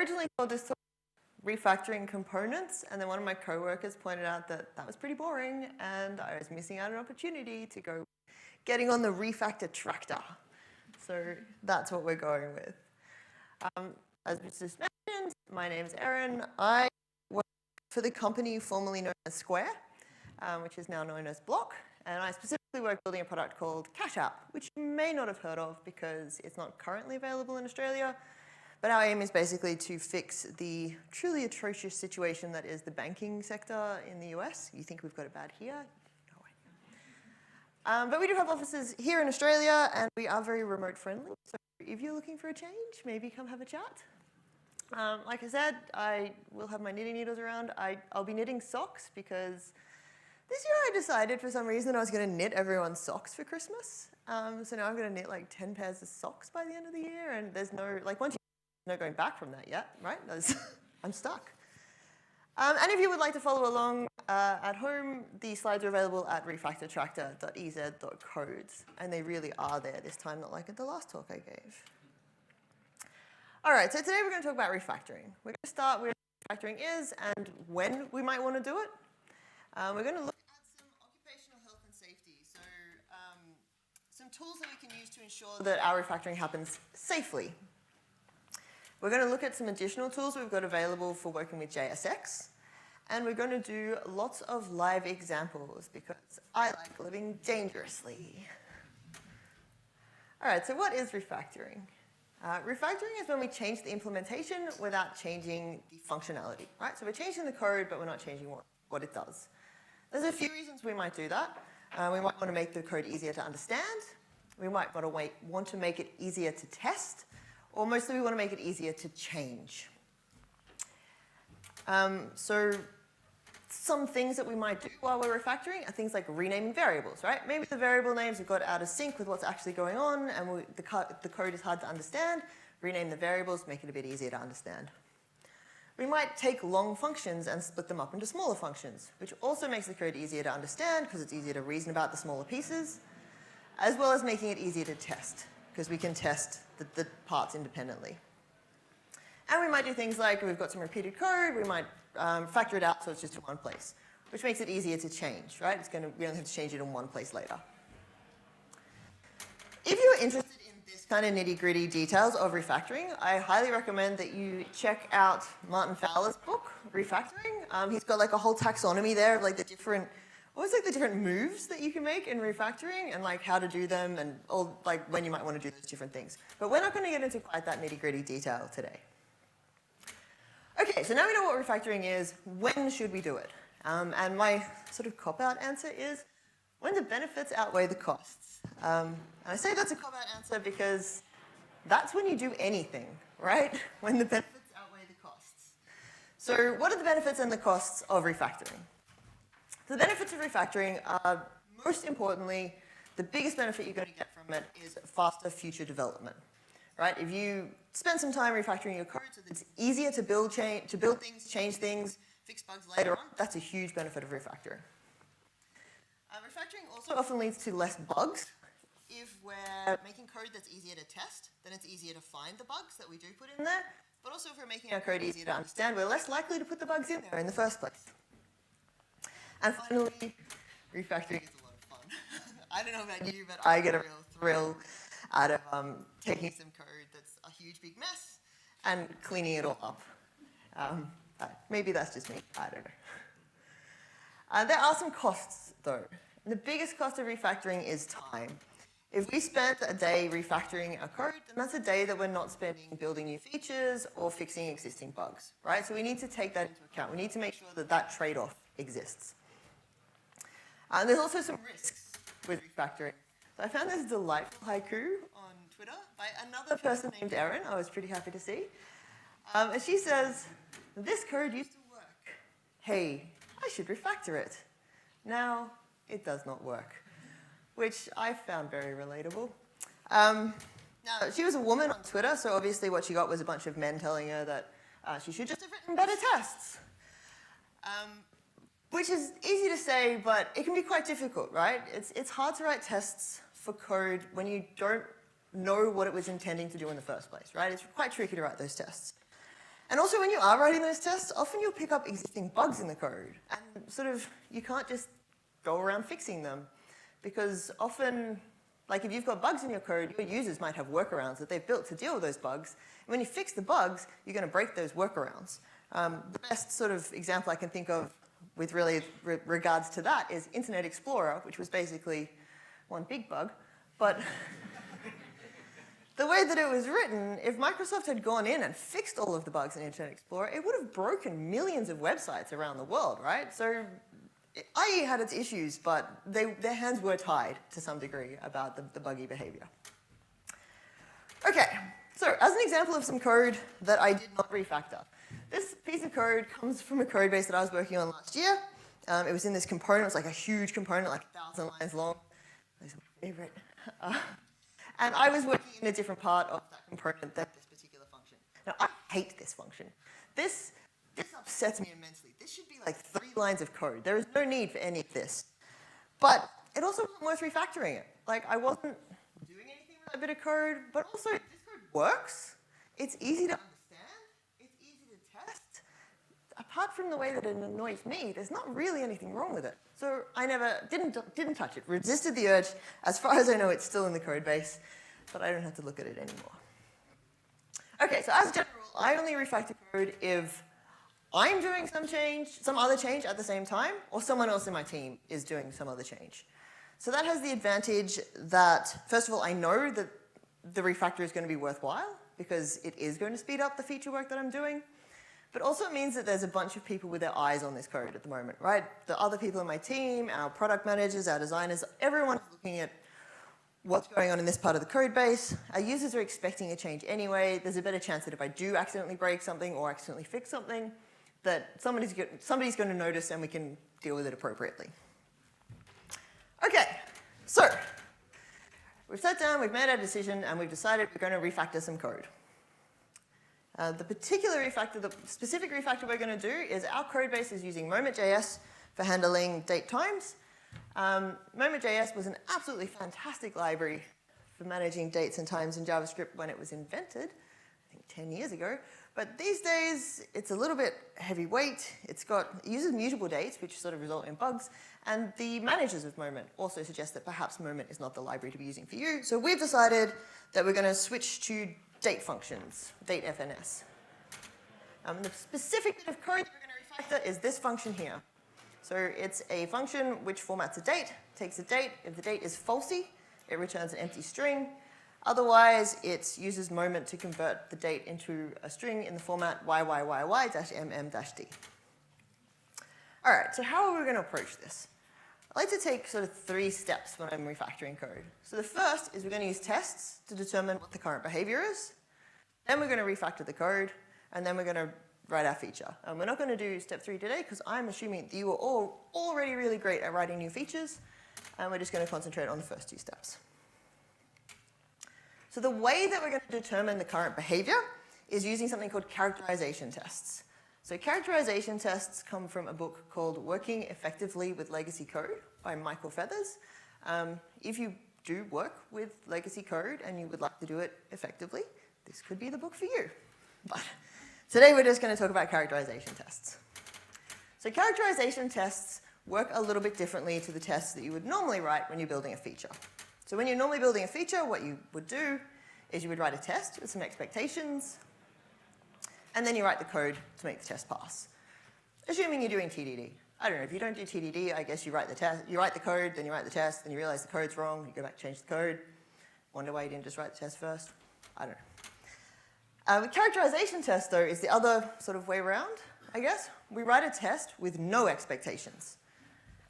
originally called this refactoring components, and then one of my coworkers pointed out that that was pretty boring, and I was missing out on an opportunity to go getting on the refactor tractor. So that's what we're going with. As just mentioned, my name is Erin. I work for the company formerly known as Square, which is now known as Block. And I specifically work building a product called Cash App, which you may not have heard of because it's not currently available in Australia. But our aim is basically to fix the truly atrocious situation that is the banking sector in the US. You think we've got it bad here? No way. But we do have offices here in Australia, and we are very remote friendly. So if you're looking for a change, maybe come have a chat. Like I said, I will have my knitting needles around. I'll be knitting socks because this year I decided for some reason I was going to knit everyone's socks for Christmas. So now I'm going to knit like 10 pairs of socks by the end of the year, and there's no, like once no going back from that yet, right? I'm stuck. And if you would like to follow along at home, the slides are available at refactortractor.ez.codes, and they really are there this time, not like at the last talk I gave. All right, so today we're going to talk about refactoring. We're going to start with what refactoring is and when we might want to do it. We're going to look at some occupational health and safety, so some tools that we can use to ensure that our refactoring happens safely. We're going to look at some additional tools we've got available for working with JSX, and we're going to do lots of live examples because I like living dangerously. All right, so what is refactoring? Refactoring is when we change the implementation without changing the functionality, right? So we're changing the code, but we're not changing what it does. There's a few reasons we might do that. We might want to make the code easier to understand. We might want to make it easier to test. Or mostly we want to make it easier to change. So some things that we might do while we're refactoring are things like renaming variables, right? Maybe the variable names have got out of sync with what's actually going on, and the code is hard to understand. Rename the variables, make it a bit easier to understand. We might take long functions and split them up into smaller functions, which also makes the code easier to understand because it's easier to reason about the smaller pieces, as well as making it easier to test, because we can test the parts independently. And we might do things like, we've got some repeated code, we might factor it out so it's just in one place, which makes it easier to change, right? We only have to change it in one place later. If you're interested in this kind of nitty-gritty details of refactoring, I highly recommend that you check out Martin Fowler's book, Refactoring. He's got like a whole taxonomy there of like the different moves that you can make in refactoring and like how to do them and all like when you might want to do those different things. But we're not going to get into quite that nitty-gritty detail today. Okay, so now we know what refactoring is. When should we do it? And my sort of cop-out answer is when the benefits outweigh the costs. And I say that's a cop-out answer because that's when you do anything, right? When the benefits outweigh the costs. So what are the benefits and the costs of refactoring? The benefits of refactoring are, most importantly, the biggest benefit you're going to get from it is faster future development, right? If you spend some time refactoring your code so that it's easier to build things, change things, fix bugs later on, that's a huge benefit of refactoring. Refactoring also often leads to less bugs. If we're making code that's easier to test, then it's easier to find the bugs that we do put in there. But also if we're making our code easier to understand, we're less likely to put the bugs in there in the first place. And finally, refactoring is a lot of fun. I don't know about you, but I get a real thrill out of taking some code that's a huge big mess and cleaning it all up. Maybe that's just me, I don't know. There are some costs though. The biggest cost of refactoring is time. If we spent a day refactoring a code, then that's a day that we're not spending building new features or fixing existing bugs, right? So we need to take that into account. We need to make sure that that trade-off exists. There's also some risks with refactoring. So I found this delightful haiku on Twitter by another person named Erin, I was pretty happy to see. And she says, "This code used to work. Hey, I should refactor it. Now, it does not work." Which I found very relatable. Now, she was a woman on Twitter, so obviously what she got was a bunch of men telling her that she should just have written better tests. Which is easy to say, but it can be quite difficult, right? It's hard to write tests for code when you don't know what it was intending to do in the first place, right? It's quite tricky to write those tests. And also when you are writing those tests, often you'll pick up existing bugs in the code. And sort of, you can't just go around fixing them. Because often, like if you've got bugs in your code, your users might have workarounds that they've built to deal with those bugs. And when you fix the bugs, you're going to break those workarounds. The best sort of example I can think of with really regards to that is Internet Explorer, which was basically one big bug. But the way that it was written, if Microsoft had gone in and fixed all of the bugs in Internet Explorer, it would have broken millions of websites around the world, right? So IE had its issues, but their hands were tied to some degree about the buggy behavior. Okay, so as an example of some code that I did not refactor, this piece of code comes from a code base that I was working on last year. It was in this component. It was like a huge component, like 1,000 lines long. That's my favorite. And I was working in a different part of that component than this particular function. Now, I hate this function. This upsets me immensely. This should be like 3 lines of code. There is no need for any of this. But it also wasn't worth refactoring it. Like, I wasn't doing anything with that bit of code, but also this code works. It's easy to understand. It's easy to test. Apart from the way that it annoys me, there's not really anything wrong with it. So I didn't touch it. Resisted the urge. As far as I know, it's still in the code base, but I don't have to look at it anymore. Okay, so as a general rule, I only refactor code if I'm doing some other change at the same time, or someone else in my team is doing some other change. So that has the advantage that, first of all, I know that the refactor is going to be worthwhile, because it is going to speed up the feature work that I'm doing. But also it means that there's a bunch of people with their eyes on this code at the moment, right? The other people in my team, our product managers, our designers, everyone's looking at what's going on in this part of the code base. Our users are expecting a change anyway. There's a better chance that if I do accidentally break something or accidentally fix something, that somebody's going to notice and we can deal with it appropriately. Okay, so we've sat down, we've made our decision, and we've decided we're going to refactor some code. The specific refactor we're going to do is our code base is using Moment.js for handling date times. Moment.js was an absolutely fantastic library for managing dates and times in JavaScript when it was invented, I think 10 years ago. But these days, it's a little bit heavyweight. It uses mutable dates, which sort of result in bugs. And the managers of Moment also suggest that perhaps Moment is not the library to be using for you. So we've decided that we're going to switch to date functions, date FNS. The specific bit of code that we're going to refactor is this function here. So it's a function which formats a date, takes a date. If the date is falsy, it returns an empty string. Otherwise, it uses Moment to convert the date into a string in the format YYYY-MM-D. All right, so how are we going to approach this? I like to take sort of 3 steps when I'm refactoring code. So the first is we're going to use tests to determine what the current behavior is. Then we're going to refactor the code, and then we're going to write our feature. And we're not going to do step 3 today, because I'm assuming that you are all already really great at writing new features, and we're just going to concentrate on the first 2 steps. So the way that we're going to determine the current behavior is using something called characterization tests. So characterization tests come from a book called Working Effectively with Legacy Code by Michael Feathers. If you do work with legacy code and you would like to do it effectively, this could be the book for you. But today we're just going to talk about characterization tests. So characterization tests work a little bit differently to the tests that you would normally write when you're building a feature. So when you're normally building a feature, what you would do is you would write a test with some expectations, and then you write the code to make the test pass. Assuming you're doing TDD. I don't know, if you don't do TDD, I guess you write the code, then you write the test, then you realize the code's wrong, you go back and change the code. Wonder why you didn't just write the test first? I don't know. The characterization test, though, is the other sort of way around, I guess. We write a test with no expectations.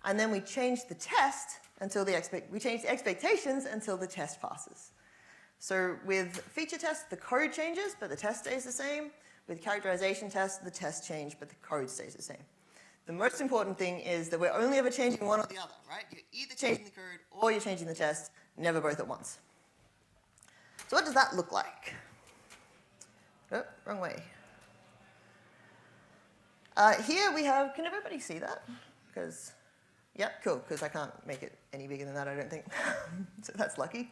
And then we change the test until the expectations until the test passes. So with feature tests, the code changes, but the test stays the same. With characterization tests, the tests change, but the code stays the same. The most important thing is that we're only ever changing one or the other, right? You're either changing the code or you're changing the test, never both at once. So what does that look like? Oh, wrong way. Here we have, can everybody see that? Because, yeah, cool, because I can't make it any bigger than that, I don't think. So that's lucky.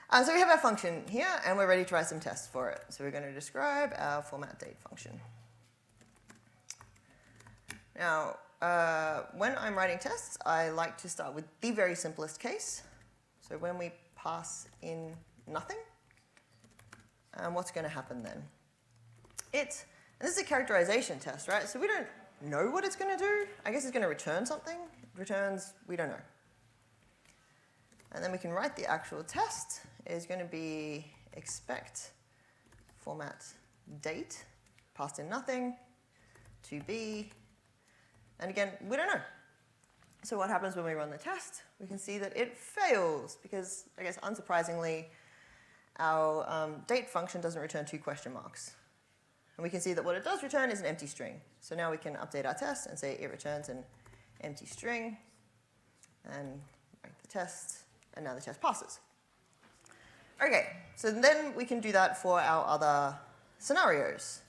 So we have our function here, and we're ready to write some tests for it. So we're going to describe our format date function. Now, when I'm writing tests, I like to start with the very simplest case. So when we pass in nothing, what's going to happen then? And this is a characterization test, right? So we don't know what it's going to do. I guess it's going to return something. Returns, we don't know. And then we can write the actual test. Is going to be expect format date, passed in nothing, to be, and again, we don't know. So what happens when we run the test? We can see that it fails because, I guess unsurprisingly, our date function doesn't return 2 question marks. And we can see that what it does return is an empty string. So now we can update our test and say it returns an empty string, and write the test, and now the test passes. Okay, so then we can do that for our other scenarios.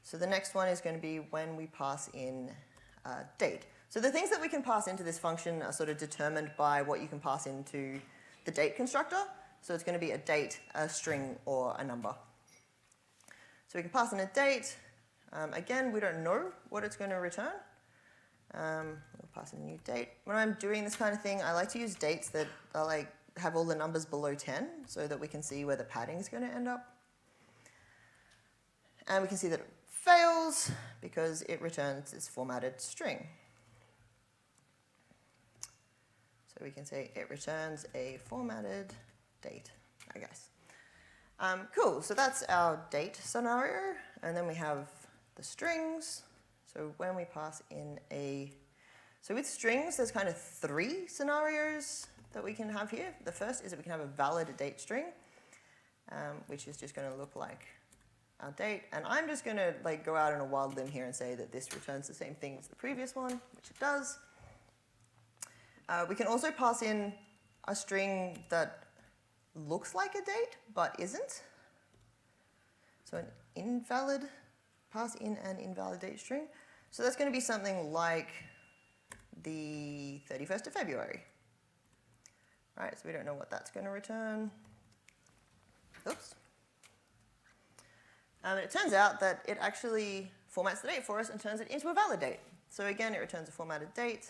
So the next one is going to be when we pass in date. So the things that we can pass into this function are sort of determined by what you can pass into the date constructor. So it's going to be a date, a string, or a number. So we can pass in a date. Again, we don't know what it's going to return. We'll pass in a new date. When I'm doing this kind of thing, I like to use dates that are like have all the numbers below 10 so that we can see where the padding is going to end up. And we can see that it fails because it returns this formatted string. So we can say it returns a formatted date, I guess. Cool, so that's our date scenario. And then we have the strings. So when we pass in so with strings, there's kind of 3 scenarios that we can have here. The first is that we can have a valid date string, which is just going to look like our date. And I'm just going to go out on a wild limb here and say that this returns the same thing as the previous one, which it does. We can also pass in a string that looks like a date, but isn't. So an invalid, pass in an invalid date string. So that's going to be something like the 31st of February. Right, so we don't know what that's going to return. Oops. It turns out that it actually formats the date for us and turns it into a valid date. So again, it returns a formatted date.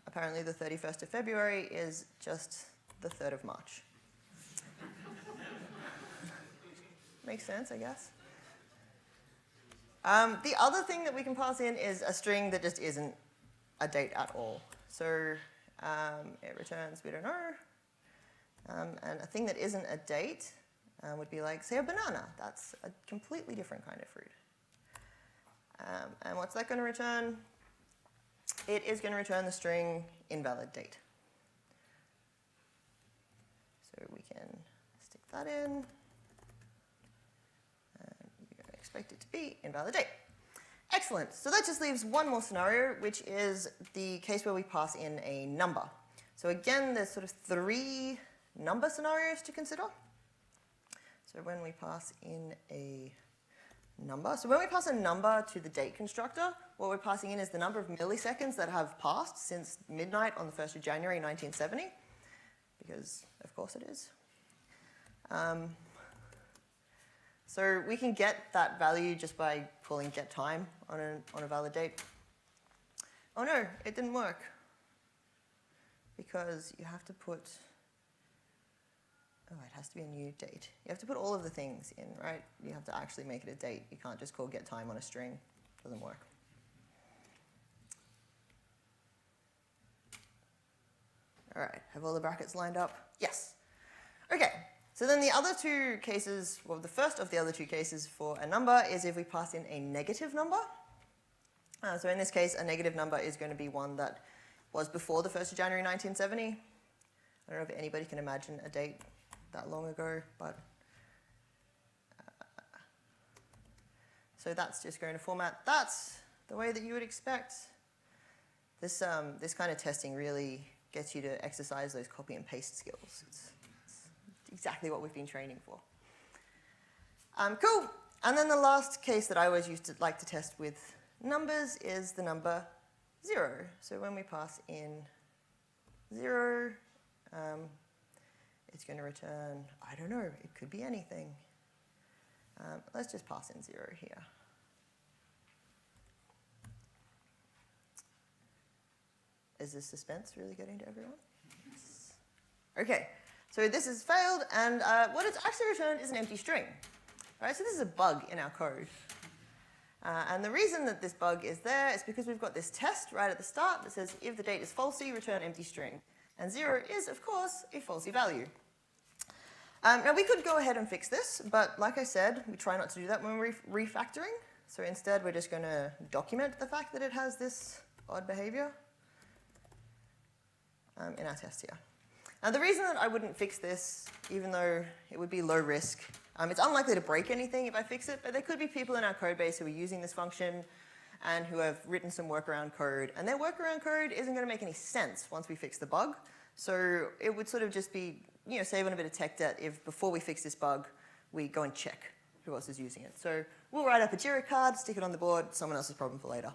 Apparently the 31st of February is just the 3rd of March. Makes sense, I guess. The other thing that we can pass in is a string that just isn't a date at all. So it returns, we don't know. And a thing that isn't a date would be like, say, a banana. That's a completely different kind of fruit. And what's that going to return? It is going to return the string invalid date. So we can stick that in. And we're going to expect it to be invalid date. Excellent. So that just leaves one more scenario, which is the case where we pass in a number. So again, there's sort of 3 number scenarios to consider. So when we pass in a number, so when we pass a number to the date constructor, what we're passing in is the number of milliseconds that have passed since midnight on the 1st of January 1970, because of course it is. So we can get that value just by calling getTime on a valid date. Oh no, it didn't work. Because you have to put, it has to be a new date. You have to put all of the things in, right? You have to actually make it a date. You can't just call getTime on a string. It doesn't work. All right, have all the brackets lined up? Yes. Okay. So then the other 2 cases, well, the first of the other 2 cases for a number is if we pass in a negative number. So in this case, a negative number is going to be one that was before the 1st of January 1970. I don't know if anybody can imagine a date that long ago, but so that's just going to format. That's the way that you would expect. This kind of testing really gets you to exercise those copy and paste skills. It's exactly what we've been training for. Cool. And then the last case that I always used to like to test with numbers is the number 0. So when we pass in 0, it's going to return, I don't know, it could be anything. Let's just pass in 0 here. Is this suspense really getting to everyone? Yes. Okay, so this has failed, and what it's actually returned is an empty string. Right, so this is a bug in our code. And the reason that this bug is there is because we've got this test right at the start that says if the date is falsy, return empty string. And 0 is, of course, a falsy value. Now, we could go ahead and fix this, but like I said, we try not to do that when we're refactoring. So instead, we're just going to document the fact that it has this odd behavior in our test here. Now, the reason that I wouldn't fix this, even though it would be low risk, it's unlikely to break anything if I fix it, but there could be people in our code base who are using this function and who have written some workaround code, and their workaround code isn't going to make any sense once we fix the bug. So it would sort of just be, saving a bit of tech debt if before we fix this bug, we go and check who else is using it. So we'll write up a Jira card, stick it on the board, someone else's problem for later.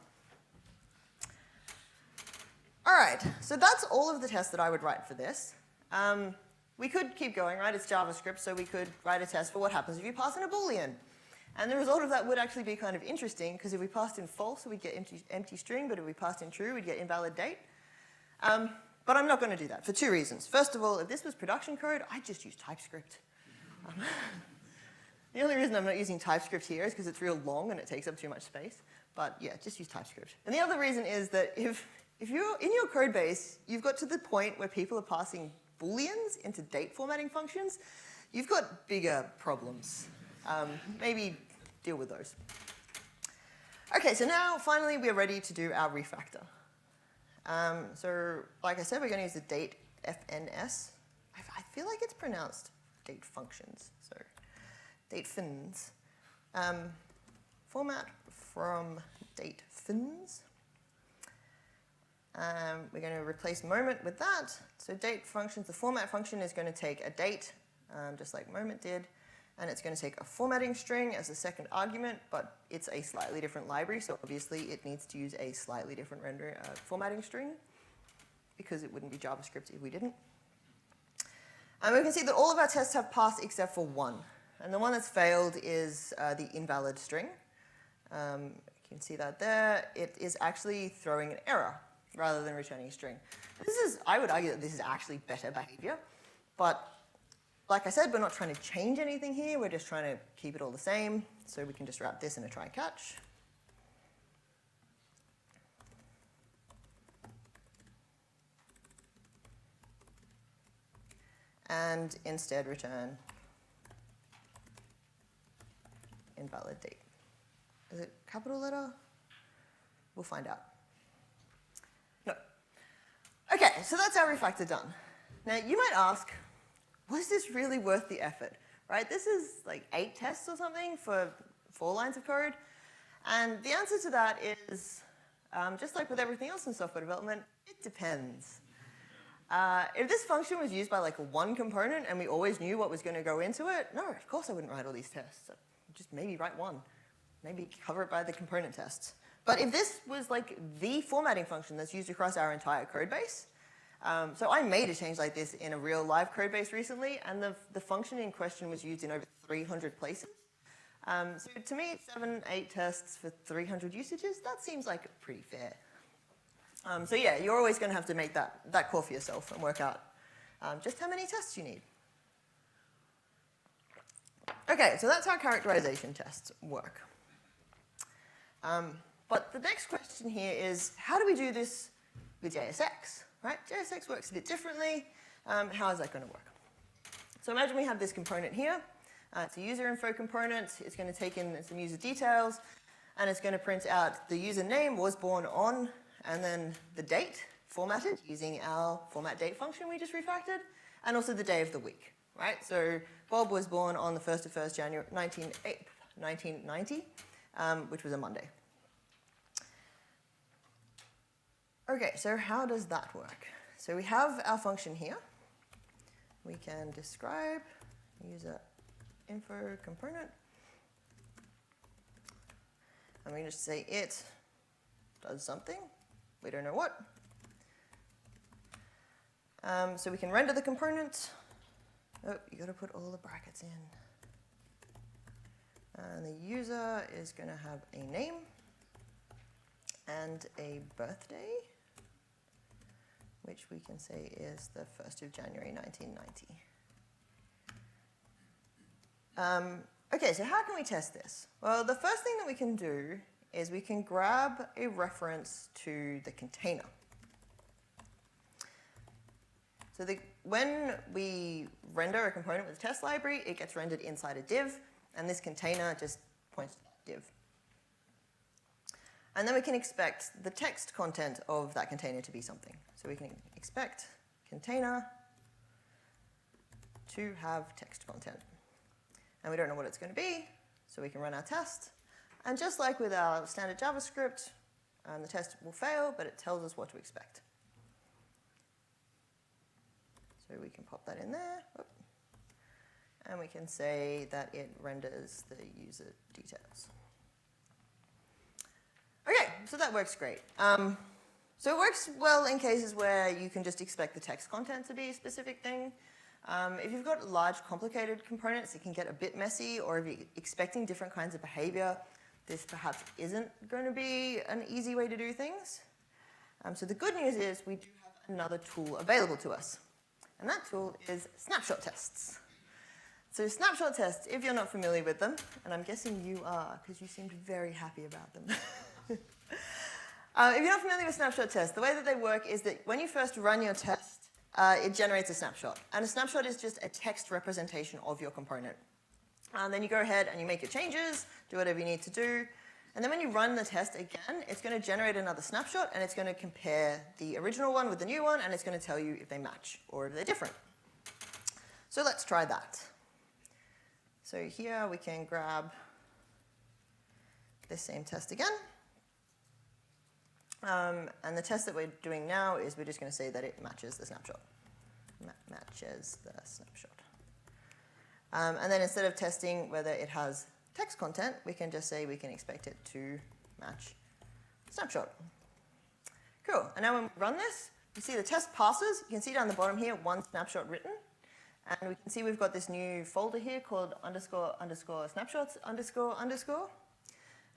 All right, so that's all of the tests that I would write for this. We could keep going, right? It's JavaScript, so we could write a test for what happens if you pass in a Boolean. And the result of that would actually be kind of interesting, because if we passed in false, we'd get empty string, but if we passed in true, we'd get invalid date. But I'm not going to do that for 2 reasons. First of all, if this was production code, I'd just use TypeScript. The only reason I'm not using TypeScript here is because it's real long and it takes up too much space. But yeah, just use TypeScript. And the other reason is that if you're in your code base, you've got to the point where people are passing Booleans into date formatting functions, you've got bigger problems. Maybe deal with those. Okay, so now finally we're ready to do our refactor. So like I said, we're going to use the date FNS. I feel like it's pronounced date functions, so date fins. Format from date fins. We're going to replace moment with that. So date functions, the format function is going to take a date, just like moment did, and it's going to take a formatting string as the second argument, but it's a slightly different library, so obviously it needs to use a slightly different formatting string, because it wouldn't be JavaScript if we didn't. And we can see that all of our tests have passed except for one, and the one that's failed is the invalid string. You can see that there. It is actually throwing an error rather than returning a string. I would argue that this is actually better behavior, but like I said, we're not trying to change anything here, we're just trying to keep it all the same, so we can just wrap this in a try catch. And instead return invalid date. Is it capital letter? We'll find out. No. Okay, so that's our refactor done. Now you might ask, was this really worth the effort? Right? This is like 8 tests or something for 4 lines of code. And the answer to that is, just like with everything else in software development, it depends. If this function was used by like 1 component and we always knew what was going to go into it, no, of course I wouldn't write all these tests. Just maybe write 1. Maybe cover it by the component tests. But if this was like the formatting function that's used across our entire code base, so I made a change like this in a real live code base recently, and the function in question was used in over 300 places. So to me, 7, 8 tests for 300 usages, that seems like pretty fair. So yeah, you're always going to have to make that call for yourself and work out just how many tests you need. Okay, so that's how characterization tests work. But the next question here is, how do we do this with JSX? Right? JSX works a bit differently. How is that going to work? So imagine we have this component here. It's a user info component. It's going to take in some user details, and it's going to print out the user name was born on, and then the date formatted using our format date function we just refactored, and also the day of the week. Right? So Bob was born on the 1st of January 1990, which was a Monday. Okay, so how does that work? So we have our function here. We can describe user info component. And we just say it does something. We don't know what. So we can render the component. Oh, you got to put all the brackets in. And the user is going to have a name and a birthday, which we can say is the 1st of January 1990. Okay, so how can we test this? Well, the first thing that we can do is we can grab a reference to the container. So when we render a component with a test library, it gets rendered inside a div, and this container just points to that div. And then we can expect the text content of that container to be something. So we can expect container to have text content. And we don't know what it's going to be, so we can run our test. And just like with our standard JavaScript, the test will fail, but it tells us what to expect. So we can pop that in there. Whoop. And we can say that it renders the user details. Okay, so that works great. So it works well in cases where you can just expect the text content to be a specific thing. If you've got large, complicated components, it can get a bit messy, or if you're expecting different kinds of behavior, this perhaps isn't going to be an easy way to do things. So the good news is we do have another tool available to us, and that tool is snapshot tests. So snapshot tests, if you're not familiar with them, and I'm guessing you are, because you seemed very happy about them. If you're not familiar with snapshot tests, the way that they work is that when you first run your test, it generates a snapshot. And a snapshot is just a text representation of your component. And then you go ahead and you make your changes, do whatever you need to do. And then when you run the test again, it's going to generate another snapshot, and it's going to compare the original one with the new one, and it's going to tell you if they match or if they're different. So let's try that. So here we can grab this same test again. And the test that we're doing now is we're just going to say that it matches the snapshot. Matches the snapshot. And then instead of testing whether it has text content, we can just say we can expect it to match snapshot. Cool. And now when we run this, you see the test passes. You can see down the bottom here, one snapshot written. And we can see we've got this new folder here called __snapshots__.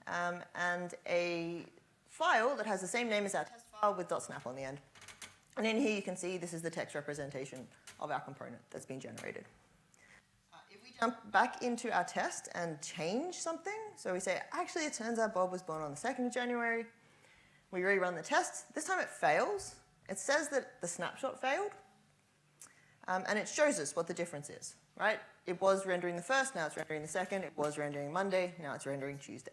And a file that has the same name as our test file with .snap on the end. And in here you can see this is the text representation of our component that's been generated. If we jump back into our test and change something, so we say, actually it turns out Bob was born on the 2nd of January, we rerun the test. This time it fails. It says that the snapshot failed, and it shows us what the difference is, right? It was rendering the 1st, now it's rendering the 2nd. It was rendering Monday, now it's rendering Tuesday.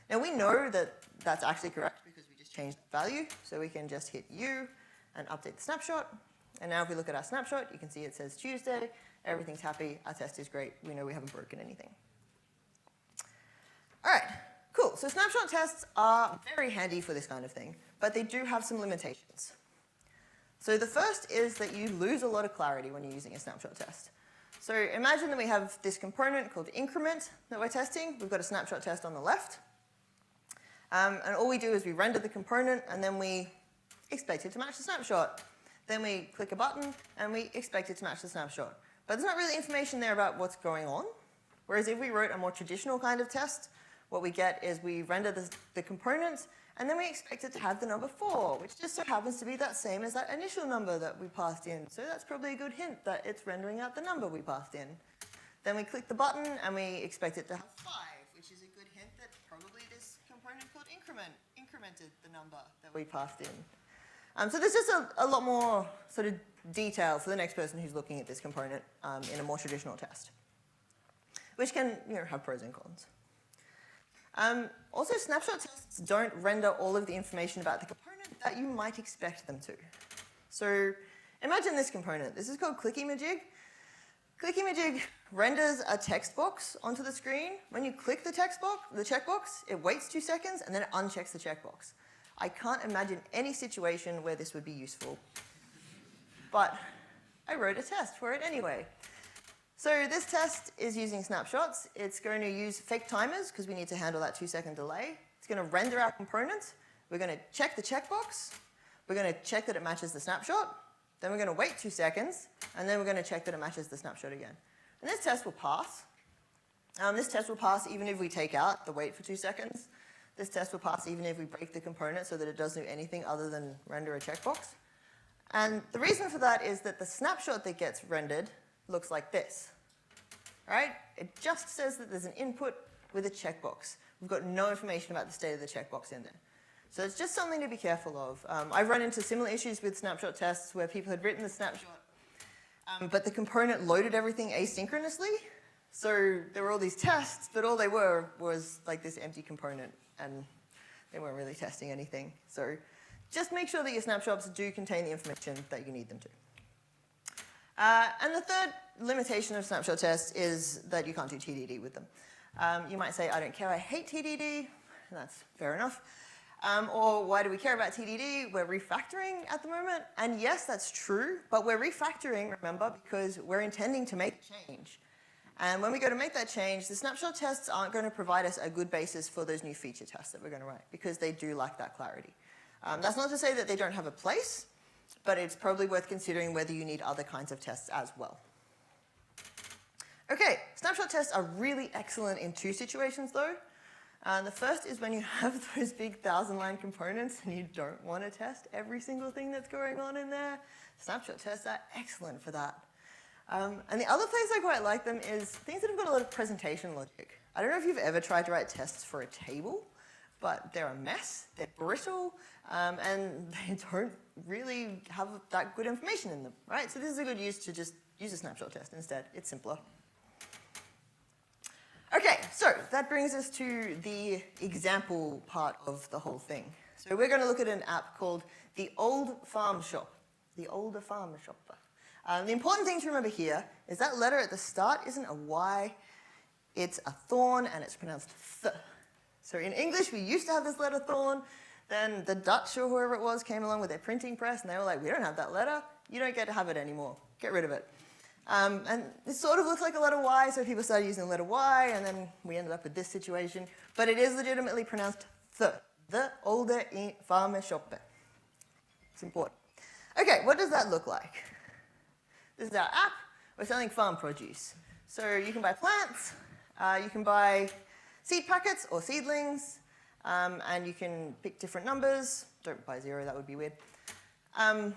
Now we know that that's actually correct because we just changed the value, so we can just hit U and update the snapshot. And now if we look at our snapshot, you can see it says Tuesday, everything's happy, our test is great, we know we haven't broken anything. All right, cool. So snapshot tests are very handy for this kind of thing, but they do have some limitations. So the first is that you lose a lot of clarity when you're using a snapshot test. So imagine that we have this component called increment that we're testing. We've got a snapshot test on the left. And all we do is we render the component, and then we expect it to match the snapshot. Then we click a button, and we expect it to match the snapshot. But there's not really information there about what's going on. Whereas if we wrote a more traditional kind of test, what we get is we render the component, and then we expect it to have the number 4, which just so happens to be that same as that initial number that we passed in. So that's probably a good hint that it's rendering out the number we passed in. Then we click the button, and we expect it to have 5, which is a good hint that probably this component called incremented the number that we passed in. So there's just a lot more sort of detail for the next person who's looking at this component in a more traditional test, which can have pros and cons. Also, snapshot tests don't render all of the information about the component that you might expect them to. So imagine this component. This is called clickymajig. Clickymajig renders a text box onto the screen. When you click the checkbox, it waits 2 seconds, and then it unchecks the checkbox. I can't imagine any situation where this would be useful. But I wrote a test for it anyway. So this test is using snapshots. It's going to use fake timers because we need to handle that 2-second delay. It's going to render our component. We're going to check the checkbox. We're going to check that it matches the snapshot. then we're going to wait 2 seconds, and then we're going to check that it matches the snapshot again. And this test will pass. This test will pass even if we take out the wait for 2 seconds. This test will pass even if we break the component so that it doesn't do anything other than render a checkbox. And the reason for that is that the snapshot that gets rendered looks like this. Right? It just says that there's an input with a checkbox. We've got no information about the state of the checkbox in there. So it's just something to be careful of. I've run into similar issues with snapshot tests where people had written the snapshot, but the component loaded everything asynchronously. So there were all these tests, but all they were was like this empty component, and they weren't really testing anything. So just make sure that your snapshots do contain the information that you need them to. And the third limitation of snapshot tests is that you can't do TDD with them. You might say, I don't care, I hate TDD, and that's fair enough. Or why do we care about TDD? We're refactoring at the moment. And yes, that's true, but we're refactoring, remember, because we're intending to make a change. And when we go to make that change, the snapshot tests aren't going to provide us a good basis for those new feature tests that we're going to write, because they do lack that clarity. That's not to say that they don't have a place, but it's probably worth considering whether you need other kinds of tests as well. Okay, snapshot tests are really excellent in 2 situations though. The first is when you have those big 1,000-line components and you don't want to test every single thing that's going on in there. Snapshot tests are excellent for that. And the other place I quite like them is things that have got a lot of presentation logic. I don't know if you've ever tried to write tests for a table, but they're a mess, they're brittle, and they don't really have that good information in them, right? So this is a good use to just use a snapshot test instead. It's simpler. Okay, so that brings us to the example part of the whole thing. So we're going to look at an app called The Old Farm Shop. The Older Farm Shop. The important thing to remember here is that letter at the start isn't a Y, it's a thorn, and it's pronounced th. So in English, we used to have this letter thorn. Then the Dutch or whoever it was came along with their printing press, and they were like, we don't have that letter. You don't get to have it anymore. Get rid of it. And it sort of looks like a letter Y, so people started using the letter Y, and then we ended up with this situation. But it is legitimately pronounced th. The older farmer shop. It's important. Okay, what does that look like? This is our app. We're selling farm produce. So you can buy plants, you can buy seed packets or seedlings, and you can pick different numbers. Don't buy 0, that would be weird. And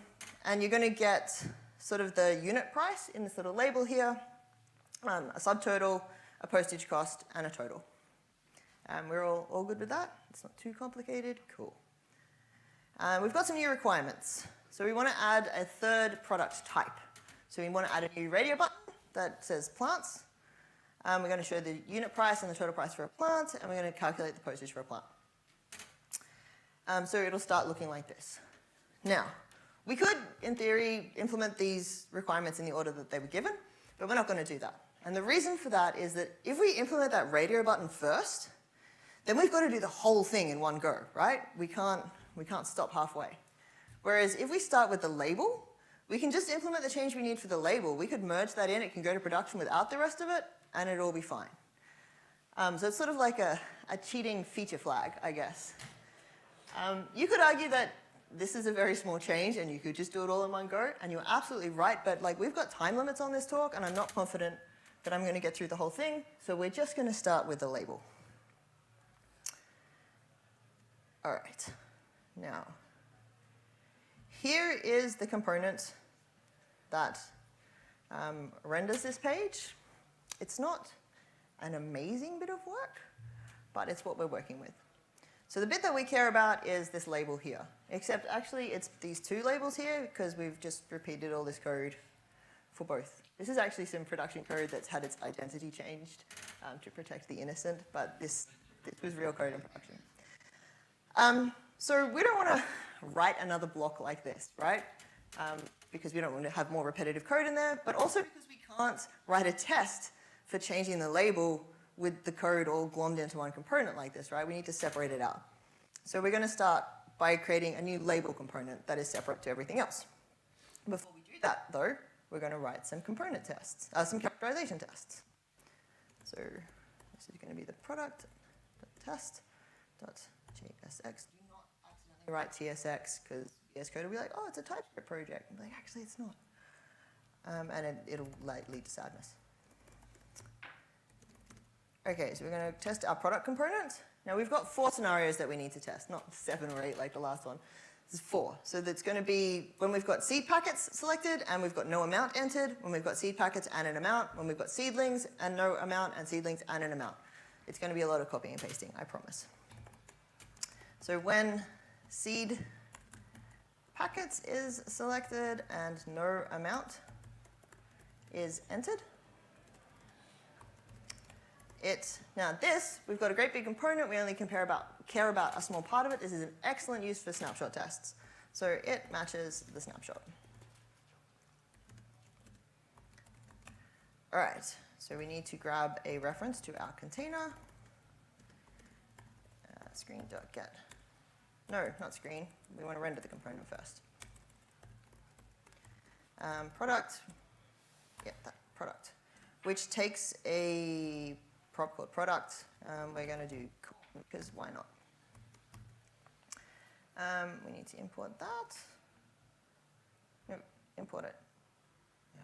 you're going to get sort of the unit price in this little label here, a subtotal, a postage cost, and a total. We're all good with that? It's not too complicated? Cool. We've got some new requirements. So we want to add a third product type. So we want to add a new radio button that says plants. We're going to show the unit price and the total price for a plant, and we're going to calculate the postage for a plant. So it'll start looking like this. Now, we could, in theory, implement these requirements in the order that they were given, but we're not going to do that. And the reason for that is that if we implement that radio button first, then we've got to do the whole thing in one go, right? We can't stop halfway. Whereas if we start with the label, we can just implement the change we need for the label. We could merge that in, it can go to production without the rest of it, and it'll all be fine. So it's sort of like a cheating feature flag, I guess. You could argue that this is a very small change and you could just do it all in one go, and you're absolutely right, but like we've got time limits on this talk and I'm not confident that I'm going to get through the whole thing, so we're just going to start with the label. All right, now, here is the component that renders this page. It's not an amazing bit of work, but it's what we're working with. So the bit that we care about is this label here, except actually it's these 2 labels here because we've just repeated all this code for both. This is actually some production code that's had its identity changed to protect the innocent, but this was real code in production. So we don't want to write another block like this, right? Because we don't want to have more repetitive code in there, but also because we can't write a test for changing the label with the code all glommed into one component like this, right? We need to separate it out. So we're going to start by creating a new label component that is separate to everything else. Before we do that, though, we're going to write some component tests, some characterization tests. So this is going to be the product.test.jsx. Do not accidentally write TSX because VS Code will be like, oh, it's a TypeScript project. I'm like, actually, it's not. And it'll lead to sadness. Okay, so we're going to test our product component. Now, we've got 4 scenarios that we need to test, not 7 or 8 like the last one. This is 4. So that's going to be when we've got seed packets selected and we've got no amount entered, when we've got seed packets and an amount, when we've got seedlings and no amount, and seedlings and an amount. It's going to be a lot of copying and pasting, I promise. So when seed packets is selected and no amount is entered, now this, we've got a great big component, we only care about a small part of it. This is an excellent use for snapshot tests. So it matches the snapshot. All right, so we need to grab a reference to our container. Screen.get. No, not screen. We want to render the component first. Product, yeah, that product, which takes a prop called product. We're going to do cool, because why not? We need to import that. No, import it. Yeah,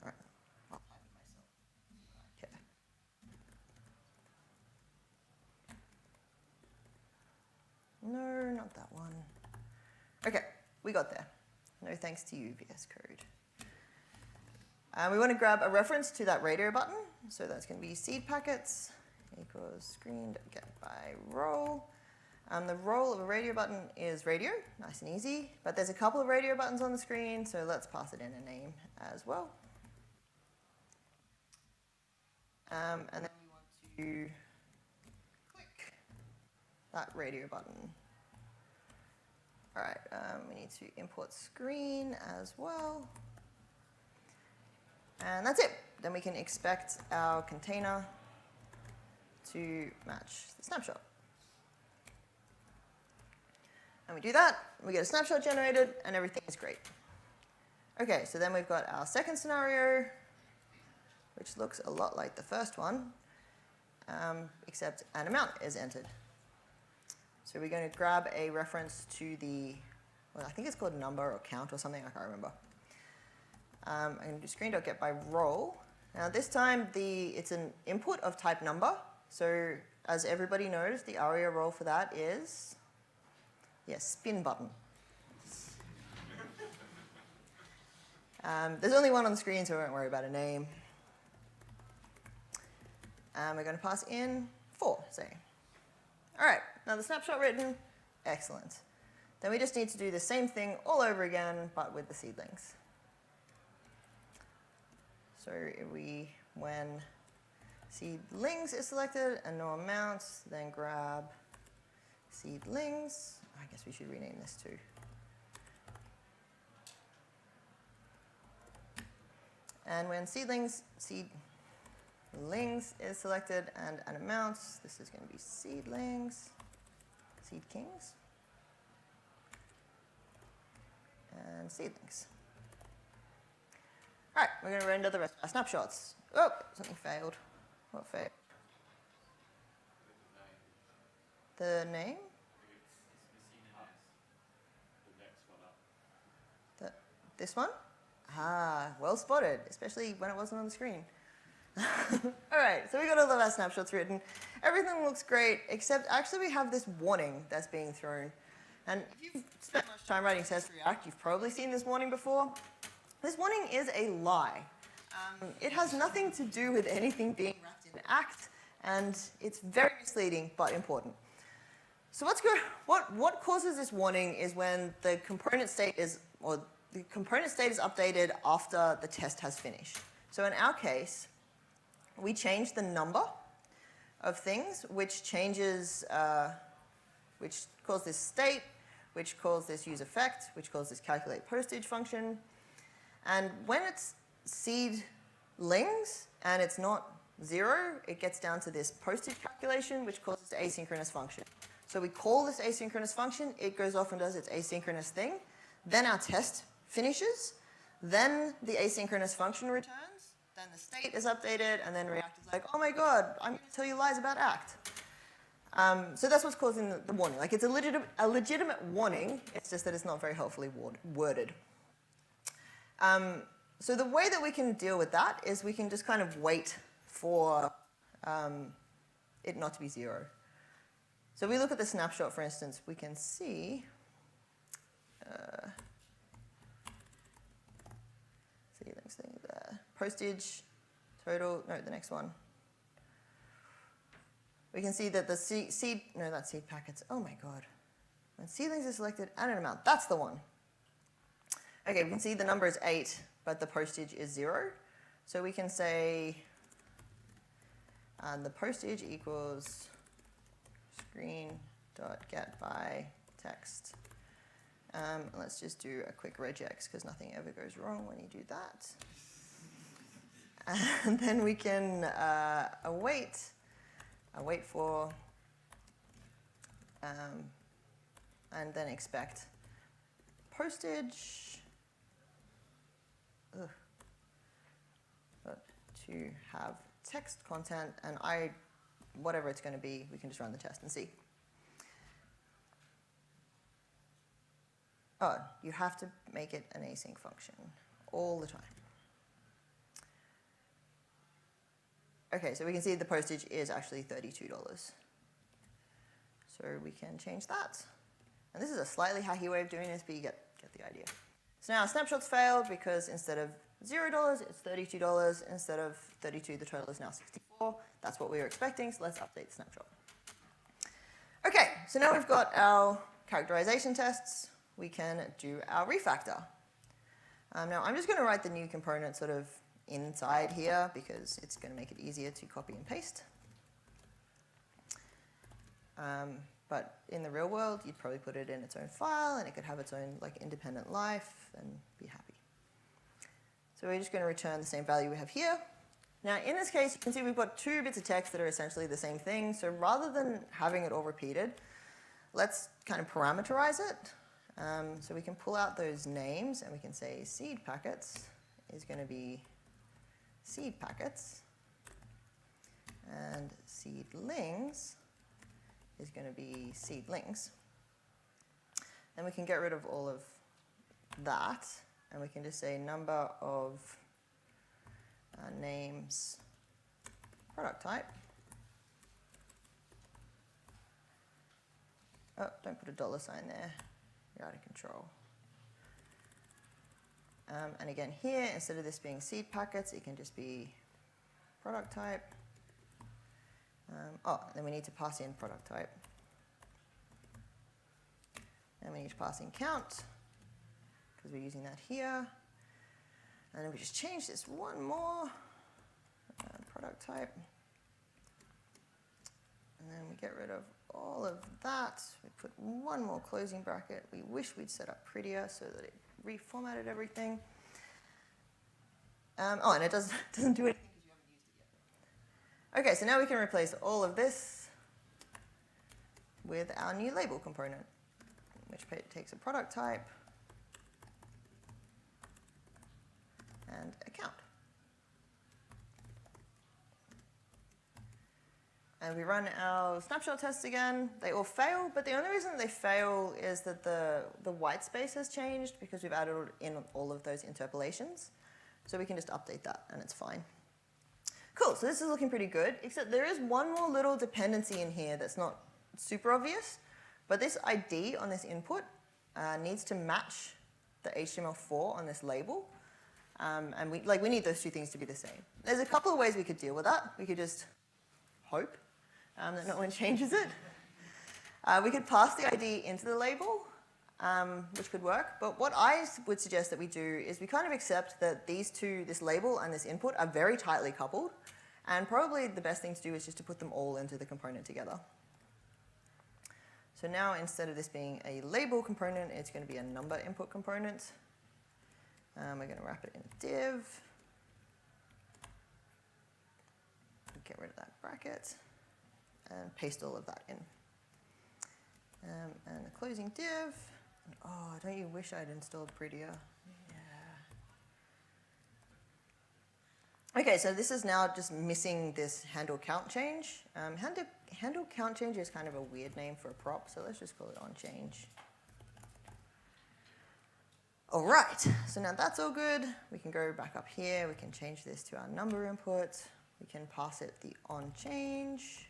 all right. I'll type it myself. Okay. No, not that one. Okay, we got there. No thanks to you, VS Code. We want to grab a reference to that radio button. So that's going to be seed packets equals screen.get by role. The role of a radio button is radio, nice and easy. But there's a couple of radio buttons on the screen, so let's pass it in a name as well. And then we want to click that radio button. All right, we need to import screen as well. And that's it. Then we can expect our container to match the snapshot. And we do that, we get a snapshot generated, and everything is great. Okay, so then we've got our second scenario, which looks a lot like the first one, except an amount is entered. So we're going to grab a reference to the, well, I think it's called number or count or something, I can't remember. I'm going to do screen.get by role. Now this time it's an input of type number. So as everybody knows, the ARIA role for that is, yes, spin button. There's only one on the screen, so we won't worry about a name. We're going to pass in 4, say. All right, now the snapshot written, excellent. Then we just need to do the same thing all over again, but with the seedlings. So when seedlings is selected and no amounts, then grab seedlings. I guess we should rename this too. And when seedlings is selected and an amount, this is going to be seedlings, seed kings, and seedlings. All right, we're going to render the rest of our snapshots. Oh, something failed. What failed? The name? This one? Ah, well spotted, especially when it wasn't on the screen. All right, so we got all of our snapshots written. Everything looks great, except actually we have this warning that's being thrown. And if you've spent much time writing tests for React, you've probably seen this warning before. This warning is a lie. It has nothing to do with anything being wrapped in ACT, and it's very misleading, but important. So what causes this warning is when the component state is updated after the test has finished. So in our case, we change the number of things, which changes, which calls this state, which calls this use effect, which calls this calculate postage function. And when it's seedlings and it's not 0, it gets down to this postage calculation, which calls this asynchronous function. So we call this asynchronous function, it goes off and does its asynchronous thing. Then our test finishes, then the asynchronous function returns, then the state is updated, and then React is like, oh my god, I'm going to tell you lies about ACT. So that's what's causing the warning. Like, it's a legitimate warning, it's just that it's not very helpfully worded. So the way that we can deal with that is we can just kind of wait for it not to be 0. So we look at the snapshot, for instance, we can see postage, total, no, the next one. We can see that the seed, no, that's seed packets. Oh my God. When seedlings is selected and an amount, that's the one. Okay, we can see the number is 8, but the postage is 0. So we can say the postage equals screen.getByText. Let's just do a quick regex because nothing ever goes wrong when you do that. And then we can await for, and then expect postage to have text content, and whatever it's going to be, we can just run the test and see. Oh, you have to make it an async function all the time. Okay, so we can see the postage is actually $32. So we can change that. And this is a slightly hacky way of doing this, but you get the idea. So now snapshot's failed because instead of $0, it's $32. Instead of 32, the total is now 64. That's what we were expecting, so let's update the snapshot. Okay, so now we've got our characterization tests. We can do our refactor. Now I'm just going to write the new component sort of inside here because it's going to make it easier to copy and paste. But in the real world, you'd probably put it in its own file, and it could have its own like independent life and be happy. So we're just going to return the same value we have here. Now in this case, you can see we've got 2 bits of text that are essentially the same thing. So rather than having it all repeated, let's kind of parameterize it. So we can pull out those names, and we can say seed packets is going to be seed packets, and seedlings is going to be seedlings. Then we can get rid of all of that, and we can just say number of names product type. Oh, don't put a $sign there. You're out of control. And again here, instead of this being seed packets, it can just be product type. Then we need to pass in product type. And we need to pass in count, because we're using that here. And then we just change this one more, product type. And then we get rid of all of that. We put one more closing bracket. We wish we'd set up prettier so that it reformatted everything. And it doesn't do anything because you haven't used it yet. Okay, so now we can replace all of this with our new label component, which takes a product type and a count. And we run our snapshot tests again. They all fail, but the only reason they fail is that the white space has changed because we've added in all of those interpolations. So we can just update that, and it's fine. Cool, so this is looking pretty good, except there is one more little dependency in here that's not super obvious, but this ID on this input needs to match the HTML4 on this label. And we need those 2 things to be the same. There's a couple of ways we could deal with that. We could just hope that no one changes it. We could pass the ID into the label, which could work. But what I would suggest that we do is we kind of accept that these 2, this label and this input, are very tightly coupled. And probably the best thing to do is just to put them all into the component together. So now instead of this being a label component, it's going to be a number input component. We're going to wrap it in a div. Get rid of that bracket and paste all of that in. And the closing div. Oh, don't you wish I'd installed prettier? Yeah. Okay, so this is now just missing this handle count change. Handle handle count change is kind of a weird name for a prop, so let's just call it on change. All right, so now that's all good. We can go back up here. We can change this to our number input. We can pass it the on change.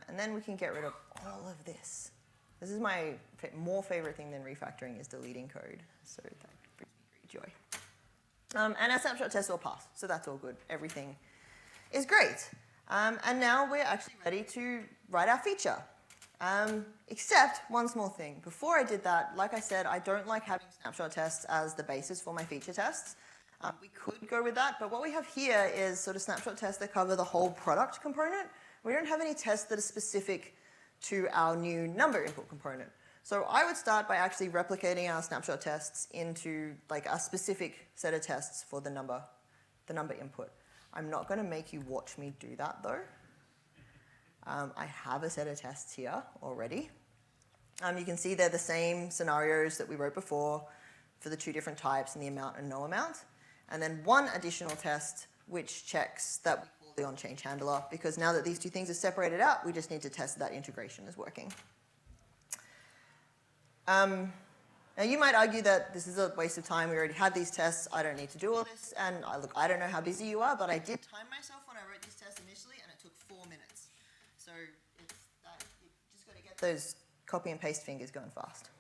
And then we can get rid of all of this. This is my more favorite thing than refactoring is deleting code. So that brings me great joy. And our snapshot test will pass, so that's all good. Everything is great. And now we're actually ready to write our feature. Except one small thing. Before I did that, like I said, I don't like having snapshot tests as the basis for my feature tests. We could go with that, but what we have here is sort of snapshot tests that cover the whole product component. We don't have any tests that are specific to our new number input component. So I would start by actually replicating our snapshot tests into like a specific set of tests for the number input. I'm not going to make you watch me do that though. I have a set of tests here already. You can see they're the same scenarios that we wrote before for the two different types and the amount and no amount. And then one additional test which checks that we call the on-change handler, because now that these two things are separated out, we just need to test that integration is working. Now you might argue that this is a waste of time. We already had these tests. I don't need to do all this. And look, I don't know how busy you are, but I did time myself when I wrote these tests initially, and it took 4 minutes. So it's that you just got to get those copy and paste fingers going fast.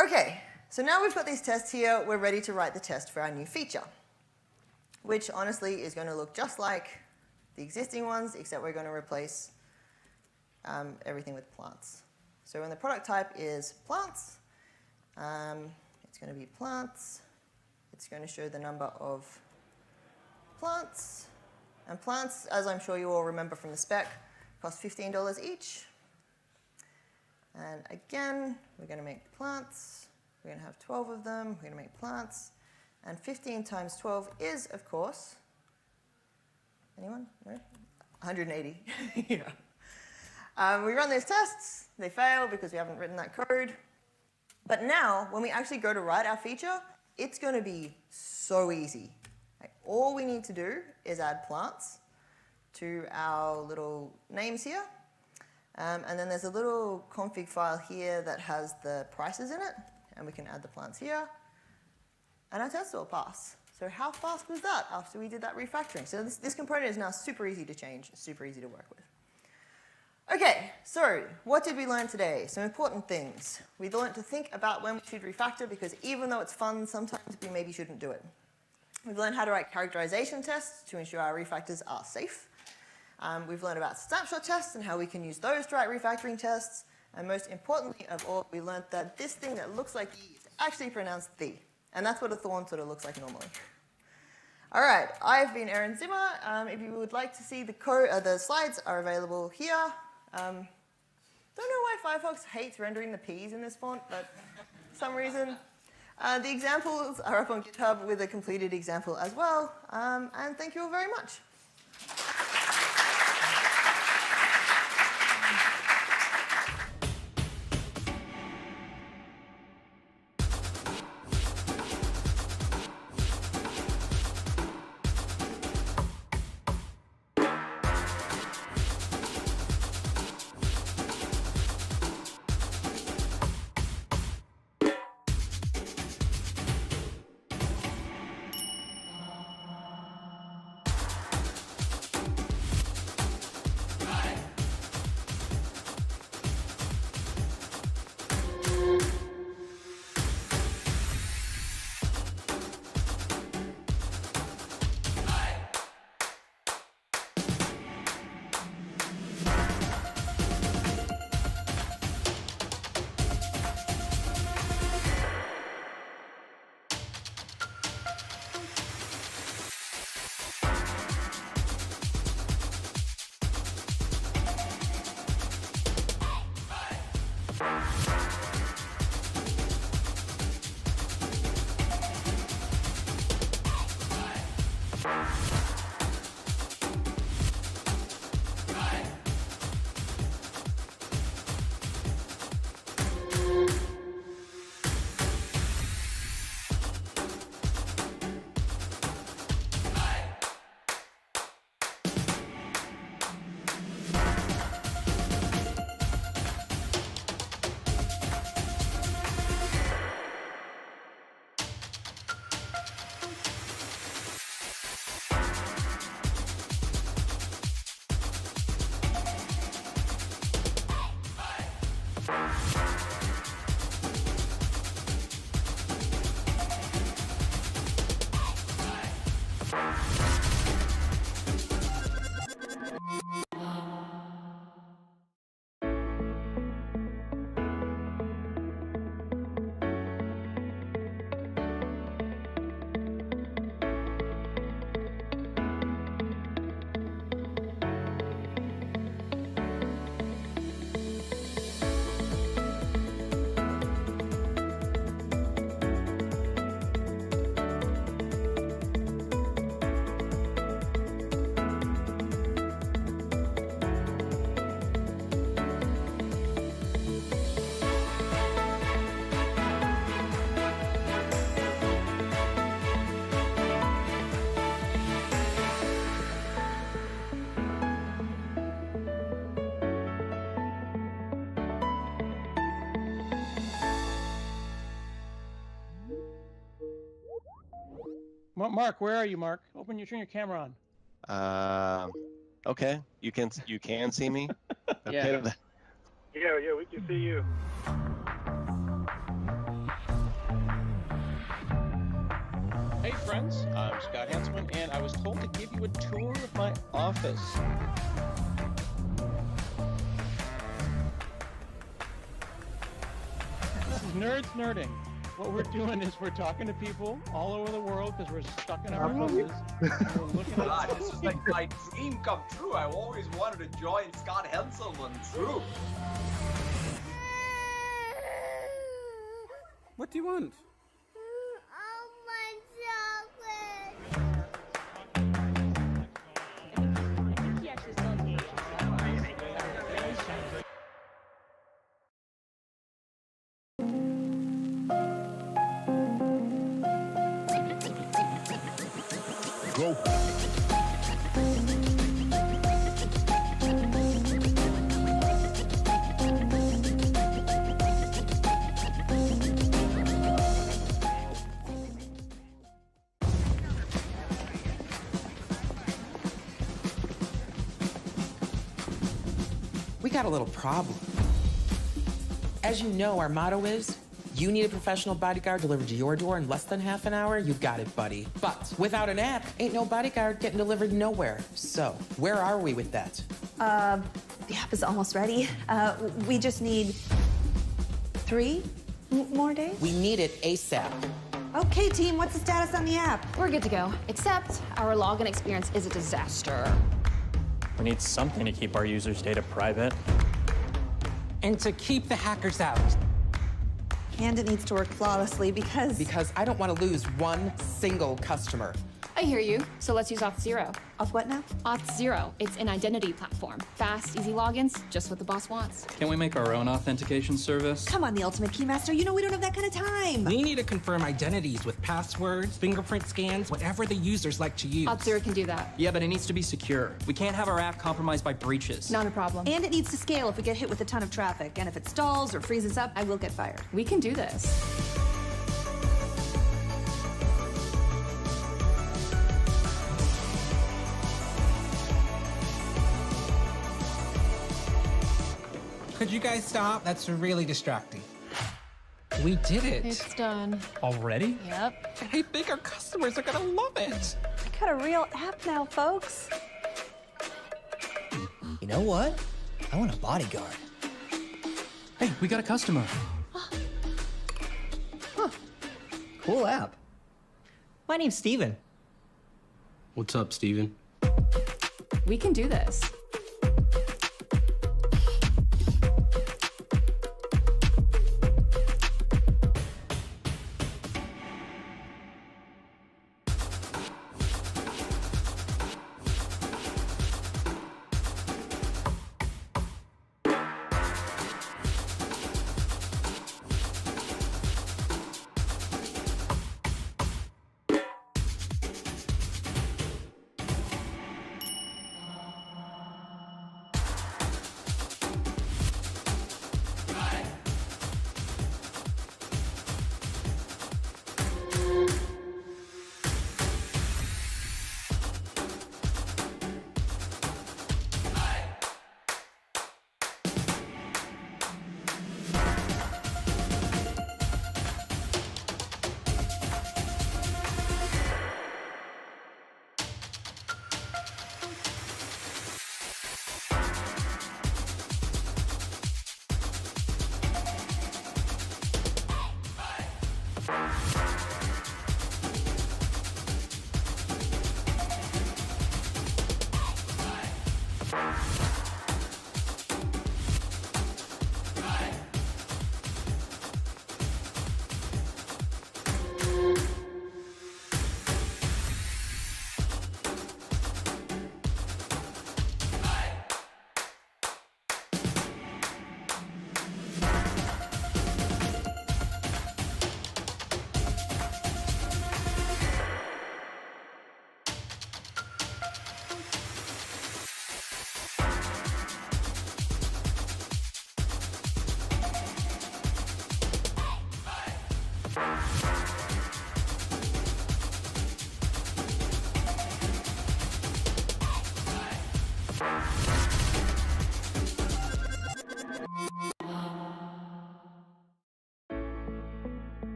Okay, so now we've got these tests here. We're ready to write the test for our new feature, which honestly is going to look just like the existing ones, except we're going to replace everything with plants. So when the product type is plants, it's going to be plants. It's going to show the number of plants. And plants, as I'm sure you all remember from the spec, cost $15 each. And again, we're going to make plants. We're going to have 12 of them. We're going to make plants. And 15 times 12 is, of course, anyone? No? 180. Yeah. We run those tests. They fail because we haven't written that code. But now, when we actually go to write our feature, it's going to be so easy. Like, all we need to do is add plants to our little names here. And then there's a little config file here that has the prices in it. And we can add the plants here. And our test will pass. So how fast was that after we did that refactoring? So this component is now super easy to change, super easy to work with. Okay, so what did we learn today? Some important things. We learned to think about when we should refactor, because even though it's fun, sometimes we maybe shouldn't do it. We've learned how to write characterization tests to ensure our refactors are safe. We've learned about snapshot tests and how we can use those to write refactoring tests. And most importantly of all, we learned that this thing that looks like E is actually pronounced the. And that's what a thorn sort of looks like normally. All right, I've been Erin Zimmer. If you would like to see the slides are available here. Don't know why Firefox hates rendering the P's in this font, but for some reason. The examples are up on GitHub with a completed example as well. And thank you all very much. Mark, where are you, Mark? Turn your camera on. Okay. You can see me? Yeah. Okay. Yeah, we can see you. Hey friends, I'm Scott Hanselman, and I was told to give you a tour of my office. This is Nerds Nerding. What we're doing is we're talking to people all over the world because we're stuck in our houses. We're looking at God, this is like my dream come true. I've always wanted to join Scott Hanselman's group. What do you want? Go. We got a little problem. As you know, our motto is, you need a professional bodyguard delivered to your door in less than half an hour, you got it, buddy. But without an app, ain't no bodyguard getting delivered nowhere. So, where are we with that? The app is almost ready. We just need 3 more days? We need it ASAP. Okay, team, what's the status on the app? We're good to go, except our login experience is a disaster. We need something to keep our users' data private. And to keep the hackers out. And it needs to work flawlessly because... Because I don't want to lose one single customer. I hear you, so let's use Auth0. Of what now? Auth0, it's an identity platform. Fast, easy logins, just what the boss wants. Can't we make our own authentication service? Come on, the Ultimate Keymaster, you know we don't have that kind of time. We need to confirm identities with passwords, fingerprint scans, whatever the users like to use. Auth0 can do that. Yeah, but it needs to be secure. We can't have our app compromised by breaches. Not a problem. And it needs to scale if we get hit with a ton of traffic. And if it stalls or freezes up, I will get fired. We can do this. Could you guys stop? That's really distracting. We did it. It's done. Already? Yep. I think our customers are gonna love it. I got a real app now, folks. You know what? I want a bodyguard. Hey, we got a customer. Cool app. My name's Steven. What's up, Steven? We can do this. Go.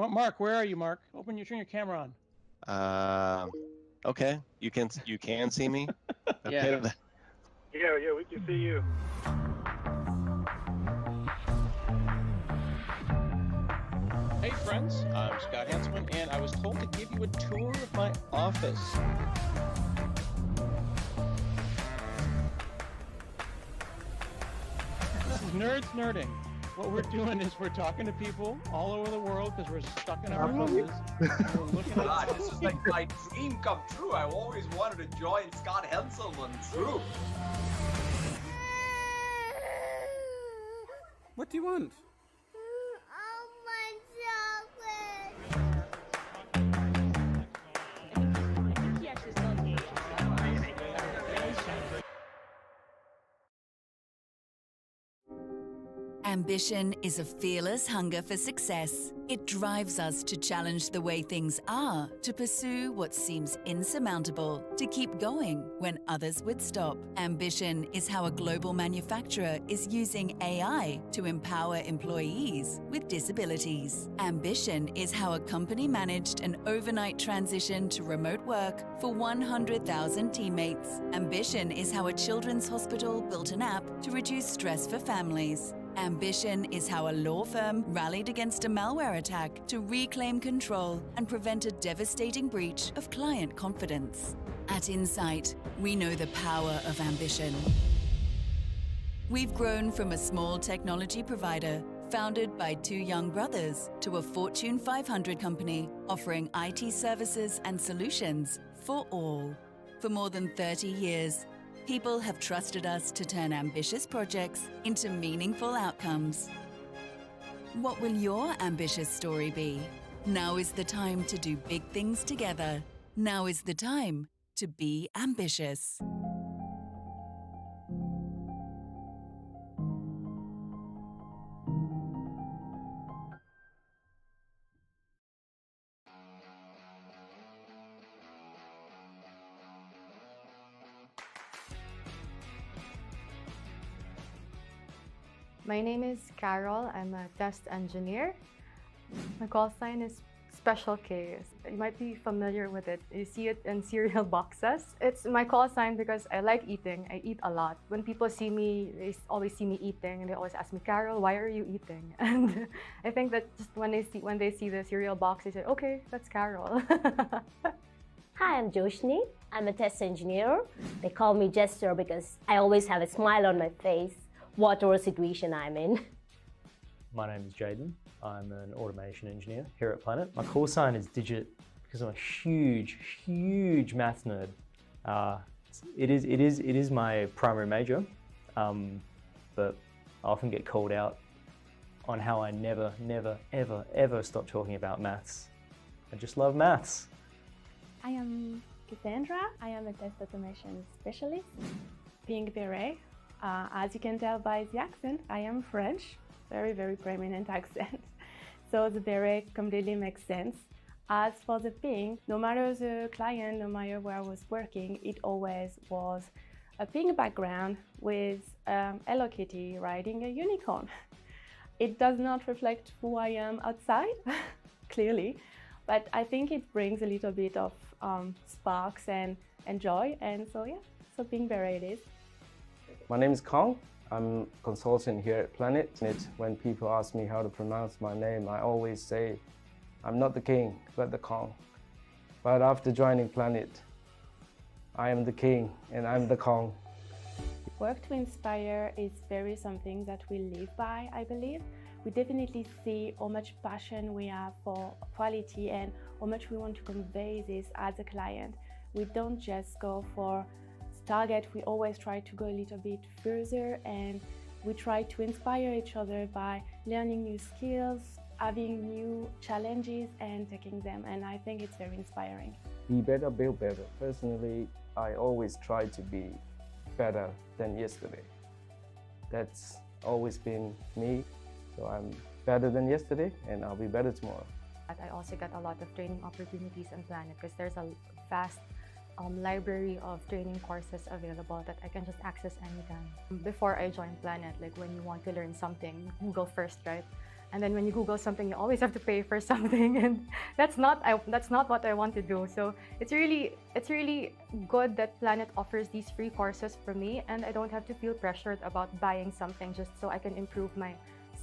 Mark, where are you, Mark? Turn your camera on. Okay, you can see me. Yeah, yeah, we can see you. Hey friends, I'm Scott Hanselman, and I was told to give you a tour of my office. This is Nerds Nerding. What we're doing is we're talking to people all over the world because we're stuck in our houses. And we're looking at God, this is like my dream come true. I always wanted to join Scott Hanselman's group. What do you want? Ambition is a fearless hunger for success. It drives us to challenge the way things are, to pursue what seems insurmountable, to keep going when others would stop. Ambition is how a global manufacturer is using AI to empower employees with disabilities. Ambition is how a company managed an overnight transition to remote work for 100,000 teammates. Ambition is how a children's hospital built an app to reduce stress for families. Ambition is how a law firm rallied against a malware attack to reclaim control and prevent a devastating breach of client confidence. At Insight, we know the power of ambition. We've grown from a small technology provider founded by two young brothers to a Fortune 500 company offering IT services and solutions for all. For more than 30 years, people have trusted us to turn ambitious projects into meaningful outcomes. What will your ambitious story be? Now is the time to do big things together. Now is the time to be ambitious. My name is Carol. I'm a test engineer. My call sign is Special K. You might be familiar with it. You see it in cereal boxes. It's my call sign because I like eating. I eat a lot. When people see me, they always see me eating, and they always ask me, Carol, why are you eating? And I think that just when they see the cereal box, they say, okay, that's Carol. Hi, I'm Joshni. I'm a test engineer. They call me Jester because I always have a smile on my face, whatever situation I'm in. My name is Jaden. I'm an automation engineer here at Planet. My call sign is Digit because I'm a huge maths nerd. It is my primary major, but I often get called out on how I never, ever stop talking about maths. I just love maths. I am Cassandra. I am a test automation specialist. Being beret, as you can tell by the accent, I am French. Very prominent accent. So the beret completely makes sense. As for the pink, no matter the client, no matter where I was working, it always was a pink background with Hello Kitty riding a unicorn. It does not reflect who I am outside, clearly, but I think it brings a little bit of sparks and joy, and so yeah, so pink beret it is. My name is Kong. I'm a consultant here at Planet. When people ask me how to pronounce my name, I always say, I'm not the king, but the Kong. But after joining Planet, I am the king and I'm the Kong. Work to inspire is very something that we live by, I believe. We definitely see how much passion we have for quality and how much we want to convey this as a client. We don't just go for target, we always try to go a little bit further, and we try to inspire each other by learning new skills, having new challenges and taking them, and I think it's very inspiring. Be better, build better. Personally, I always try to be better than yesterday. That's always been me, so I'm better than yesterday and I'll be better tomorrow. I also get a lot of training opportunities on Planet because there's a vast library of training courses available that I can just access anytime. Before I joined Planet, like when you want to learn something, Google first, right? And then when you Google something, you always have to pay for something, and that's not what I want to do. So it's really good that Planet offers these free courses for me, and I don't have to feel pressured about buying something just so I can improve my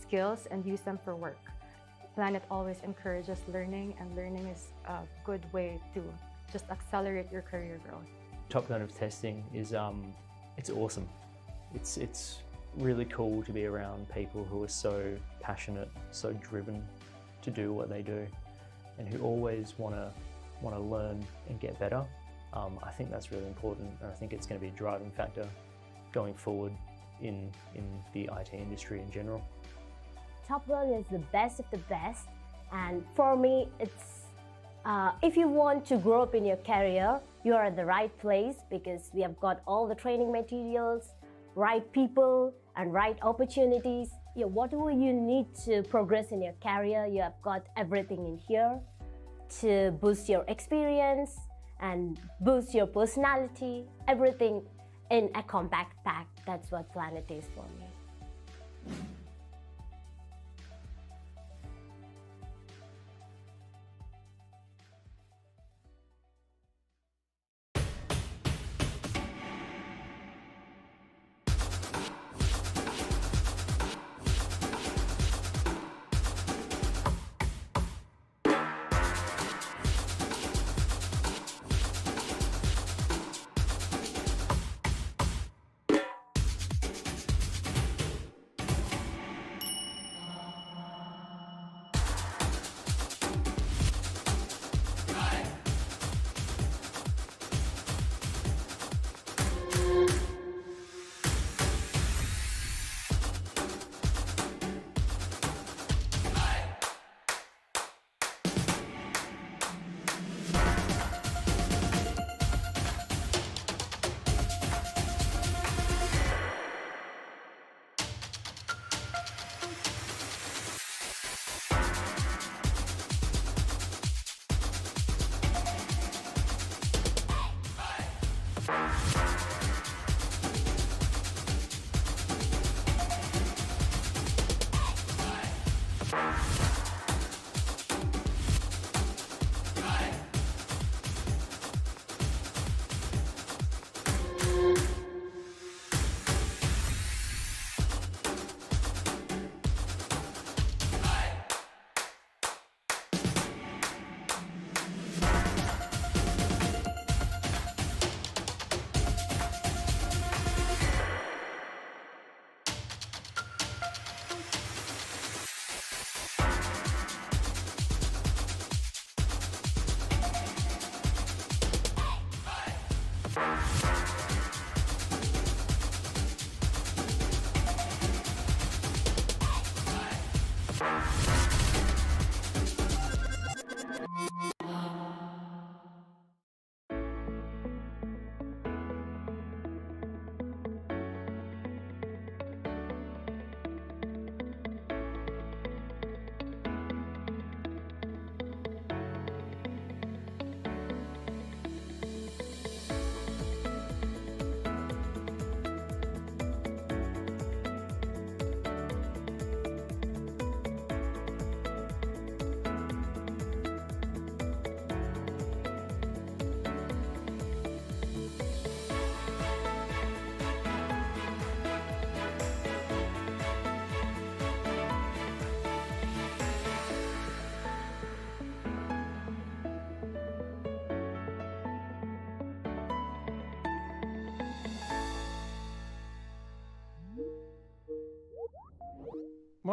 skills and use them for work. Planet always encourages learning, and learning is a good way to just accelerate your career growth. Top Gun of testing is it's awesome. It's really cool to be around people who are so passionate, so driven to do what they do, and who always want to learn and get better. I think that's really important, and I think it's going to be a driving factor going forward in the IT industry in general. Top Gun is the best of the best, and for me, it's if you want to grow up in your career, you are at the right place because we have got all the training materials, right people, and right opportunities. Yeah, whatever you need to progress in your career, you have got everything in here to boost your experience and boost your personality. Everything in a compact pack. That's what Planet is for me.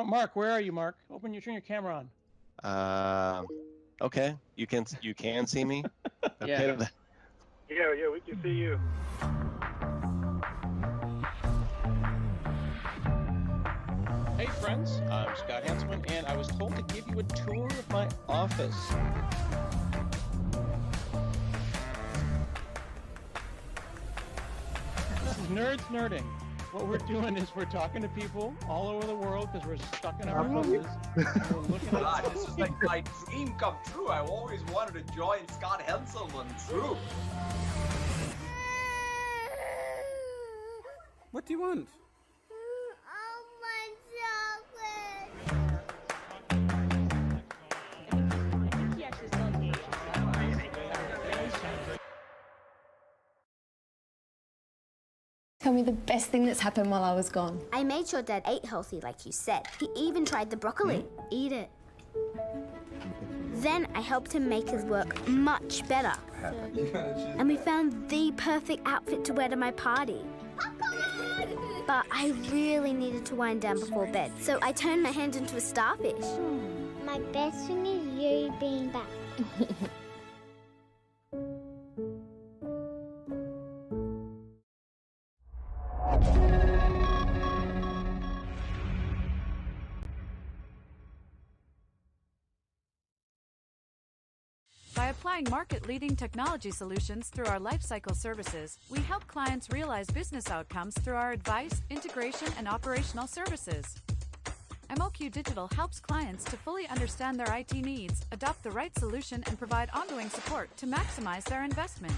Mark, where are you, Mark? Turn your camera on. Okay, you can see me. Yeah, we can see you. Hey friends, I'm Scott Hanselman, and I was told to give you a tour of my office. This is Nerds Nerding. What we're doing is we're talking to people all over the world because we're stuck in our houses. We're looking at God, this is like my dream come true. I've always wanted to join Scott Hanselman's group. What do you want? Tell me the best thing that's happened while I was gone. I made sure Dad ate healthy like you said. He even tried the broccoli. Eat it. Then I helped him make his work much better. And we found the perfect outfit to wear to my party. But I really needed to wind down before bed, so I turned my hand into a starfish. My best thing is you being back. By applying market-leading technology solutions through our lifecycle services, we help clients realize business outcomes through our advice, integration, and operational services. MOQ Digital helps clients to fully understand their IT needs, adopt the right solution, and provide ongoing support to maximize their investment.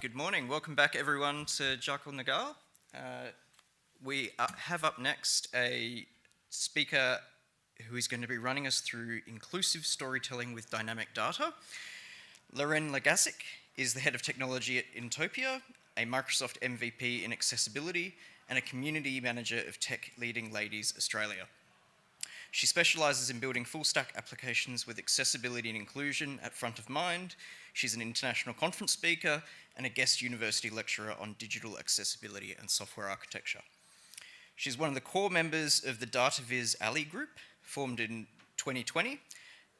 Good morning. Welcome back, everyone, to Djakal and Ngakal. We have up next a speaker who is going to be running us through inclusive storytelling with dynamic data. Loren Legasic is the head of technology at Intopia, a Microsoft MVP in accessibility, and a community manager of Tech Leading Ladies Australia. She specialises in building full-stack applications with accessibility and inclusion at front of mind. She's an international conference speaker and a guest university lecturer on digital accessibility and software architecture. She's one of the core members of the DataViz Ally group, formed in 2020,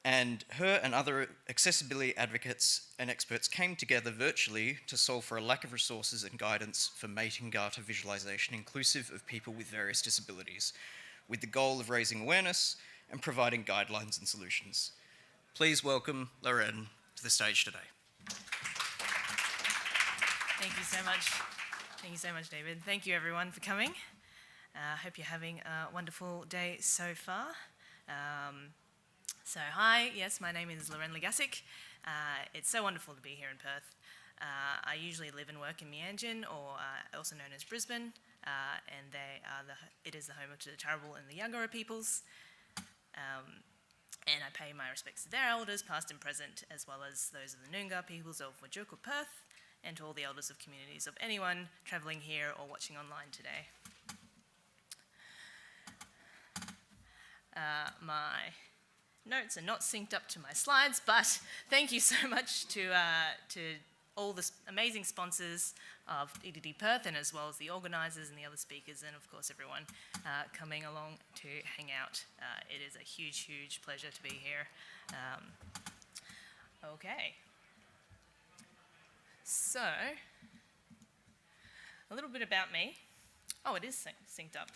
and her and other accessibility advocates and experts came together virtually to solve for a lack of resources and guidance for making data visualization inclusive of people with various disabilities, with the goal of raising awareness and providing guidelines and solutions. Please welcome Loren to the stage today. Thank you so much. Thank you so much, David. Thank you, everyone, for coming. I hope you're having a wonderful day so far. Hi, yes, my name is Loren Legasic. It's so wonderful to be here in Perth. I usually live and work in Meanjin, or also known as Brisbane, and it is the home of the Turrbal and the Yagara peoples. And I pay my respects to their elders, past and present, as well as those of the Noongar peoples of Wajok, Perth, and to all the elders of communities of anyone travelling here or watching online today. My notes are not synced up to my slides, but thank you so much to all the amazing sponsors of DDD Perth, and as well as the organisers and the other speakers, and of course everyone coming along to hang out. It is a huge, huge pleasure to be here. Okay. So, a little bit about me. Oh, it is synced up.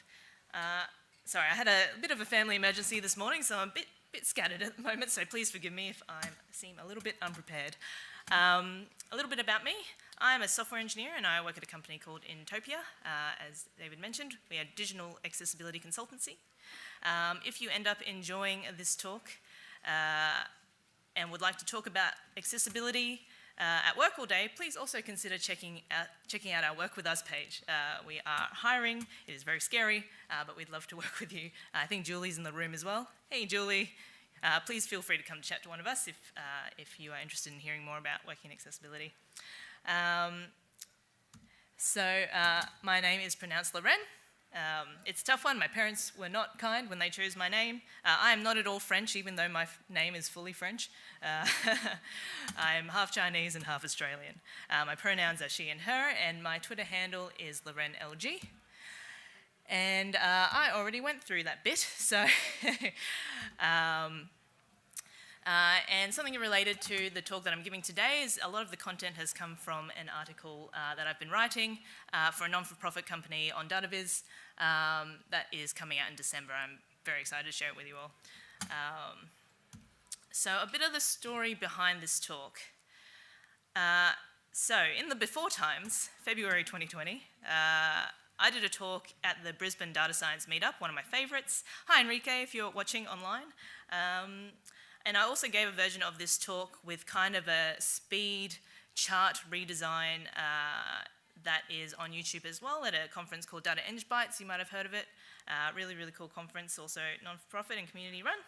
Sorry, I had a bit of a family emergency this morning, so I'm a bit scattered at the moment, so please forgive me if I seem a little bit unprepared. A little bit about me. I'm a software engineer and I work at a company called Intopia. As David mentioned, we are a digital accessibility consultancy. If you end up enjoying this talk and would like to talk about accessibility, at work all day, please also consider checking out our Work With Us page. We are hiring. It is very scary, but we'd love to work with you. I think Julie's in the room as well. Hey, Julie. Please feel free to come chat to one of us if you are interested in hearing more about working in accessibility. My name is pronounced Loren. It's a tough one. My parents were not kind when they chose my name. I am not at all French, even though my name is fully French. I'm half Chinese and half Australian. My pronouns are she and her, and my Twitter handle is LorenLG. And I already went through that bit, so... and something related to the talk that I'm giving today is a lot of the content has come from an article that I've been writing for a non-for-profit company on DataViz that is coming out in December. I'm very excited to share it with you all. So a bit of the story behind this talk. So in the before times, February 2020, I did a talk at the Brisbane Data Science Meetup, one of my favourites. Hi Enrique, if you're watching online. And I also gave a version of this talk with kind of a speed chart redesign that is on YouTube as well at a conference called Data Eng Bytes. You might have heard of it. Really, really cool conference, also non-for-profit and community run.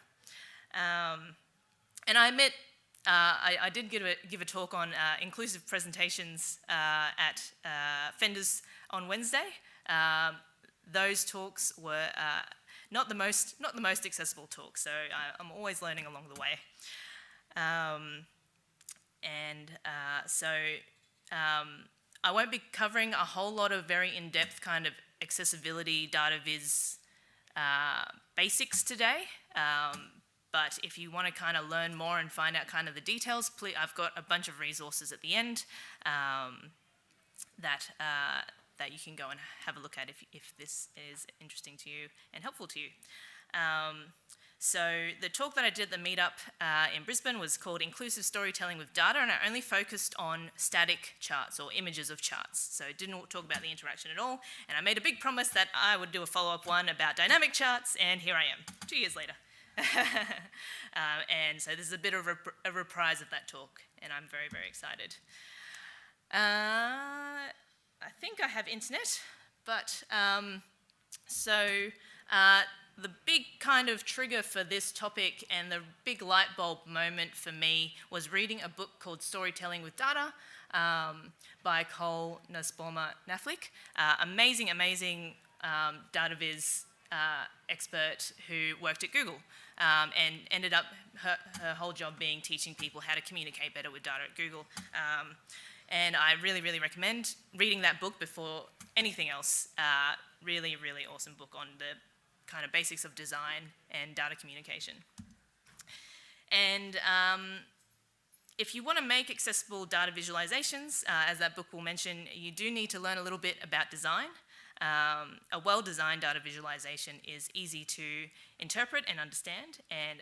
And I admit, I did give a talk on inclusive presentations at Fenders on Wednesday. Those talks were not the most accessible talks, so I'm always learning along the way. I won't be covering a whole lot of very in-depth kind of accessibility data viz basics today. But if you want to kind of learn more and find out kind of the details, please, I've got a bunch of resources at the end that you can go and have a look at if this is interesting to you and helpful to you. So the talk that I did at the meetup in Brisbane was called Inclusive Storytelling with Data, and I only focused on static charts or images of charts. So I didn't talk about the interaction at all, and I made a big promise that I would do a follow-up one about dynamic charts, and here I am, 2 years later. And so this is a bit of a reprise of that talk, and I'm very, very excited. I think I have internet, but the big kind of trigger for this topic and the big light bulb moment for me was reading a book called Storytelling with Data by Cole Nussbaumer-Knaflic. Amazing data viz expert who worked at Google and ended up her whole job being teaching people how to communicate better with data at Google. And I really, really recommend reading that book before anything else. Really, really awesome book on the kind of basics of design and data communication. And if you want to make accessible data visualizations, as that book will mention, you do need to learn a little bit about design. A well-designed data visualization is easy to interpret and understand, and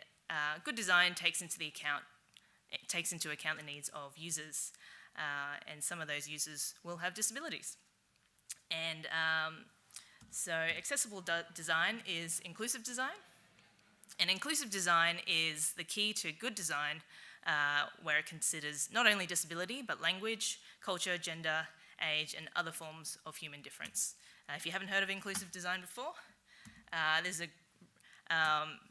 good design takes into account the needs of users. And some of those users will have disabilities. And so accessible design is inclusive design. And inclusive design is the key to good design where it considers not only disability, but language, culture, gender, age, and other forms of human difference. If you haven't heard of inclusive design before, there's a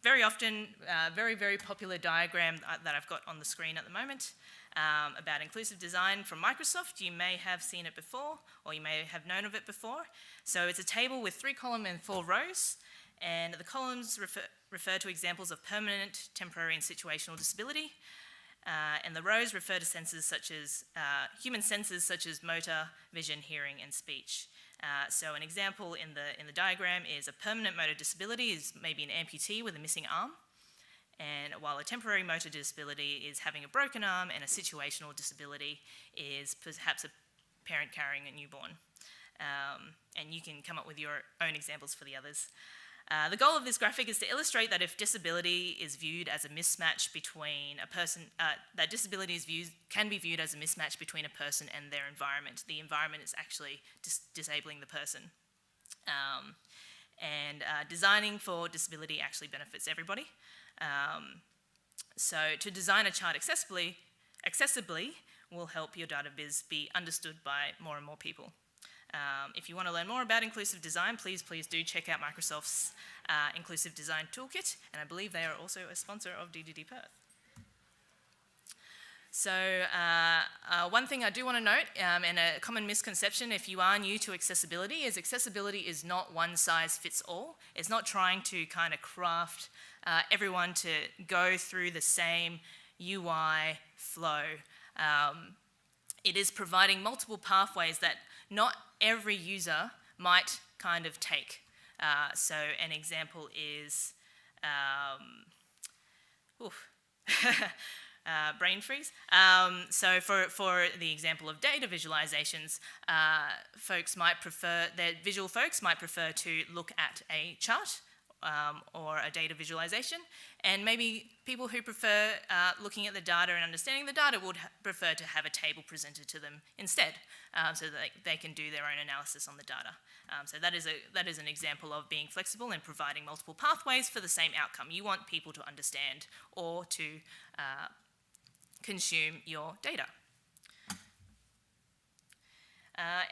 very often, very, very popular diagram that I've got on the screen at the moment about inclusive design from Microsoft. You may have seen it before, or you may have known of it before. So it's a table with 3 columns and 4 rows, and the columns refer to examples of permanent, temporary, and situational disability, and the rows refer to senses such as human senses such as motor, vision, hearing, and speech. So an example in the diagram is a permanent motor disability is maybe an amputee with a missing arm, and while a temporary motor disability is having a broken arm, and a situational disability is perhaps a parent carrying a newborn. And you can come up with your own examples for the others. The goal of this graphic is to illustrate that if disability is viewed as a mismatch between a person, that disability can be viewed as a mismatch between a person and their environment. The environment is actually disabling the person. Designing for disability actually benefits everybody. So to design a chart accessibly, will help your data viz be understood by more and more people. If you want to learn more about inclusive design, please do check out Microsoft's Inclusive Design Toolkit, and I believe they are also a sponsor of DDD Perth. So one thing I do want to note, and a common misconception if you are new to accessibility is not one size fits all. It's not trying to kind of craft everyone to go through the same UI flow. It is providing multiple pathways that not every user might kind of take. So an example is, brain freeze. So for the example of data visualizations, visual folks might prefer to look at a chart or a data visualization, and maybe people who prefer looking at the data and understanding the data would prefer to have a table presented to them instead, so that they can do their own analysis on the data. So that is an example of being flexible and providing multiple pathways for the same outcome. You want people to understand or to consume your data.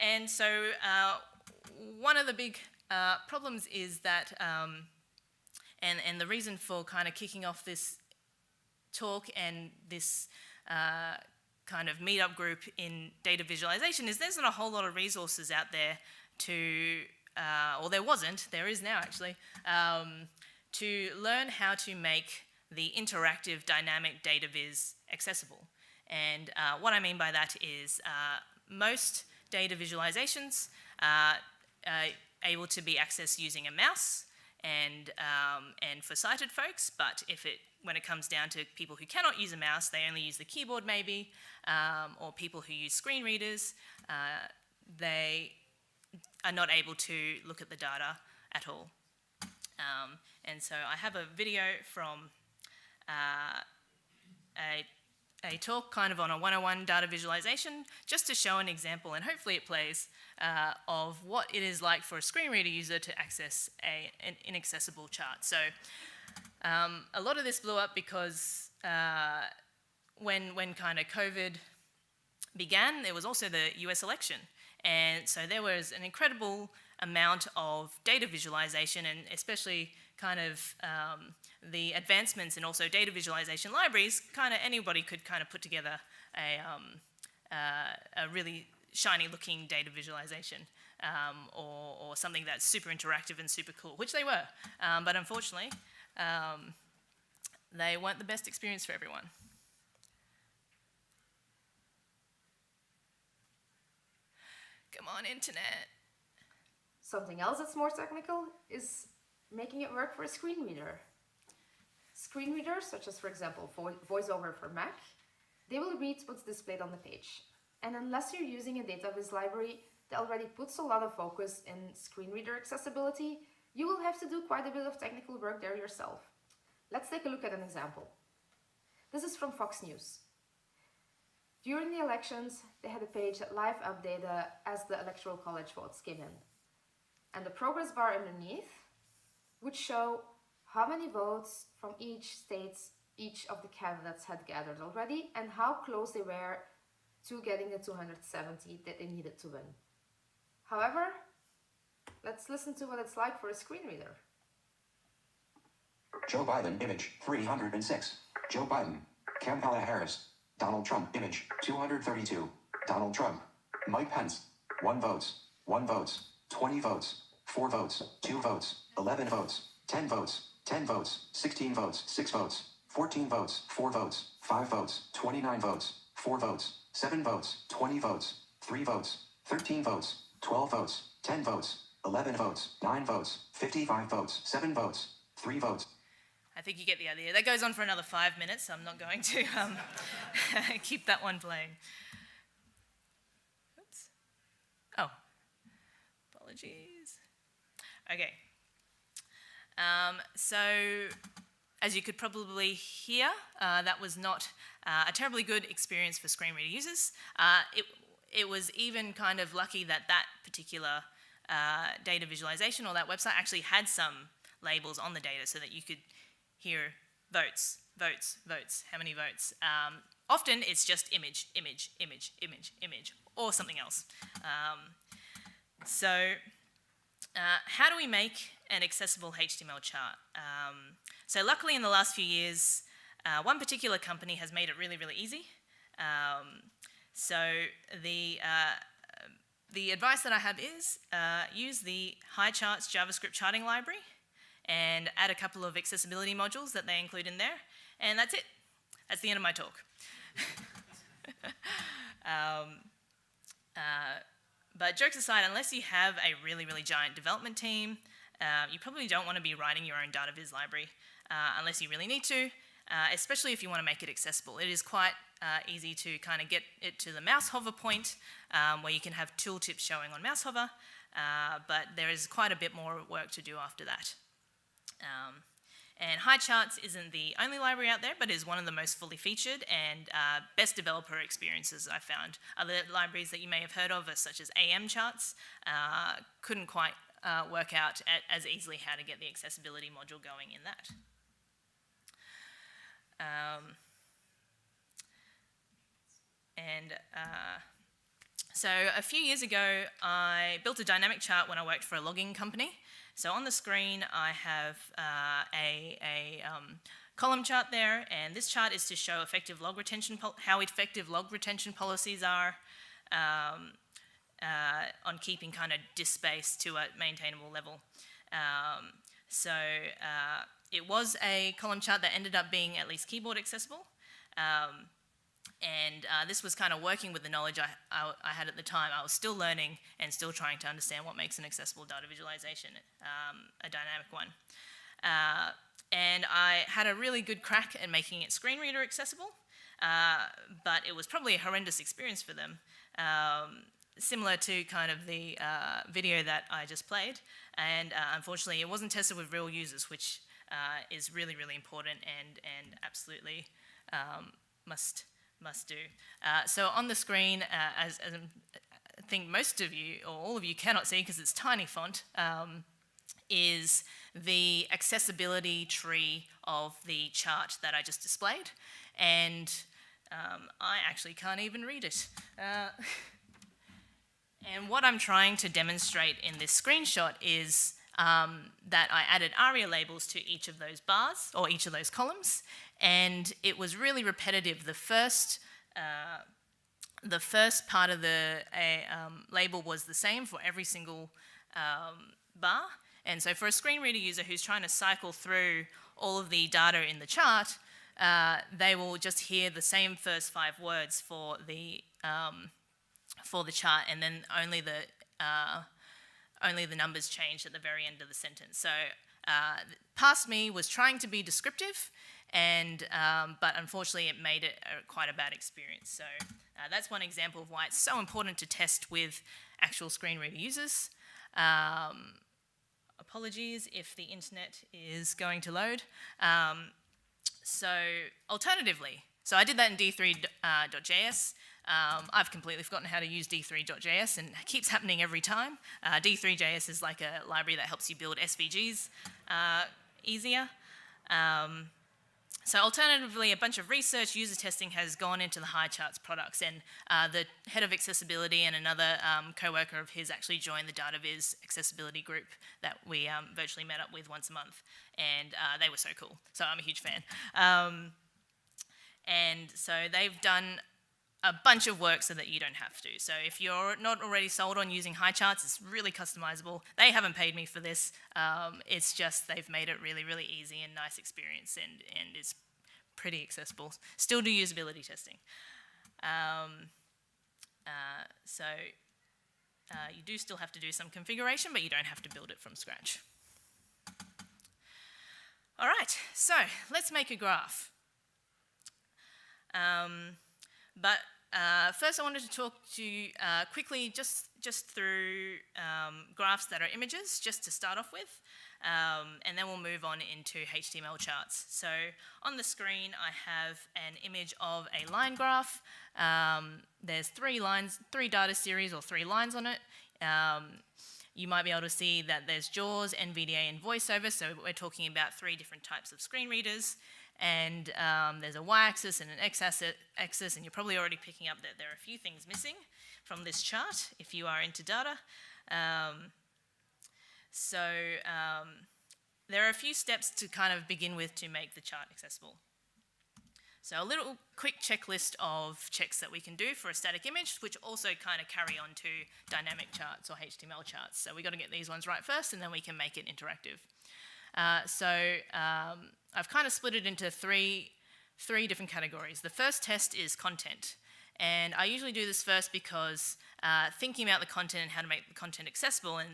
And so one of the big problems is that, and the reason for kind of kicking off this talk and this kind of meetup group in data visualization is there's not a whole lot of resources out there to, or there wasn't, there is now actually, to learn how to make the interactive dynamic data viz accessible. And what I mean by that is most data visualizations are able to be accessed using a mouse and for sighted folks, but when it comes down to people who cannot use a mouse, they only use the keyboard maybe, or people who use screen readers, they are not able to look at the data at all. And so I have a video from a talk kind of on a 101 data visualization, just to show an example, and hopefully it plays, of what it is like for a screen reader user to access an inaccessible chart. So a lot of this blew up because when kind of COVID began, there was also the US election. And so there was an incredible amount of data visualization, and especially kind of the advancements and also data visualization libraries, kind of anybody could kind of put together a really shiny looking data visualization or something that's super interactive and super cool, which they were. But unfortunately, they weren't the best experience for everyone. Come on, internet. Something else that's more technical is making it work for a screen reader. Screen readers, such as for example VoiceOver for Mac, they will read what's displayed on the page. And unless you're using a data viz library that already puts a lot of focus in screen reader accessibility, you will have to do quite a bit of technical work there yourself. Let's take a look at an example. This is from Fox News. During the elections, they had a page that live updated as the electoral college votes came in. And the progress bar underneath would show how many votes from each of the candidates had gathered already, and how close they were to getting the 270 that they needed to win. However, let's listen to what it's like for a screen reader. Joe Biden image 306. Joe Biden. Kamala Harris. Donald Trump image 232. Donald Trump. Mike Pence 1 votes. 1 votes. 20 votes. 4 votes. 2 votes. 11 votes. 10 votes. 10 votes. 16 votes. 6 votes. 14 votes. 4 votes. 5 votes. 29 votes. 4 votes. 7 votes. 20 votes. 3 votes. 13 votes. 12 votes. 10 votes. 11 votes. 9 votes. 55 votes. 7 votes. 3 votes. I think you get the idea. That goes on for another 5 minutes, so I'm not going to keep that one playing. Oops. Oh, apologies. Okay. So, as you could probably hear, that was not a terribly good experience for screen reader users. It was even kind of lucky that that particular data visualization or that website actually had some labels on the data so that you could hear votes, votes, votes, how many votes. Often it's just image, image, image, image, image, or something else. How do we make an accessible HTML chart? So luckily in the last few years, one particular company has made it really, really easy. The advice that I have is use the HiCharts JavaScript charting library and add a couple of accessibility modules that they include in there, and that's it. That's the end of my talk. But jokes aside, unless you have a really, really giant development team, you probably don't want to be writing your own data viz library unless you really need to, especially if you want to make it accessible. It is quite easy to kind of get it to the mouse hover point where you can have tooltips showing on mouse hover, but there is quite a bit more work to do after that. And HiCharts isn't the only library out there, but is one of the most fully featured and best developer experiences I've found. Other libraries that you may have heard of, such as AM Charts, couldn't quite work out as easily how to get the accessibility module going in that. So a few years ago, I built a dynamic chart when I worked for a logging company. So on the screen, I have a column chart there, and this chart is to show effective log retention, how effective log retention policies are on keeping kind of disk space to a maintainable level. It was a column chart that ended up being at least keyboard accessible. This was kind of working with the knowledge I had at the time. I was still learning and still trying to understand what makes an accessible data visualization a dynamic one. And I had a really good crack at making it screen reader accessible, but it was probably a horrendous experience for them, similar to kind of the video that I just played. And unfortunately, it wasn't tested with real users, which is really, really important and absolutely must do. So on the screen, as I think most of you, or all of you cannot see because it's tiny font, is the accessibility tree of the chart that I just displayed. And I actually can't even read it. And what I'm trying to demonstrate in this screenshot is that I added ARIA labels to each of those bars, or each of those columns, and it was really repetitive. The first part of the label was the same for every single bar, and so for a screen reader user who's trying to cycle through all of the data in the chart, they will just hear the same first 5 words for the chart, and then only the numbers changed at the very end of the sentence. So past me was trying to be descriptive, but unfortunately it made it quite a bad experience. So that's one example of why it's so important to test with actual screen reader users. Apologies if the internet is going to load. So alternatively, so I did that in D3.js. I've completely forgotten how to use D3.js, and it keeps happening every time. D3.js is like a library that helps you build SVGs easier. So alternatively, a bunch of research user testing has gone into the HiCharts products, and the head of accessibility and another co-worker of his actually joined the DataViz accessibility group that we virtually met up with once a month, and they were so cool. So I'm a huge fan. And so they've done a bunch of work so that you don't have to. So if you're not already sold on using HiCharts, it's really customizable. They haven't paid me for this. It's just they've made it really, really easy and nice experience, and it's pretty accessible. Still do usability testing. You do still have to do some configuration, but you don't have to build it from scratch. All right, so let's make a graph. First I wanted to talk to you quickly just through graphs that are images, just to start off with, and then we'll move on into HTML charts. So on the screen I have an image of a line graph. There's 3 lines, 3 data series or 3 lines on it, you might be able to see that there's JAWS, NVDA, and VoiceOver. So we're talking about 3 different types of screen readers. And there's a y-axis and an x-axis, and you're probably already picking up that there are a few things missing from this chart if you are into data. There are a few steps to kind of begin with to make the chart accessible. So a little quick checklist of checks that we can do for a static image, which also kind of carry on to dynamic charts or HTML charts. So we've got to get these ones right first, and then we can make it interactive. I've kind of split it into three different categories. The first test is content. And I usually do this first because thinking about the content and how to make the content accessible, and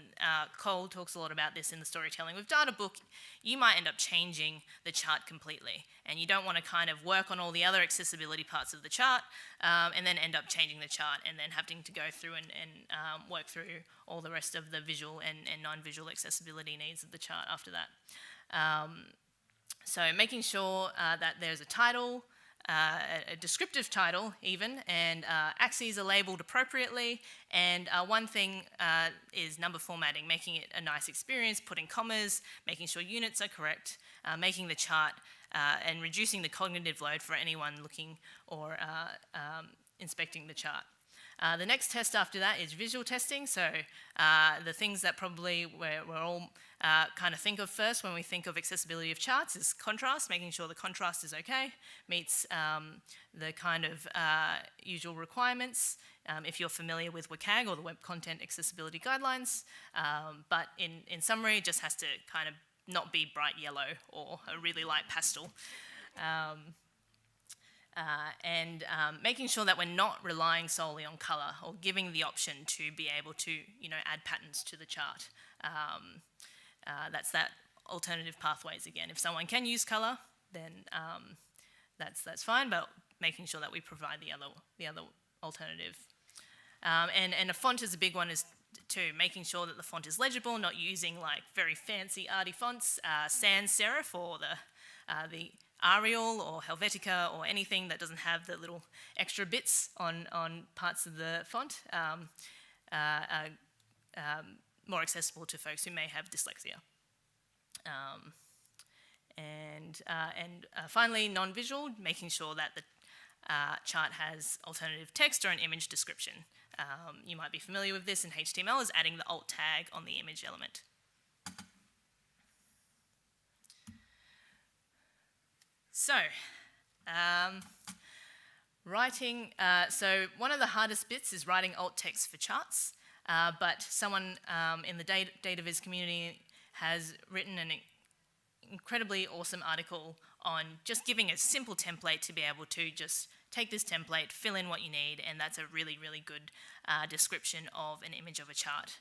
Cole talks a lot about this in the Storytelling with Data book, you might end up changing the chart completely. And you don't want to kind of work on all the other accessibility parts of the chart and then end up changing the chart and then having to go through and work through all the rest of the visual and non-visual accessibility needs of the chart after that. So making sure that there's a title, a descriptive title even, and axes are labeled appropriately, and one thing is number formatting, making it a nice experience, putting commas, making sure units are correct, making the chart and reducing the cognitive load for anyone looking or inspecting the chart. The next test after that is visual testing, so the things that probably we're all kind of think of first when we think of accessibility of charts is contrast, making sure the contrast is okay, meets the kind of usual requirements, if you're familiar with WCAG or the Web Content Accessibility Guidelines, but in summary, it just has to kind of not be bright yellow or a really light pastel. Making sure that we're not relying solely on colour or giving the option to be able to, add patterns to the chart. That's that alternative pathways again. If someone can use colour, then that's fine, but making sure that we provide the other alternative. And a font is a big one too, making sure that the font is legible, not using like very fancy arty fonts, sans serif or the Arial or Helvetica or anything that doesn't have the little extra bits on parts of the font more accessible to folks who may have dyslexia. Finally, non-visual, making sure that the chart has alternative text or an image description. You might be familiar with this in HTML as adding the alt tag on the image element. So, writing, so one of the hardest bits is writing alt text for charts, but someone in the DataViz community has written an incredibly awesome article on just giving a simple template to be able to just take this template, fill in what you need, and that's a really, really good description of an image of a chart.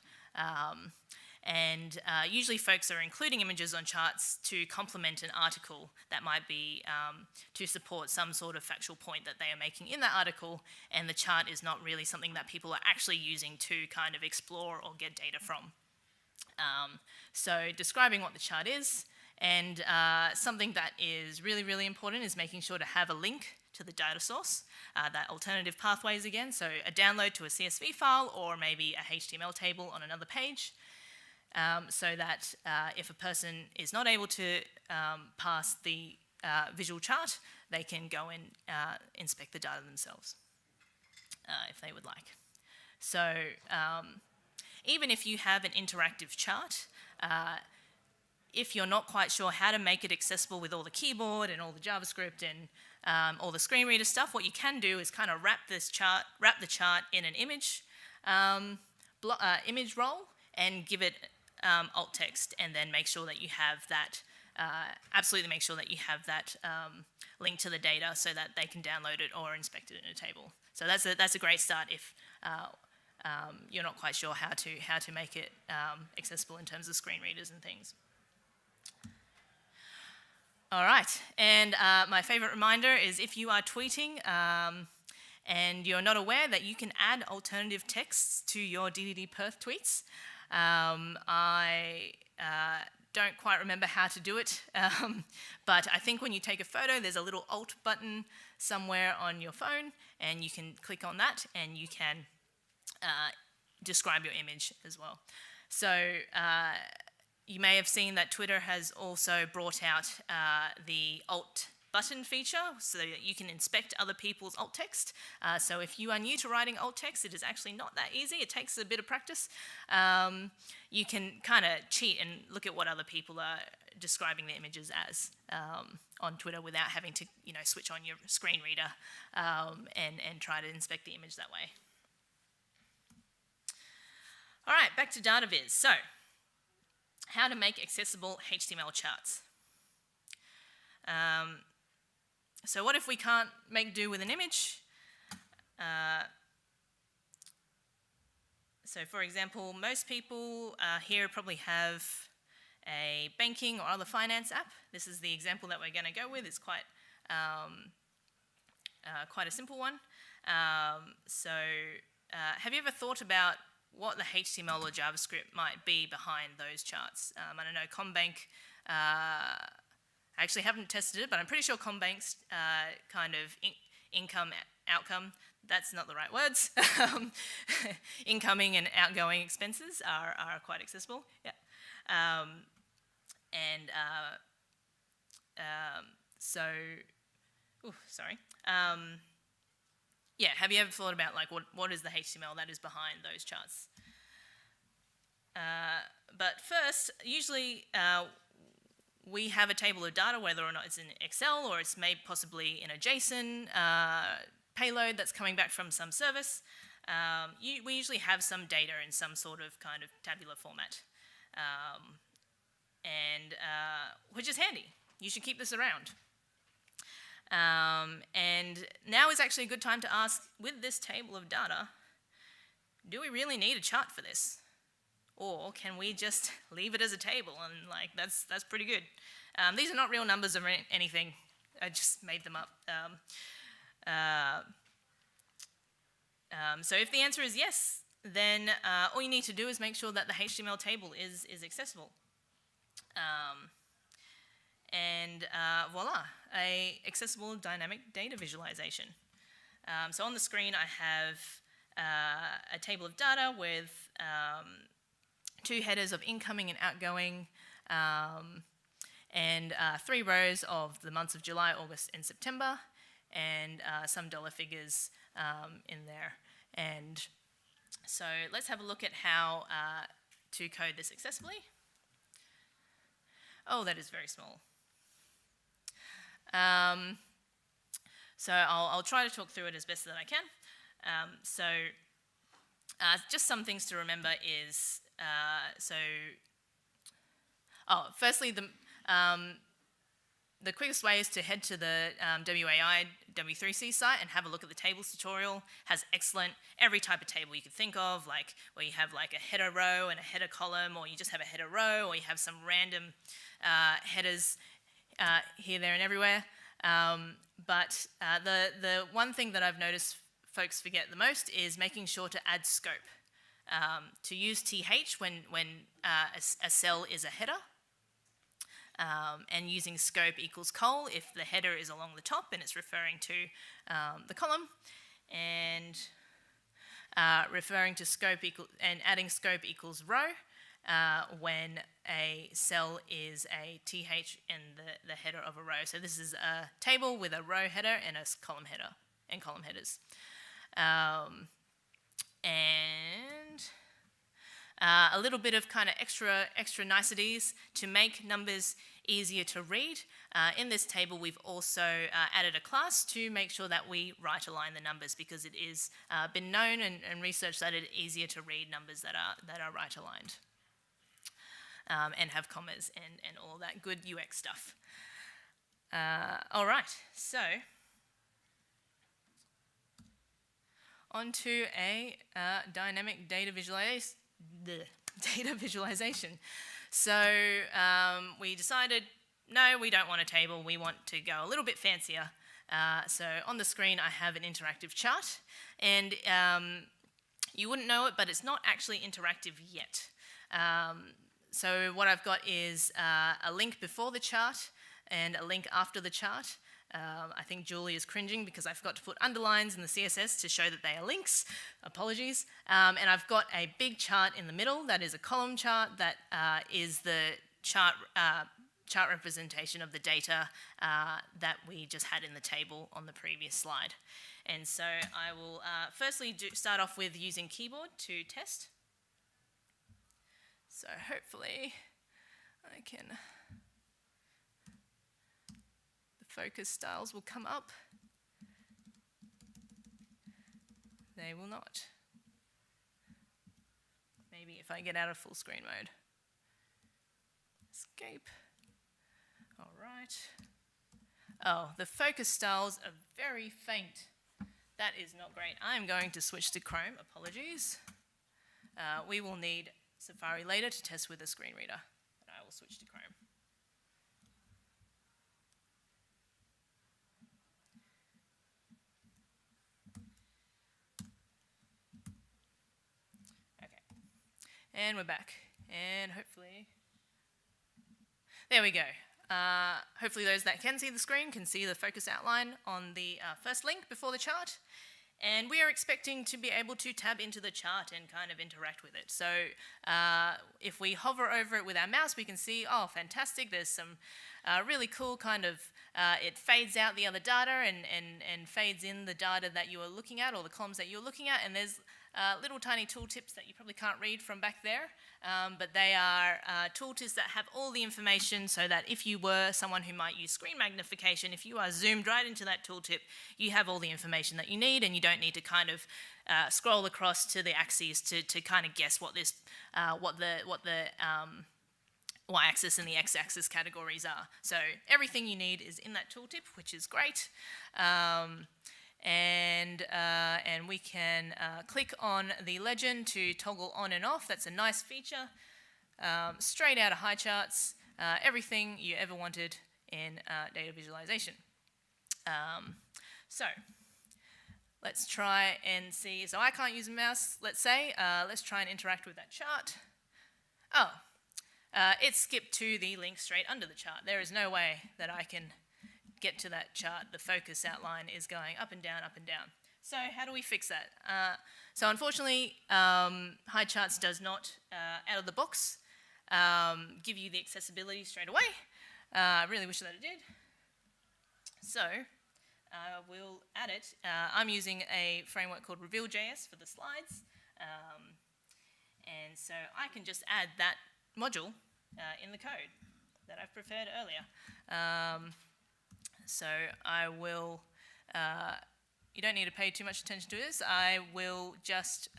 Usually folks are including images on charts to complement an article that might be to support some sort of factual point that they are making in that article, and the chart is not really something that people are actually using to kind of explore or get data from. So describing what the chart is, and something that is really, really important is making sure to have a link to the data source, that alternative pathways again, so a download to a CSV file or maybe a HTML table on another page. So that if a person is not able to pass the visual chart, they can go and inspect the data themselves, if they would like. So even if you have an interactive chart, if you're not quite sure how to make it accessible with all the keyboard and all the JavaScript and all the screen reader stuff, what you can do is kind of wrap the chart in an image role and give it alt text, and then make sure that you have that, absolutely make sure that you have that link to the data so that they can download it or inspect it in a table. So that's a great start if you're not quite sure how to make it accessible in terms of screen readers and things. All right, and my favorite reminder is if you are tweeting and you're not aware that you can add alternative texts to your DDD Perth tweets. I don't quite remember how to do it, but I think when you take a photo, there's a little Alt button somewhere on your phone, and you can click on that, and you can describe your image as well. So you may have seen that Twitter has also brought out the alt button feature so that you can inspect other people's alt text. So if you are new to writing alt text, it is actually not that easy. It takes a bit of practice. You can kind of cheat and look at what other people are describing the images as on Twitter without having to, switch on your screen reader and try to inspect the image that way. All right, back to data viz. So, how to make accessible HTML charts. So what if we can't make do with an image? So for example, most people here probably have a banking or other finance app. This is the example that we're going to go with. It's quite a simple one. Have you ever thought about what the HTML or JavaScript might be behind those charts? I don't know, CommBank, I actually haven't tested it, but I'm pretty sure CommBank's kind of income outcome, that's not the right words, incoming and outgoing expenses are quite accessible. Yeah. Yeah, have you ever thought about like what is the HTML that is behind those charts? But first, usually we have a table of data, whether or not it's in Excel or it's made possibly in a JSON payload that's coming back from some service. We usually have some data in some sort of kind of tabular format, which is handy. You should keep this around. And now is actually a good time to ask, with this table of data, do we really need a chart for this? Or can we just leave it as a table and like that's pretty good? These are not real numbers or anything. I just made them up. So if the answer is yes, then all you need to do is make sure that the HTML table is accessible. Voila, a accessible dynamic data visualization. So on the screen I have a table of data with two headers of incoming and outgoing, and 3 rows of the months of July, August, and September, and some dollar figures in there. And so let's have a look at how to code this accessibly. Oh, that is very small. So I'll try to talk through it as best that I can. Just some things to remember is, firstly, the quickest way is to head to the WAI W3C site and have a look at the tables tutorial. Has excellent, every type of table you could think of, like where you have like a header row and a header column, or you just have a header row, or you have some random headers here, there, and everywhere. But the one thing that I've noticed folks forget the most is making sure to add scope. To use TH when a cell is a header, and using scope equals col if the header is along the top and it's referring to the column, and referring to scope and adding scope equals row when a cell is a TH in the header of a row. So this is a table with a row header and a column header and column headers. A little bit of kind of extra niceties to make numbers easier to read. In this table, we've also added a class to make sure that we right-align the numbers, because it is been known and researched that it's easier to read numbers that are right-aligned and have commas and all that good UX stuff. All right, so on to a dynamic data visualization. So we decided, no, we don't want a table. We want to go a little bit fancier. So on the screen, I have an interactive chart. And you wouldn't know it, but it's not actually interactive yet. So what I've got is a link before the chart and a link after the chart. I think Julie is cringing because I forgot to put underlines in the CSS to show that they are links. Apologies. And I've got a big chart in the middle that is a column chart that is the chart representation of the data that we just had in the table on the previous slide. And so I will firstly start off with using keyboard to test. So hopefully I can, the focus styles will come up. They will not. Maybe if I get out of full screen mode. Escape. All right. Oh, the focus styles are very faint. That is not great. I'm going to switch to Chrome. Apologies. We will need Safari later to test with a screen reader, but I will switch to Chrome. Okay, and we're back, and hopefully, there we go. Hopefully those that can see the screen can see the focus outline on the first link before the chart. And we are expecting to be able to tab into the chart and kind of interact with it. So if we hover over it with our mouse, we can see, oh, fantastic, there's some really cool kind of, it fades out the other data and fades in the data that you are looking at or the columns that you're looking at. And there's little tiny tooltips that you probably can't read from back there, but they are tooltips that have all the information so that if you were someone who might use screen magnification, if you are zoomed right into that tooltip, you have all the information that you need and you don't need to kind of scroll across to the axes to kind of guess what this, what the y-axis and the x-axis categories are. So everything you need is in that tooltip, which is great. And we can click on the legend to toggle on and off. That's a nice feature. Straight out of high charts, everything you ever wanted in data visualization. So let's try and see. So I can't use a mouse, let's say. Let's try and interact with that chart. Oh, it skipped to the link straight under the chart. There is no way that I can get to that chart. The focus outline is going up and down, up and down. So how do we fix that? So unfortunately, high charts does not, out of the box, give you the accessibility straight away. I really wish that it did. So we'll add it. I'm using a framework called Reveal.js for the slides. And so I can just add that module in the code that I've prepared earlier. So I will, you don't need to pay too much attention to this. I will just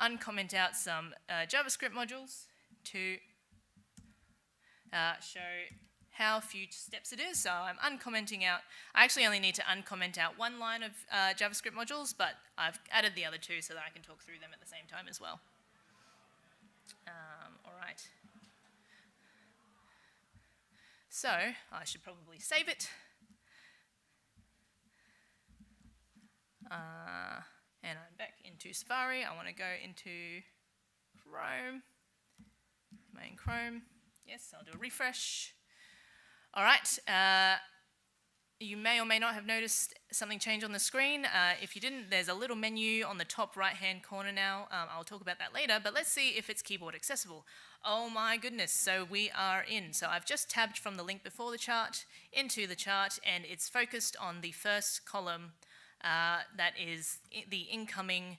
uncomment out some JavaScript modules to show how few steps it is. So I'm uncommenting out, I actually only need to uncomment out one line of JavaScript modules, but I've added the other two so that I can talk through them at the same time as well. All right. So I should probably save it. And I'm back into Safari. I want to go into Chrome. Am I in Chrome? Yes, I'll do a refresh. All right. You may or may not have noticed something change on the screen. If you didn't, there's a little menu on the top right-hand corner now. I'll talk about that later, but let's see if it's keyboard accessible. Oh my goodness, so we are in. So I've just tabbed from the link before the chart into the chart, and it's focused on the first column that is the incoming,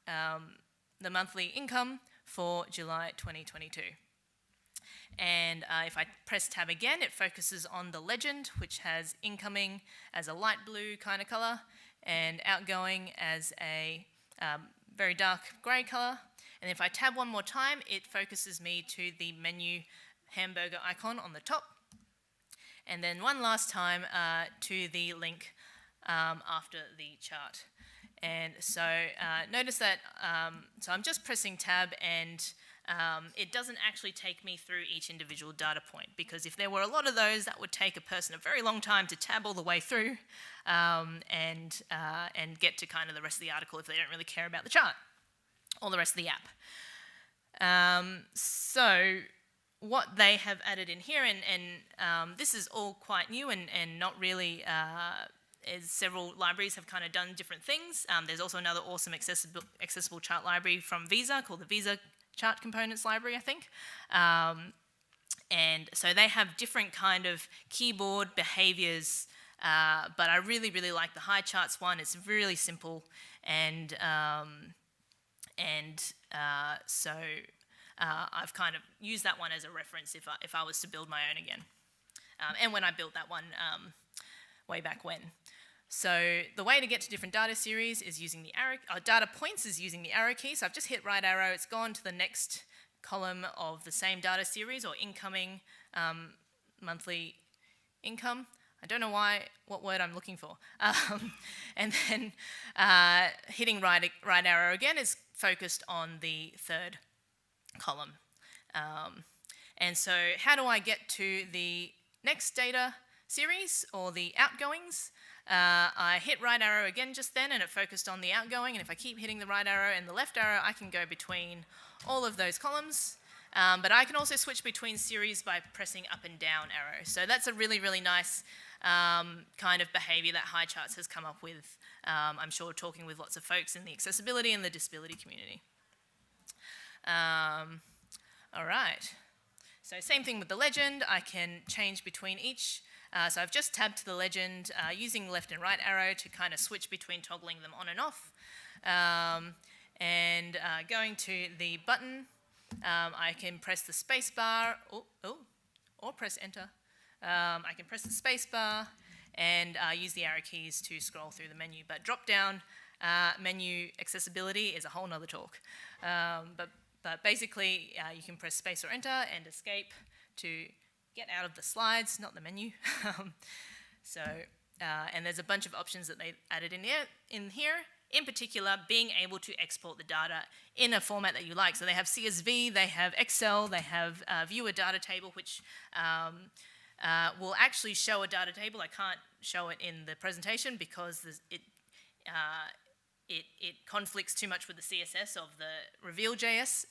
the monthly income for July 2022. And if I press tab again, it focuses on the legend, which has incoming as a light blue kind of color and outgoing as a very dark gray color. And if I tab one more time, it focuses me to the menu hamburger icon on the top. And then one last time to the link after the chart. And so notice that, so I'm just pressing tab and it doesn't actually take me through each individual data point, because if there were a lot of those, that would take a person a very long time to tab all the way through and get to kind of the rest of the article if they don't really care about the chart or the rest of the app. So what they have added in here, and this is all quite new and not really, as several libraries have kind of done different things. There's also another awesome accessible chart library from Visa called the Visa Chart Components Library, I think. And so they have different kind of keyboard behaviors, but I really, really like the high charts one. It's really simple, and so I've kind of used that one as a reference if I was to build my own again. And when I built that one way back when. So the way to get to different data series is using the arrow, data points is using the arrow key. So I've just hit right arrow, it's gone to the next column of the same data series or incoming monthly income. I don't know what word I'm looking for. And then hitting right arrow again is focused on the third column. And so how do I get to the next data series or the outgoings? I hit right arrow again just then and it focused on the outgoing, and if I keep hitting the right arrow and the left arrow, I can go between all of those columns. But I can also switch between series by pressing up and down arrow. So that's a really, really nice kind of behavior that High Charts has come up with. I'm sure talking with lots of folks in the accessibility and the disability community. All right. So same thing with the legend. I can change between each. So I've just tabbed to the legend using left and right arrow to kind of switch between toggling them on and off. And going to the button, I can press the space bar, or press enter. I can press the space bar and use the arrow keys to scroll through the menu. But drop down menu accessibility is a whole nother talk. But basically, you can press space or enter and escape to get out of the slides, not the menu. And there's a bunch of options that they added in here. In particular, being able to export the data in a format that you like. So they have CSV, they have Excel, they have view a data table, which will actually show a data table. I can't show it in the presentation because it conflicts too much with the CSS of the Reveal.js,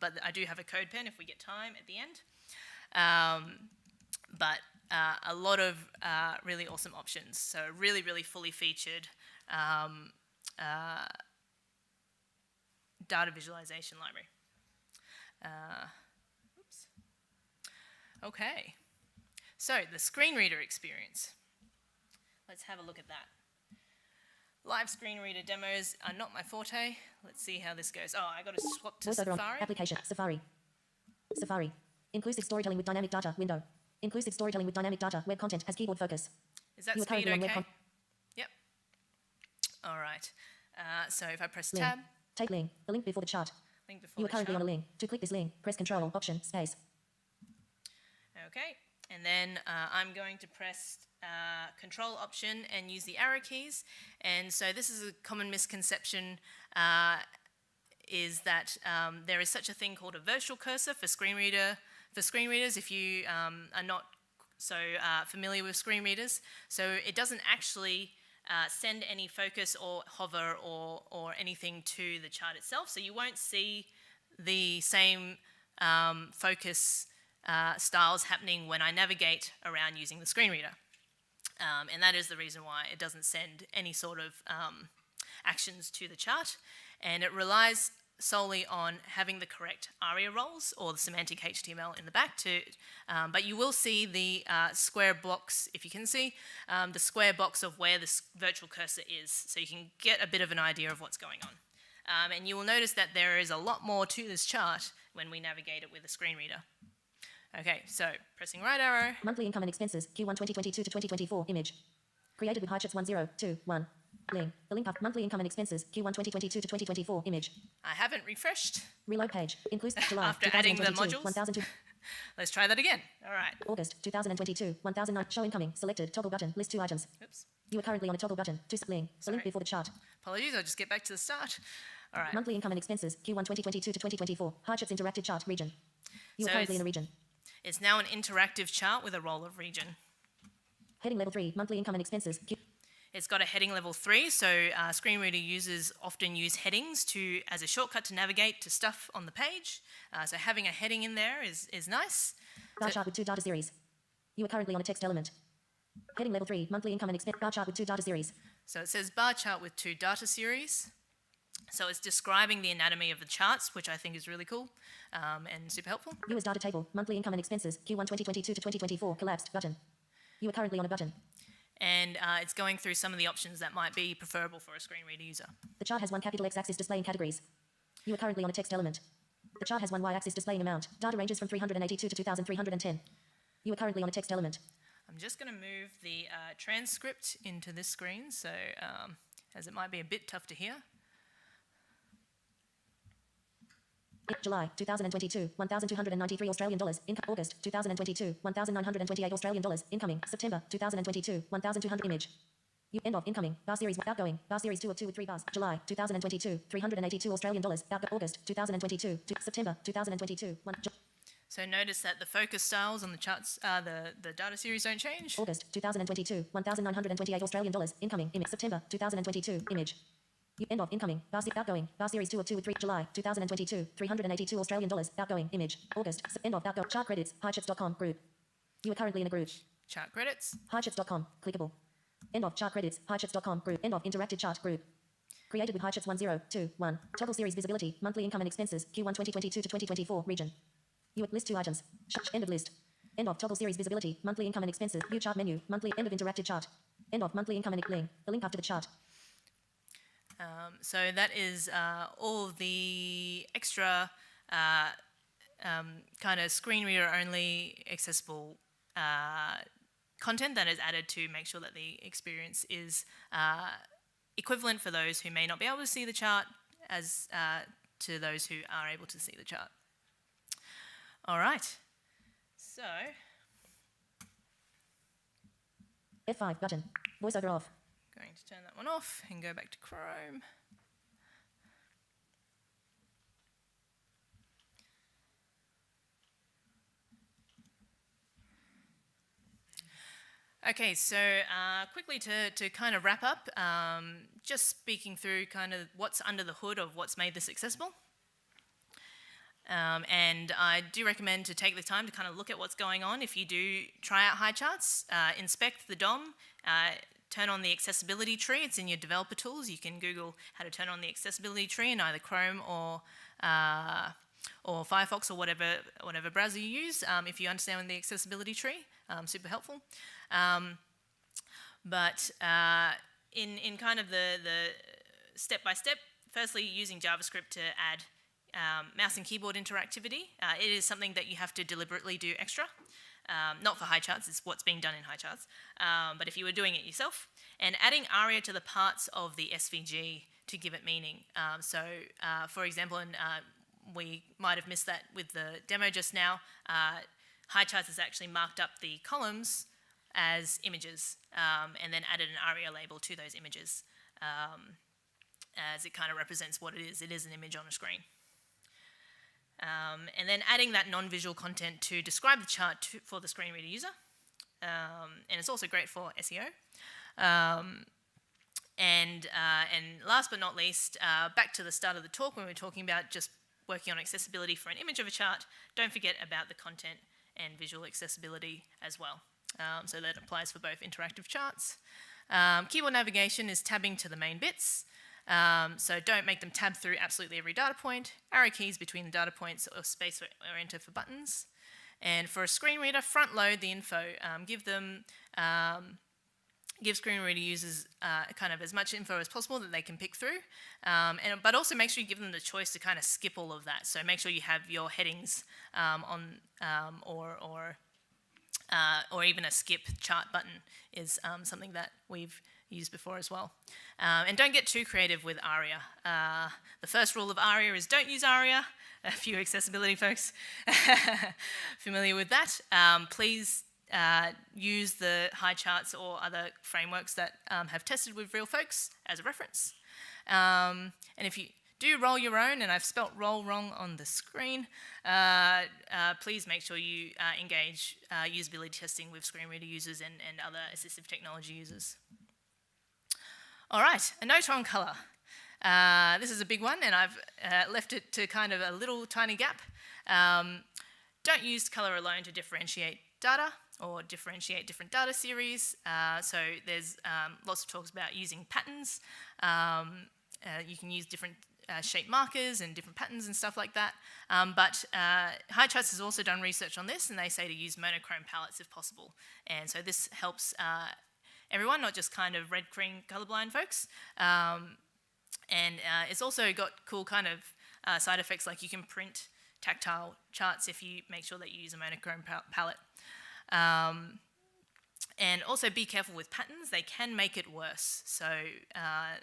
but I do have a code pen if we get time at the end. But a lot of really awesome options. So really, really fully featured data visualization library. Oops. Okay. So the screen reader experience. Let's have a look at that. Live screen reader demos are not my forte. Let's see how this goes. Oh, I got to swap to Safari. Application, Safari. Safari. Inclusive storytelling with dynamic data, window. Inclusive storytelling with dynamic data, web content has keyboard focus. Is that speed okay? Yep. All right. So if I press tab. Take link, the link before the chart. Link before you are currently on a link. To click this link, press Control, Option, Space. Okay. And then I'm going to press Control Option and use the arrow keys. And so this is a common misconception, is that there is such a thing called a virtual cursor for screen readers if you are not so familiar with screen readers. So it doesn't actually send any focus or hover or anything to the chart itself. So you won't see the same focus styles happening when I navigate around using the screen reader. And that is the reason why it doesn't send any sort of actions to the chart. And it relies solely on having the correct ARIA roles or the semantic HTML in the back. But you will see the square box, if you can see, the square box of where this virtual cursor is. So you can get a bit of an idea of what's going on. And you will notice that there is a lot more to this chart when we navigate it with a screen reader. Okay, so pressing right arrow. Monthly income and expenses, Q1 2022 to 2024, image. Created with Highcharts 1021. Link. The link up monthly income and expenses, Q1 2022 to 2024, image. I haven't refreshed. Reload page. Inclusive July After adding the 2022, modules. 1002. Let's try that again. All right. August 2022, 1009. Show incoming. Selected. Toggle button. List 2 items. Oops. You are currently on a toggle button. To link. The link before the chart. Apologies, I'll just get back to the start. All right. Monthly income and expenses, Q1 2022 to 2024. Highcharts interactive chart region. You are currently in a region. It's now an interactive chart with a role of region. Heading level 3, monthly income and expenses. It's got a heading level 3, so screen reader users often use headings as a shortcut to navigate to stuff on the page. So having a heading in there is nice. Bar chart with 2 data series. You are currently on a text element. Heading level 3, monthly income and expense. Bar chart with 2 data series. So it says bar chart with 2 data series. So it's describing the anatomy of the charts, which I think is really cool and super helpful. Viewers data table, monthly income and expenses, Q1 2022 to 2024, collapsed, button. You are currently on a button. And it's going through some of the options that might be preferable for a screen reader user. The chart has one capital X axis displaying categories. You are currently on a text element. The chart has one Y axis displaying amount. Data ranges from 382 to 2310. You are currently on a text element. I'm just going to move the transcript into this screen, so as it might be a bit tough to hear. July 2022, 1,293 Australian dollars. August 2022, 1,928 Australian dollars. Incoming. September 2022, 1,200 image. End of incoming. Bar series outgoing. Bar series 2 of 2 with 3 bars. July 2022, 382 Australian dollars. August 2022 to September 2022. So notice that the focus styles on the charts, the data series don't change. August 2022, 1,928 Australian dollars. Incoming. Image. September 2022. Image. End of incoming. Outgoing. Bar series 2 of 2 with 3. July 2022. 382 Australian dollars. Outgoing. Image. August. End of outgoing. Chart credits. Highchips.com group. You are currently in a group. Chart credits. Highchips.com. Clickable. End of chart credits. Highchips.com group. End of interactive chart group. Created with Highchips 1021. Toggle series visibility. Monthly income and expenses. Q1 2022 to 2024. Region. You list 2 items. End of list. End of toggle series visibility. Monthly income and expenses. View chart menu. Monthly. End of interactive chart. End of monthly income and link. The link after the chart. So that is all of the extra kind of screen reader only accessible content that is added to make sure that the experience is equivalent for those who may not be able to see the chart as to those who are able to see the chart. All right. So F5 button. Voiceover off. Going to turn that one off and go back to Chrome. Okay, so quickly to kind of wrap up, just speaking through kind of what's under the hood of what's made this accessible. And I do recommend to take the time to kind of look at what's going on. If you do try out HighCharts, inspect the DOM, turn on the accessibility tree. It's in your developer tools. You can Google how to turn on the accessibility tree in either Chrome or Firefox or whatever browser you use. If you understand the accessibility tree, super helpful. But in kind of the step-by-step, firstly using JavaScript to add mouse and keyboard interactivity. It is something that you have to deliberately do extra. Not for HighCharts, it's what's being done in HighCharts. But if you were doing it yourself, and adding ARIA to the parts of the SVG to give it meaning. For example, and we might have missed that with the demo just now, HighCharts has actually marked up the columns as images and then added an ARIA label to those images as it kind of represents what it is. It is an image on a screen. And then adding that non-visual content to describe the chart for the screen reader user. And it's also great for SEO. And last but not least, back to the start of the talk when we were talking about just working on accessibility for an image of a chart, don't forget about the content and visual accessibility as well. So that applies for both interactive charts. Keyboard navigation is tabbing to the main bits. So don't make them tab through absolutely every data point. Arrow keys between the data points or space or enter for buttons. And for a screen reader, front load the info. Give screen reader users kind of as much info as possible that they can pick through. But also make sure you give them the choice to kind of skip all of that. So make sure you have your headings on or even a skip chart button is something that we've used before as well. And don't get too creative with ARIA. The first rule of ARIA is don't use ARIA. A few accessibility folks familiar with that. Please use the HighCharts or other frameworks that have tested with real folks as a reference. And if you do roll your own, and I've spelt roll wrong on the screen, please make sure you engage usability testing with screen reader users and other assistive technology users. All right, a note on colour. This is a big one, and I've left it to kind of a little tiny gap. Don't use colour alone to differentiate data or differentiate different data series. So there's lots of talks about using patterns. You can use different shape markers and different patterns and stuff like that. But HighCharts has also done research on this, and they say to use monochrome palettes if possible. And so this helps everyone, not just kind of red, green, colourblind folks. And it's also got cool kind of side effects, like you can print tactile charts if you make sure that you use a monochrome palette. And also be careful with patterns, they can make it worse. So, I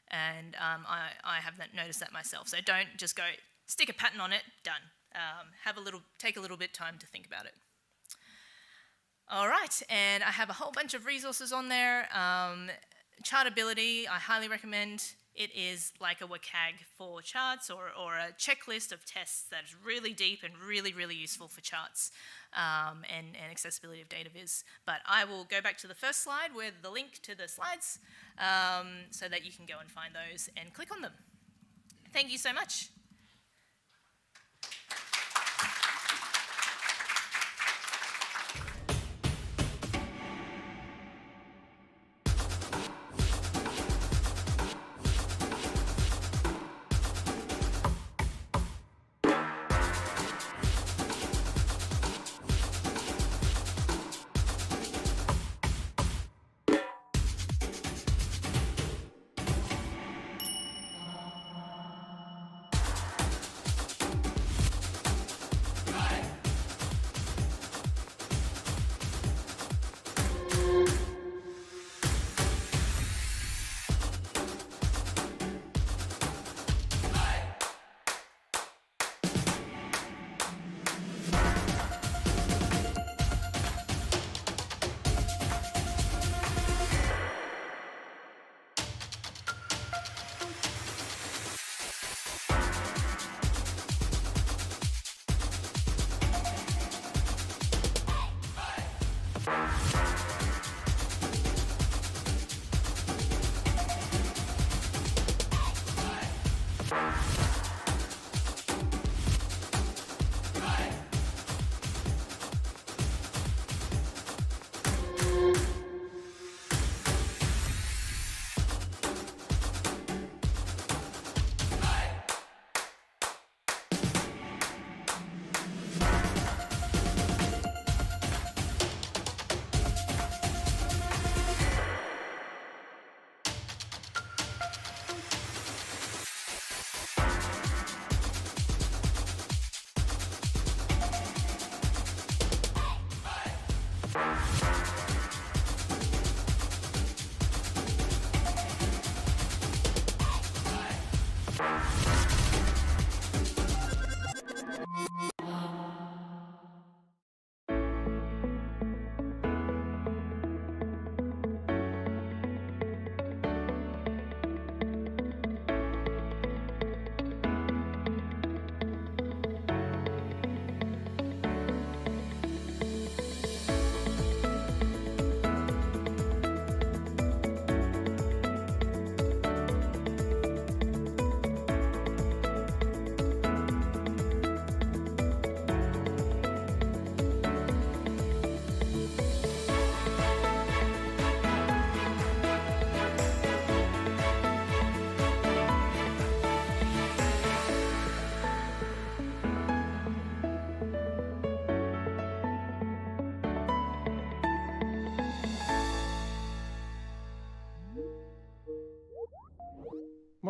have noticed that myself. So don't just go, stick a pattern on it, done. Take a little bit of time to think about it. All right, and I have a whole bunch of resources on there. Chartability, I highly recommend. It is like a WCAG for charts, or a checklist of tests that is really deep and really, really useful for charts and accessibility of data viz. But I will go back to the first slide with the link to the slides so that you can go and find those and click on them. Thank you so much.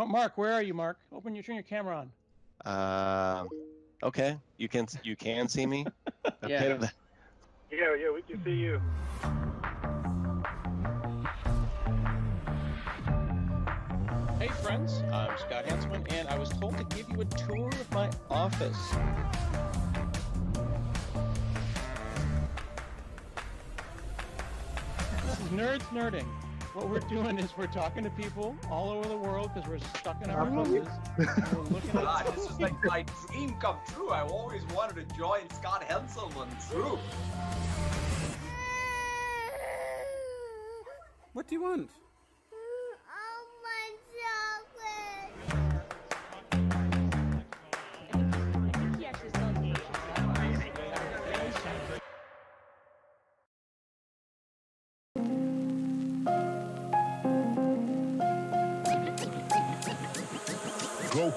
Mark, where are you, Mark? Turn your camera on. Okay, you can see me. Yeah, we can see you. Hey friends, I'm Scott Hanselman, and I was told to give you a tour of my office. This is Nerds Nerding. What we're doing is we're talking to people all over the world because we're stuck in our houses. We're looking at This is like my dream come true. I always wanted to join Scott Hanselman's group. What do you want? I Go.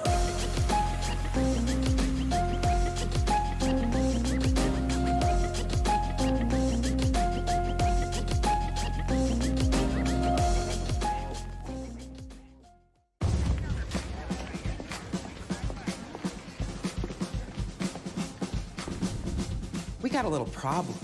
We got a little problem.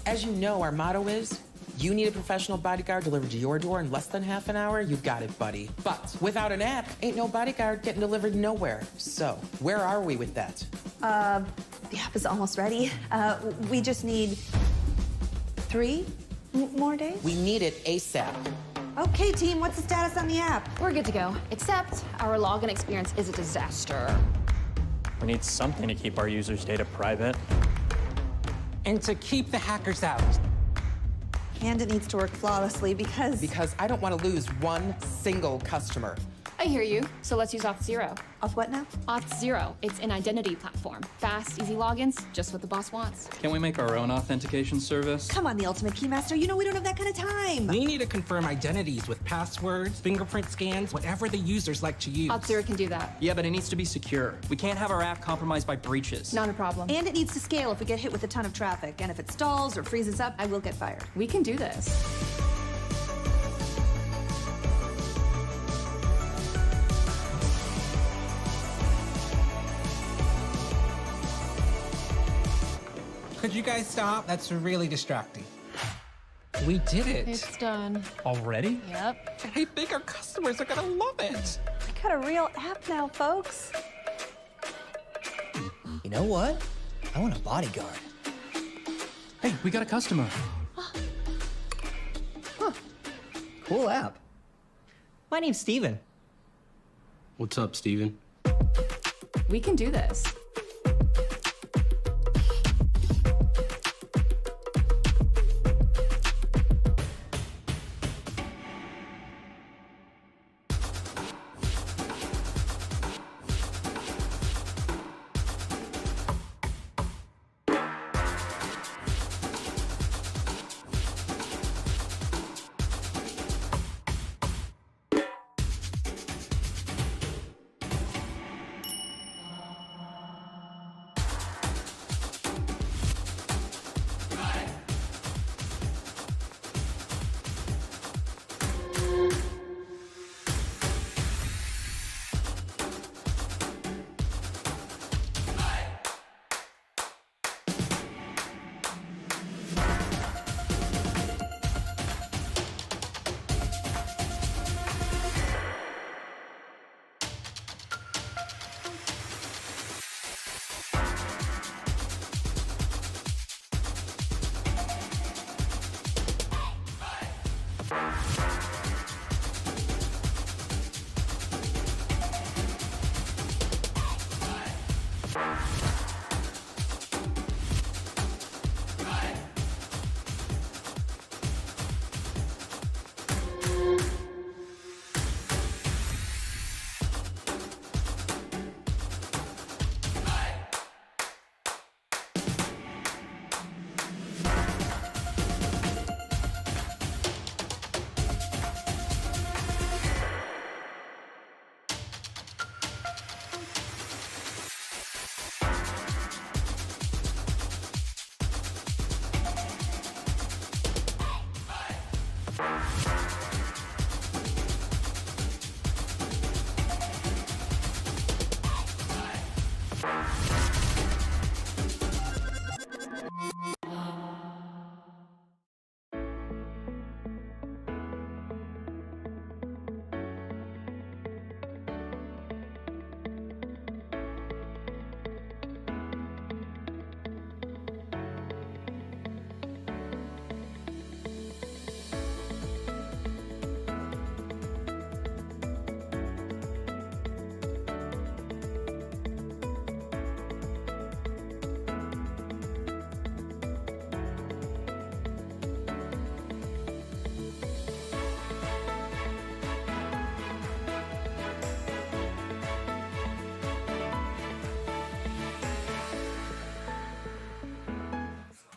As you know, our motto is, you need a professional bodyguard delivered to your door in less than half an hour, you got it, buddy. But without an app, ain't no bodyguard getting delivered nowhere. So, where are we with that? The app is almost ready. We just need 3 more days? We need it ASAP. Okay, team, what's the status on the app? We're good to go, except our login experience is a disaster. We need something to keep our users' data private. And to keep the hackers out. And it needs to work flawlessly because... Because I don't want to lose one single customer. I hear you, so let's use Auth0. Auth what now? Auth0, it's an identity platform. Fast, easy logins, just what the boss wants. Can we make our own authentication service? Come on, the ultimate keymaster, you know we don't have that kind of time. We need to confirm identities with passwords, fingerprint scans, whatever the users like to use. Auth0 can do that. Yeah, but it needs to be secure. We can't have our app compromised by breaches. Not a problem. And it needs to scale if we get hit with a ton of traffic. And if it stalls or freezes up, I will get fired. We can do this. Could you guys stop? That's really distracting. We did it. It's done. Already? Yep. I think our customers are gonna love it. We got a real app now, folks. You know what? I want a bodyguard. Hey, we got a customer. Cool app. My name's Steven. What's up, Steven? We can do this.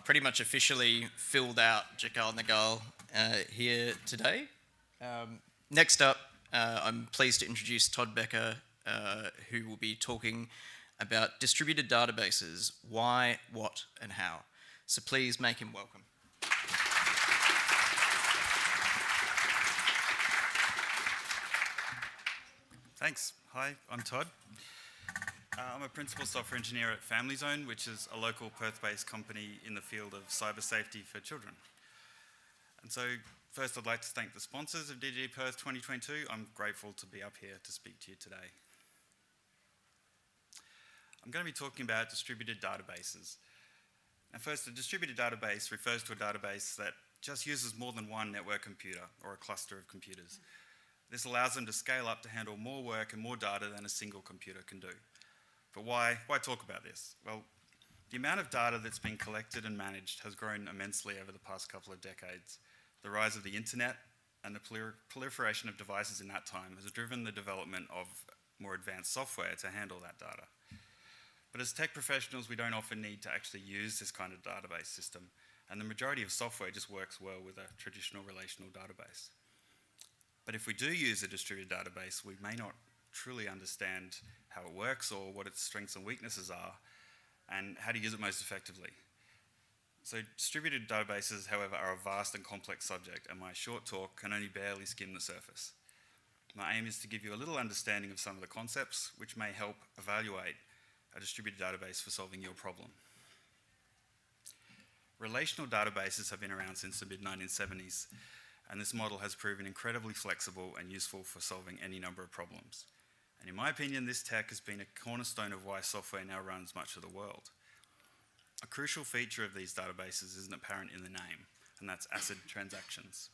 Pretty much officially filled out Djakal and Ngakal here today. Next up, I'm pleased to introduce Todd Becker, who will be talking about distributed databases, why, what, and how. So please make him welcome. Thanks. Hi, I'm Todd. I'm a principal software engineer at Family Zone, which is a local Perth-based company in the field of cyber safety for children. And so first I'd like to thank the sponsors of DDD Perth 2022. I'm grateful to be up here to speak to you today. I'm going to be talking about distributed databases. Now first, a distributed database refers to a database that just uses more than one network computer or a cluster of computers. This allows them to scale up to handle more work and more data than a single computer can do. But why talk about this? Well, the amount of data that's been collected and managed has grown immensely over the past couple of decades. The rise of the internet and the proliferation of devices in that time has driven the development of more advanced software to handle that data. But as tech professionals, we don't often need to actually use this kind of database system, and the majority of software just works well with a traditional relational database. But if we do use a distributed database, we may not truly understand how it works or what its strengths and weaknesses are, and how to use it most effectively. So distributed databases, however, are a vast and complex subject, and my short talk can only barely skim the surface. My aim is to give you a little understanding of some of the concepts which may help evaluate a distributed database for solving your problem. Relational databases have been around since the mid-1970s, and this model has proven incredibly flexible and useful for solving any number of problems. And in my opinion, this tech has been a cornerstone of why software now runs much of the world. A crucial feature of these databases isn't apparent in the name, and that's ACID transactions.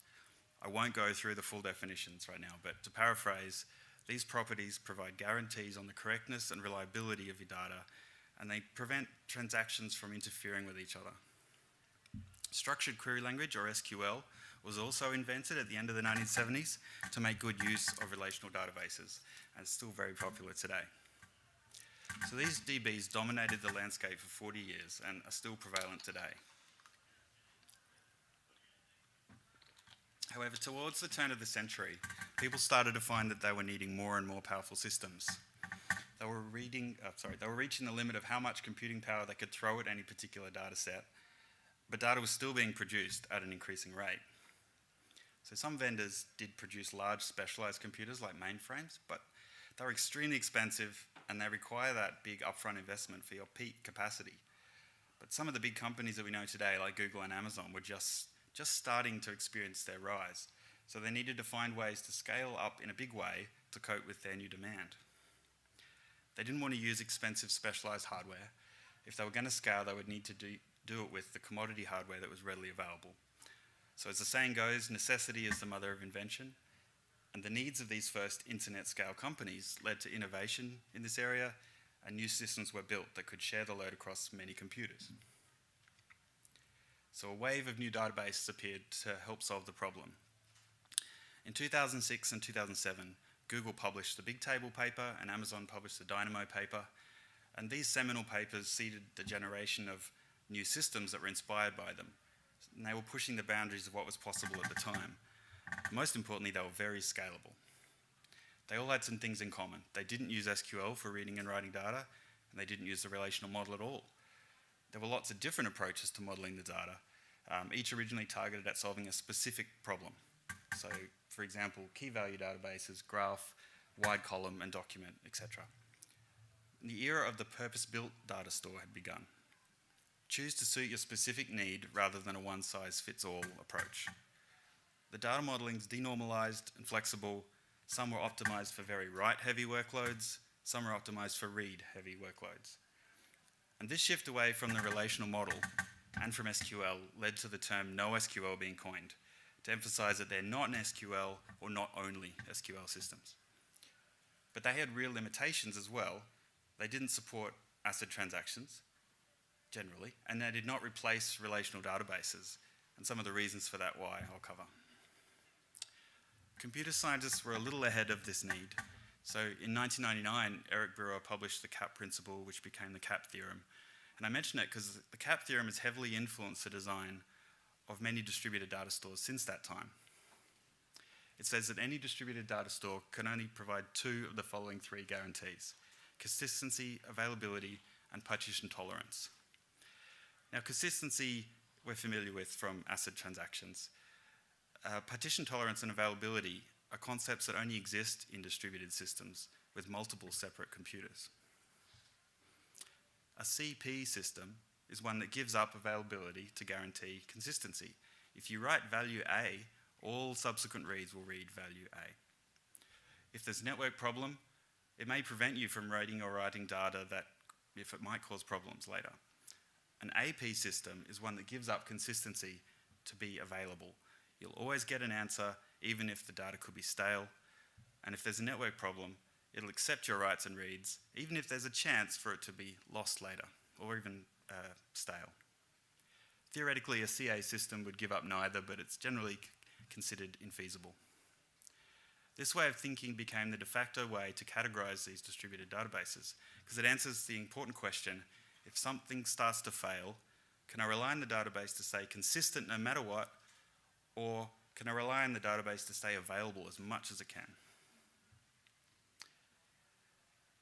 I won't go through the full definitions right now, but to paraphrase, these properties provide guarantees on the correctness and reliability of your data, and they prevent transactions from interfering with each other. Structured query language, or SQL, was also invented at the end of the 1970s to make good use of relational databases, and it's still very popular today. So these DBs dominated the landscape for 40 years and are still prevalent today. However, towards the turn of the century, people started to find that they were needing more and more powerful systems. They were reaching the limit of how much computing power they could throw at any particular data set, but data was still being produced at an increasing rate. So some vendors did produce large specialized computers like mainframes, but they were extremely expensive and they require that big upfront investment for your peak capacity. But some of the big companies that we know today, like Google and Amazon, were just starting to experience their rise. So they needed to find ways to scale up in a big way to cope with their new demand. They didn't want to use expensive specialized hardware. If they were going to scale, they would need to do it with the commodity hardware that was readily available. So as the saying goes, necessity is the mother of invention, and the needs of these first internet scale companies led to innovation in this area, and new systems were built that could share the load across many computers. So a wave of new databases appeared to help solve the problem. In 2006 and 2007, Google published the Big Table paper and Amazon published the Dynamo paper, and these seminal papers seeded the generation of new systems that were inspired by them. And they were pushing the boundaries of what was possible at the time. Most importantly, they were very scalable. They all had some things in common. They didn't use SQL for reading and writing data, and they didn't use the relational model at all. There were lots of different approaches to modeling the data, each originally targeted at solving a specific problem. So, for example, key value databases, graph, wide column, and document, etc. The era of the purpose-built data store had begun. Choose to suit your specific need rather than a one-size-fits-all approach. The data modeling is denormalized and flexible. Some were optimized for very write-heavy workloads, some were optimized for read-heavy workloads. And this shift away from the relational model and from SQL led to the term NoSQL being coined, to emphasize that they're not an SQL or not only SQL systems. But they had real limitations as well. They didn't support ACID transactions, generally, and they did not replace relational databases, and some of the reasons for that why I'll cover. Computer scientists were a little ahead of this need. So in 1999, Eric Brewer published the CAP principle, which became the CAP theorem. And I mention it because the CAP theorem has heavily influenced the design of many distributed data stores since that time. It says that any distributed data store can only provide 2 of the following 3 guarantees: consistency, availability, and partition tolerance. Now, consistency we're familiar with from ACID transactions. Partition tolerance and availability are concepts that only exist in distributed systems with multiple separate computers. A CP system is one that gives up availability to guarantee consistency. If you write value A, all subsequent reads will read value A. If there's a network problem, it may prevent you from reading or writing data that if it might cause problems later. An AP system is one that gives up consistency to be available. You'll always get an answer, even if the data could be stale. And if there's a network problem, it'll accept your writes and reads, even if there's a chance for it to be lost later, or even stale. Theoretically, a CA system would give up neither, but it's generally considered infeasible. This way of thinking became the de facto way to categorize these distributed databases, because it answers the important question: if something starts to fail, can I rely on the database to stay consistent no matter what, or can I rely on the database to stay available as much as it can?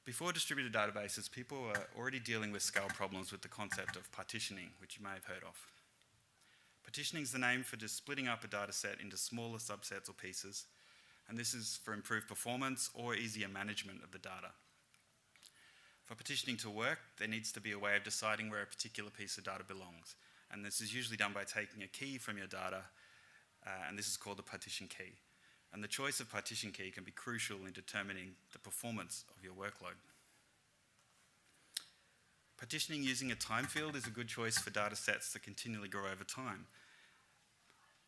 Before distributed databases, people were already dealing with scale problems with the concept of partitioning, which you may have heard of. Partitioning is the name for just splitting up a data set into smaller subsets or pieces, and this is for improved performance or easier management of the data. For partitioning to work, there needs to be a way of deciding where a particular piece of data belongs, and this is usually done by taking a key from your data, and this is called the partition key. And the choice of partition key can be crucial in determining the performance of your workload. Partitioning using a time field is a good choice for data sets that continually grow over time.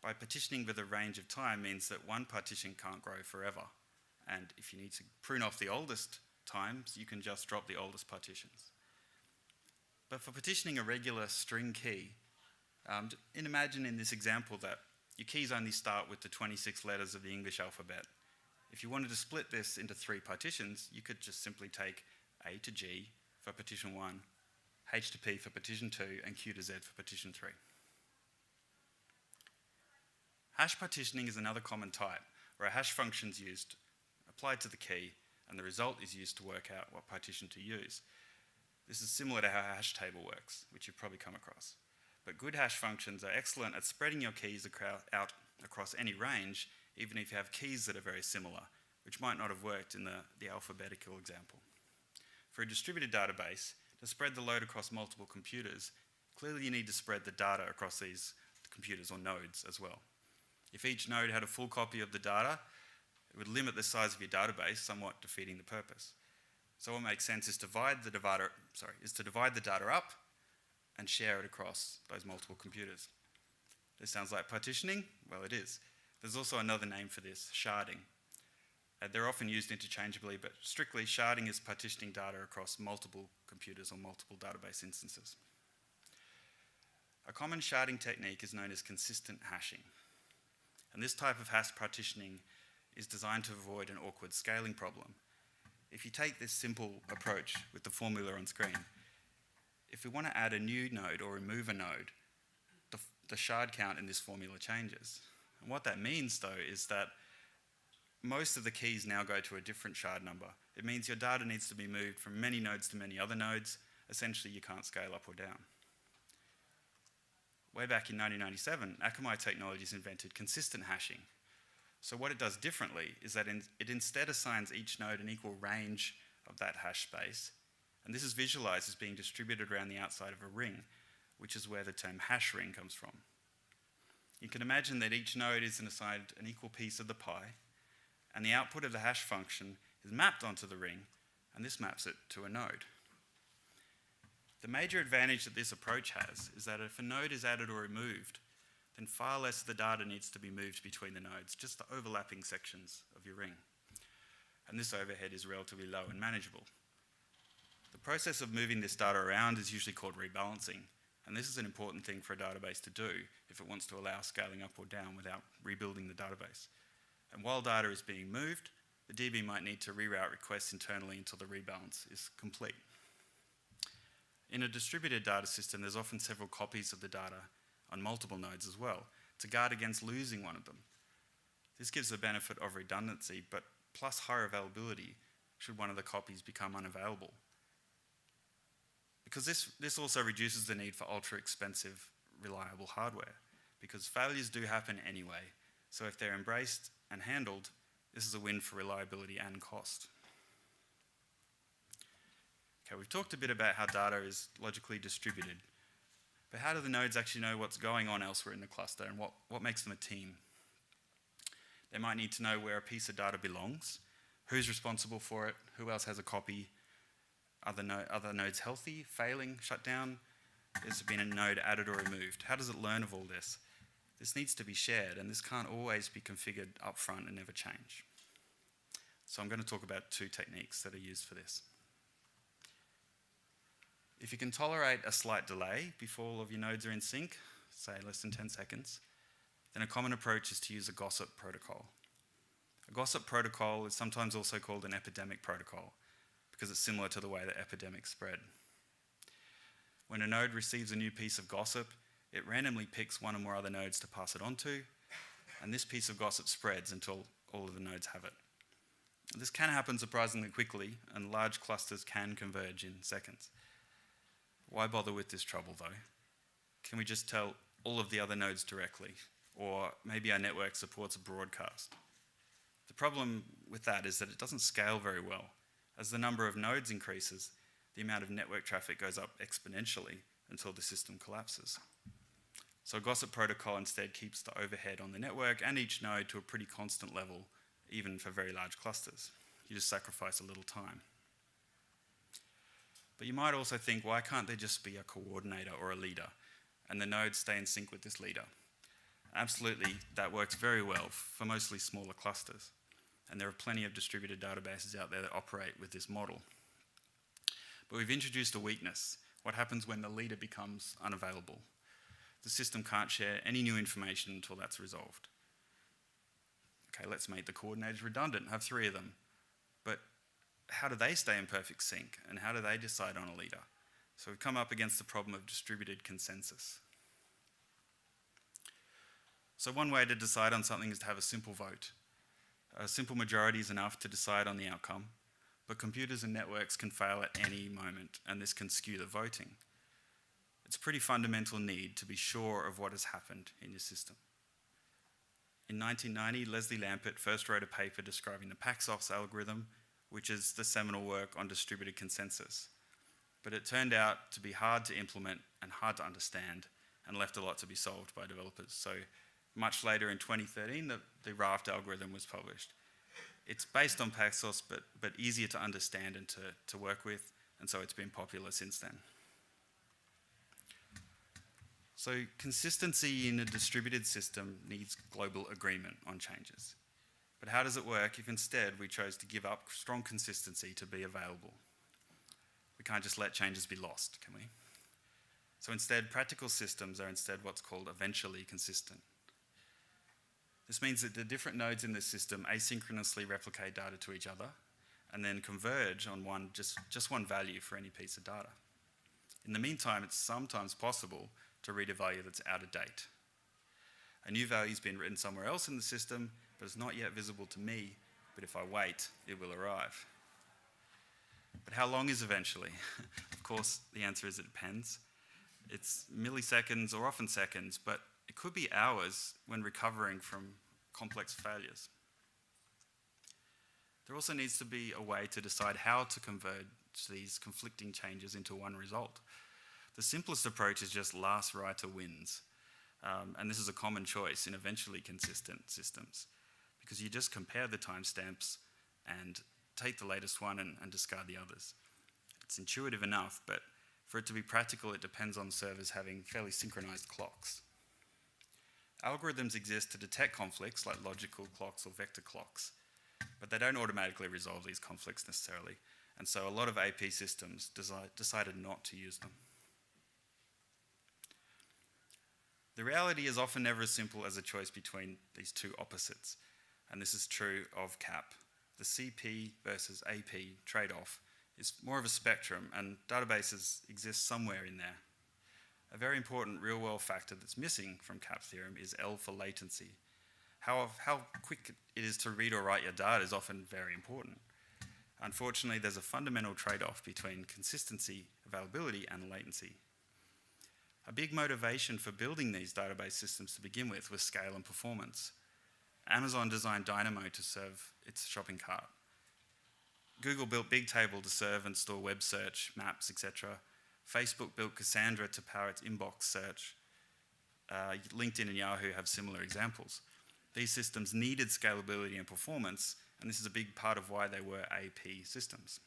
By partitioning with a range of time means that one partition can't grow forever. And if you need to prune off the oldest times, you can just drop the oldest partitions. But for partitioning a regular string key, imagine in this example that your keys only start with the 26 letters of the English alphabet. If you wanted to split this into 3 partitions, you could just simply take A to G for partition 1, H to P for partition 2, and Q to Z for partition 3. Hash partitioning is another common type, where a hash function is used, applied to the key, and the result is used to work out what partition to use. This is similar to how a hash table works, which you've probably come across. But good hash functions are excellent at spreading your keys out across any range, even if you have keys that are very similar, which might not have worked in the alphabetical example. For a distributed database, to spread the load across multiple computers, clearly you need to spread the data across these computers or nodes as well. If each node had a full copy of the data, it would limit the size of your database, somewhat defeating the purpose. So what makes sense is to divide the data up and share it across those multiple computers. This sounds like partitioning? Well, it is. There's also another name for this, sharding. They're often used interchangeably, but strictly, sharding is partitioning data across multiple computers or multiple database instances. A common sharding technique is known as consistent hashing. And this type of hash partitioning is designed to avoid an awkward scaling problem. If you take this simple approach with the formula on screen, if we want to add a new node or remove a node, the shard count in this formula changes. And what that means, though, is that most of the keys now go to a different shard number. It means your data needs to be moved from many nodes to many other nodes. Essentially, you can't scale up or down. Way back in 1997, Akamai Technologies invented consistent hashing. So what it does differently is that it instead assigns each node an equal range of that hash space, and this is visualized as being distributed around the outside of a ring, which is where the term hash ring comes from. You can imagine that each node is assigned an equal piece of the pie, and the output of the hash function is mapped onto the ring, and this maps it to a node. The major advantage that this approach has is that if a node is added or removed, then far less of the data needs to be moved between the nodes, just the overlapping sections of your ring. And this overhead is relatively low and manageable. The process of moving this data around is usually called rebalancing, and this is an important thing for a database to do if it wants to allow scaling up or down without rebuilding the database. And while data is being moved, the DB might need to reroute requests internally until the rebalance is complete. In a distributed data system, there's often several copies of the data on multiple nodes as well, to guard against losing one of them. This gives the benefit of redundancy, but plus higher availability should one of the copies become unavailable. Because this also reduces the need for ultra-expensive, reliable hardware, because failures do happen anyway, so if they're embraced and handled, this is a win for reliability and cost. Okay, we've talked a bit about how data is logically distributed, but how do the nodes actually know what's going on elsewhere in the cluster and what makes them a team? They might need to know where a piece of data belongs, who's responsible for it, who else has a copy, other nodes healthy, failing, shut down, has been a node added or removed. How does it learn of all this? This needs to be shared, and this can't always be configured up front and never change. So I'm going to talk about two techniques that are used for this. If you can tolerate a slight delay before all of your nodes are in sync, say less than 10 seconds, then a common approach is to use a gossip protocol. A gossip protocol is sometimes also called an epidemic protocol because it's similar to the way that epidemics spread. When a node receives a new piece of gossip, it randomly picks one or more other nodes to pass it on to, and this piece of gossip spreads until all of the nodes have it. This can happen surprisingly quickly, and large clusters can converge in seconds. Why bother with this trouble though? Can we just tell all of the other nodes directly? Or maybe our network supports a broadcast. The problem with that is that it doesn't scale very well. As the number of nodes increases, the amount of network traffic goes up exponentially until the system collapses. So a gossip protocol instead keeps the overhead on the network and each node to a pretty constant level, even for very large clusters. You just sacrifice a little time. But you might also think, why can't there just be a coordinator or a leader, and the nodes stay in sync with this leader? Absolutely, that works very well for mostly smaller clusters, and there are plenty of distributed databases out there that operate with this model. But we've introduced a weakness. What happens when the leader becomes unavailable? The system can't share any new information until that's resolved. Okay, let's make the coordinators redundant, have 3 of them. But how do they stay in perfect sync, and how do they decide on a leader? So we've come up against the problem of distributed consensus. So one way to decide on something is to have a simple vote. A simple majority is enough to decide on the outcome, but computers and networks can fail at any moment, and this can skew the voting. It's a pretty fundamental need to be sure of what has happened in your system. In 1990, Leslie Lampert first wrote a paper describing the Paxos algorithm, which is the seminal work on distributed consensus. But it turned out to be hard to implement and hard to understand, and left a lot to be solved by developers. So much later in 2013, the Raft algorithm was published. It's based on Paxos, but easier to understand and to work with, and so it's been popular since then. So consistency in a distributed system needs global agreement on changes. But how does it work if instead we chose to give up strong consistency to be available? We can't just let changes be lost, can we? So instead, practical systems are instead what's called eventually consistent. This means that the different nodes in the system asynchronously replicate data to each other and then converge on just one value for any piece of data. In the meantime, it's sometimes possible to read a value that's out of date. A new value's been written somewhere else in the system, but it's not yet visible to me, but if I wait, it will arrive. But how long is eventually? Of course, the answer is it depends. It's milliseconds or often seconds, but it could be hours when recovering from complex failures. There also needs to be a way to decide how to converge these conflicting changes into one result. The simplest approach is just last writer wins. And this is a common choice in eventually consistent systems, because you just compare the timestamps and take the latest one and discard the others. It's intuitive enough, but for it to be practical, it depends on servers having fairly synchronized clocks. Algorithms exist to detect conflicts like logical clocks or vector clocks, but they don't automatically resolve these conflicts necessarily, and so a lot of AP systems decided not to use them. The reality is often never as simple as a choice between these two opposites, and this is true of CAP. The CP versus AP trade-off is more of a spectrum, and databases exist somewhere in there. A very important real-world factor that's missing from CAP theorem is L for latency. how quick it is to read or write your data is often very important. Unfortunately, there's a fundamental trade-off between consistency, availability, and latency. A big motivation for building these database systems to begin with was scale and performance. Amazon designed Dynamo to serve its shopping cart. Google built Bigtable to serve and store web search, maps, etc. Facebook built Cassandra to power its inbox search. LinkedIn and Yahoo have similar examples. These systems needed scalability and performance, and this is a big part of why they were AP systems.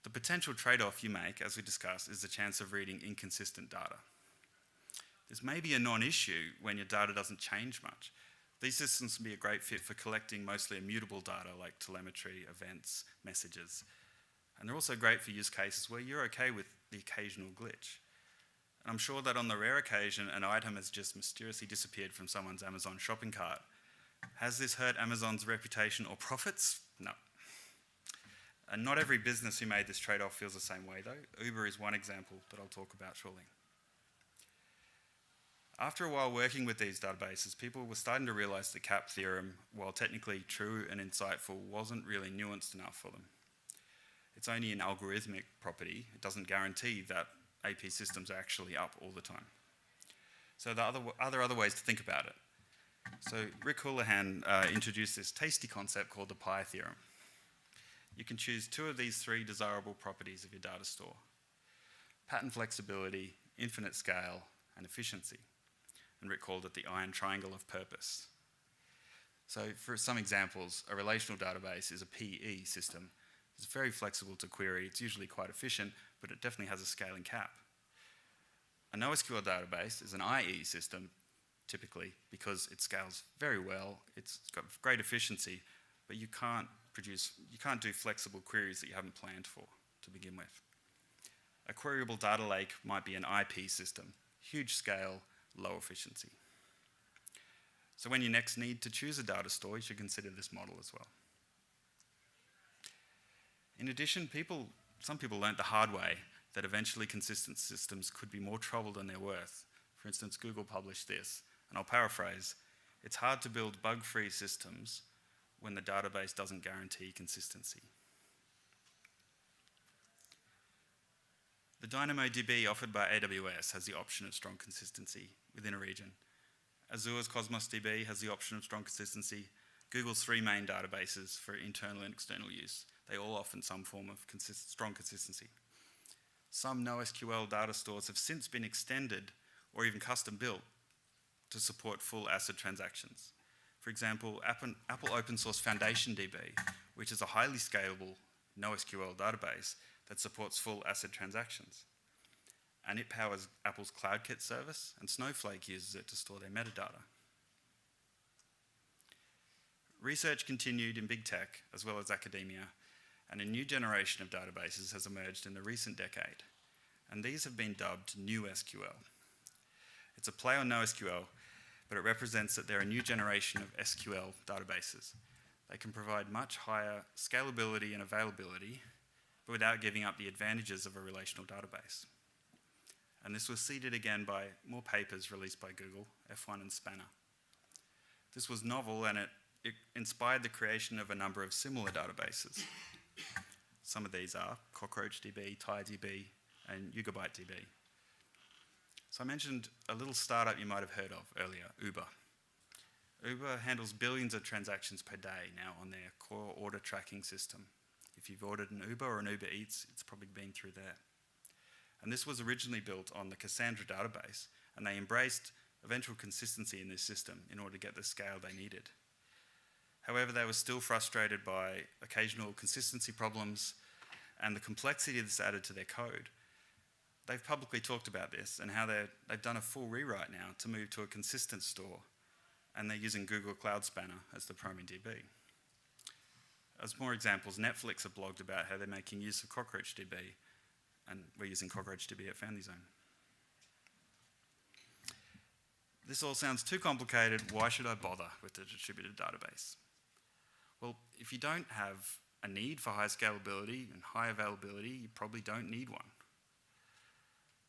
The potential trade-off you make, as we discussed, is the chance of reading inconsistent data. This may be a non-issue when your data doesn't change much. These systems can be a great fit for collecting mostly immutable data like telemetry, events, messages. And they're also great for use cases where you're okay with the occasional glitch. And I'm sure that on the rare occasion an item has just mysteriously disappeared from someone's Amazon shopping cart. Has this hurt Amazon's reputation or profits? No. And not every business who made this trade-off feels the same way though. Uber is one example that I'll talk about shortly. After a while working with these databases, people were starting to realize the CAP theorem, while technically true and insightful, wasn't really nuanced enough for them. It's only an algorithmic property. It doesn't guarantee that AP systems are actually up all the time. So there are other ways to think about it. So Rick Houlihan introduced this tasty concept called the pi theorem. You can choose two of these three desirable properties of your data store: pattern flexibility, infinite scale, and efficiency. And Rick called it the iron triangle of purpose. So for some examples, a relational database is a PE system. It's very flexible to query, it's usually quite efficient, but it definitely has a scaling cap. A NoSQL database is an IE system, typically, because it scales very well, it's got great efficiency, but you can't do flexible queries that you haven't planned for to begin with. A queryable data lake might be an IP system, huge scale, low efficiency. So when you next need to choose a data store, you should consider this model as well. In addition, some people learnt the hard way that eventually consistent systems could be more trouble than they're worth. For instance, Google published this, and I'll paraphrase: it's hard to build bug-free systems when the database doesn't guarantee consistency. The DynamoDB offered by AWS has the option of strong consistency within a region. Azure's Cosmos DB has the option of strong consistency. Google's three main databases for internal and external use, they all offer some form of strong consistency. Some NoSQL data stores have since been extended or even custom built to support full ACID transactions. For example, Apple Open Source Foundation DB, which is a highly scalable NoSQL database that supports full ACID transactions. And it powers Apple's CloudKit service, and Snowflake uses it to store their metadata. Research continued in big tech as well as academia, and a new generation of databases has emerged in the recent decade, and these have been dubbed New SQL. It's a play on NoSQL, but it represents that they're a new generation of SQL databases. They can provide much higher scalability and availability, but without giving up the advantages of a relational database. And this was seeded again by more papers released by Google, F1 and Spanner. This was novel, and it inspired the creation of a number of similar databases. Some of these are CockroachDB, TiDB, and UgiByteDB. So I mentioned a little startup you might have heard of earlier, Uber. Uber handles billions of transactions per day now on their core order tracking system. If you've ordered an Uber or an Uber Eats, it's probably been through there. And this was originally built on the Cassandra database, and they embraced eventual consistency in this system in order to get the scale they needed. However, they were still frustrated by occasional consistency problems and the complexity that's added to their code. They've publicly talked about this and how they've done a full rewrite now to move to a consistent store, and they're using Google Cloud Spanner as the primary DB. As more examples, Netflix have blogged about how they're making use of CockroachDB, and we're using CockroachDB at Family Zone. This all sounds too complicated. Why should I bother with a distributed database? Well, if you don't have a need for high scalability and high availability, you probably don't need one.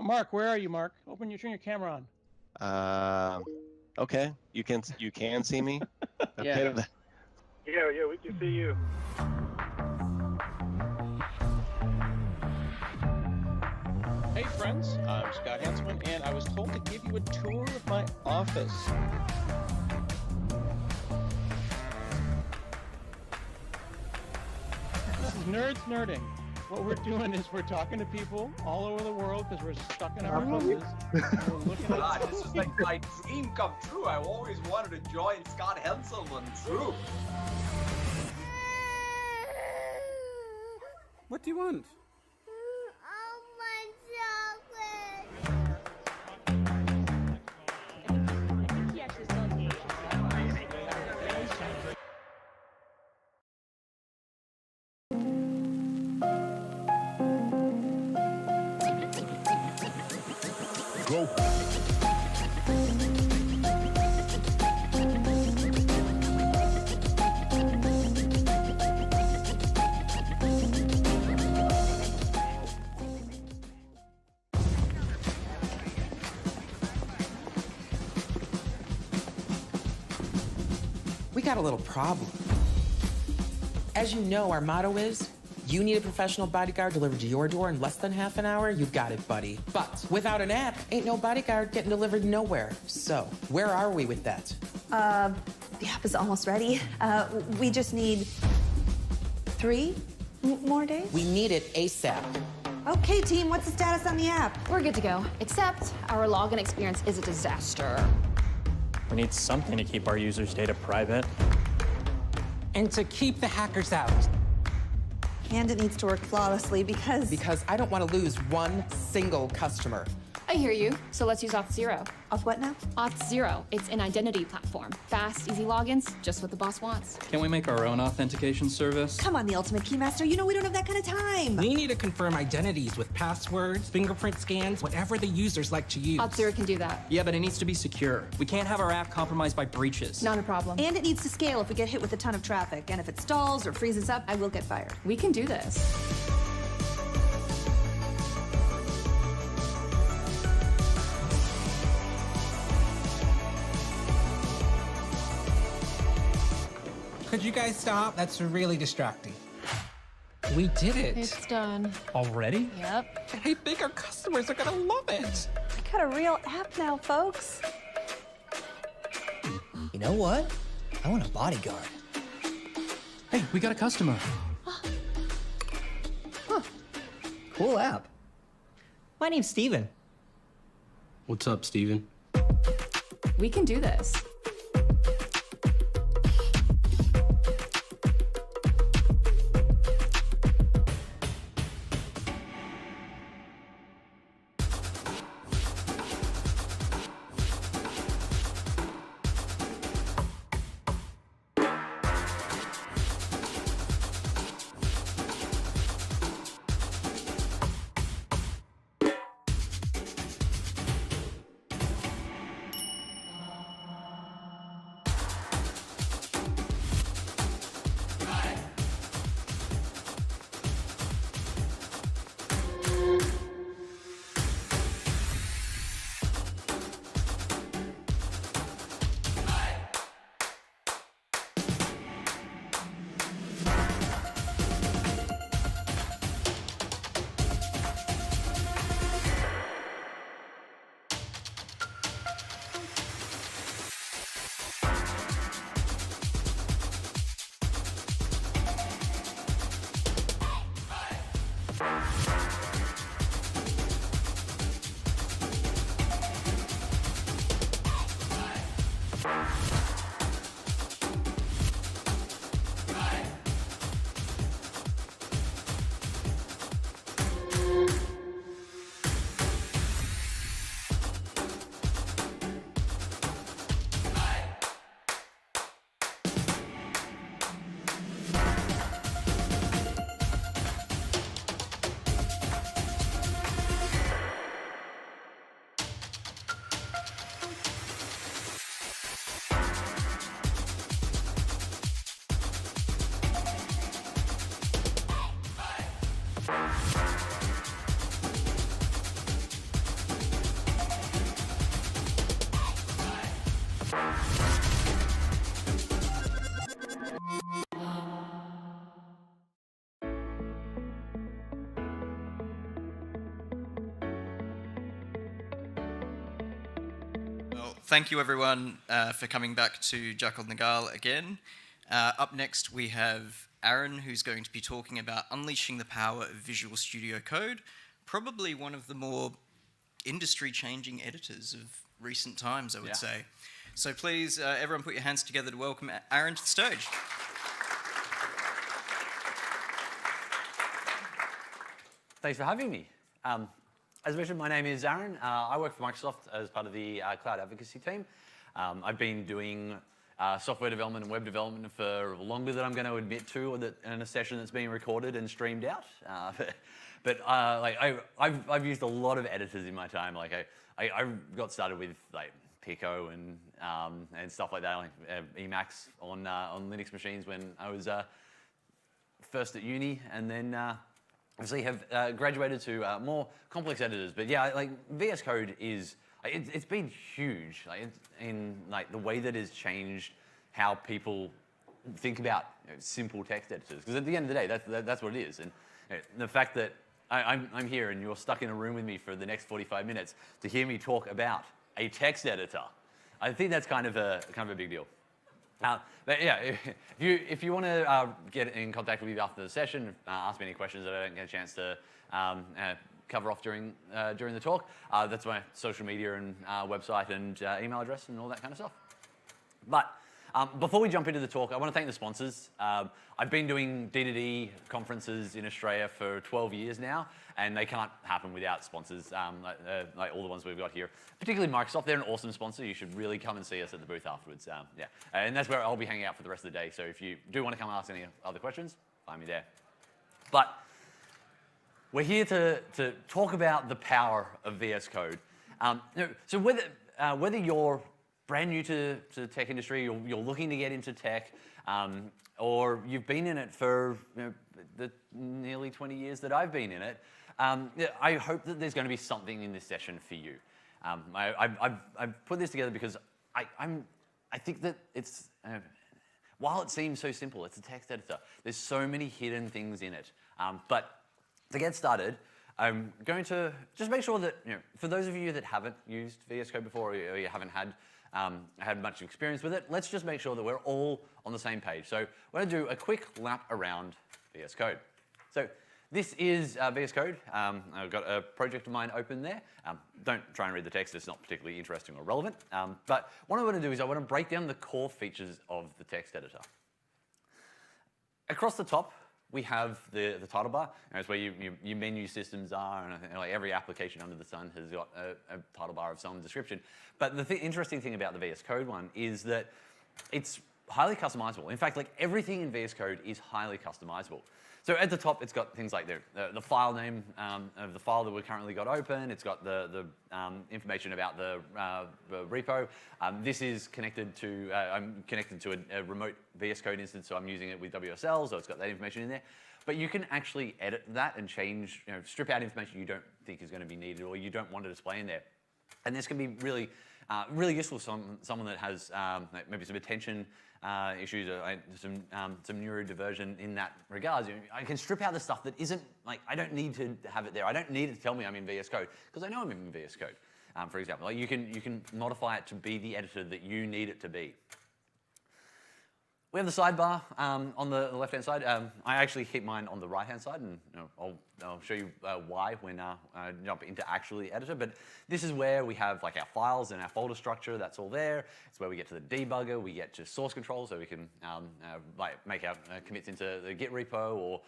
Mark, where are you, Mark? Turn your camera on. Okay, you can see me. Yeah. Okay. Yeah, we can see you. Hey friends, I'm Scott Hanselman, and I was told to give you a tour of my office. This is Nerds Nerding. What we're doing is we're talking to people all over the world because we're stuck in our houses. And we're looking God, at this is like my dream come true. I always wanted to join Scott Hanselman's group. What do you want? Go. We got a little problem. As you know, our motto is, you need a professional bodyguard delivered to your door in less than half an hour, you got it, buddy. But without an app, ain't no bodyguard getting delivered nowhere. So, where are we with that? The app is almost ready. We just need 3 more days? We need it ASAP. Okay, team, what's the status on the app? We're good to go, except our login experience is a disaster. We need something to keep our users' data private. And to keep the hackers out. And it needs to work flawlessly because... Because I don't want to lose one single customer. I hear you, so let's use Auth0. Auth what now? Auth0, it's an identity platform. Fast, easy logins, just what the boss wants. Can we make our own authentication service? Come on, the ultimate keymaster, you know we don't have that kind of time. We need to confirm identities with passwords, fingerprint scans, whatever the users like to use. Auth0 can do that. Yeah, but it needs to be secure. We can't have our app compromised by breaches. Not a problem. And it needs to scale if we get hit with a ton of traffic. And if it stalls or freezes up, I will get fired. We can do this. Could you guys stop? That's really distracting. We did it. It's done. Already? Yep. I think our customers are gonna love it. I got a real app now, folks. You know what? I want a bodyguard. Hey, we got a customer. Cool app. My name's Steven. What's up, Steven? We can do this. Well, thank you everyone for coming back to Djakal Ngakal again. Up next we have Aaron, who's going to be talking about unleashing the power of Visual Studio Code, probably one of the more industry-changing editors of recent times, I would say. So please, everyone put your hands together to welcome Aaron to the stage. Thanks for having me. As mentioned, my name is Aaron. I work for Microsoft as part of the cloud advocacy team. I've been doing software development and web development for longer than I'm going to admit to in a session that's being recorded and streamed out. But I've used a lot of editors in my time. Like I got started with like Pico and stuff like that, like Emacs on Linux machines when I was first at uni, and then obviously have graduated to more complex editors. But yeah, like VS Code is it's been huge, like in like the way that it's changed how people think about simple text editors. Because at the end of the day, that's what it is. And the fact that I'm here and you're stuck in a room with me for the next 45 minutes to hear me talk about a text editor, I think that's kind of a big deal. But yeah, if you want to get in contact with me after the session, ask me any questions that I don't get a chance to cover off during the talk, that's my social media and website and email address and all that kind of stuff. But before we jump into the talk, I want to thank the sponsors. I've been doing DDD conferences in Australia for 12 years now, and they can't happen without sponsors, like all the ones we've got here. Particularly Microsoft, they're an awesome sponsor. You should really come and see us at the booth afterwards. Yeah, and that's where I'll be hanging out for the rest of the day. So if you do want to come and ask any other questions, find me there. But we're here to talk about the power of VS Code. So whether you're brand new to the tech industry, you're looking to get into tech, or you've been in it for the nearly 20 years that I've been in it, I hope that there's going to be something in this session for you. I've put this together because I think that it's, while it seems so simple, it's a text editor. There's so many hidden things in it. But to get started, I'm going to just make sure that, for those of you that haven't used VS Code before, or you haven't had much experience with it, let's just make sure that we're all on the same page. So we're going to do a quick lap around VS Code. So this is VS Code. I've got a project of mine open there. Don't try and read the text, it's not particularly interesting or relevant. But what I want to do is I want to break down the core features of the text editor. Across the top, we have the title bar. It's where your menu systems are, and like every application under the sun has got a title bar of some description. But the interesting thing about the VS Code one is that it's highly customizable. In fact, like everything in VS Code is highly customizable. So at the top, it's got things like the file name of the file that we've currently got open. It's got the information about the repo. This is connected to, I'm connected to a remote VS Code instance, so I'm using it with WSL, so it's got that information in there. But you can actually edit that and change, strip out information you don't think is going to be needed or you don't want to display in there. And this can be really, really useful for someone that has maybe some attention issues, or some neurodiversion in that regard. I can strip out the stuff that isn't, like, I don't need to have it there. I don't need it to tell me I'm in VS Code, because I know I'm in VS Code, for example. Like you can modify it to be the editor that you need it to be. We have the sidebar on the left-hand side. I actually keep mine on the right-hand side, and I'll show you why when I jump into actually editor. But this is where we have like our files and our folder structure. That's all there. It's where we get to the debugger. We get to source control, so we can like make our commits into the Git repo. Or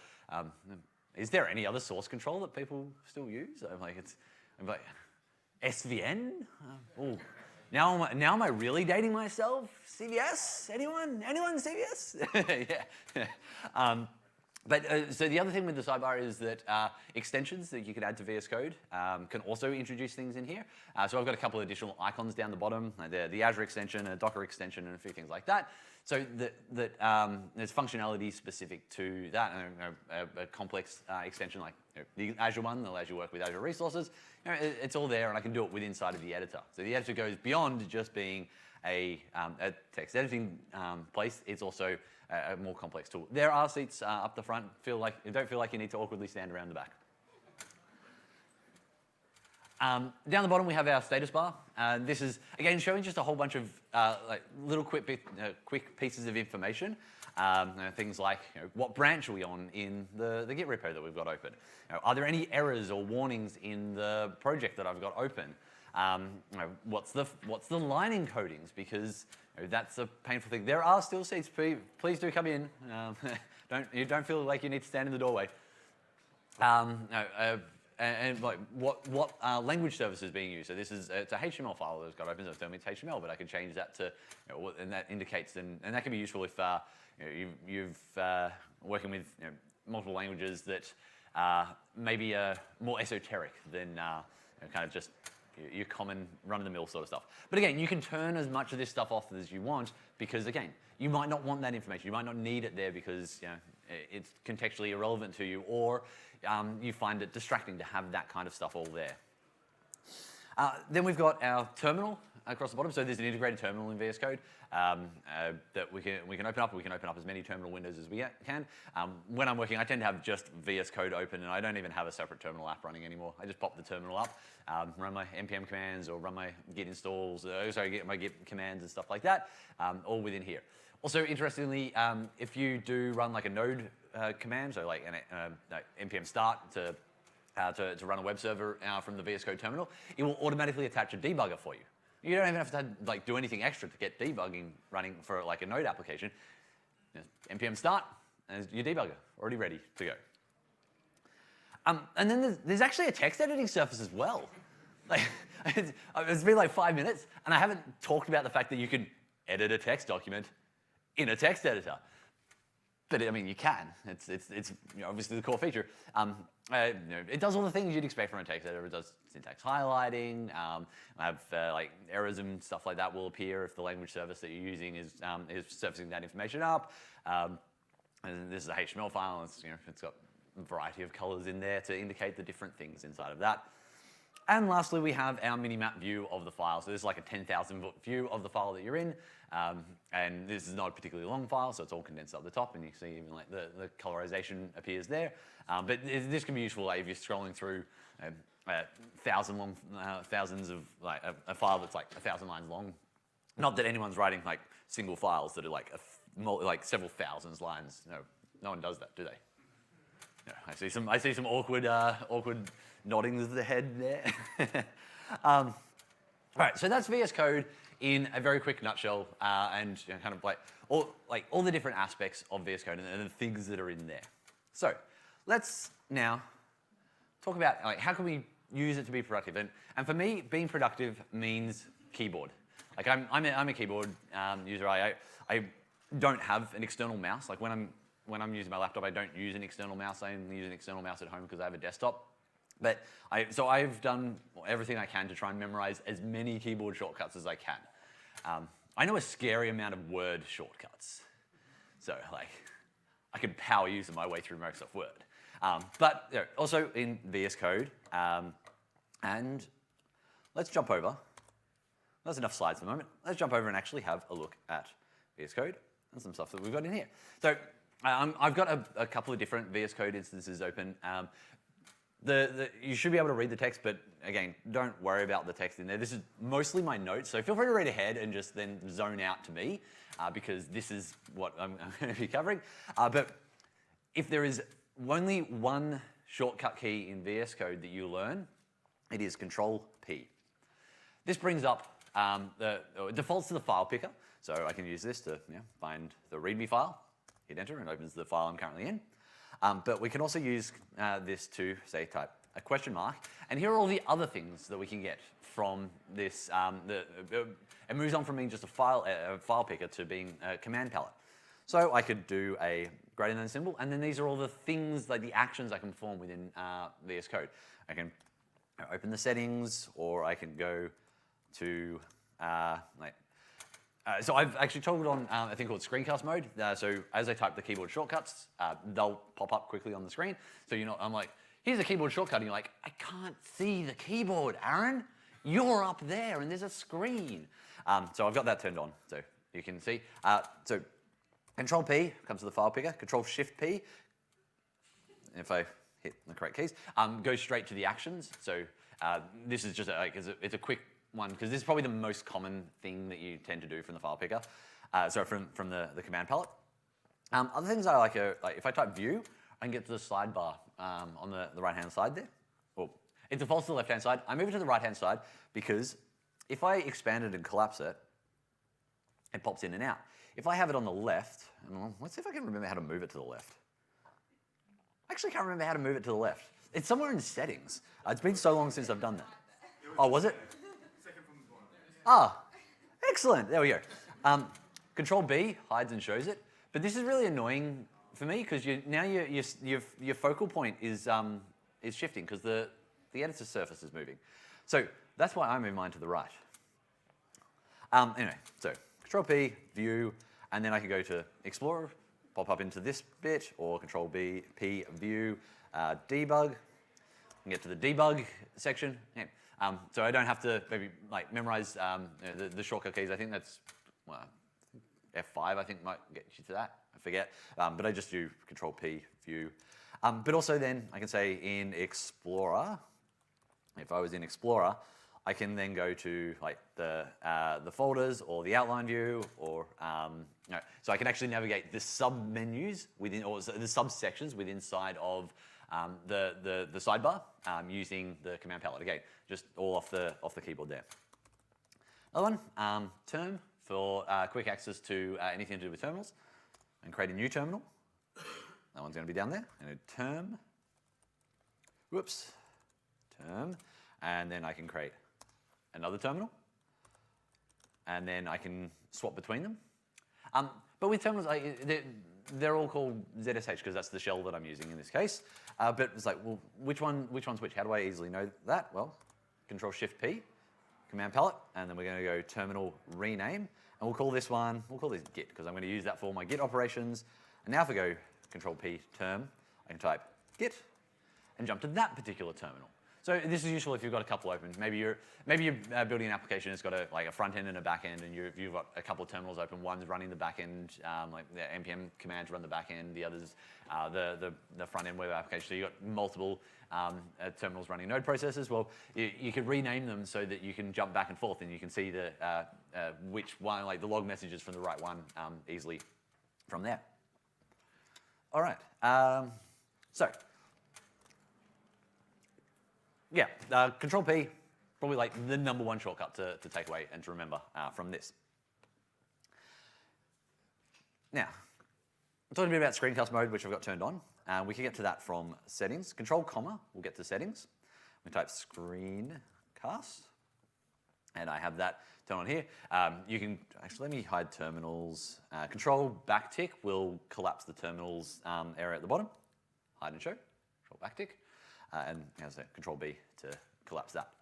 is there any other source control that people still use? I'm like SVN. Oh. Now am I really dating myself? CVS? Anyone CVS? Yeah. So the other thing with the sidebar is that extensions that you can add to VS Code can also introduce things in here. So I've got a couple of additional icons down the bottom, like the Azure extension, a Docker extension, and a few things like that. So there's functionality specific to that, a complex extension like the Azure one that allows you to work with Azure resources. It's all there, and I can do it inside of the editor. So the editor goes beyond just being a text editing place. It's also a more complex tool. There are seats up the front. Don't feel like you need to awkwardly stand around the back. Down the bottom, we have our status bar. This is, again, showing just a whole bunch of like little quick pieces of information. Things like, what branch are we on in the Git repo that we've got open? Are there any errors or warnings in the project that I've got open? What's the line encodings? Because that's a painful thing. There are still seats. Please do come in. Don't feel like you need to stand in the doorway. And like what language service is being used. So this is it's a HTML file that's got open, so it's telling me it's HTML, but I can change that to, and that indicates, and that can be useful if you've working with multiple languages that maybe are more esoteric than kind of just your common run-of-the-mill sort of stuff. But again, you can turn as much of this stuff off as you want because, again, you might not want that information. You might not need it there because it's contextually irrelevant to you, or you find it distracting to have that kind of stuff all there. Then we've got our terminal across the bottom. So there's an integrated terminal in VS Code that we can open up. We can open up as many terminal windows as we can. When I'm working, I tend to have just VS Code open, and I don't even have a separate terminal app running anymore. I just pop the terminal up, run my npm commands, or run my git installs, get my git commands and stuff like that, all within here. Also, interestingly, if you do run like a node command, so like an npm start to run a web server from the VS Code terminal, it will automatically attach a debugger for you. You don't even have to like do anything extra to get debugging running for like a node application. Npm start, and your debugger already ready to go. And then there's actually a text editing surface as well. Like, it's been like 5 minutes, and I haven't talked about the fact that you can edit a text document in a text editor. But I mean, you can. It's obviously the core feature. It does all the things you'd expect from a text editor. It does syntax highlighting. Like errors and stuff like that will appear if the language service that you're using is surfacing that information up. And this is a HTML file. It's got a variety of colors in there to indicate the different things inside of that. And lastly, we have our minimap view of the file. So this is like a 10,000 foot view of the file that you're in. And this is not a particularly long file, so it's all condensed up the top, and you can see even like the colorization appears there. But this can be useful like, if you're scrolling through thousands of like a file that's like 1,000 lines long. Not that anyone's writing like single files that are like several thousands lines. No one does that, do they? No, I see some awkward noddings of the head there. All right, so that's VS Code in a very quick nutshell, and kind of like all the different aspects of VS Code and the things that are in there. So let's now talk about like how can we use it to be productive. And for me, being productive means keyboard. Like I'm a keyboard user. I don't have an external mouse. Like when I'm using my laptop, I don't use an external mouse. I only use an external mouse at home because I have a desktop. But so I've done everything I can to try and memorize as many keyboard shortcuts as I can. I know a scary amount of Word shortcuts. So like, I can power user my way through Microsoft Word. But also in VS Code, and let's jump over. That's enough slides for the moment. Let's jump over and actually have a look at VS Code and some stuff that we've got in here. So I've got a couple of different VS Code instances open. You should be able to read the text, but again, don't worry about the text in there. This is mostly my notes, so feel free to read ahead and just then zone out to me, because this is what I'm going to be covering. But if there is only one shortcut key in VS Code that you learn, it is Control-P. This brings up, it defaults to the file picker, so I can use this to find the README file, hit enter, and opens the file I'm currently in. But we can also use this to, say, type a question mark. And here are all the other things that we can get from this. It moves on from being just a file picker to being a command palette. So I could do a greater than symbol, and then these are all the things, like the actions I can perform within VS Code. I can open the settings, or I can go to so I've actually toggled on a thing called screencast mode. So as I type the keyboard shortcuts, they'll pop up quickly on the screen. So I'm like, here's a keyboard shortcut, and you're like, I can't see the keyboard, Aaron. You're up there, and there's a screen. So I've got that turned on, so you can see. So Control-P comes to the file picker. Control-Shift-P, if I hit the correct keys, goes straight to the actions. So this is just it's a quick one because this is probably the most common thing that you tend to do from the file picker. From the command palette. Other things I like are, like if I type view, I can get to the sidebar on the right-hand side there. Well, it defaults to the left-hand side. I move it to the right-hand side because if I expand it and collapse it, it pops in and out. If I have it on the left, let's see if I can remember how to move it to the left. I actually can't remember how to move it to the left. It's somewhere in settings. It's been so long since I've done that. Oh, was it? Ah, excellent. There we go. Control B hides and shows it, but this is really annoying for me because your focal point is shifting because the editor surface is moving. So that's why I move mine to the right. Anyway, so Control P, View, and then I can go to Explorer, pop up into this bit, or Control P, View, Debug, and get to the Debug section. Yeah. So I don't have to maybe like memorize the shortcut keys. I think that's F5, I think might get you to that. I forget. But I just do Control P, View. But also then I can say in Explorer, if I was in Explorer, I can then go to like the folders or the outline view, or so I can actually navigate the sub menus within, or the subsections within inside of the sidebar using the command palette. Again, just all off the keyboard there. Another one, term for quick access to anything to do with terminals, and create a new terminal. That one's going to be down there. And a term, term, and then I can create another terminal, and then I can swap between them. But with terminals, they're all called ZSH because that's the shell that I'm using in this case. But it's like, well, which one's which? How do I easily know that? Well, Control Shift P, command palette, and then we're going to go terminal rename, and we'll call this Git because I'm going to use that for my Git operations. And now if I go Control P term, I can type Git and jump to that particular terminal. So this is useful if you've got a couple open. Maybe you're building an application that's got a front end and a back end, and you've got a couple of terminals open. One's running the back end, like the npm command to run the back end. The other's the front end web application. So you've got multiple terminals running node processes. Well, you could rename them so that you can jump back and forth, and you can see which one, like the log messages from the right one easily from there. All right. So. Yeah, Control P, probably like the #1 shortcut to take away and to remember from this. Now, I'm talking a bit about screencast mode, which I've got turned on. We can get to that from settings. Control comma, we'll get to settings. We type screencast, and I have that turned on here. You can, actually, let me hide terminals. Control backtick will collapse the terminals area at the bottom. Hide and show, Control backtick. And as I said, Control B to collapse that.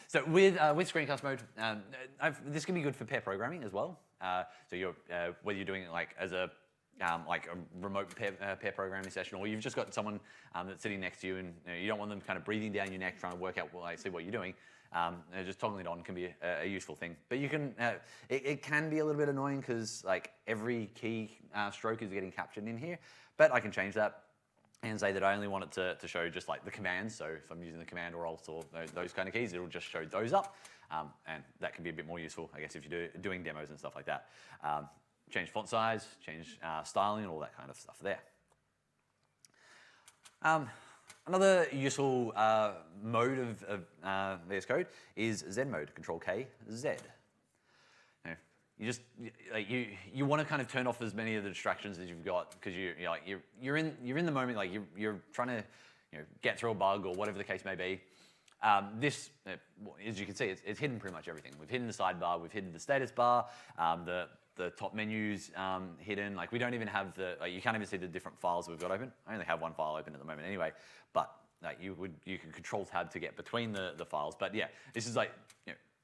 So with screencast mode, this can be good for pair programming as well. So you're whether you're doing it like as a remote pair programming session, or you've just got someone that's sitting next to you, and you don't want them kind of breathing down your neck trying to work out see what you're doing. Just toggling it on can be a useful thing. But you can it can be a little bit annoying because like every key stroke is getting captured in here. But I can change that and say that I only want it to show just like the commands. So if I'm using the command or alt or those kind of keys, it'll just show those up. And that can be a bit more useful, I guess, if you're doing demos and stuff like that. Change font size, change styling, and all that kind of stuff there. Another useful mode of VS Code is Z mode, Control K, Z. You want to kind of turn off as many of the distractions as you've got because you're in the moment, like you're trying to get through a bug or whatever the case may be. This, as you can see, it's hidden pretty much everything. We've hidden the sidebar, we've hidden the status bar, the top menus hidden. Like we don't even have you can't even see the different files we've got open. I only have one file open at the moment anyway, but you can Control Tab to get between the files. But yeah, this is like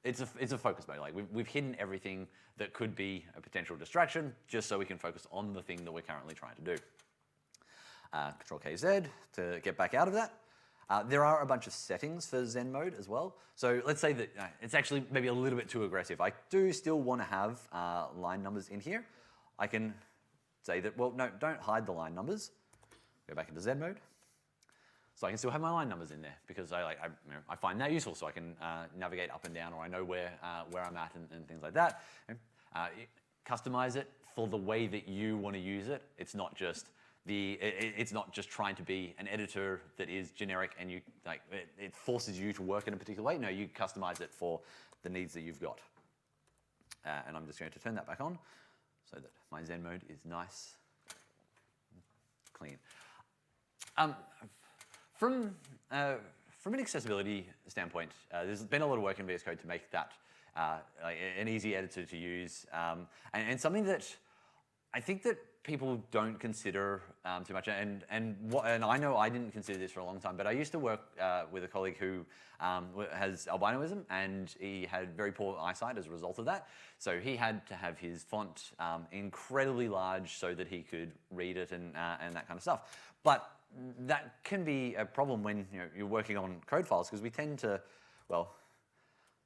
it's a focus mode. Like we've hidden everything that could be a potential distraction, just so we can focus on the thing that we're currently trying to do. Control KZ to get back out of that. There are a bunch of settings for Zen mode as well. So let's say that it's actually maybe a little bit too aggressive. I do still want to have line numbers in here. I can say that, well, no, don't hide the line numbers. Go back into Zen mode. So I can still have my line numbers in there because I find that useful, so I can navigate up and down, or I know where I'm at and things like that. Customize it for the way that you want to use it. It's not just it's not just trying to be an editor that is generic and you it forces you to work in a particular way. No, you customize it for the needs that you've got. And I'm just going to turn that back on so that my Zen mode is nice, clean. From an accessibility standpoint, there's been a lot of work in VS Code to make that an easy editor to use, and something that I think that people don't consider too much. And I know I didn't consider this for a long time, but I used to work with a colleague who has albinoism, and he had very poor eyesight as a result of that. So he had to have his font incredibly large so that he could read it and that kind of stuff. But that can be a problem when you're working on code files, because we tend to, well,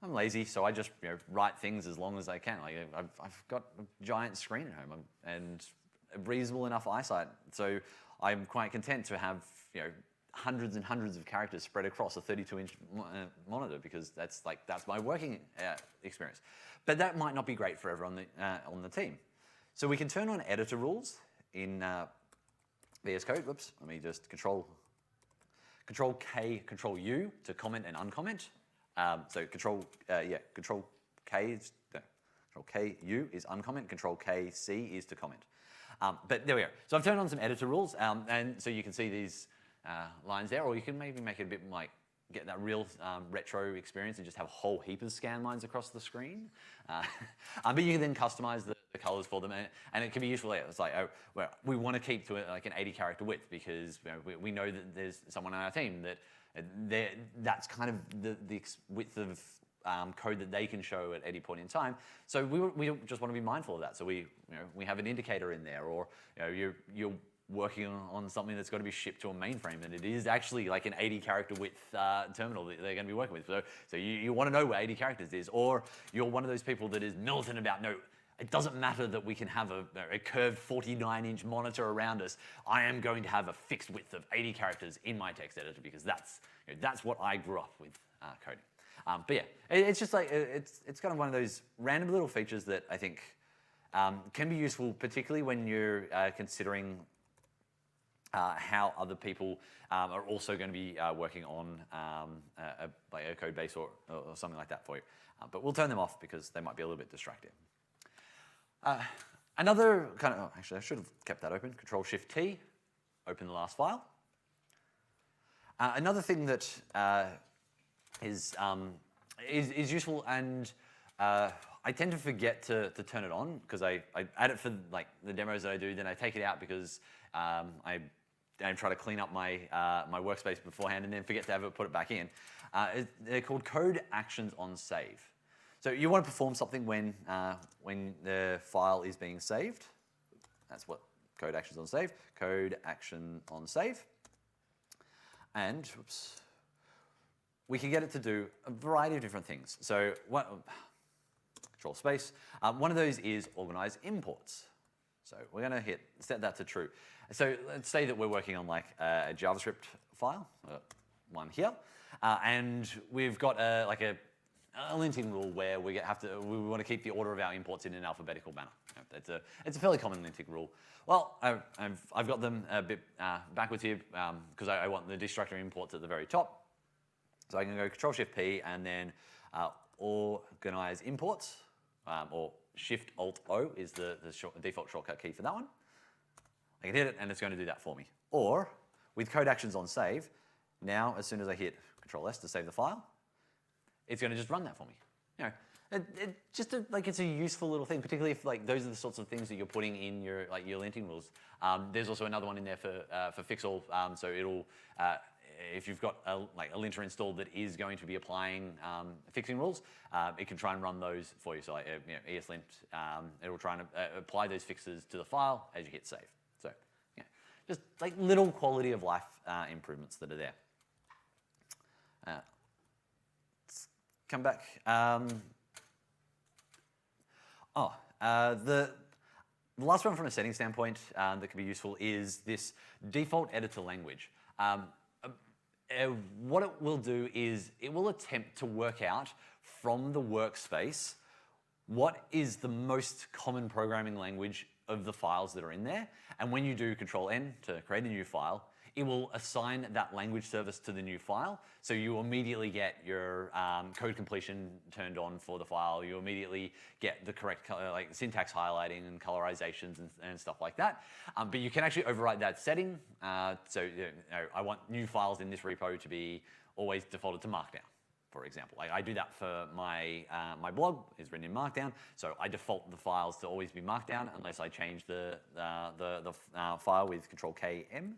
I'm lazy, so I just write things as long as I can. Like I've got a giant screen at home and a reasonable enough eyesight, so I'm quite content to have hundreds and hundreds of characters spread across a 32-inch monitor, because that's my working experience. But that might not be great for everyone on the team. So we can turn on editor rules in VS Code. Whoops, let me just Control K, Control U to comment and uncomment. So Control K U is uncomment, Control K C is to comment. But there we go. So I've turned on some editor rules, and so you can see these lines there, or you can maybe make it a bit like get that real retro experience and just have a whole heap of scan lines across the screen. But you can then customize the colors for them, and it can be useful. It's like, oh, well, we want to keep to it like an 80 character width, because we know that there's someone on our team that that's kind of the width of code that they can show at any point in time. So we just want to be mindful of that. So we have an indicator in there, or you're working on something that's got to be shipped to a mainframe, and it is actually like an 80 character width terminal that they're going to be working with. So you want to know where 80 characters is, or you're one of those people that is militant about, no, it doesn't matter that we can have a curved 49-inch monitor around us. I am going to have a fixed width of 80 characters in my text editor, because that's what I grew up with coding. But yeah, it's just like it's kind of one of those random little features that I think can be useful, particularly when you're considering how other people are also going to be working on a code base or something like that for you. But we'll turn them off because they might be a little bit distracting. Another kind of, actually I should have kept that open, Control-Shift-T, open the last file. Another thing that is useful, and I tend to forget to turn it on, because I add it for like the demos that I do, then I take it out because I try to clean up my my workspace beforehand, and then forget to put it back in. They're called code actions on save. So you want to perform something when the file is being saved. That's what code actions on save. Code action on save. And whoops, we can get it to do a variety of different things. So Control space. One of those is organize imports. So we're going to set that to true. So let's say that we're working on like a JavaScript file, one here, and we've got a linting rule where we want to keep the order of our imports in an alphabetical manner. It's a fairly common linting rule. Well, I've got them a bit backwards here because I want the destructor imports at the very top. So I can go Control-Shift-P and then organize imports, or Shift-Alt-O is the default shortcut key for that one. I can hit it and it's going to do that for me. Or with code actions on save, now as soon as I hit Control-S to save the file, it's going to just run that for me. It's a useful little thing, particularly if those are the sorts of things that you're putting in your linting rules. There's also another one in there for fix-all, so it'll if you've got a linter installed that is going to be applying fixing rules, it can try and run those for you. So ESLint, it'll try and apply those fixes to the file as you hit save. So just little quality of life improvements that are there. Let's come back. The last one from a setting standpoint that can be useful is this default editor language. what it will do is it will attempt to work out from the workspace what is the most common programming language of the files that are in there. And when you do Control-N to create a new file, it will assign that language service to the new file. So you immediately get your code completion turned on for the file. You immediately get the correct like syntax highlighting and colorizations and stuff like that. But you can actually override that setting. So I want new files in this repo to be always defaulted to Markdown, for example. I do that for my my blog is written in Markdown, so I default the files to always be Markdown unless I change the file with Control-KM.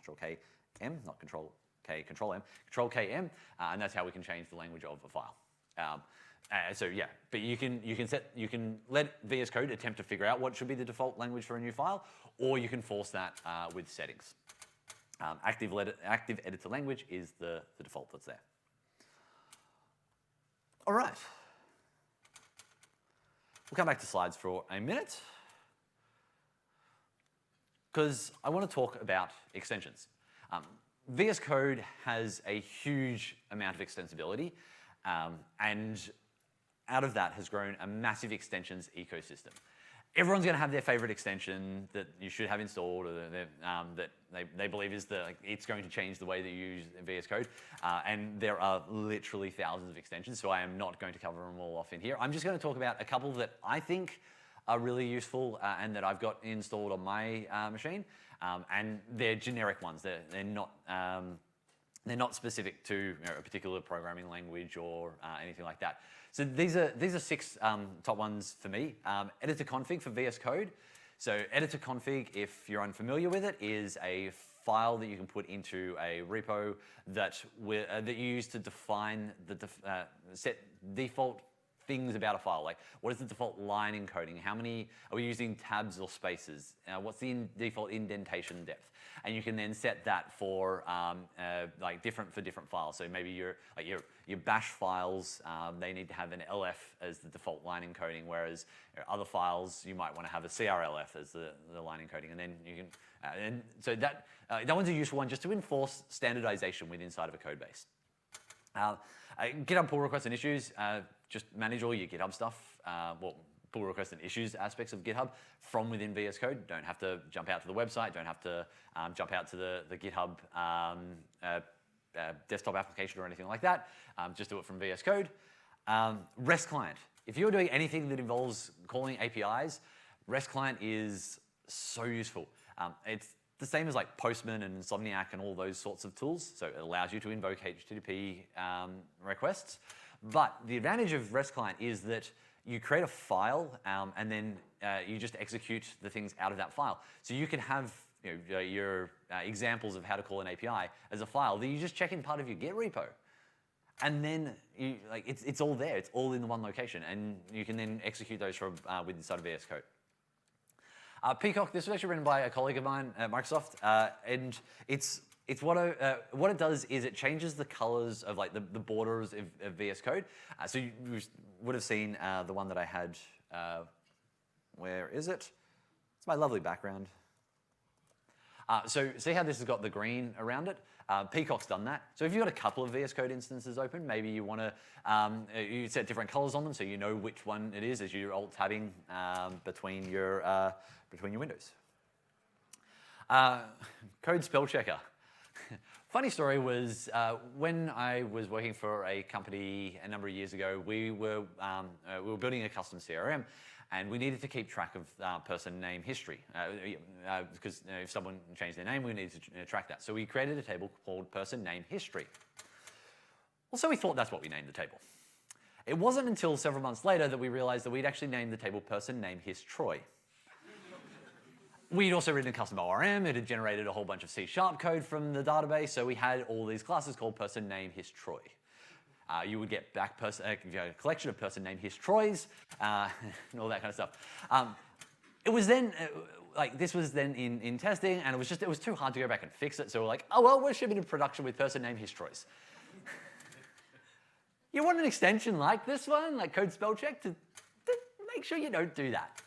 Control-KM, not Control-K, Control-M, Control-KM, and that's how we can change the language of a file. So yeah, but you can let VS Code attempt to figure out what should be the default language for a new file, or you can force that with settings. Active editor language is the default that's there. All right. We'll come back to slides for a minute, because I want to talk about extensions. VS Code has a huge amount of extensibility, and out of that has grown a massive extensions ecosystem. Everyone's going to have their favorite extension that you should have installed, or that they believe is it's going to change the way that you use VS Code. And there are literally thousands of extensions, so I am not going to cover them all off in here. I'm just going to talk about a couple that I think are really useful and that I've got installed on my machine. And they're generic ones. They're not specific to a particular programming language or anything like that. So these are 6 top ones for me. Editor config for VS Code. So editor config, if you're unfamiliar with it, is a file that you can put into a repo that you use to define set default things about a file. Like, what is the default line encoding? How many are we using tabs or spaces? What's the default indentation depth? And you can then set that for different files. So maybe your bash files, they need to have an LF as the default line encoding, whereas other files you might want to have a CRLF as the line encoding. And then you can, and so that one's a useful one just to enforce standardization inside of a code base. GitHub pull requests and issues. Just manage all your GitHub stuff, pull requests and issues aspects of GitHub from within VS Code. Don't have to jump out to the website, don't have to jump out to the GitHub desktop application or anything like that. Just do it from VS Code. REST client. If you're doing anything that involves calling APIs, REST client is so useful. It's the same as like Postman and Insomniac and all those sorts of tools. So it allows you to invoke HTTP requests. But the advantage of REST client is that you create a file and then you just execute the things out of that file. So you can have your examples of how to call an API as a file that you just check in part of your Git repo. And then it's all there. It's all in the one location. And you can then execute those from inside of VS Code. Peacock, this was actually written by a colleague of mine at Microsoft. And it's what it does is it changes the colors of the borders of VS Code. So you would have seen the one that I had. Where is it? It's my lovely background. So see how this has got the green around it? Peacock's done that. So if you've got a couple of VS Code instances open, maybe you want to you set different colors on them so you know which one it is as you're alt-tabbing between your windows. Code spell checker. Funny story was when I was working for a company a number of years ago, we were building a custom CRM, and we needed to keep track of person name history because if someone changed their name, we needed to track that. So we created a table called person name history. Well, so we thought that's what we named the table. It wasn't until several months later that we realized that we'd actually named the table person name his Troy. We'd also written a custom ORM. It had generated a whole bunch of C# code from the database, so we had all these classes called person name his Troy. You would get back a collection of person name his Troys and all that kind of stuff. It was then this was then in testing, and it was too hard to go back and fix it. So we're like, oh well, we're shipping to production with person name his Troys. You want an extension like this one, like code spell check, to make sure you don't do that.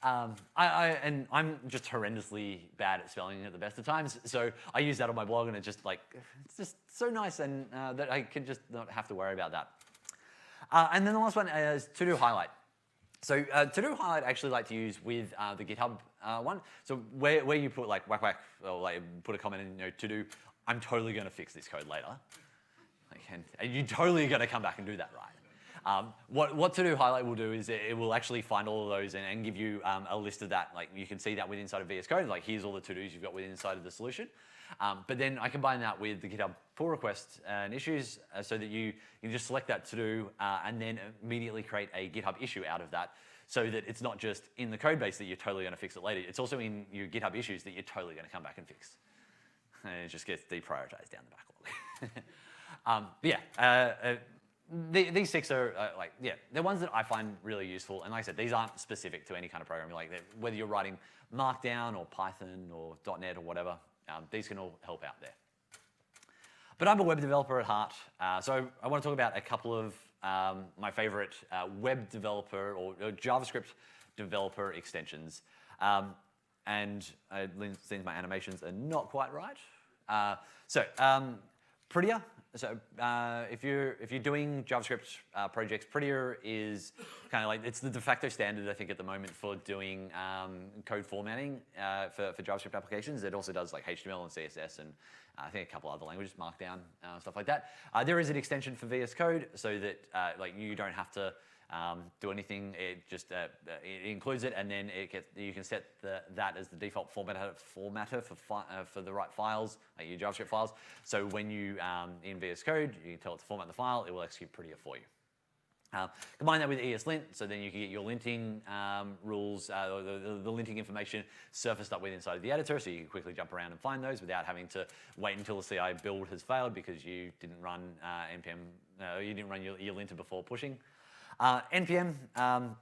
I'm just horrendously bad at spelling at the best of times, so I use that on my blog, and it's just so nice, and that I can just not have to worry about that. And then the last one is to-do highlight. So to-do highlight I actually like to use with the GitHub one. So where you put like whack whack, or like put a comment in to-do, I'm totally going to fix this code later. And you're totally going to come back and do that right. What to-do highlight will do is it will actually find all of those and give you a list of that. Like you can see that within inside of VS Code. Like here's all the to-dos you've got within inside of the solution. But then I combine that with the GitHub pull requests and issues so that you just select that to-do and then immediately create a GitHub issue out of that, so that it's not just in the code base that you're totally going to fix it later. It's also in your GitHub issues that you're totally going to come back and fix. And it just gets deprioritized down the backlog. These 6 are they're ones that I find really useful. And like I said, these aren't specific to any kind of programming. Like whether you're writing Markdown or Python or .NET or whatever, these can all help out there. But I'm a web developer at heart, so I want to talk about a couple of my favorite web developer or JavaScript developer extensions. And it seems my animations are not quite right. Prettier. So if you're doing JavaScript projects, Prettier is kind of like, it's the de facto standard, I think, at the moment for doing code formatting for JavaScript applications. It also does like HTML and CSS and I think a couple other languages, Markdown, stuff like that. There is an extension for VS Code so that like you don't have to do anything. It just it includes it, and then you can set that as the default formatter for the right files, like your JavaScript files. So when you in VS Code, you can tell it to format the file, it will execute Prettier for you. Combine that with ESLint, so then you can get your linting rules, the linting information surfaced up with inside of the editor, so you can quickly jump around and find those without having to wait until the CI build has failed because you didn't run npm, you didn't run your linter before pushing. npm,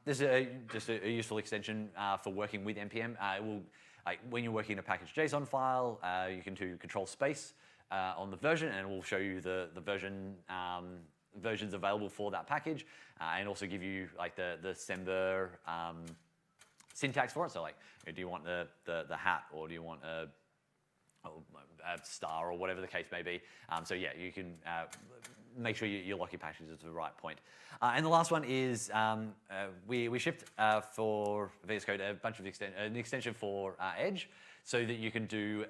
this is just a useful extension for working with npm. It will, like when you're working in a package JSON file, you can do control space on the version, and it will show you the versions available for that package, and also give you like the Sember syntax for it. So like, do you want the hat, or do you want a star, or whatever the case may be. So yeah, you can make sure you lock your packages to the right point. And the last one is we shipped for VS Code a bunch of an extension for Edge, so that you can do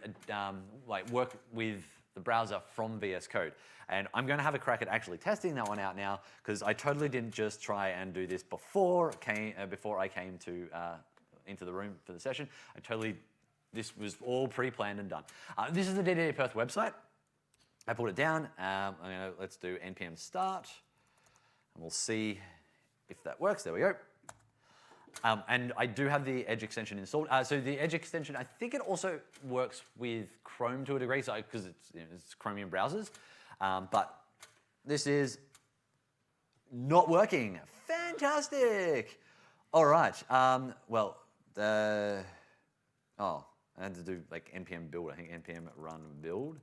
like work with the browser from VS Code. And I'm going to have a crack at actually testing that one out now, because I totally didn't just try and do this before I came to into the room for the session. This was all pre-planned and done. This is the DDD Perth website. I pulled it down. Let's do npm start, and we'll see if that works. There we go. And I do have the Edge extension installed. So the Edge extension, I think it also works with Chrome to a degree, so because it's Chromium browsers. But this is not working. Fantastic. All right. I had to do like npm build. I think npm run build.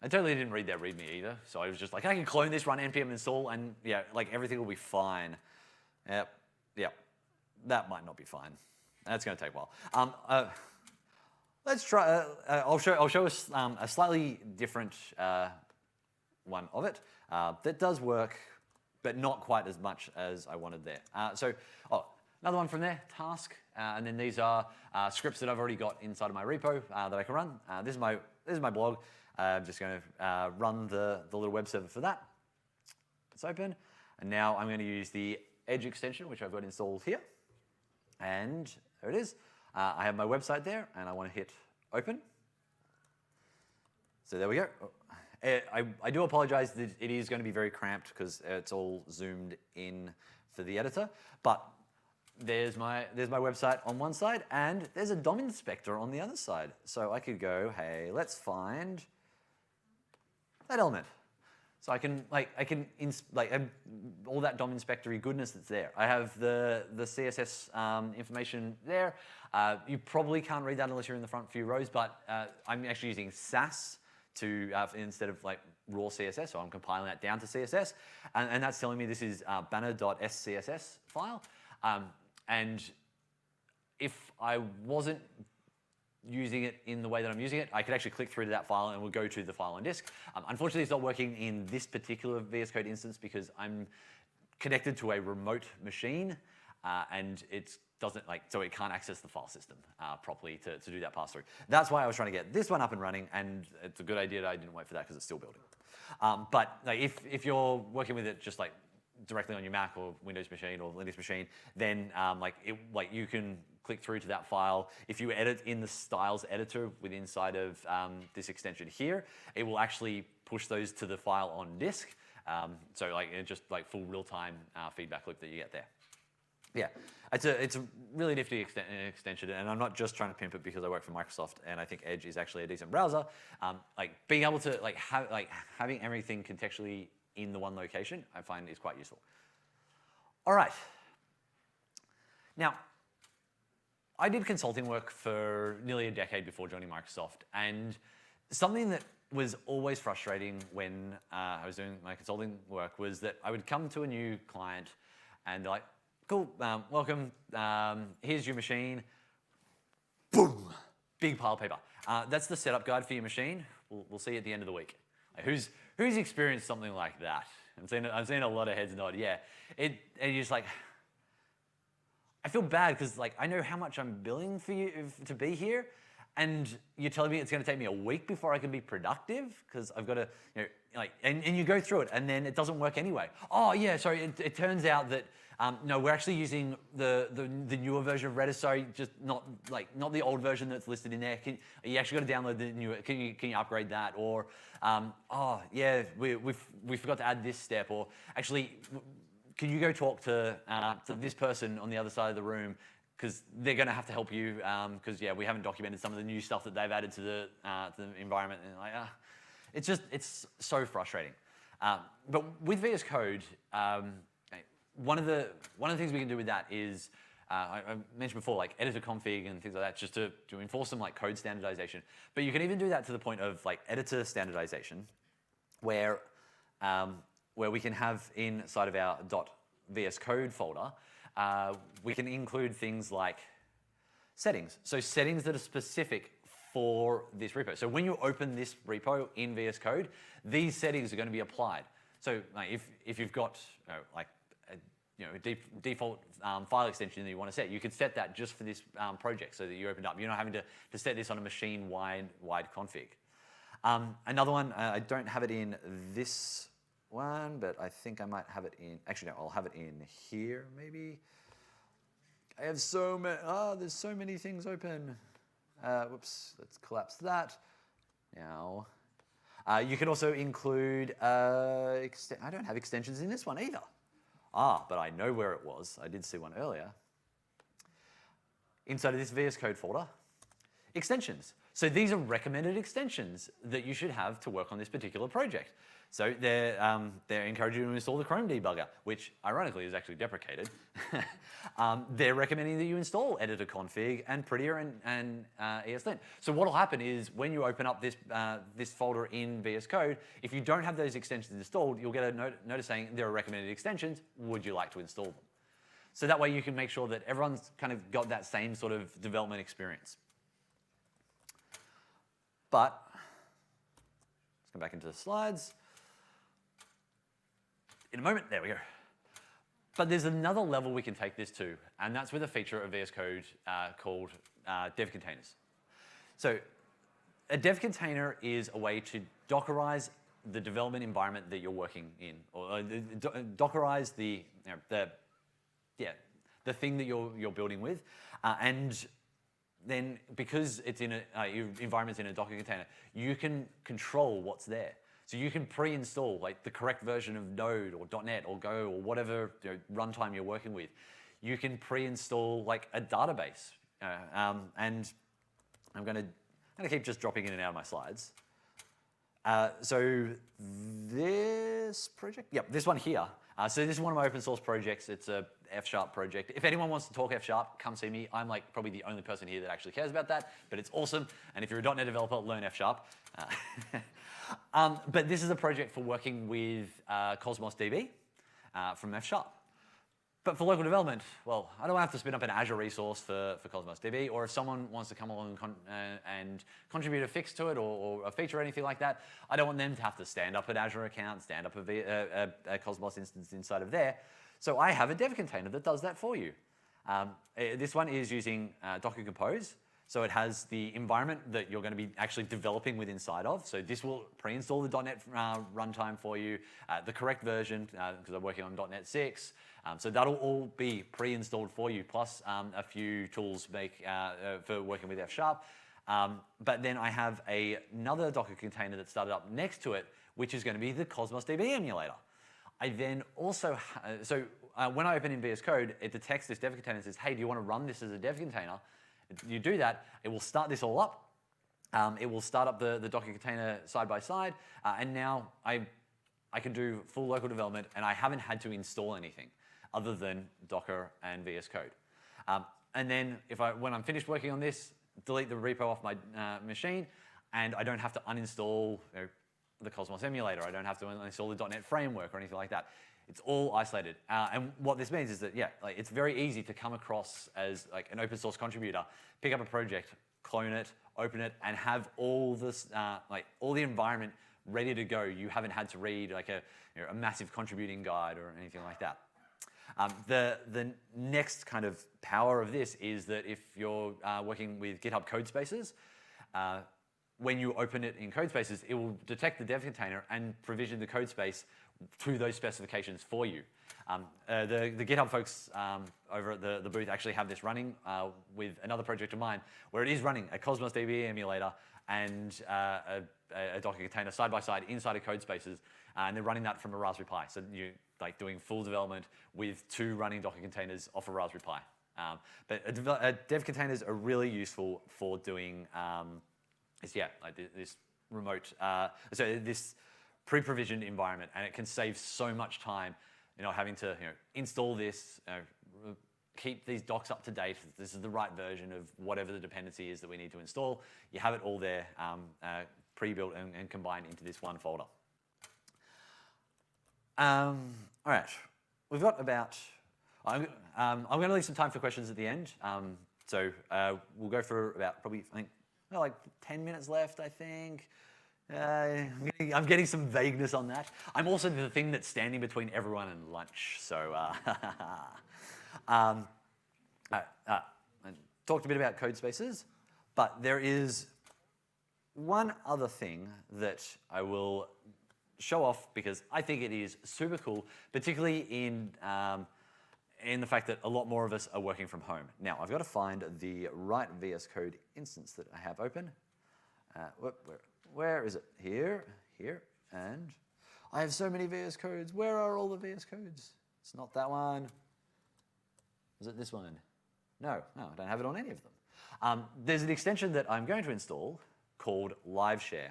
I totally didn't read that README either, so I was just like, I can clone this, run npm install, and yeah, like everything will be fine. Yep. That might not be fine. That's going to take a while. Let's try. I'll show us a slightly different one of it that does work, but not quite as much as I wanted there. Another one from there, task, and then these are scripts that I've already got inside of my repo that I can run. This is my blog. I'm just going to run the little web server for that. It's open, and now I'm going to use the Edge extension, which I've got installed here, and there it is. I have my website there, and I want to hit open. So there we go. I do apologize that it is going to be very cramped because it's all zoomed in for the editor, but there's my website on one side, and there's a DOM inspector on the other side. So I could go, hey, let's find that element. So I can all that DOM inspectory goodness that's there. I have the CSS information there. You probably can't read that unless you're in the front few rows, but I'm actually using Sass to instead of like raw CSS, so I'm compiling that down to CSS, and that's telling me this is banner.scss file. And if I wasn't using it in the way that I'm using it, I could actually click through to that file and we'll go to the file on disk. Unfortunately, it's not working in this particular VS Code instance because I'm connected to a remote machine and it doesn't so it can't access the file system properly to do that pass through. That's why I was trying to get this one up and running, and it's a good idea that I didn't wait for that because it's still building. But if you're working with it just directly on your Mac or Windows machine or Linux machine, then you can click through to that file. If you edit in the styles editor inside of this extension here, it will actually push those to the file on disk. So it's just full real-time feedback loop that you get there. Yeah, it's a really nifty extension, and I'm not just trying to pimp it because I work for Microsoft and I think Edge is actually a decent browser. Being able to having everything contextually in the one location, I find is quite useful. All right. Now, I did consulting work for nearly a decade before joining Microsoft, and something that was always frustrating when I was doing my consulting work was that I would come to a new client and they're like, cool, welcome, here's your machine. Boom, big pile of paper. That's the setup guide for your machine. We'll see you at the end of the week. Who's experienced something like that? I'm seeing a lot of heads nod, yeah. And you're just like, I feel bad because I know how much I'm billing for you to be here, and you're telling me it's going to take me a week before I can be productive because I've got to, and you go through it and then it doesn't work anyway. Oh yeah, sorry. It turns out that no, we're actually using the newer version of Redis. Sorry, just not the old version that's listed in there. You actually got to download the newer. Can you upgrade that? Or oh yeah, we forgot to add this step. Or actually, can you go talk to this person on the other side of the room? Because they're going to have to help you. Because yeah, we haven't documented some of the new stuff that they've added to the environment. And it's so frustrating. But with VS Code, one of the things we can do with that is I mentioned before, editor config and things like that, just to enforce some code standardization. But you can even do that to the point of editor standardization, where we can have inside of our .vs code folder. We can include things like settings. So settings that are specific for this repo. So when you open this repo in VS Code, these settings are going to be applied. So if you've got a default file extension that you want to set, you could set that just for this project so that you opened up. You're not having to set this on a machine-wide config. Another one, I don't have it in this one, but I think I might have it in, actually no, I'll have it in here maybe. I have so many, there's so many things open. Whoops, let's collapse that. Now, you can also include, I don't have extensions in this one either. But I know where it was. I did see one earlier. Inside of this VS Code folder, extensions. So these are recommended extensions that you should have to work on this particular project. So they're encouraging you to install the Chrome debugger, which ironically is actually deprecated. They're recommending that you install editor config and Prettier and ESLint. So what will happen is when you open up this folder in VS Code, if you don't have those extensions installed, you'll get a notice saying there are recommended extensions. Would you like to install them? So that way you can make sure that everyone's kind of got that same sort of development experience. But let's come back into the slides. In a moment, there we go. But there's another level we can take this to, and that's with a feature of VS Code called dev containers. So a dev container is a way to Dockerize the development environment that you're working in, or Dockerize the thing that you're building with, and then because it's in your environment's in a Docker container, you can control what's there. So you can pre-install the correct version of Node or .NET or Go or whatever runtime you're working with. You can pre-install a database, and I'm going to keep just dropping in and out of my slides. So this project, this one here. So this is one of my open source projects. It's a F# project. If anyone wants to talk F#, come see me. I'm probably the only person here that actually cares about that, but it's awesome. And if you're a .NET developer, learn F#. But this is a project for working with Cosmos DB from F#. But for local development, well, I don't have to spin up an Azure resource for Cosmos DB, or if someone wants to come along and contribute a fix to it or a feature or anything like that, I don't want them to have to stand up an Azure account, stand up a Cosmos instance inside of there. So I have a dev container that does that for you. This one is using Docker Compose. So it has the environment that you're going to be actually developing with inside of. So this will pre-install the .NET runtime for you, the correct version, because I'm working on .NET 6. So that'll all be pre-installed for you, plus a few tools for working with F#. But then I have another Docker container that started up next to it, which is going to be the Cosmos DB emulator. I then also, when I open in VS Code, it detects this dev container and says, hey, do you want to run this as a dev container? You do that, it will start this all up. It will start up the Docker container side by side, and now I can do full local development, and I haven't had to install anything other than Docker and VS Code. And then when I'm finished working on this, delete the repo off my machine, and I don't have to uninstall the Cosmos emulator. I don't have to uninstall the .NET framework or anything like that. It's all isolated. And what this means is that, it's very easy to come across as an open source contributor, pick up a project, clone it, open it, and have all this, all the environment ready to go. You haven't had to read a massive contributing guide or anything like that. The next kind of power of this is that if you're working with GitHub Codespaces, when you open it in Codespaces, it will detect the dev container and provision the codespace to those specifications for you. The GitHub folks over at the booth actually have this running with another project of mine where it is running a Cosmos DB emulator and a Docker container side by side inside of Codespaces, and they're running that from a Raspberry Pi. So you're doing full development with 2 running Docker containers off a Raspberry Pi. But dev containers are really useful for doing this remote, this pre-provisioned environment, and it can save so much time, having to install this, keep these docs up to date. This is the right version of whatever the dependency is that we need to install. You have it all there, pre-built and combined into this one folder. All right, we've got about. I'm going to leave some time for questions at the end. So we'll go for about probably 10 minutes left, I think. I'm getting some vagueness on that. I'm also the thing that's standing between everyone and lunch. So I talked a bit about Codespaces, but there is one other thing that I will show off because I think it is super cool, particularly in the fact that a lot more of us are working from home. Now, I've got to find the right VS Code instance that I have open. Where is it? Here, and I have so many VS Codes. Where are all the VS Codes? It's not that one. Is it this one? No, I don't have it on any of them. There's an extension that I'm going to install called LiveShare.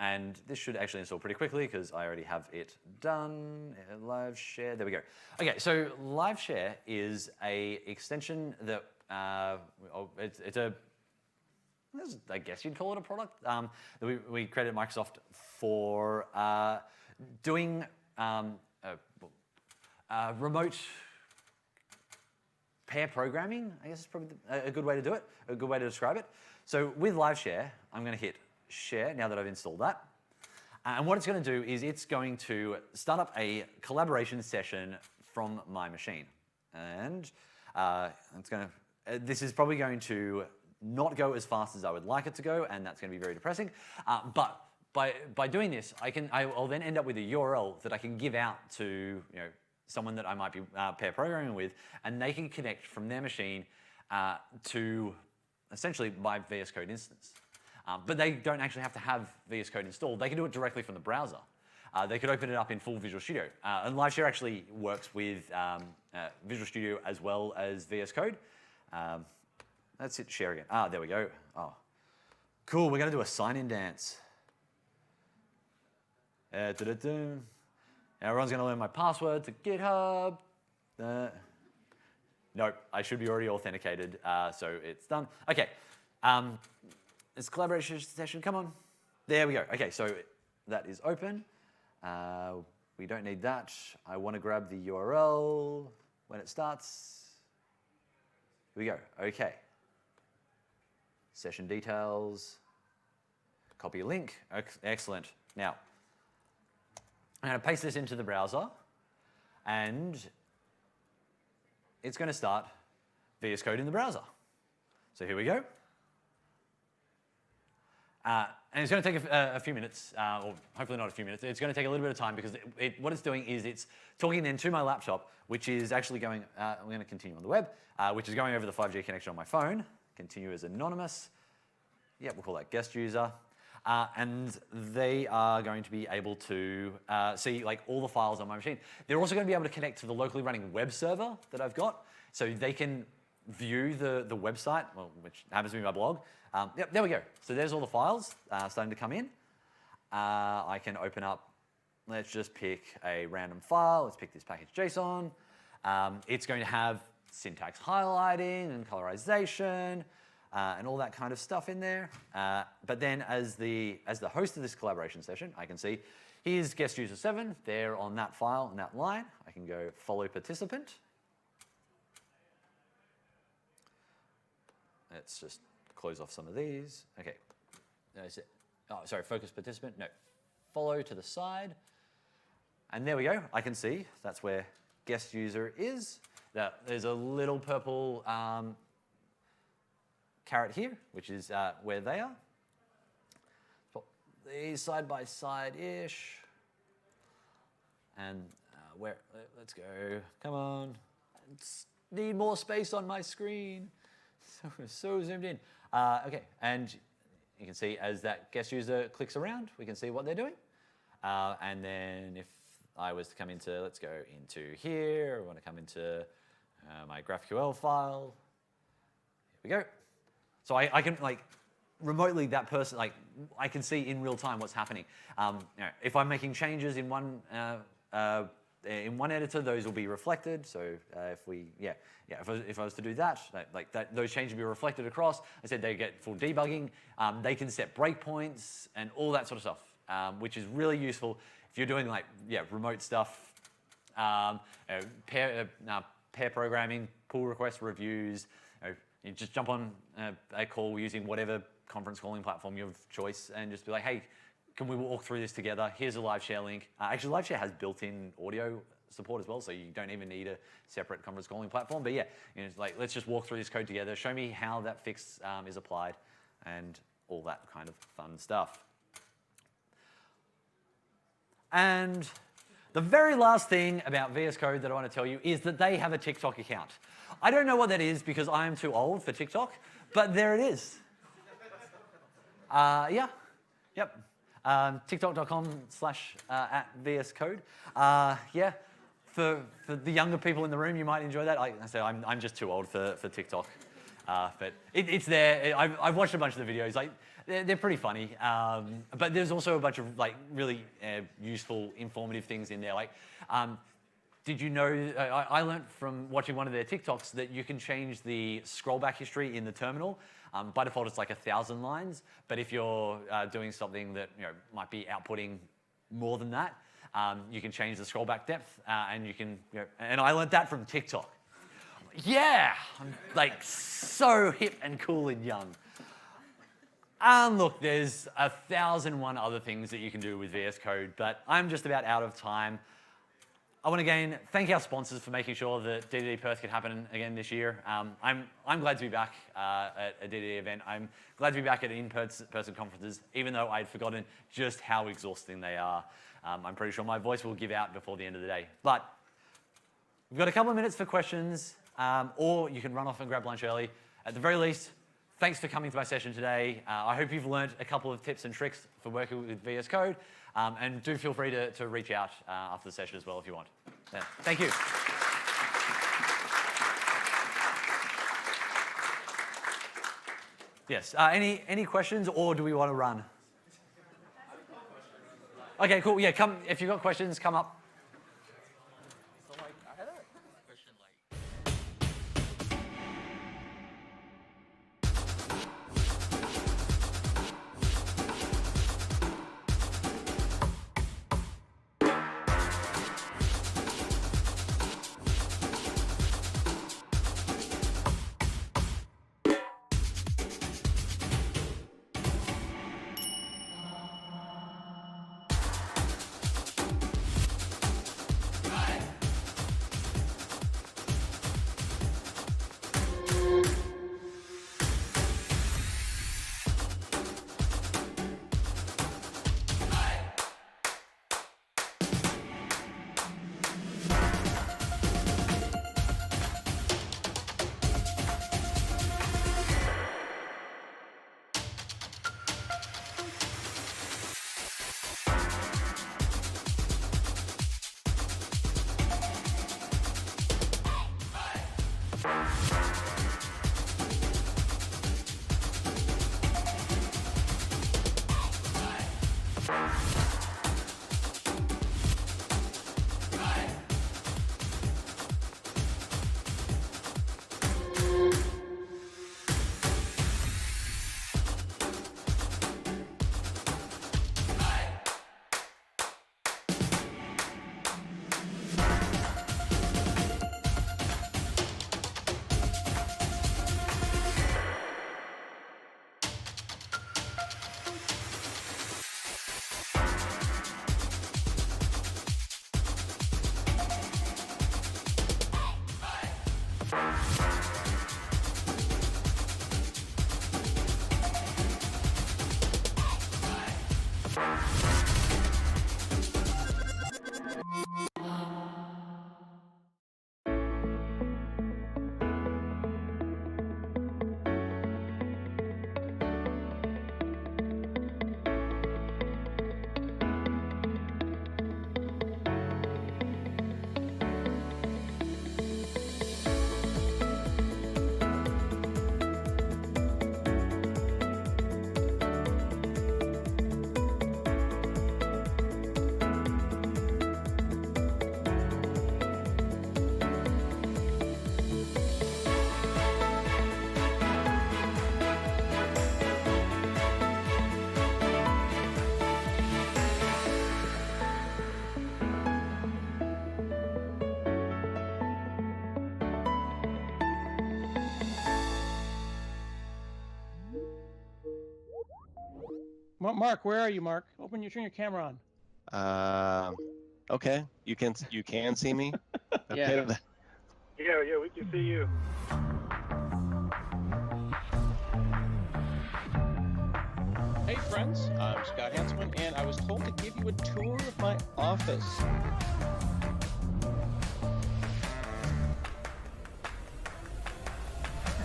And this should actually install pretty quickly because I already have it done. LiveShare, there we go. Okay, so LiveShare is a extension that, it's a, I guess you'd call it a product, that we created at Microsoft for doing remote pair programming, I guess is probably a good way to do it, a good way to describe it. So with LiveShare, I'm going to hit share now that I've installed that. And what it's going to do is it's going to start up a collaboration session from my machine. And this is probably going to not go as fast as I would like it to go, and that's going to be very depressing. But by doing this, I'll then end up with a URL that I can give out to someone that I might be pair programming with, and they can connect from their machine to essentially my VS Code instance. But they don't actually have to have VS Code installed. They can do it directly from the browser. They could open it up in full Visual Studio. And LiveShare actually works with Visual Studio as well as VS Code. Let's hit share again. There we go. Oh, cool. We're going to do a sign-in dance. Now everyone's going to learn my password to GitHub. Nope, I should be already authenticated, so it's done. Okay. It's collaboration session, come on. There we go. Okay, so that is open. we don't need that. I want to grab the URL when it starts. Here we go. Okay. Session details. Copy a link. Excellent. Now, I'm going to paste this into the browser, and it's going to start VS Code in the browser. So here we go. And it's going to take a few minutes, or hopefully not a few minutes. It's going to take a little bit of time because what it's doing is it's talking then to my laptop, which is actually going, I'm going to continue on the web, which is going over the 5G connection on my phone. Continue as anonymous. Yeah, we'll call that guest user. And they are going to be able to see like all the files on my machine. They're also going to be able to connect to the locally running web server that I've got, so they can view the website, well, which happens to be my blog. Yep, there we go. So there's all the files starting to come in. I can open up, let's just pick a random file. Let's pick this package.json. It's going to have syntax highlighting and colorization and all that kind of stuff in there. But then as the host of this collaboration session, I can see here's guest user 7 there on that file and that line. I can go follow participant. Let's just close off some of these. Okay. Oh, sorry, focus participant. No. Follow to the side. And there we go. I can see that's where guest user is. There's a little purple caret here, which is where they are. Put these side by side-ish. And let's go. Come on. Need more space on my screen. So zoomed in. Okay, and you can see as that guest user clicks around, we can see what they're doing. And then if I was to come into, let's go into here, I want to come into my GraphQL file. Here we go. So I can like remotely that person, like I can see in real time what's happening. If I'm making changes in one editor, those will be reflected. So if I was to do that, those changes will be reflected across. I said they get full debugging. They can set breakpoints and all that sort of stuff, which is really useful if you're doing like remote stuff, pair programming, pull request reviews. You just jump on a call using whatever conference calling platform you have choice, and just be like, hey, can we walk through this together? Here's a live share link. Actually, live share has built-in audio support as well, so you don't even need a separate conference calling platform. But yeah, let's just walk through this code together. Show me how that fix is applied, and all that kind of fun stuff. And the very last thing about VS Code that I want to tell you is that they have a TikTok account. I don't know what that is because I am too old for TikTok, but there it is. Yep. TikTok.com/@VSCode. For the younger people in the room, you might enjoy that. Like I said, I'm just too old for TikTok. But it's there. I've watched a bunch of the videos. Like they're pretty funny. But there's also a bunch of like really useful, informative things in there. Like, did you know? I learned from watching one of their TikToks that you can change the scroll back history in the terminal. By default, it's like 1,000 lines. But if you're doing something that might be outputting more than that, you can change the scroll back depth, and you can. And I learned that from TikTok. Yeah, I'm like so hip and cool and young. And look, there's 1,001 other things that you can do with VS Code, but I'm just about out of time. I want to again thank our sponsors for making sure that DDD Perth could happen again this year. I'm glad to be back at a DDD event. I'm glad to be back at in-person conferences, even though I'd forgotten just how exhausting they are. I'm pretty sure my voice will give out before the end of the day. But we've got a couple of minutes for questions, or you can run off and grab lunch early. At the very least, thanks for coming to my session today. I hope you've learned a couple of tips and tricks for working with VS Code. And do feel free to reach out after the session as well if you want. Yeah. Thank you. Yes, any questions, or do we want to run? Okay, cool. Yeah, come, if you've got questions, come up. Mark, where are you, Mark? Turn your camera on. Okay, you can see me. Yeah. Okay. Yeah, we can see you. Hey friends, I'm Scott Hanselman, and I was told to give you a tour of my office.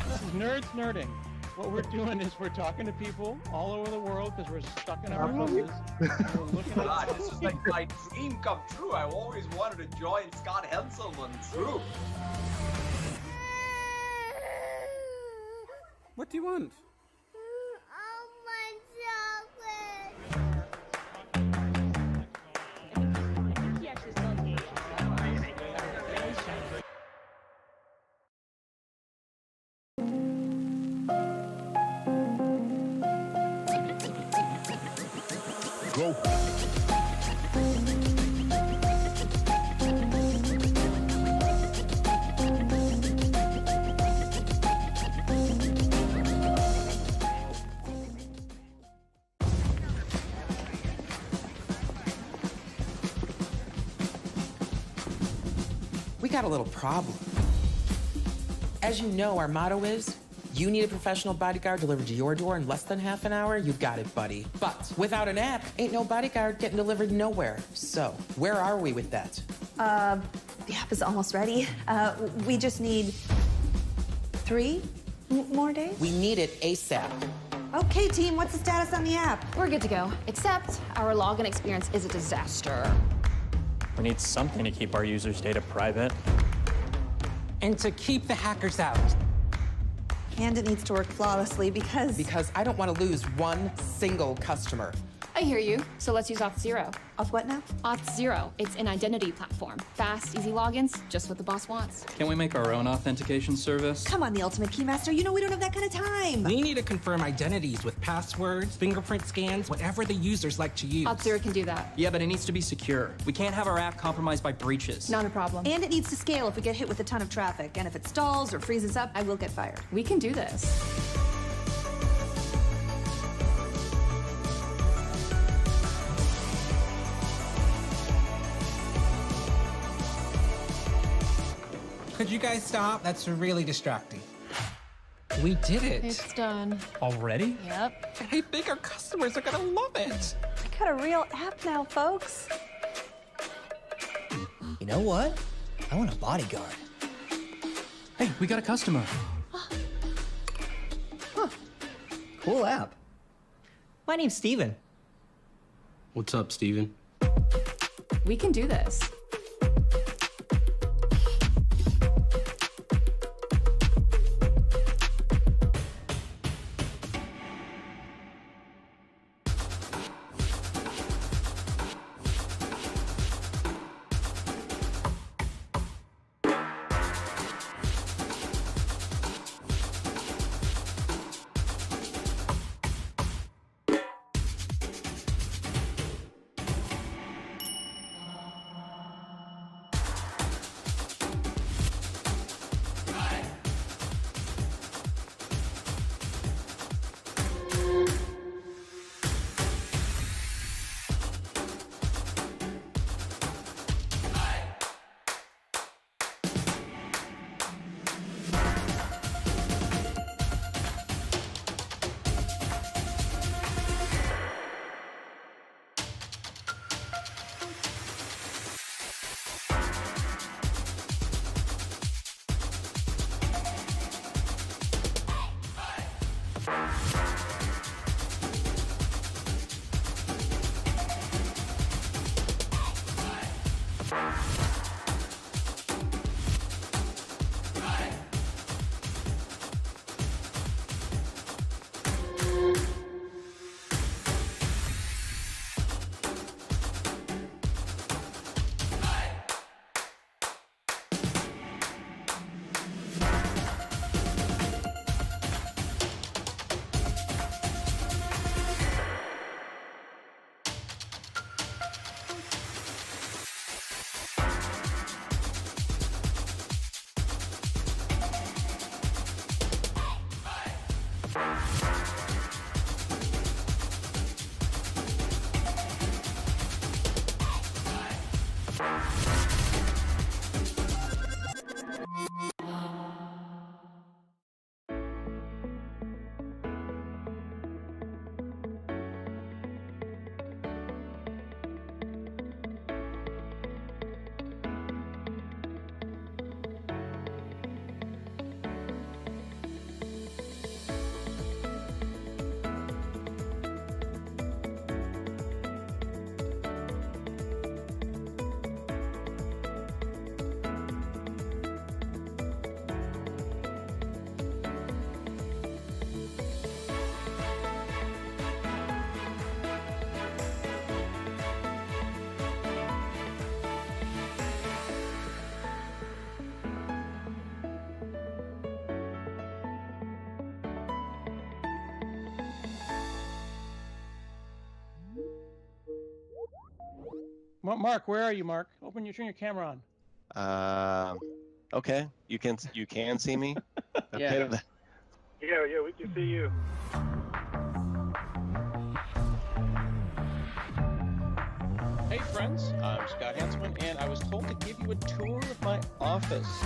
This is Nerds Nerding. What we're doing is we're talking to people all over the world because we're stuck in our houses. And we're looking at God, this is like my dream come true. I always wanted to join Scott Hanselman's group. What do you want? Go. We got a little problem. As you know, our motto is, you need a professional bodyguard delivered to your door in less than half an hour, you got it, buddy. But without an app, ain't no bodyguard getting delivered nowhere. So, where are we with that? The app is almost ready. We just need 3 more days? We need it ASAP. Okay, team, what's the status on the app? We're good to go, except our login experience is a disaster. We need something to keep our users' data private. And to keep the hackers out. And it needs to work flawlessly because... Because I don't want to lose one single customer. I hear you, so let's use Auth0. Auth what now? Auth0, it's an identity platform. Fast, easy logins, just what the boss wants. Can't we make our own authentication service? Come on, the ultimate keymaster, you know we don't have that kind of time. We need to confirm identities with passwords, fingerprint scans, whatever the users like to use. Auth0 can do that. Yeah, but it needs to be secure. We can't have our app compromised by breaches. Not a problem. And it needs to scale if we get hit with a ton of traffic. And if it stalls or freezes up, I will get fired. We can do this. Could you guys stop? That's really distracting. We did it. It's done. Already? Yep. And I think our customers are gonna love it. I got a real app now, folks. You know what? I want a bodyguard. Hey, we got a customer. Cool app. My name's Steven. What's up, Steven? We can do this. Mark, where are you, Mark? Turn your camera on. Okay, you can see me. Yeah. Okay. Yeah, we can see you. Hey friends, I'm Scott Hanselman, and I was told to give you a tour of my office.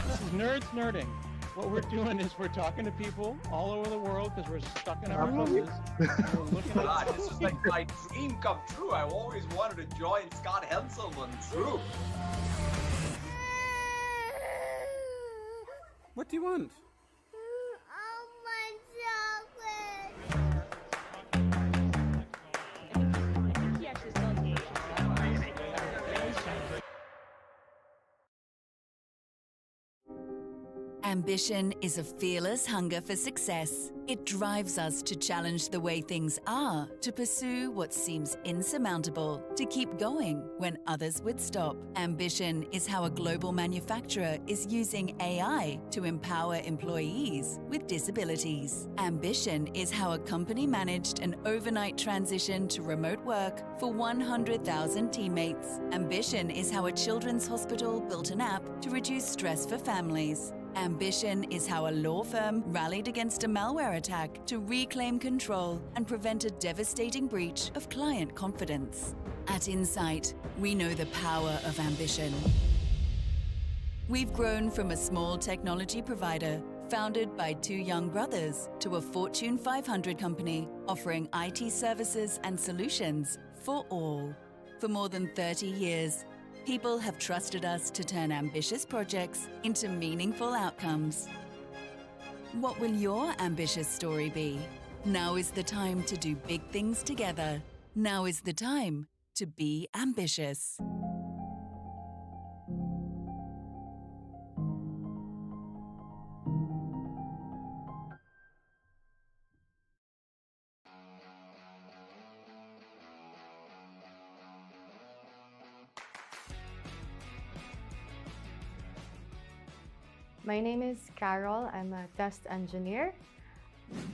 This is Nerds Nerding. What we're doing is we're talking to people all over the world because we're stuck in our offices. And we're looking at God, this is like my dream come true. I always wanted to join Scott Hanselman's group. What do you want? Ambition is a fearless hunger for success. It drives us to challenge the way things are, to pursue what seems insurmountable, to keep going when others would stop. Ambition is how a global manufacturer is using AI to empower employees with disabilities. Ambition is how a company managed an overnight transition to remote work for 100,000 teammates. Ambition is how a children's hospital built an app to reduce stress for families. Ambition is how a law firm rallied against a malware attack to reclaim control and prevent a devastating breach of client confidence. At Insight, we know the power of ambition. We've grown from a small technology provider founded by two young brothers to a Fortune 500 company offering IT services and solutions for all. For more than 30 years, people have trusted us to turn ambitious projects into meaningful outcomes. What will your ambitious story be? Now is the time to do big things together. Now is the time to be ambitious. My name is Carol. I'm a test engineer.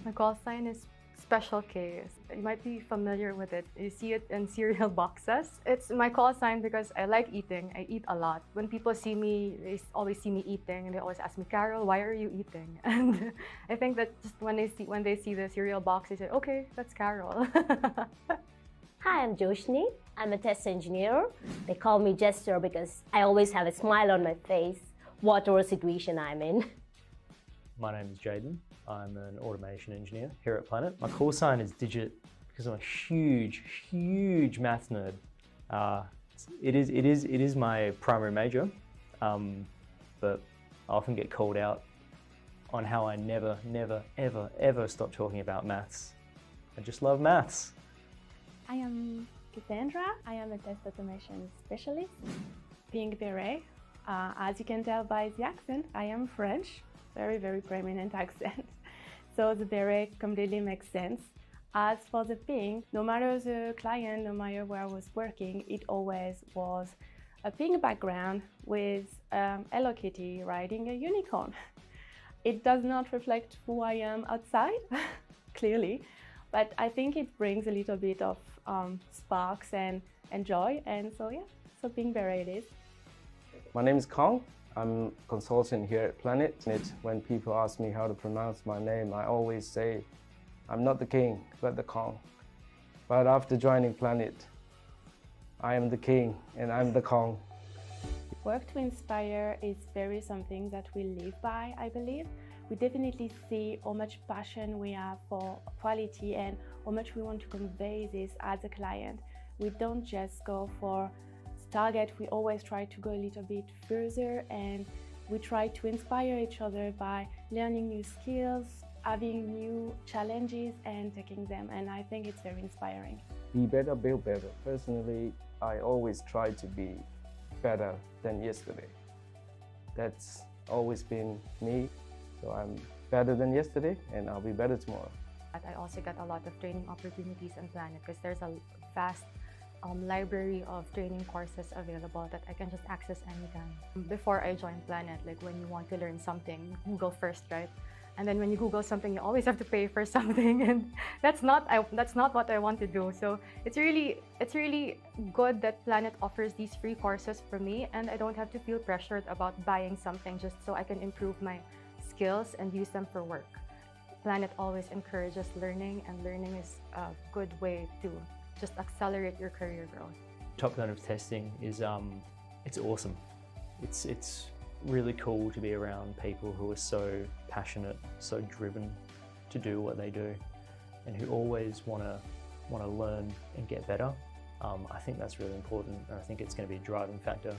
My call sign is Special K. You might be familiar with it. You see it in cereal boxes. It's my call sign because I like eating. I eat a lot. When people see me, they always see me eating, and they always ask me, Carol, why are you eating? And I think that just when they see the cereal box, they say, okay, that's Carol. Hi, I'm Joshni. I'm a test engineer. They call me Jester because I always have a smile on my face, whatever situation I'm in. My name is Jaden. I'm an automation engineer here at Planet. My call sign is Digit because I'm a huge maths nerd. It is my primary major, but I often get called out on how I never, ever stop talking about maths. I just love maths. I am Cassandra. I am a test automation specialist. Being Beret, as you can tell by the accent, I am French. Very prominent accent. So the beret completely makes sense. As for the ping, no matter the client, no matter where I was working, it always was a pink background with Hello Kitty riding a unicorn. It does not reflect who I am outside, clearly, but I think it brings a little bit of sparks and joy, and so yeah, so pink beret it is. My name is Kong. I'm a consultant here at Planet. When people ask me how to pronounce my name, I always say, I'm not the king, but the Kong. But after joining Planet, I am the king and I'm the Kong. Work to inspire is very something that we live by, I believe. We definitely see how much passion we have for quality and how much we want to convey this as a client. We don't just go for target, we always try to go a little bit further, and we try to inspire each other by learning new skills, having new challenges and taking them, and I think it's very inspiring. Be better, build better. Personally, I always try to be better than yesterday. That's always been me, so I'm better than yesterday and I'll be better tomorrow. I also got a lot of training opportunities on Planet because there's a vast library of training courses available that I can just access anytime. Before I joined Planet, like when you want to learn something, Google first, right? And then when you Google something, you always have to pay for something, and that's not what I want to do. So it's really good that Planet offers these free courses for me, and I don't have to feel pressured about buying something just so I can improve my skills and use them for work. Planet always encourages learning, and learning is a good way to just accelerate your career growth. Top Gun of testing is it's awesome. It's really cool to be around people who are so passionate, so driven to do what they do, and who always want to learn and get better. I think that's really important, and I think it's going to be a driving factor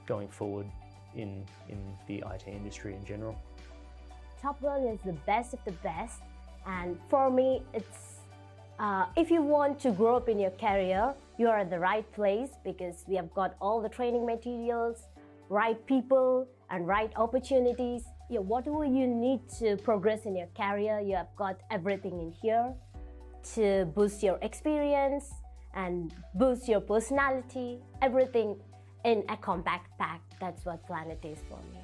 going forward in the IT industry in general. Top Gun is the best of the best, and for me, it's if you want to grow up in your career, you are at the right place, because we have got all the training materials, right people, and right opportunities. Yeah, whatever you need to progress in your career, you have got everything in here to boost your experience and boost your personality. Everything in a compact pack. That's what Planet is for me.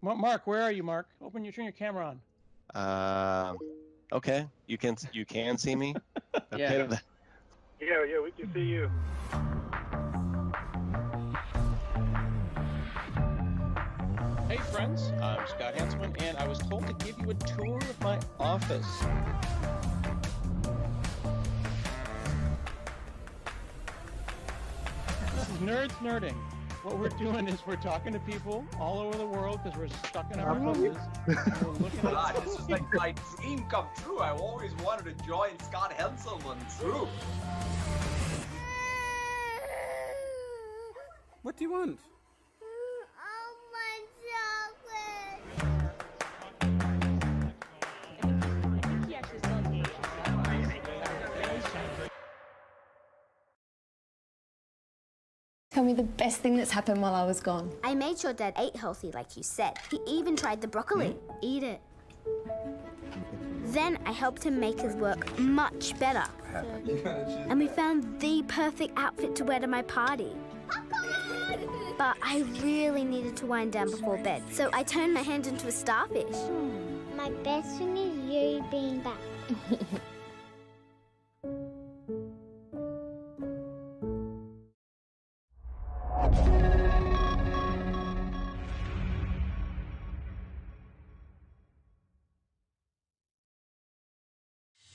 Mark, where are you, Mark? Turn your camera on. Okay, you can see me. Yeah. Okay. Yeah, we can see you. Hey friends, I'm Scott Hanselman, and I was told to give you a tour of my office. This is Nerds Nerding. What we're doing is we're talking to people all over the world because we're stuck in our houses. And we're looking God, at this is like my dream come true. I always wanted to join Scott Hanselman's group. What do you want? Tell me the best thing that's happened while I was gone. I made sure Dad ate healthy like you said. He even tried the broccoli. Eat it. Then I helped him make his work much better. And we found the perfect outfit to wear to my party. But I really needed to wind down before bed, so I turned my hand into a starfish. My best thing is you being back.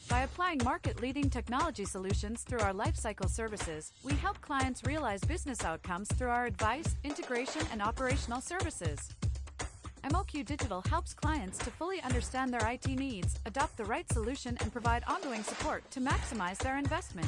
By applying market-leading technology solutions through our lifecycle services, we help clients realize business outcomes through our advice, integration, and operational services. MOQ Digital helps clients to fully understand their IT needs, adopt the right solution, and provide ongoing support to maximize their investment.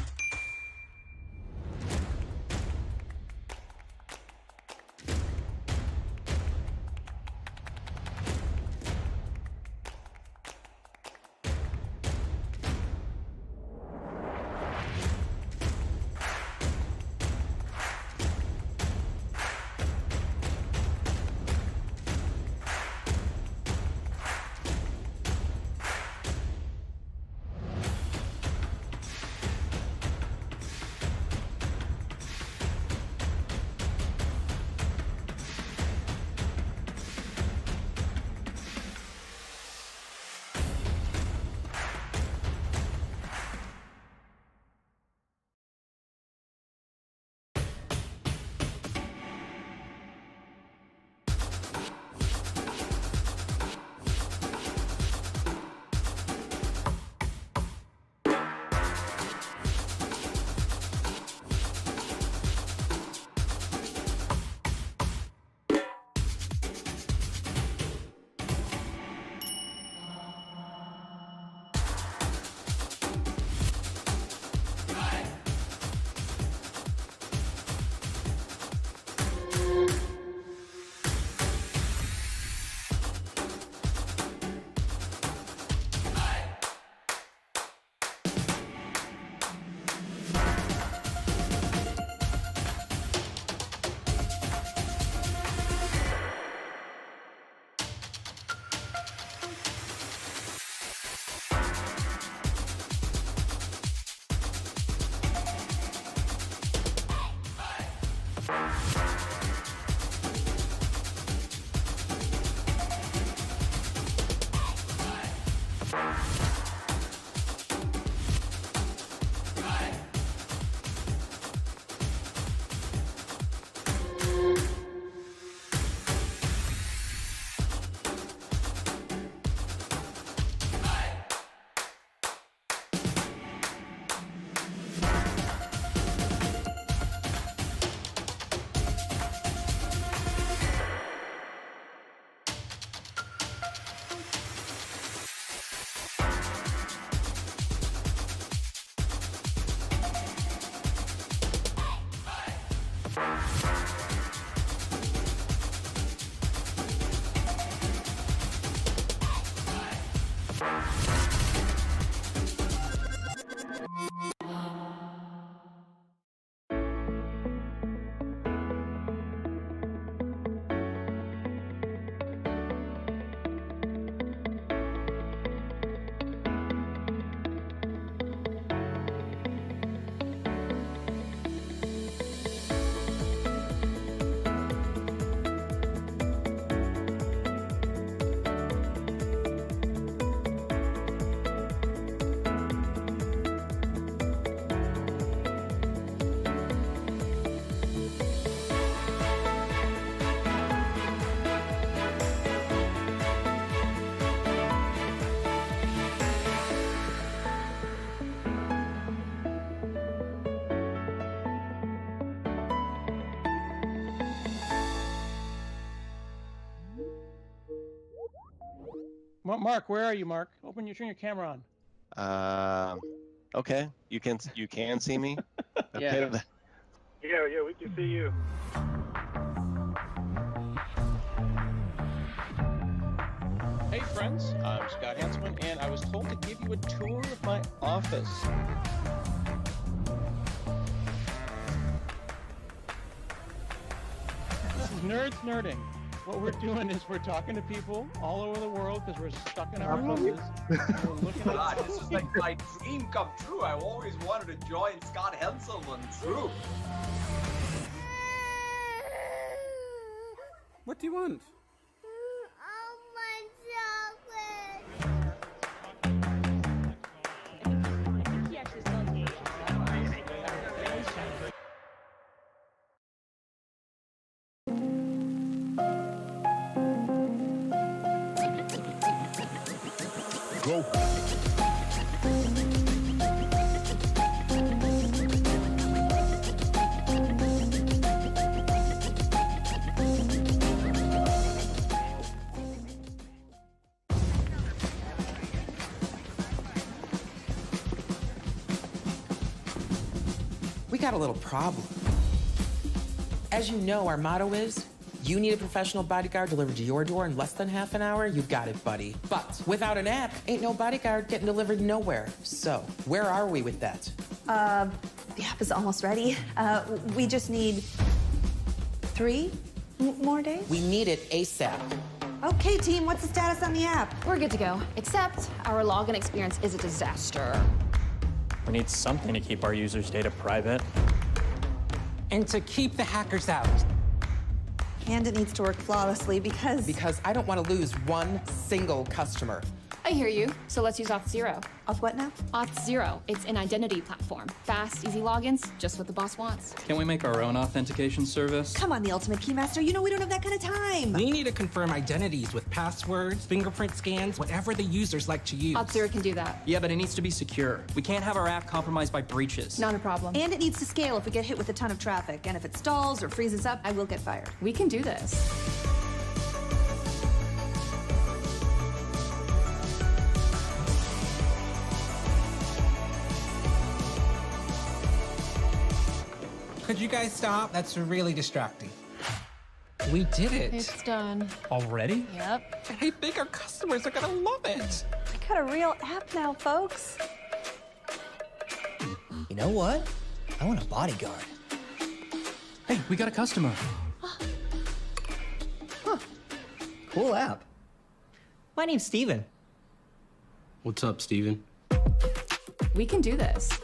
Mark, where are you, Mark? Turn your camera on. Okay, you can see me. Yeah. Yeah, we can see you. Hey friends, I'm Scott Hanselman, and I was told to give you a tour of my office. is Nerds Nerding. What we're doing is we're talking to people all over the world because we're stuck in our houses. And we're looking at God, this is like my dream come true. I always wanted to join Scott Henselman's group. What do you want? Go. We got a little problem. As you know, our motto is, you need a professional bodyguard delivered to your door in less than half an hour, you got it, buddy. But without an app, ain't no bodyguard getting delivered nowhere. So, where are we with that? The app is almost ready. We just need 3 more days? We need it ASAP. Okay, team, what's the status on the app? We're good to go, except our login experience is a disaster. We need something to keep our users' data private. And to keep the hackers out. And it needs to work flawlessly because... Because I don't want to lose one single customer. I hear you, so let's use Auth0. Auth what now? Auth0, it's an identity platform. Fast, easy logins, just what the boss wants. Can't we make our own authentication service? Come on, the Ultimate Keymaster, you know we don't have that kind of time. We need to confirm identities with passwords, fingerprint scans, whatever the users like to use. Auth0 can do that. Yeah, but it needs to be secure. We can't have our app compromised by breaches. Not a problem. And it needs to scale if we get hit with a ton of traffic. And if it stalls or freezes up, I will get fired. We can do this. Could you guys stop? That's really distracting. We did it. It's done. Already? Yep. I think our customers are gonna love it. I got a real app now, folks. You know what? I want a bodyguard. Hey, we got a customer. Cool app. My name's Steven. What's up, Steven? We can do this.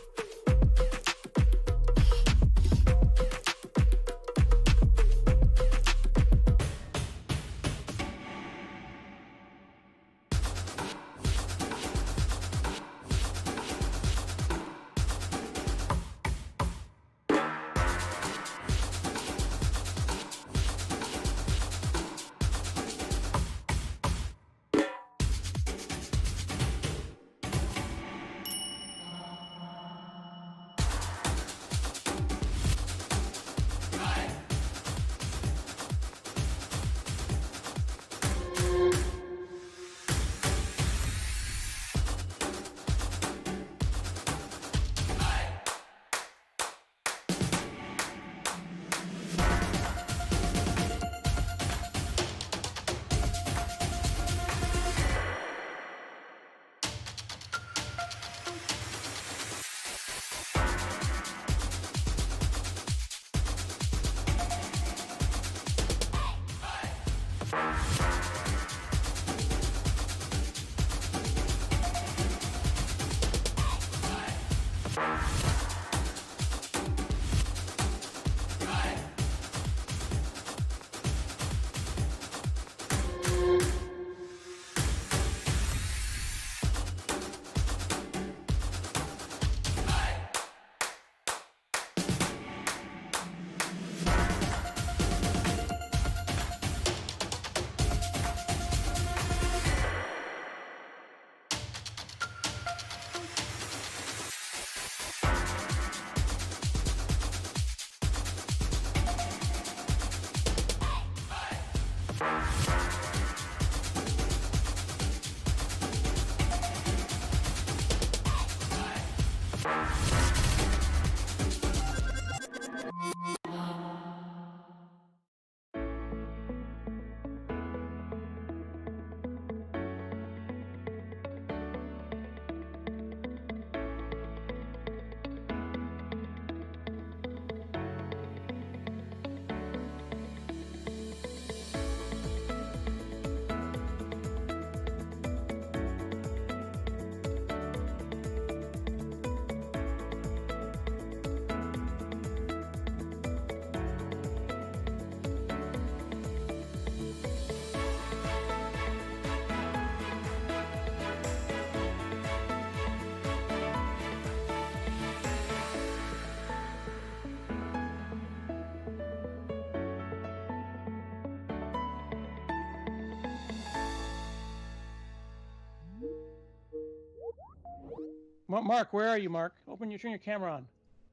Mark, where are you, Mark? Turn your camera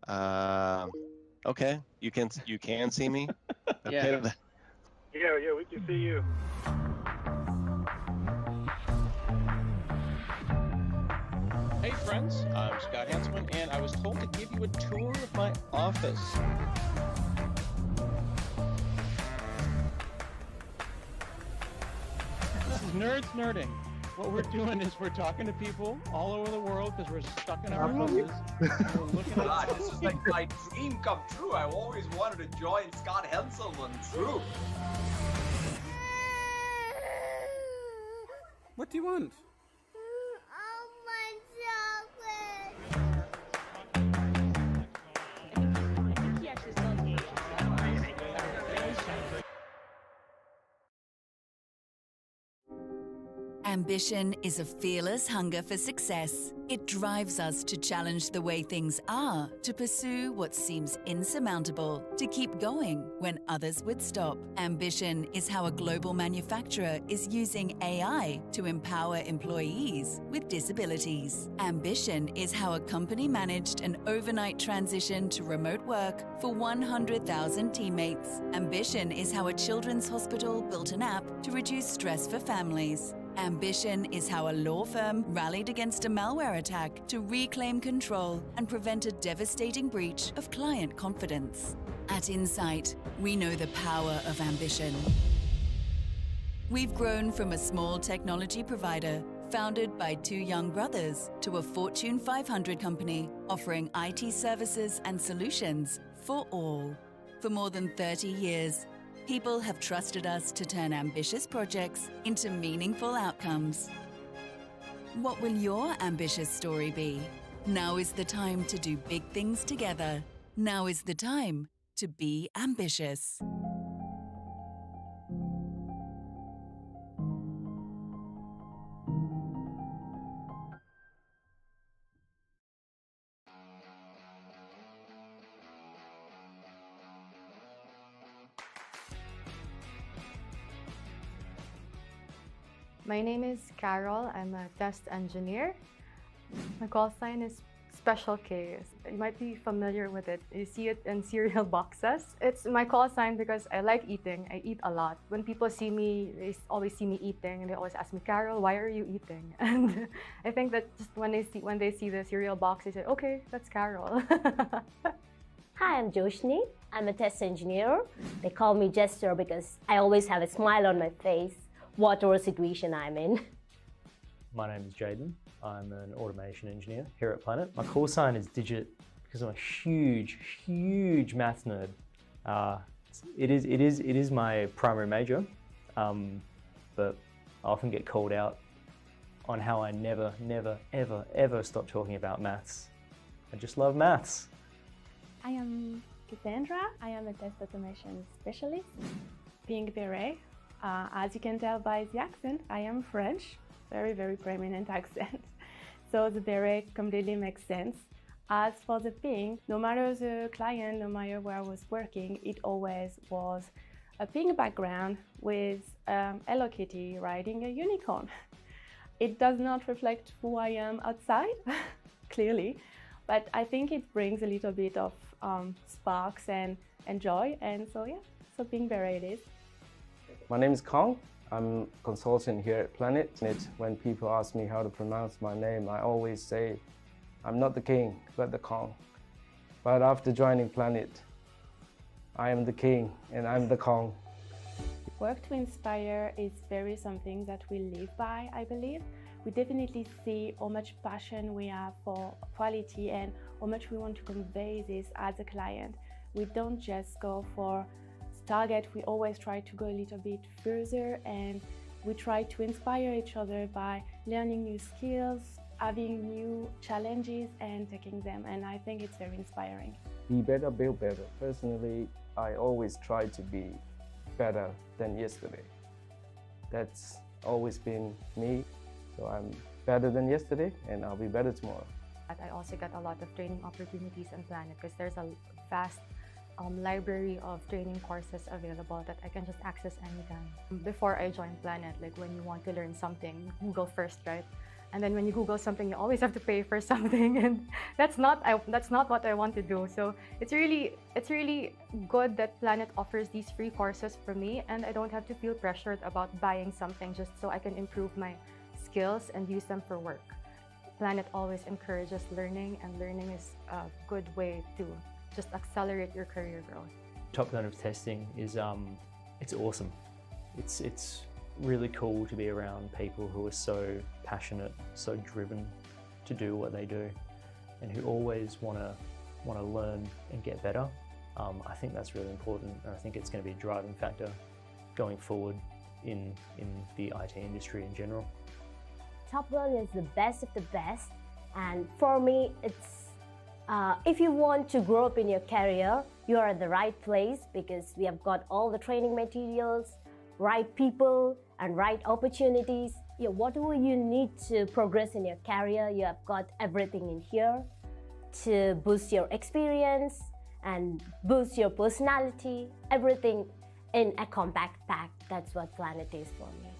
on. Okay, you can see me. Yeah. Yeah, we can see you. Hey friends, I'm Scott Hanselman, and I was told to give you a tour of my office. This is Nerds Nerding. What we're doing is we're talking to people all over the world because we're stuck in our houses. And we're looking at God, this is like my dream come true. I always wanted to join Scott Hanselman's group. What do you want? Ambition is a fearless hunger for success. It drives us to challenge the way things are, to pursue what seems insurmountable, to keep going when others would stop. Ambition is how a global manufacturer is using AI to empower employees with disabilities. Ambition is how a company managed an overnight transition to remote work for 100,000 teammates. Ambition is how a children's hospital built an app to reduce stress for families. Ambition is how a law firm rallied against a malware attack to reclaim control and prevent a devastating breach of client confidence. At Insight, we know the power of ambition. We've grown from a small technology provider founded by two young brothers to a Fortune 500 company offering IT services and solutions for all. For more than 30 years, people have trusted us to turn ambitious projects into meaningful outcomes. What will your ambitious story be? Now is the time to do big things together. Now is the time to be ambitious. My name is Carol. I'm a test engineer. My call sign is Special K. You might be familiar with it. You see it in cereal boxes. It's my call sign because I like eating. I eat a lot. When people see me, they always see me eating, and they always ask me, Carol, why are you eating? And I think that just when they see the cereal box, they say, okay, that's Carol. Hi, I'm Joshni. I'm a test engineer. They call me Jester because I always have a smile on my face, whatever situation I'm in. My name is Jaden. I'm an automation engineer here at Planet. My call sign is Digit because I'm a huge maths nerd. It is my primary major, but I often get called out on how I never, ever stop talking about maths. I just love maths. I am Cassandra. I am a test automation specialist. Being beret, as you can tell by the accent, I am French. Very prominent accent. So the beret completely makes sense. As for the ping, no matter the client, no matter where I was working, it always was a pink background with Hello Kitty riding a unicorn. It does not reflect who I am outside, clearly, but I think it brings a little bit of sparks and joy, and so yeah, so pink beret it is. My name is Kong. I'm a consultant here at Planet. When people ask me how to pronounce my name, I always say, I'm not the king, but the Kong. But after joining Planet, I am the king and I'm the Kong. Work to inspire is very something that we live by, I believe. We definitely see how much passion we have for quality and how much we want to convey this as a client. We don't just go for target, we always try to go a little bit further, and we try to inspire each other by learning new skills, having new challenges and taking them, and I think it's very inspiring. Be better, build better. Personally, I always try to be better than yesterday. That's always been me, so I'm better than yesterday and I'll be better tomorrow. I also get a lot of training opportunities on Planet because there's a vast library of training courses available that I can just access anytime. Before I joined Planet, like when you want to learn something, Google first, right? And then when you Google something, you always have to pay for something, and that's not what I want to do. So it's really good that Planet offers these free courses for me, and I don't have to feel pressured about buying something just so I can improve my skills and use them for work. Planet always encourages learning, and learning is a good way to just accelerate your career growth. Top Gun of testing is it's awesome. It's really cool to be around people who are so passionate, so driven to do what they do, and who always want to learn and get better. I think that's really important, and I think it's going to be a driving factor going forward in the IT industry in general. Top Gun is the best of the best, and for me, it's if you want to grow up in your career, you are at the right place because we have got all the training materials, right people, and right opportunities. Yeah, whatever you need to progress in your career, you have got everything in here to boost your experience and boost your personality. Everything in a compact pack. That's what Planet is for me.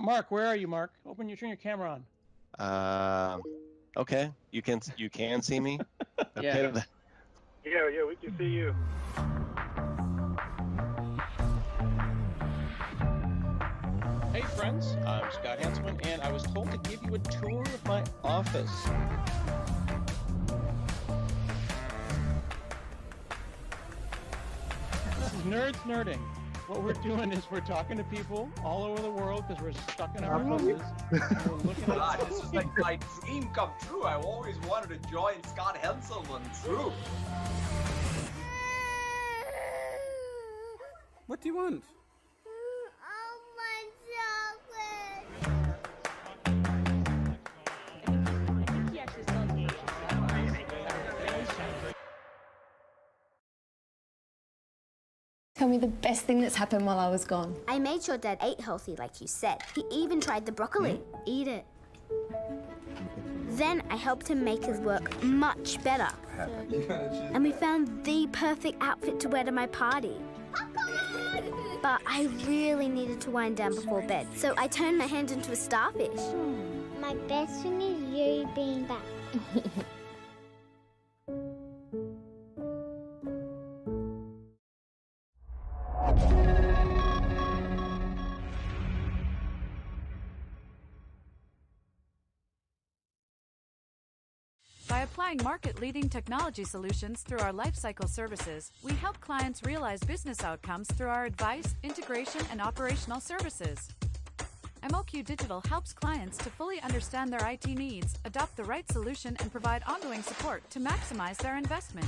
Mark, where are you, Mark? Turn your camera on. Okay, you can see me. Yeah. Yeah, we can see you. Hey friends, I'm Scott Hanselman, and I was told to give you a tour of my office. This is Nerds Nerding. What we're doing is we're talking to people all over the world because we're stuck in our houses. We're looking at God, this is like my dream come true. I've always wanted to join Scott Hanselman's group. What do you want? Tell me the best thing that's happened while I was gone. I made sure Dad ate healthy like you said. He even tried the broccoli. Eat it. Then I helped him make his work much better. And we found the perfect outfit to wear to my party. But I really needed to wind down before bed, so I turned my hand into a starfish. My best thing is you being back. By applying market-leading technology solutions through our lifecycle services, we help clients realize business outcomes through our advice, integration, and operational services. MOQ Digital helps clients to fully understand their IT needs, adopt the right solution, and provide ongoing support to maximize their investment.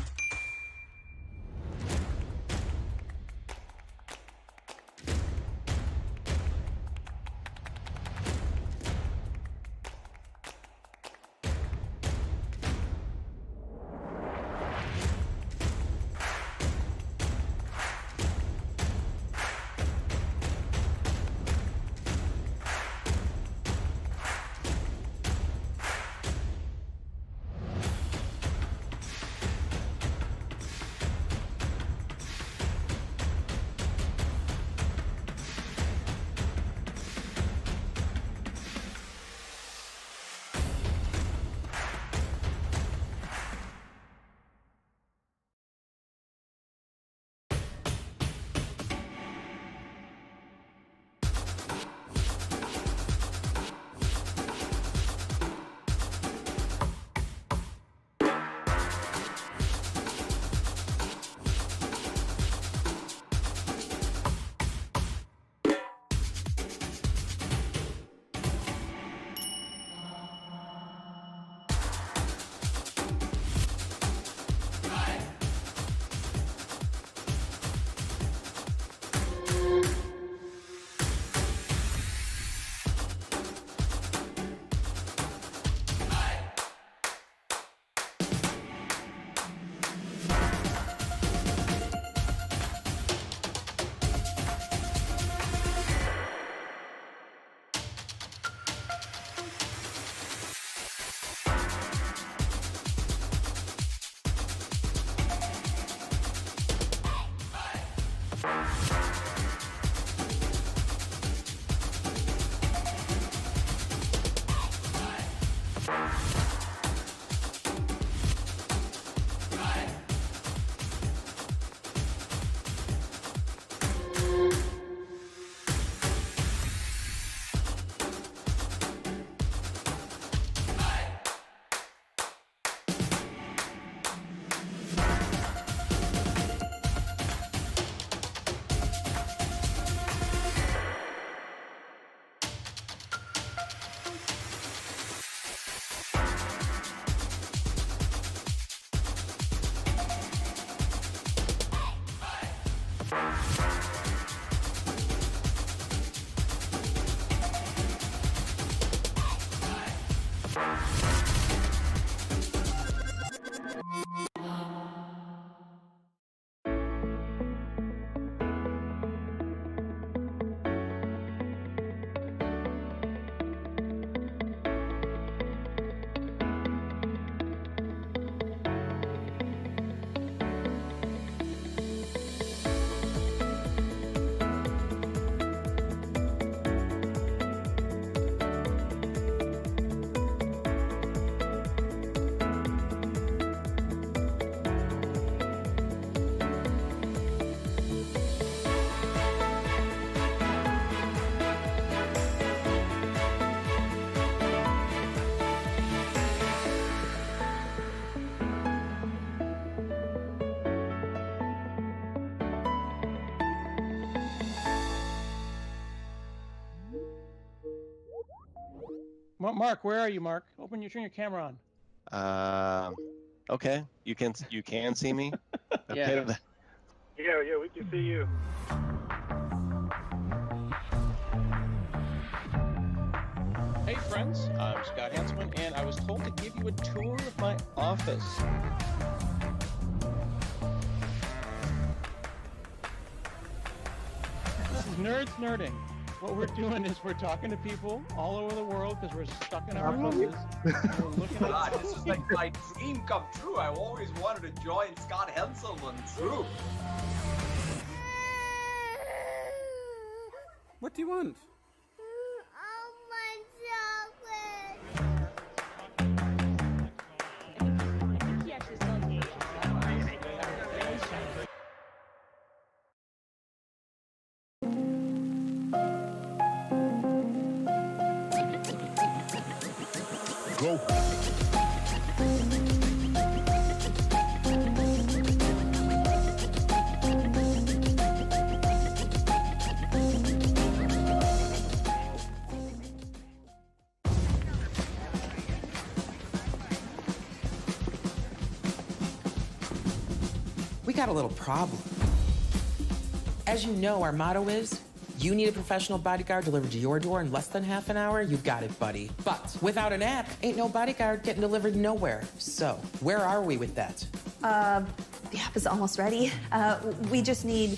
Mark, where are you, Mark? Turn your camera on. Okay. You can see me? Yeah. Yeah, we can see you. Hey friends, I'm Scott Hanselman, and I was told to give you a tour of my office. Nerds nerding. What we're doing is we're talking to people all over the world because we're stuck in our houses. And we're looking at God, this is like my dream come true. I always wanted to join Scott Henselman's group. What do you want? Go. We got a little problem. As you know, our motto is, you need a professional bodyguard delivered to your door in less than half an hour, you got it, buddy. But without an app, ain't no bodyguard getting delivered nowhere. So, where are we with that? The app is almost ready. We just need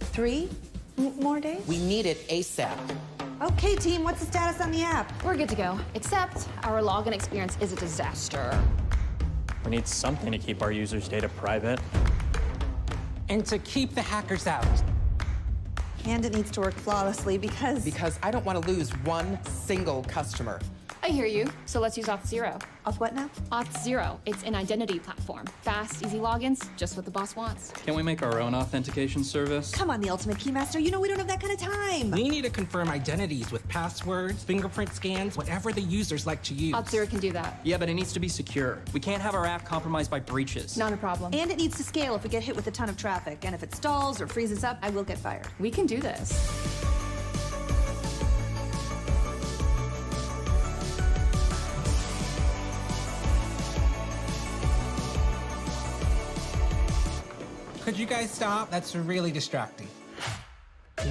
3 more days? We need it ASAP. Okay, team, what's the status on the app? We're good to go, except our login experience is a disaster. We need something to keep our users' data private. And to keep the hackers out. And it needs to work flawlessly because... Because I don't want to lose one single customer. I hear you, so let's use Auth0. Auth what now? Auth0, it's an identity platform. Fast, easy logins, just what the boss wants. Can't we make our own authentication service? Come on, the Ultimate Keymaster, you know we don't have that kind of time. We need to confirm identities with passwords, fingerprint scans, whatever the users like to use. Auth0 can do that. Yeah, but it needs to be secure. We can't have our app compromised by breaches. Not a problem. And it needs to scale if we get hit with a ton of traffic. And if it stalls or freezes up, I will get fired. We can do this. Could you guys stop? That's really distracting.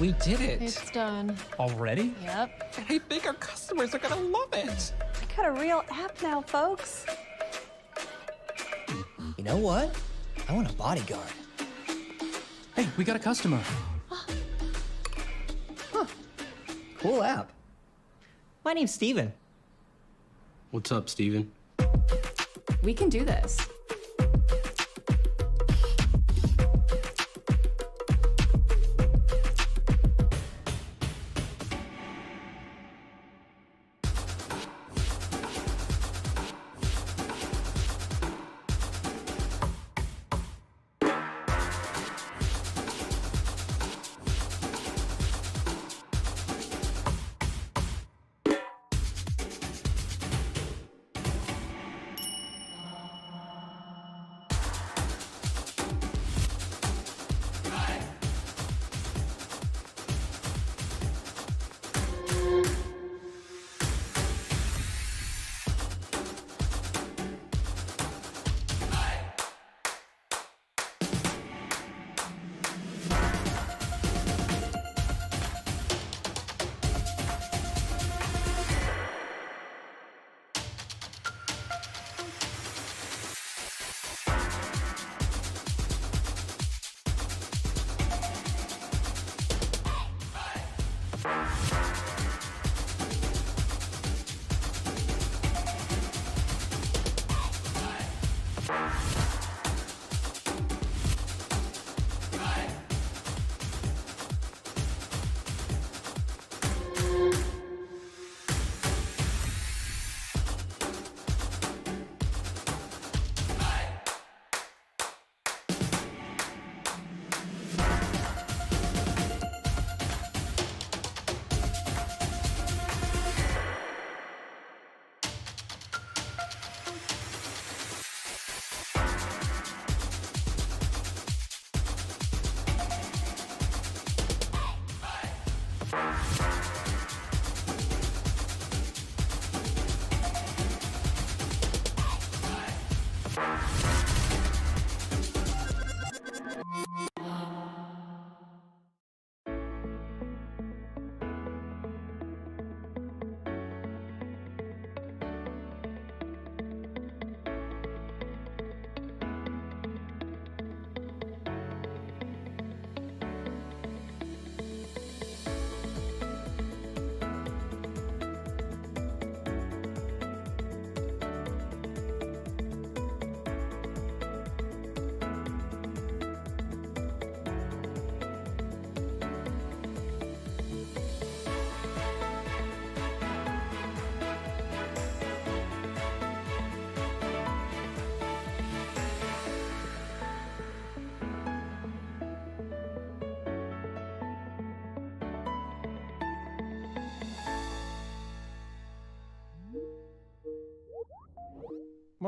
We did it. It's done. Already? Yep. I think our customers are gonna love it. I got a real app now, folks. You know what? I want a bodyguard. Hey, we got a customer. Cool app. My name's Steven. What's up, Steven? We can do this.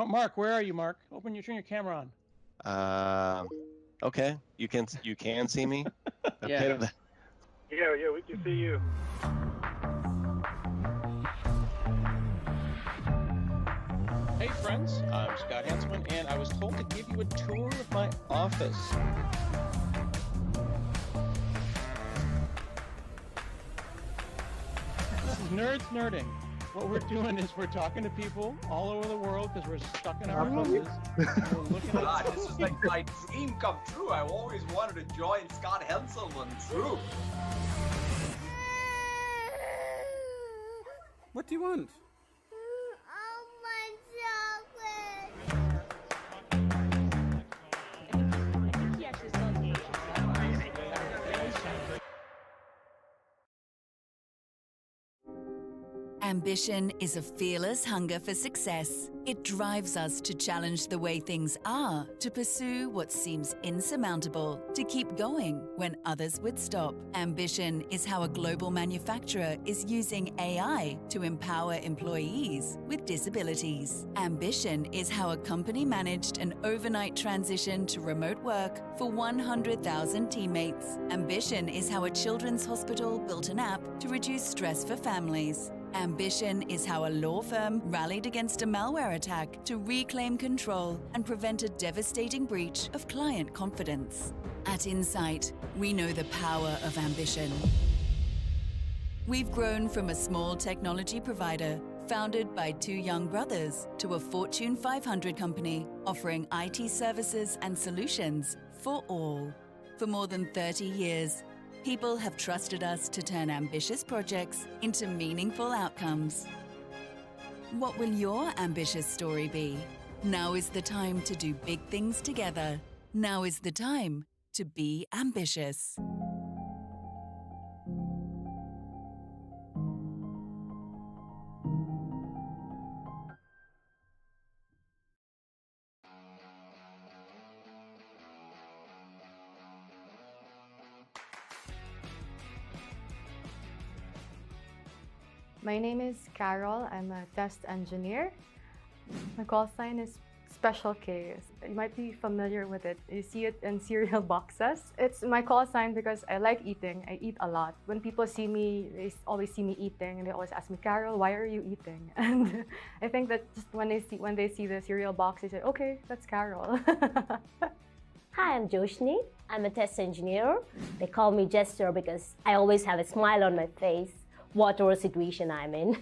Mark, where are you, Mark? Turn your camera on. Okay, you can see me. Yeah. Okay. Yeah, we can see you. Hey friends, I'm Scott Hanselman, and I was told to give you a tour of my office. This is Nerds Nerding. What we're doing is we're talking to people all over the world because we're stuck in our offices. We're looking at God, this is like my dream come true. I've always wanted to join Scott Hanselman's group. What do you want? Ambition is a fearless hunger for success. It drives us to challenge the way things are, to pursue what seems insurmountable, to keep going when others would stop. Ambition is how a global manufacturer is using AI to empower employees with disabilities. Ambition is how a company managed an overnight transition to remote work for 100,000 teammates. Ambition is how a children's hospital built an app to reduce stress for families. Ambition is how a law firm rallied against a malware attack to reclaim control and prevent a devastating breach of client confidence. At Insight, we know the power of ambition. We've grown from a small technology provider founded by two young brothers to a Fortune 500 company offering IT services and solutions for all. For more than 30 years, people have trusted us to turn ambitious projects into meaningful outcomes. What will your ambitious story be? Now is the time to do big things together. Now is the time to be ambitious. My name is Carol. I'm a test engineer. My call sign is Special K. You might be familiar with it. You see it in cereal boxes. It's my call sign because I like eating. I eat a lot. When people see me, they always see me eating, and they always ask me, Carol, why are you eating? And I think that just when they see the cereal box, they say, okay, that's Carol. Hi, I'm Joshni. I'm a test engineer. They call me Jester because I always have a smile on my face, whatever situation I'm in.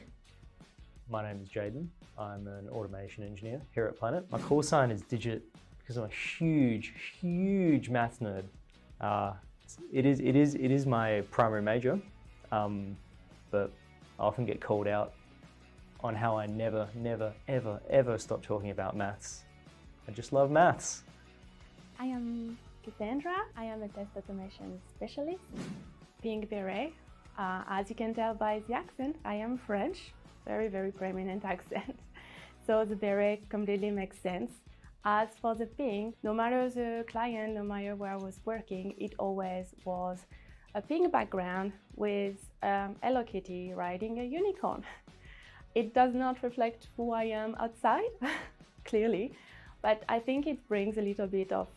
My name is Jaden. I'm an automation engineer here at Planet. My call sign is Digit because I'm a huge maths nerd. It is my primary major, but I often get called out on how I never, ever stop talking about maths. I just love maths. I am Cassandra. I am a test automation specialist. Being beret, as you can tell by the accent, I am French. Very prominent accent. So the beret completely makes sense. As for the pink, no matter the client, no matter where I was working, it always was a pink background with Hello Kitty riding a unicorn. It does not reflect who I am outside, clearly, but I think it brings a little bit of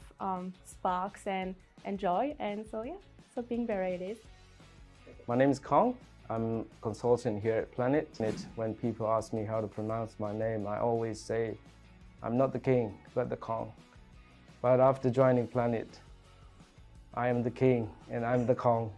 sparks and joy, and so yeah, so pink beret it is. My name is Kong. I'm a consultant here at Planet. When people ask me how to pronounce my name, I always say, I'm not the king, but the Kong. But after joining Planet, I am the king and I'm the Kong.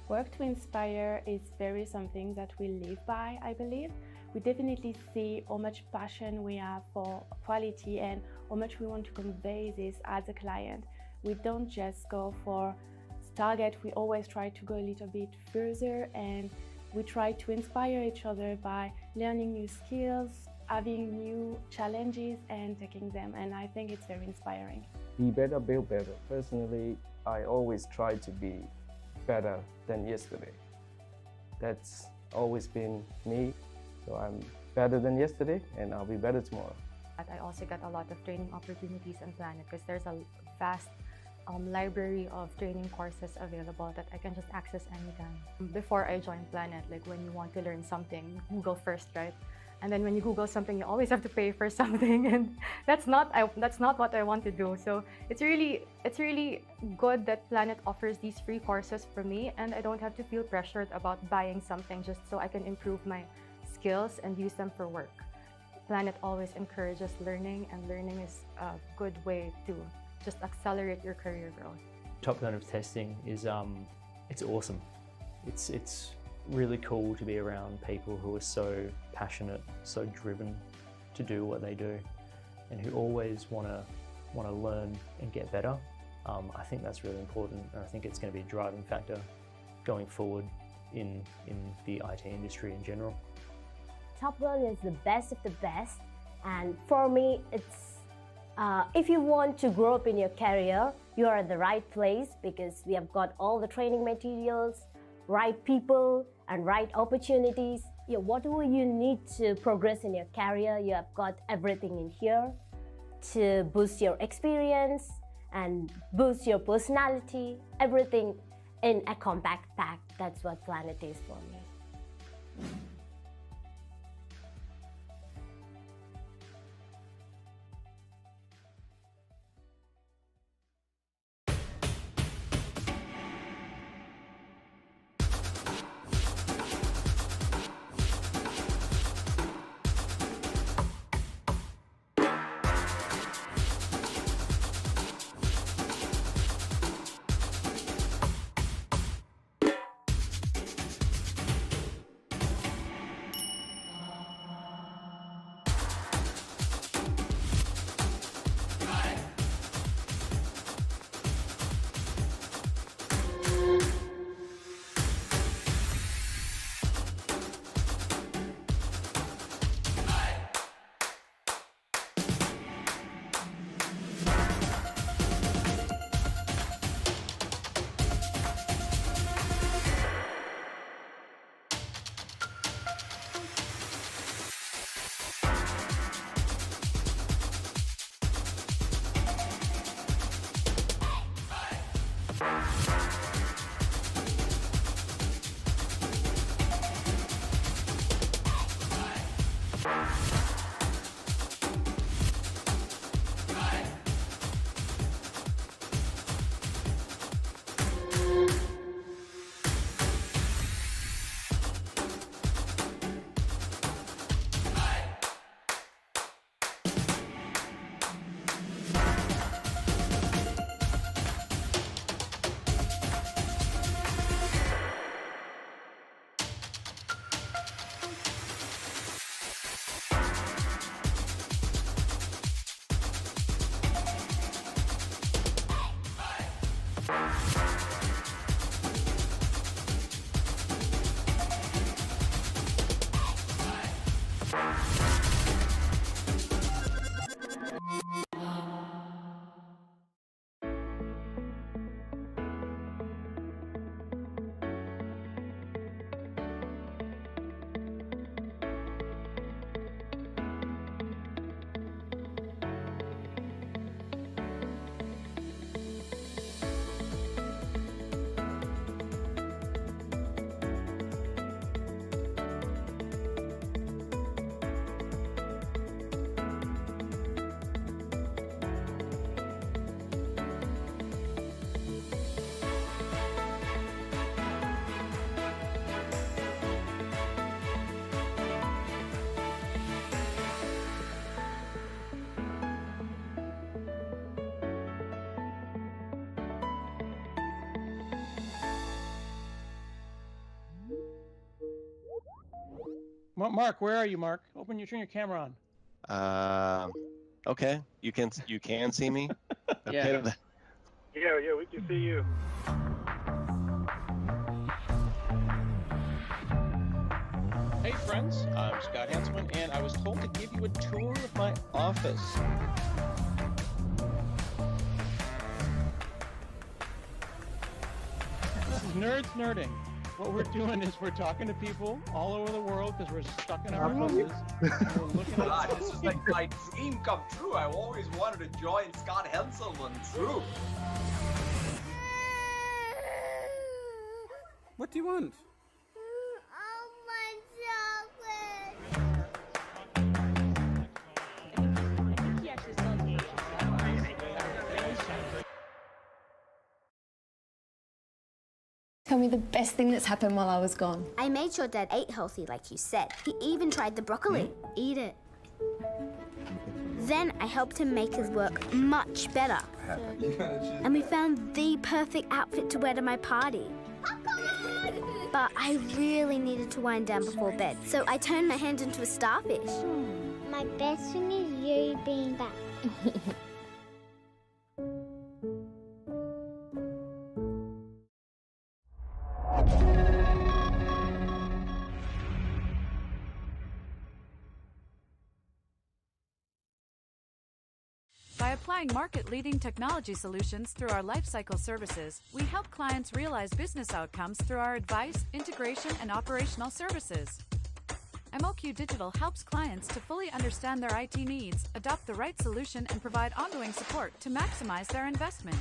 Work to inspire is very something that we live by, I believe. We definitely see how much passion we have for quality and how much we want to convey this as a client. We don't just go for target, we always try to go a little bit further, and we try to inspire each other by learning new skills, having new challenges and taking them, and I think it's very inspiring. Be better, build better. Personally, I always try to be better than yesterday. That's always been me, so I'm better than yesterday and I'll be better tomorrow. I also get a lot of training opportunities on Planet because there's a vast library of training courses available that I can just access anytime. Before I joined Planet, like when you want to learn something, Google first, right? And then when you Google something, you always have to pay for something, and that's not what I want to do. So it's really good that Planet offers these free courses for me, and I don't have to feel pressured about buying something just so I can improve my skills and use them for work. Planet always encourages learning, and learning is a good way to just accelerate your career growth. Top Gun of testing is it's awesome. It's really cool to be around people who are so passionate, so driven to do what they do, and who always want to learn and get better. I think that's really important, and I think it's going to be a driving factor going forward in the IT industry in general. Top Gun is the best of the best, and for me, it's if you want to grow up in your career, you are at the right place because we have got all the training materials, right people, and right opportunities. Whatever you need to progress in your career, you have got everything in here to boost your experience and boost your personality. Everything in a compact pack. That's what Planet is for me. Mark, where are you, Mark? Turn your camera on. Okay, you can see me. Yeah, we can see you. Hey friends, I'm Scott Hanselman, and I was told to give you a tour of my office. This is Nerds Nerding. What we're doing is we're talking to people all over the world because we're stuck in our houses. We're looking at God, this is like my dream come true. I've always wanted to join Scott Hanselman's group. What do you want? Tell me the best thing that's happened while I was gone. I made sure Dad ate healthy like you said. He even tried the broccoli. Eat it. Then I helped him make his work much better. And we found the perfect outfit to wear to my party. But I really needed to wind down before bed, so I turned my hand into a starfish. My best thing is you being back. By applying market-leading technology solutions through our lifecycle services, we help clients realize business outcomes through our advice, integration, and operational services. MOQ Digital helps clients to fully understand their IT needs, adopt the right solution, and provide ongoing support to maximize their investment.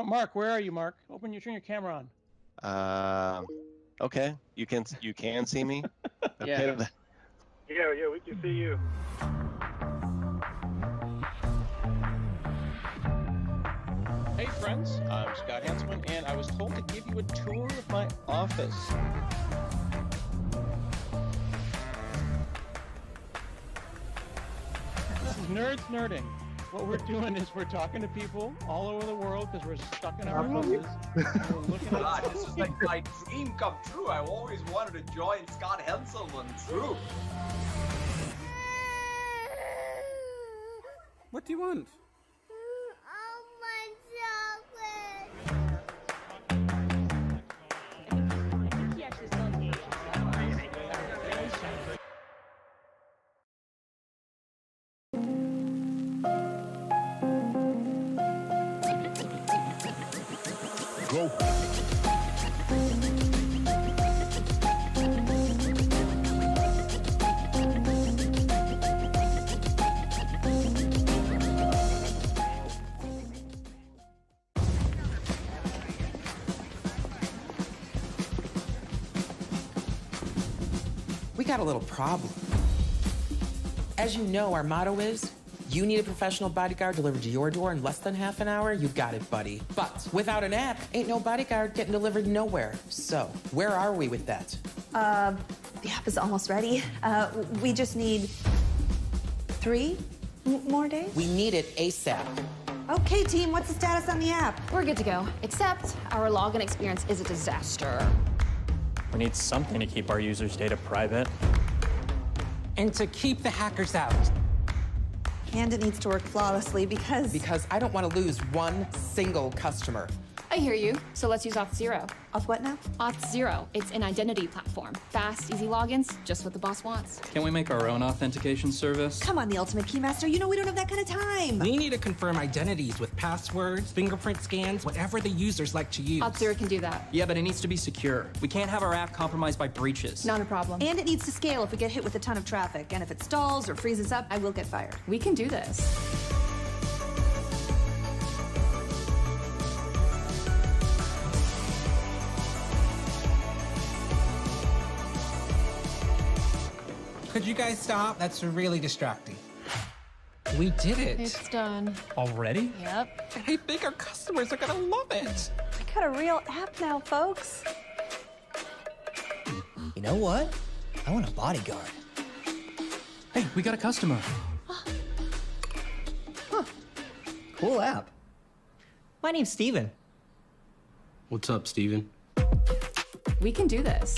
Mark, where are you, Mark? Turn your camera on. Okay. You can see me? Yeah. Okay. Yeah, we can see you. Hey friends, I'm Scott Hanselman, and I was told to give you a tour of my office. is nerds nerding. What we're doing is we're talking to people all over the world because we're stuck in our houses. We're looking God, at this is like my dream come true. I always wanted to join Scott Henselman's troop. What do you want? Go. We got a little problem. As you know, our motto is, you need a professional bodyguard delivered to your door in less than half an hour, you got it, buddy. But without an app, ain't no bodyguard getting delivered nowhere. So, where are we with that? The app is almost ready. We just need 3 more days? We need it ASAP. Okay, team, what's the status on the app? We're good to go, except our login experience is a disaster. We need something to keep our users' data private. And to keep the hackers out. And it needs to work flawlessly because... Because I don't want to lose one single customer. I hear you, so let's use Auth0. Auth what now? Auth0, it's an identity platform. Fast, easy logins, just what the boss wants. Can we make our own authentication service? Come on, the Ultimate Keymaster, you know we don't have that kind of time. We need to confirm identities with passwords, fingerprint scans, whatever the users like to use. Auth0 can do that. Yeah, but it needs to be secure. We can't have our app compromised by breaches. Not a problem. And it needs to scale if we get hit with a ton of traffic. And if it stalls or freezes up, I will get fired. We can do this. Could you guys stop? That's really distracting. We did it. It's done. Already? Yep. And I think our customers are gonna love it. I got a real app now, folks. You know what? I want a bodyguard. Hey, we got a customer. Cool app. My name's Steven. What's up, Steven? We can do this.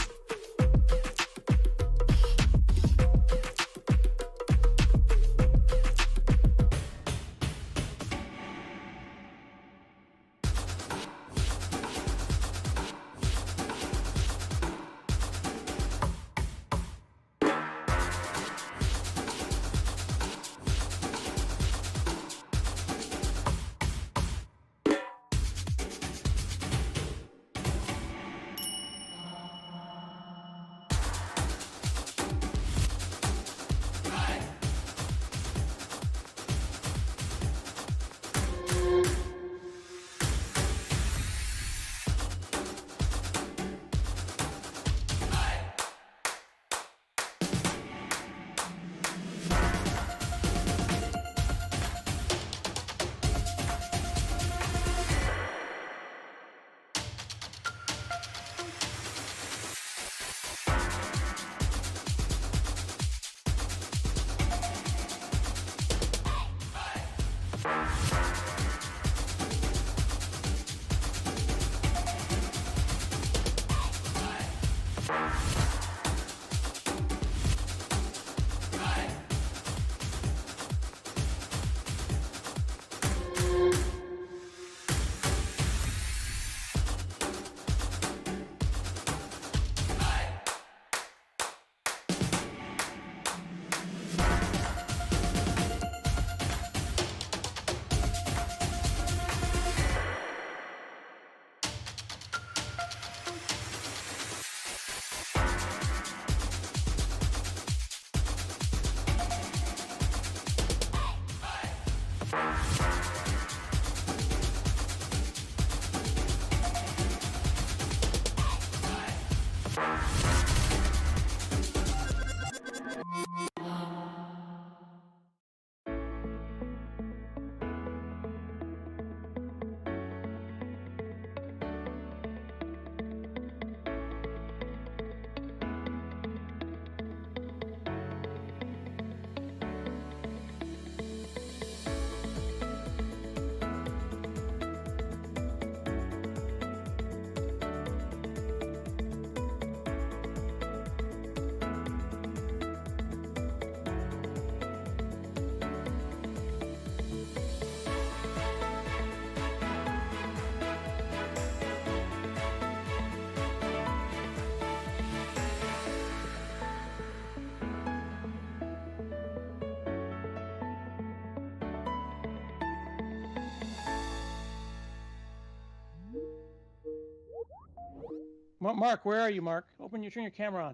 Mark, where are you, Mark? Turn your camera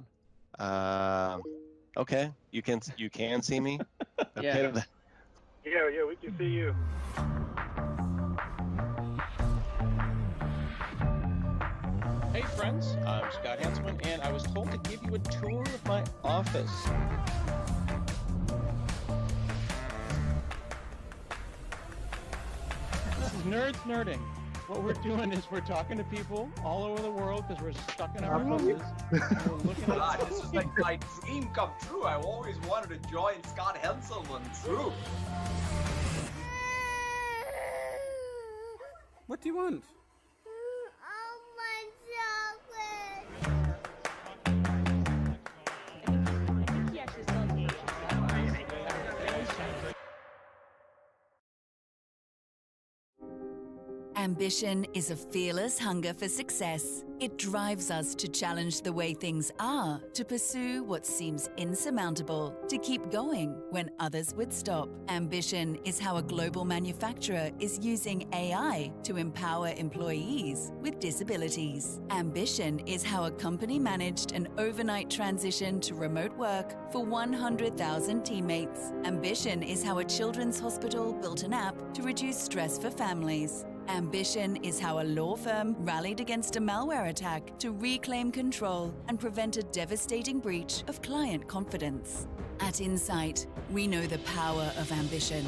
on. Okay, you can see me. Yeah. Yeah, we can see you. Hey friends, I'm Scott Hanselman, and I was told to give you a tour of my office. This is Nerds Nerding. What we're doing is we're talking to people all over the world because we're stuck in our houses. And we're looking at God, this is like my dream come true. I've always wanted to join Scott Hanselman's troop. What do you want? Ambition is a fearless hunger for success. It drives us to challenge the way things are, to pursue what seems insurmountable, to keep going when others would stop. Ambition is how a global manufacturer is using AI to empower employees with disabilities. Ambition is how a company managed an overnight transition to remote work for 100,000 teammates. Ambition is how a children's hospital built an app to reduce stress for families. Ambition is how a law firm rallied against a malware attack to reclaim control and prevent a devastating breach of client confidence. At Insight, we know the power of ambition.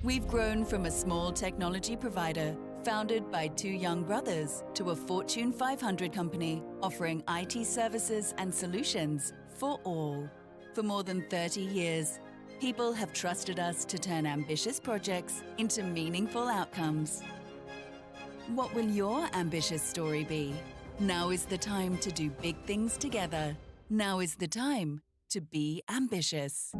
We've grown from a small technology provider founded by two young brothers to a Fortune 500 company offering IT services and solutions for all. For more than 30 years, people have trusted us to turn ambitious projects into meaningful outcomes. What will your ambitious story be? Now is the time to do big things together. Now is the time to be ambitious.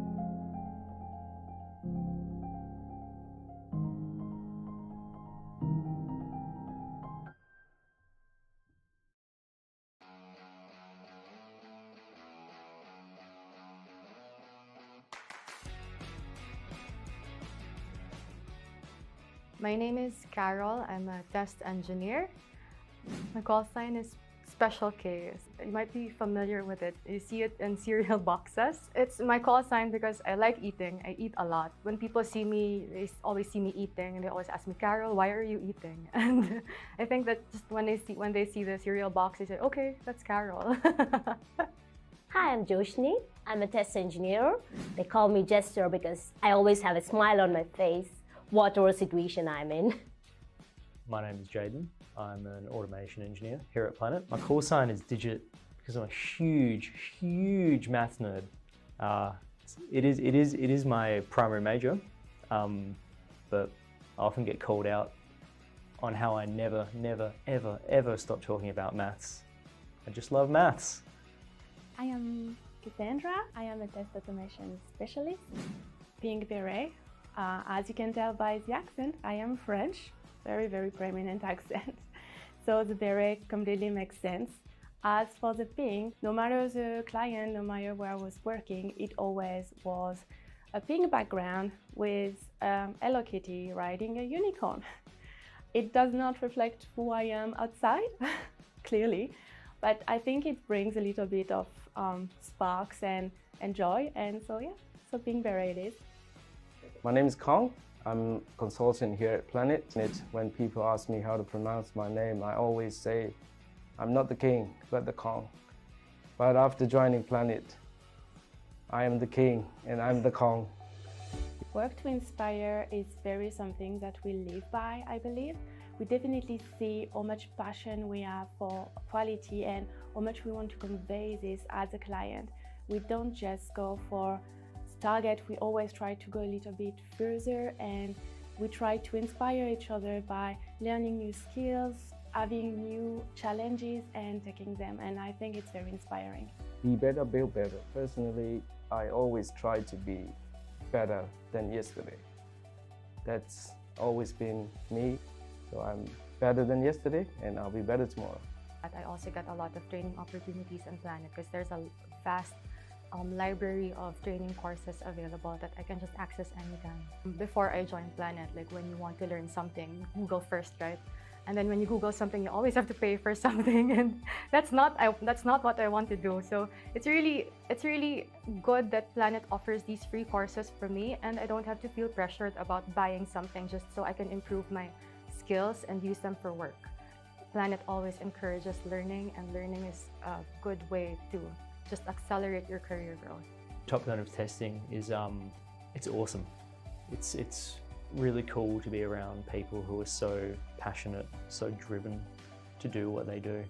My name is Carol. I'm a test engineer. My call sign is Special K. You might be familiar with it. You see it in cereal boxes. It's my call sign because I like eating. I eat a lot. When people see me, they always see me eating, and they always ask me, Carol, why are you eating? And I think that just when they see the cereal box, they say, okay, that's Carol. Hi, I'm Joshni. I'm a test engineer. They call me Jester because I always have a smile on my face, whatever situation I'm in. My name is Jaden. I'm an automation engineer here at Planet. My call sign is Digit because I'm a huge maths nerd. It is my primary major, but I often get called out on how I never, ever stop talking about maths. I just love maths. I am Cassandra. I am a test automation specialist. Being beret, as you can tell by the accent, I am French. Very prominent accent. So the beret completely makes sense. As for the ping, no matter the client, no matter where I was working, it always was a pink background with Hello Kitty riding a unicorn. It does not reflect who I am outside, clearly, but I think it brings a little bit of sparks and joy, and so yeah, so pink beret it is. My name is Kong. I'm a consultant here at Planet. When people ask me how to pronounce my name, I always say, I'm not the king, but the Kong. But after joining Planet, I am the king and I'm the Kong. Work to inspire is very something that we live by, I believe. We definitely see how much passion we have for quality and how much we want to convey this as a client. We don't just go for target, we always try to go a little bit further, and we try to inspire each other by learning new skills, having new challenges and taking them, and I think it's very inspiring. Be better, build better. Personally, I always try to be better than yesterday. That's always been me, so I'm better than yesterday and I'll be better tomorrow. I also got a lot of training opportunities on Planet because there's a vast library of training courses available that I can just access anytime. Before I joined Planet, like when you want to learn something, Google first, right? And then when you Google something, you always have to pay for something, and that's not what I want to do. So it's really good that Planet offers these free courses for me, and I don't have to feel pressured about buying something just so I can improve my skills and use them for work. Planet always encourages learning, and learning is a good way to just accelerate your career growth. Top Gun of testing is it's awesome. It's really cool to be around people who are so passionate, so driven to do what they do,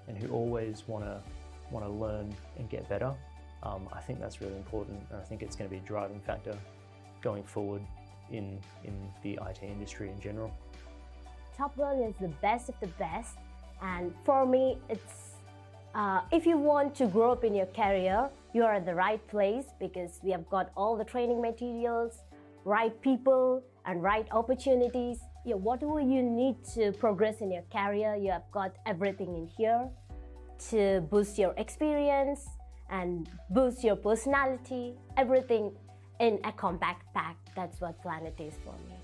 and who always want to learn and get better. I think that's really important, and I think it's going to be a driving factor going forward in the IT industry in general. Top Gun is the best of the best, and for me, it's if you want to grow up in your career, you are at the right place because we have got all the training materials, right people, and right opportunities. Yeah, whatever you need to progress in your career, you have got everything in here to boost your experience and boost your personality. Everything in a compact pack. That's what Planet is for me.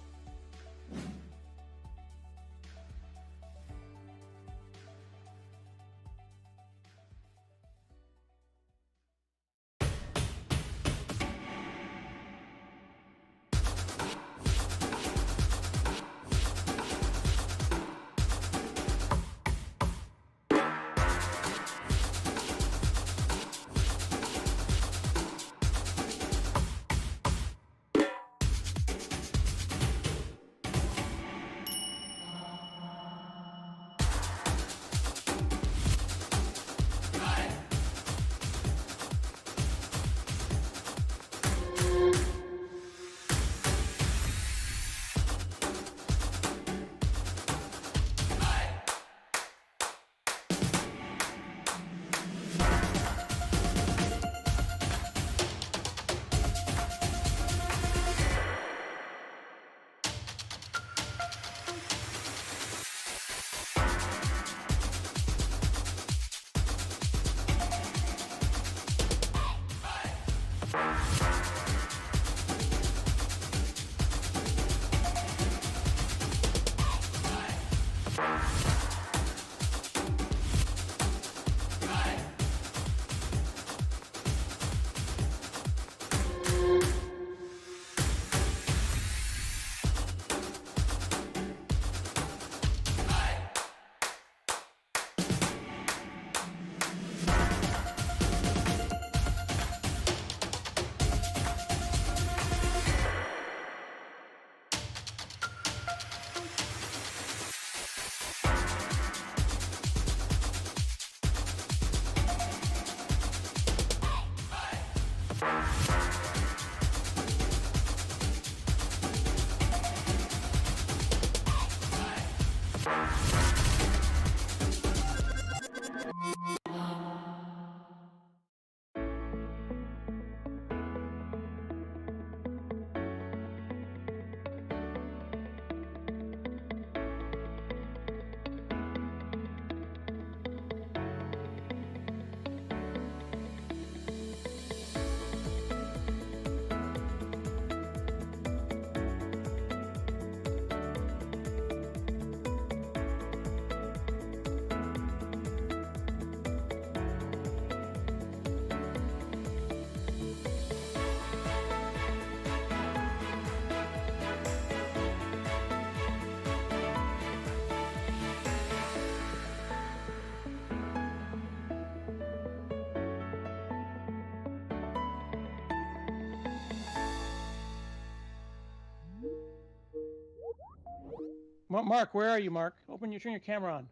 Mark, where are you, Mark? Turn your camera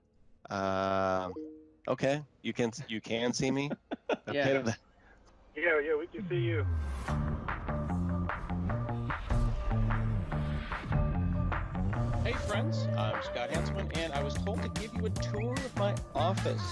on. Okay, you can see me. Yeah. Okay. Yeah, we can see you. Hey friends, I'm Scott Hanselman, and I was told to give you a tour of my office.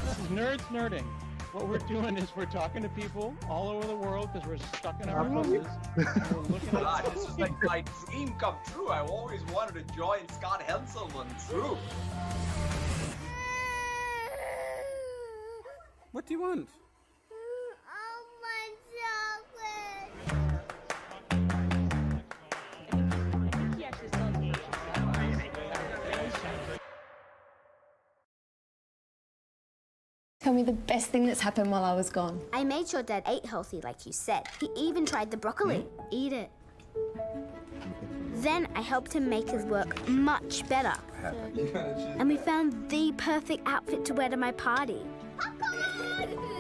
This is Nerds Nerding. What we're doing is we're talking to people all over the world because we're stuck in our houses. We're looking at God, this is like my dream come true. I've always wanted to join Scott Hanselman's group. What do you want? tell me the best thing that's happened while I was gone. I made sure Dad ate healthy like you said. He even tried the broccoli. Eat it. Then I helped him make his work much better. And we found the perfect outfit to wear to my party.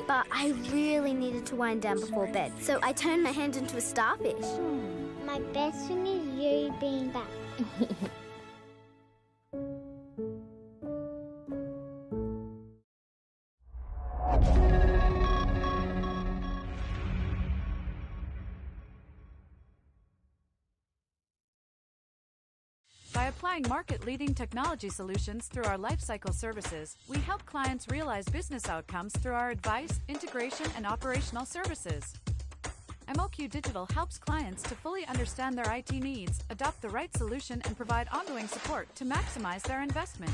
But I really needed to wind down before bed, so I turned my hand into a starfish. My best thing is you being back. By applying market-leading technology solutions through our lifecycle services, we help clients realize business outcomes through our advice, integration, and operational services. MOQ Digital helps clients to fully understand their IT needs, adopt the right solution, and provide ongoing support to maximize their investment.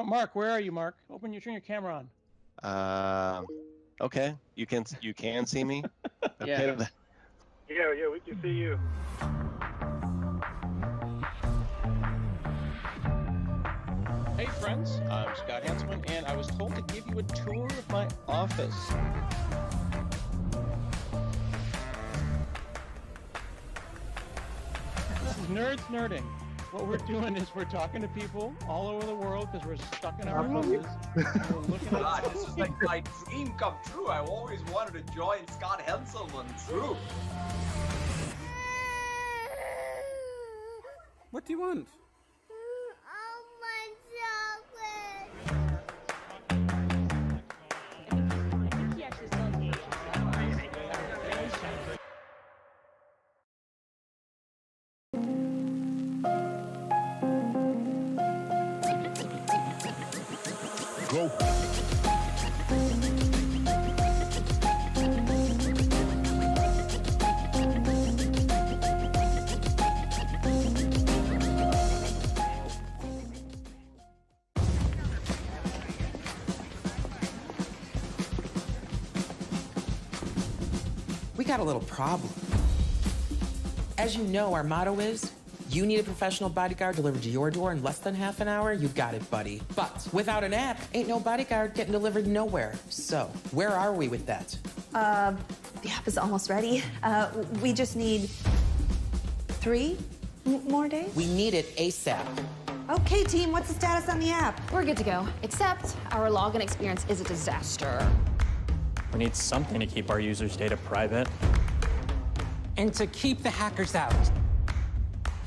Mark, where are you, Mark? Turn your camera on. Okay. You can see me? Yeah. Okay. Yeah, we can see you. Hey friends, I'm Scott Hanselman, and I was told to give you a tour of my office. Nerds nerding. What we're doing is we're talking to people all over the world because we're stuck in our houses. And we're looking at God, this is like my dream come true. I always wanted to join Scott Henselman's group. What do you want? Go. We got a little problem. As you know, our motto is, you need a professional bodyguard delivered to your door in less than half an hour, you got it, buddy. But without an app, ain't no bodyguard getting delivered nowhere. So, where are we with that? The app is almost ready. We just need 3 more days? We need it ASAP. Okay, team, what's the status on the app? We're good to go, except our login experience is a disaster. We need something to keep our users' data private. And to keep the hackers out.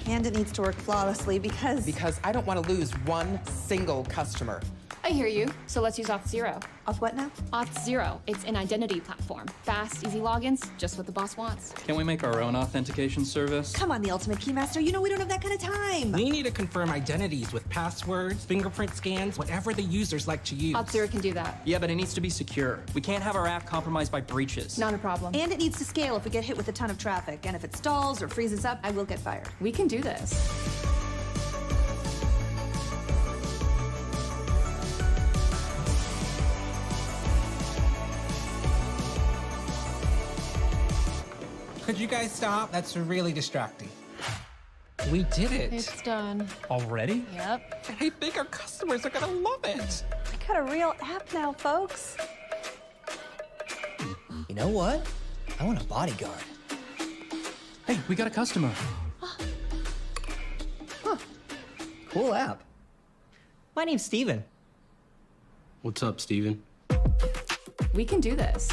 And it needs to work flawlessly because... Because I don't want to lose one single customer. I hear you, so let's use Auth0. Auth what now? Auth0, it's an identity platform. Fast, easy logins, just what the boss wants. Can't we make our own authentication service? Come on, the Ultimate Keymaster, you know we don't have that kind of time. We need to confirm identities with passwords, fingerprint scans, whatever the users like to use. Auth0 can do that. Yeah, but it needs to be secure. We can't have our app compromised by breaches. Not a problem. And it needs to scale if we get hit with a ton of traffic. And if it stalls or freezes up, I will get fired. We can do this. Could you guys stop? That's really distracting. We did it. It's done. Already? Yep. And I think our customers are gonna love it. I got a real app now, folks. You know what? I want a bodyguard. Hey, we got a customer. Cool app. My name's Steven. What's up, Steven? We can do this.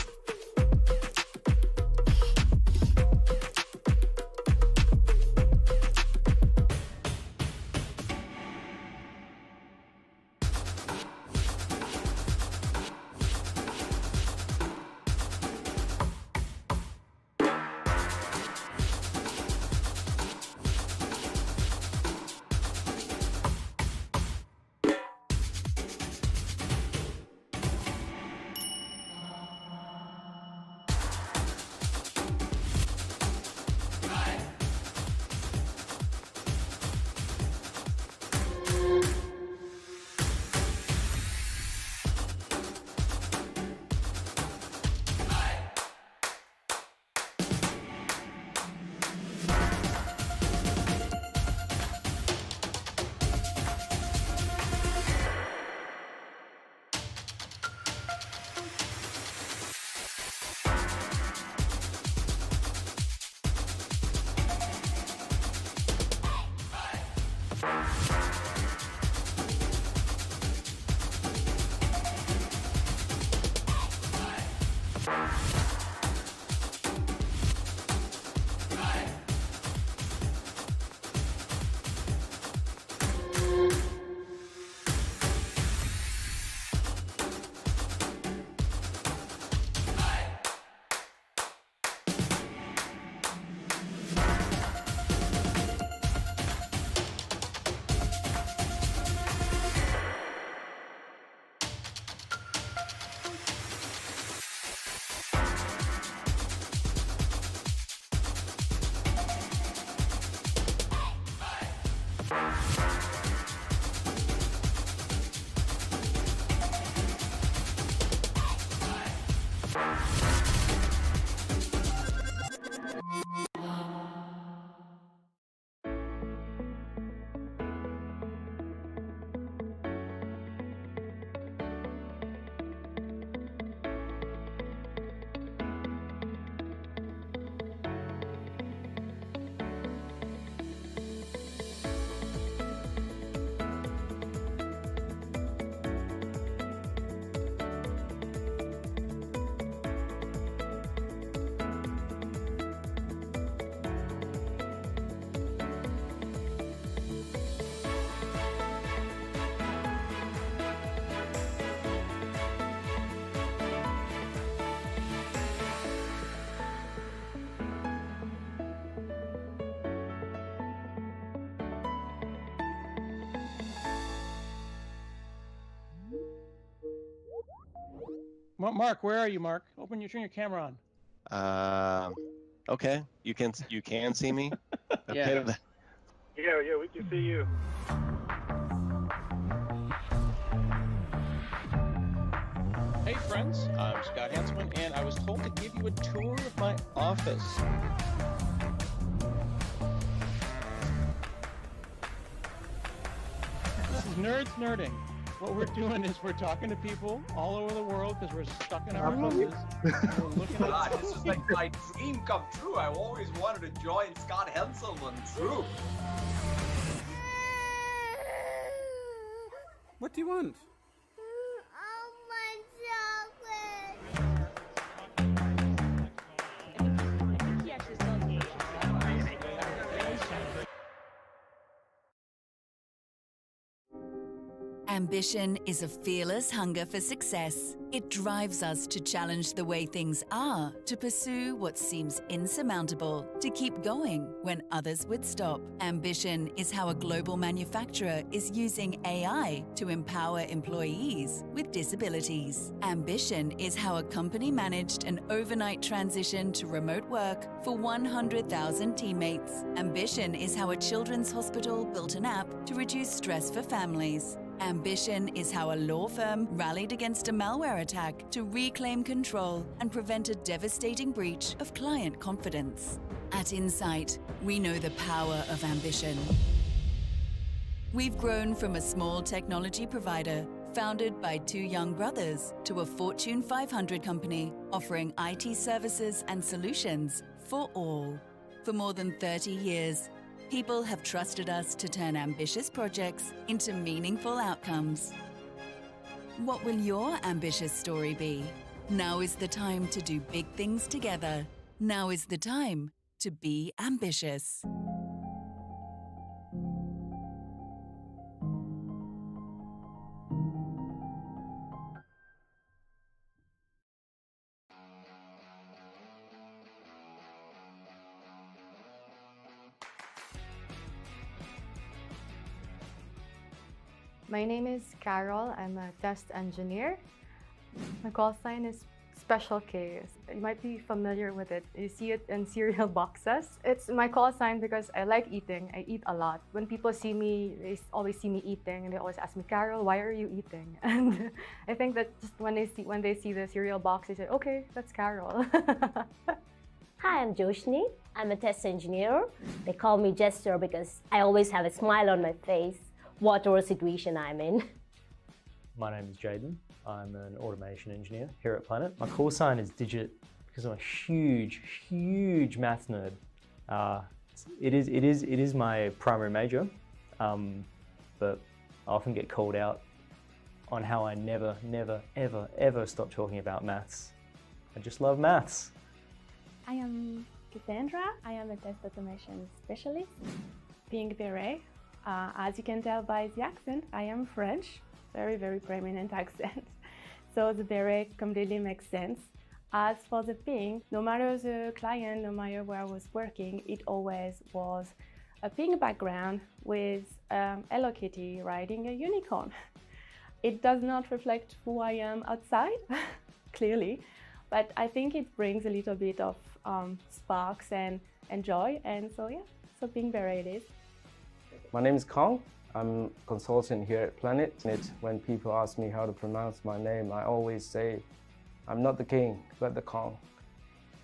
Mark, where are you, Mark? Turn your camera on. Okay, you can see me. Yeah. Okay. Yeah, we can see you. Hey friends, I'm Scott Hanselman, and I was told to give you a tour of my office. This is Nerds Nerding. What we're doing is we're talking to people all over the world because we're stuck in our houses. We're looking at God, this is like my dream come true. I've always wanted to join Scott Hanselman's group. What do you want? Ambition is a fearless hunger for success. It drives us to challenge the way things are, to pursue what seems insurmountable, to keep going when others would stop. Ambition is how a global manufacturer is using AI to empower employees with disabilities. Ambition is how a company managed an overnight transition to remote work for 100,000 teammates. Ambition is how a children's hospital built an app to reduce stress for families. Ambition is how a law firm rallied against a malware attack to reclaim control and prevent a devastating breach of client confidence. At Insight, we know the power of ambition. We've grown from a small technology provider founded by two young brothers to a Fortune 500 company offering IT services and solutions for all. For more than 30 years, people have trusted us to turn ambitious projects into meaningful outcomes. What will your ambitious story be? Now is the time to do big things together. Now is the time to be ambitious. My name is Carol. I'm a test engineer. My call sign is Special K. You might be familiar with it. You see it in cereal boxes. It's my call sign because I like eating. I eat a lot. When people see me, they always see me eating, and they always ask me, Carol, why are you eating? And I think that just when they see the cereal box, they say, okay, that's Carol. Hi, I'm Joshni. I'm a test engineer. They call me Jester because I always have a smile on my face, whatever situation I'm in. My name is Jaden. I'm an automation engineer here at Planet. My call sign is Digit because I'm a huge maths nerd. It is my primary major, but I often get called out on how I never ever stop talking about maths. I just love maths. I am Cassandra. I am a test automation specialist. Being beret, as you can tell by the accent, I am French. Very prominent accent. So the beret completely makes sense. As for the ping, no matter the client, no matter where I was working, it always was a ping background with Hello Kitty riding a unicorn. It does not reflect who I am outside, clearly, but I think it brings a little bit of sparks and joy, and so yeah, so ping beret it is. My name is Kong. I'm a consultant here at Planet. When people ask me how to pronounce my name, I always say, I'm not the king, but the Kong.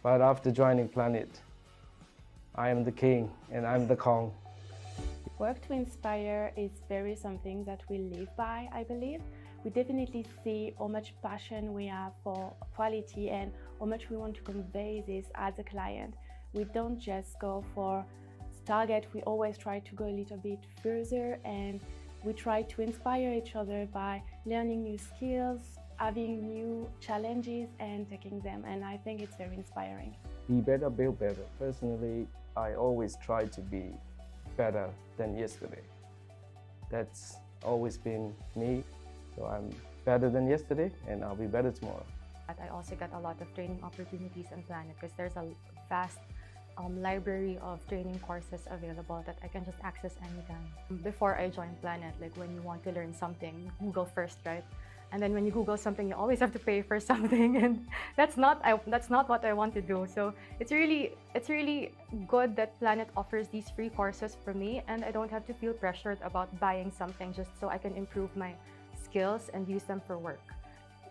But after joining Planet, I am the king and I'm the Kong. Work to inspire is very something that we live by, I believe. We definitely see how much passion we have for quality and how much we want to convey this as a client. We don't just go for target, we always try to go a little bit further, and we try to inspire each other by learning new skills, having new challenges and taking them, and I think it's very inspiring. Be better, build better. Personally, I always try to be better than yesterday. That's always been me, so I'm better than yesterday and I'll be better tomorrow. I also got a lot of training opportunities on Planet because there's a vast library of training courses available that I can just access anytime. Before I joined Planet, like when you want to learn something, Google first, right? And then when you Google something, you always have to pay for something, and that's not what I want to do. So it's really good that Planet offers these free courses for me, and I don't have to feel pressured about buying something just so I can improve my skills and use them for work.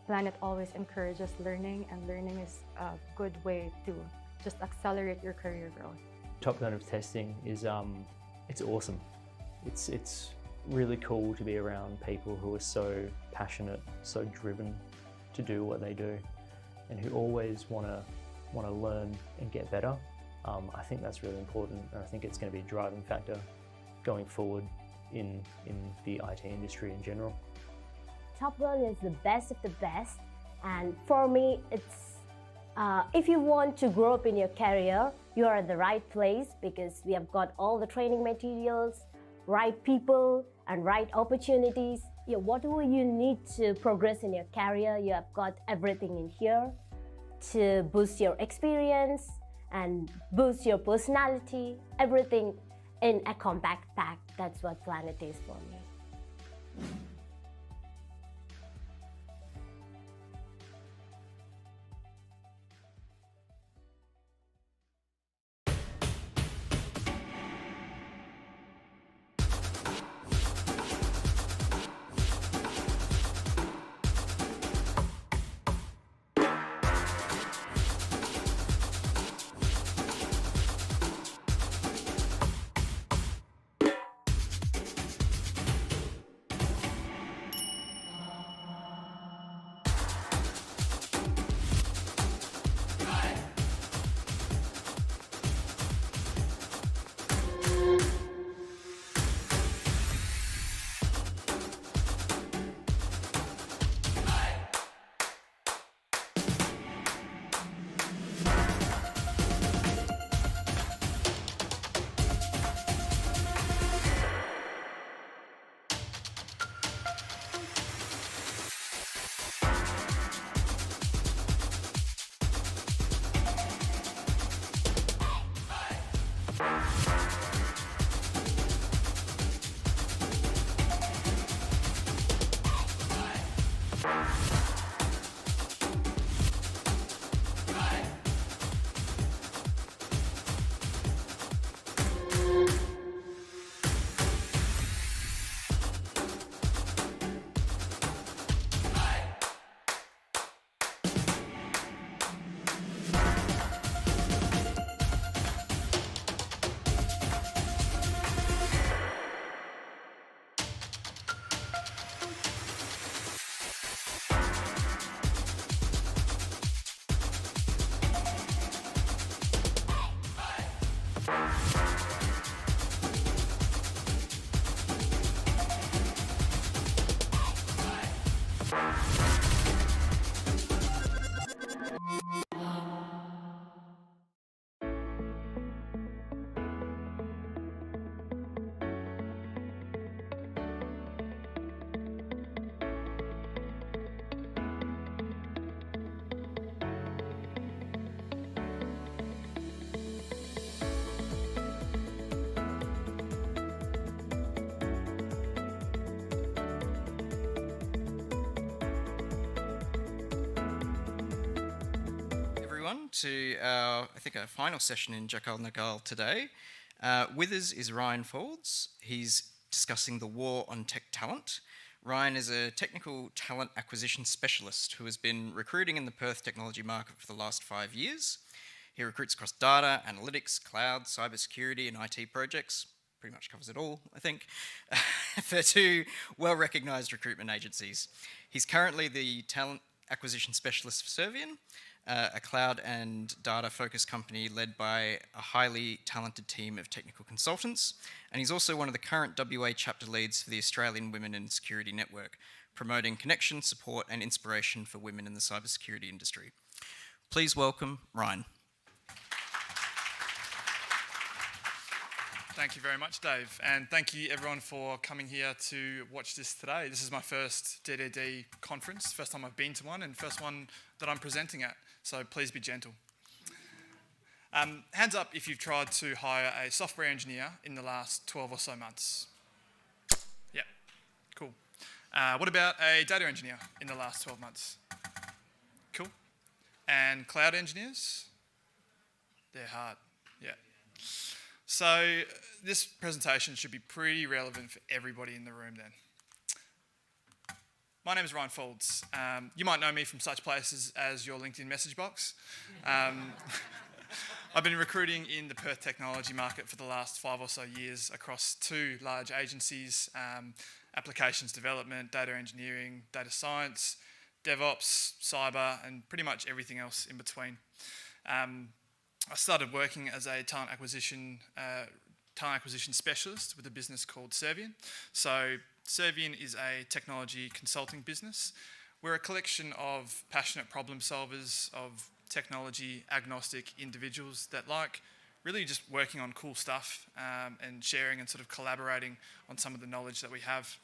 Planet always encourages learning, and learning is a good way to just accelerate your career growth. Top Gun of testing is it's awesome. It's really cool to be around people who are so passionate, so driven to do what they do, and who always want to learn and get better. I think that's really important, and I think it's going to be a driving factor going forward in the IT industry in general. Top Gun is the best of the best, and for me, it's if you want to grow up in your career, you are at the right place because we have got all the training materials, right people, and right opportunities. Yeah, whatever you need to progress in your career, you have got everything in here to boost your experience and boost your personality. Everything in a compact pack. That's what Planet is for me. To our, I think, our final session in Djakal Ngakal today. With us is Ryan Folds. He's discussing the war on tech talent. Ryan is a technical talent acquisition specialist who has been recruiting in the Perth technology market for the last 5 years. He recruits across data, analytics, cloud, cybersecurity, and IT projects. Pretty much covers it all, I think, for 2 well-recognised recruitment agencies. He's currently the talent acquisition specialist for Servian, a cloud and data-focused company led by a highly talented team of technical consultants. And he's also one of the current WA chapter leads for the Australian Women in Security Network, promoting connection, support, and inspiration for women in the cybersecurity industry. Please welcome Ryan. Thank you very much, Dave. And thank you, everyone, for coming here to watch this today. This is my first DDD conference, first time I've been to one, and first one that I'm presenting at. So please be gentle. Hands up if you've tried to hire a software engineer in the last 12 or so months. Yeah, cool. What about a data engineer in the last 12 months? Cool. And cloud engineers? They're hard, yeah. So this presentation should be pretty relevant for everybody in the room then. My name is Ryan Folds. You might know me from such places as your LinkedIn message box. I've been recruiting in the Perth technology market for the last 5 or so years across 2 large agencies, applications development, data engineering, data science, DevOps, cyber, and pretty much everything else in between. I started working as a talent acquisition specialist with a business called Servian. So Servian is a technology consulting business. We're a collection of passionate problem solvers, of technology agnostic individuals that like really just working on cool stuff and sharing and sort of collaborating on some of the knowledge that we have.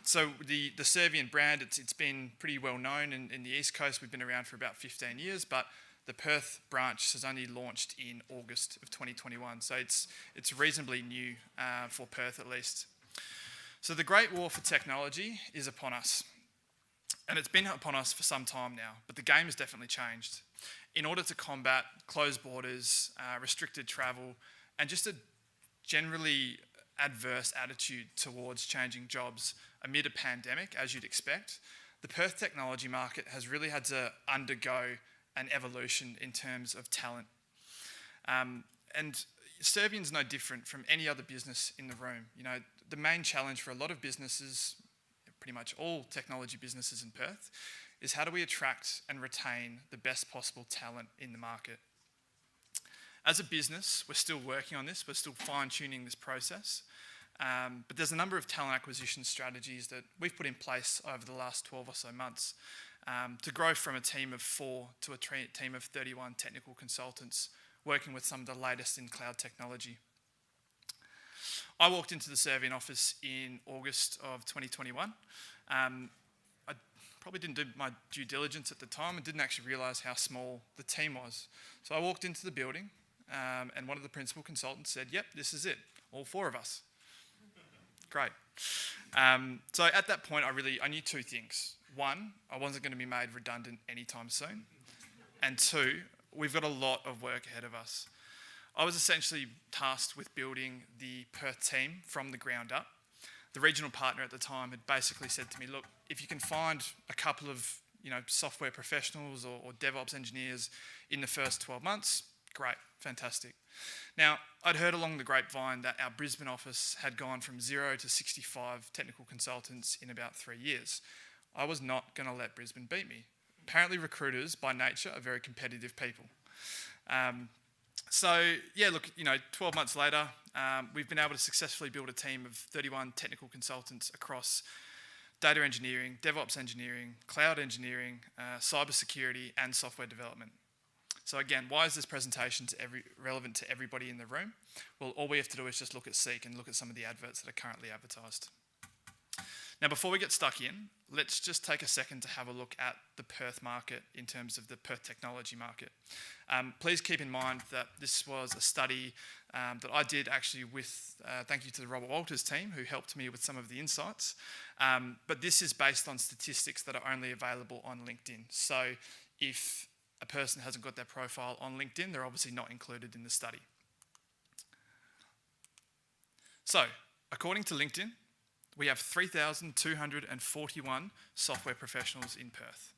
So the Servian brand, it's been pretty well known in the East Coast. We've been around for about 15 years, but the Perth branch has only launched in August of 2021, so it's reasonably new for Perth at least. So the Great War for technology is upon us, and it's been upon us for some time now, but the game has definitely changed. In order to combat closed borders, restricted travel, and just a generally adverse attitude towards changing jobs amid a pandemic, as you'd expect, the Perth technology market has really had to undergo an evolution in terms of talent. And Servian's no different from any other business in the room. You know, the main challenge for a lot of businesses, pretty much all technology businesses in Perth, is how do we attract and retain the best possible talent in the market. As a business, we're still working on this, we're still fine-tuning this process, but there's a number of talent acquisition strategies that we've put in place over the last 12 or so months to grow from a team of 4 to a team of 31 technical consultants working with some of the latest in cloud technology. I walked into the Servian office in August of 2021. I probably didn't do my due diligence at the time and didn't actually realise how small the team was. So I walked into the building and one of the principal consultants said, "Yep, this is it, all 4 of us." Great. So at that point, I knew 2 things. 1, I wasn't going to be made redundant anytime soon. And 2, we've got a lot of work ahead of us. I was essentially tasked with building the Perth team from the ground up. The regional partner at the time had basically said to me, look, if you can find a couple of software professionals or DevOps engineers in the first 12 months, great, fantastic. Now, I'd heard along the grapevine that our Brisbane office had gone from 0 to 65 technical consultants in about 3 years. I was not going to let Brisbane beat me. Apparently recruiters, by nature, are very competitive people. So, yeah, look, 12 months later, we've been able to successfully build a team of 31 technical consultants across data engineering, DevOps engineering, cloud engineering, cybersecurity, and software development. So again, why is this presentation relevant to everybody in the room? Well, all we have to do is just look at Seek and look at some of the adverts that are currently advertised. Now, before we get stuck in, let's just take a second to have a look at the Perth market in terms of the Perth technology market. Please keep in mind that this was a study that I did actually with, thank you to the Robert Walters team who helped me with some of the insights. But this is based on statistics that are only available on LinkedIn. So if a person hasn't got their profile on LinkedIn, they're obviously not included in the study. So, according to LinkedIn, we have 3,241 software professionals in Perth.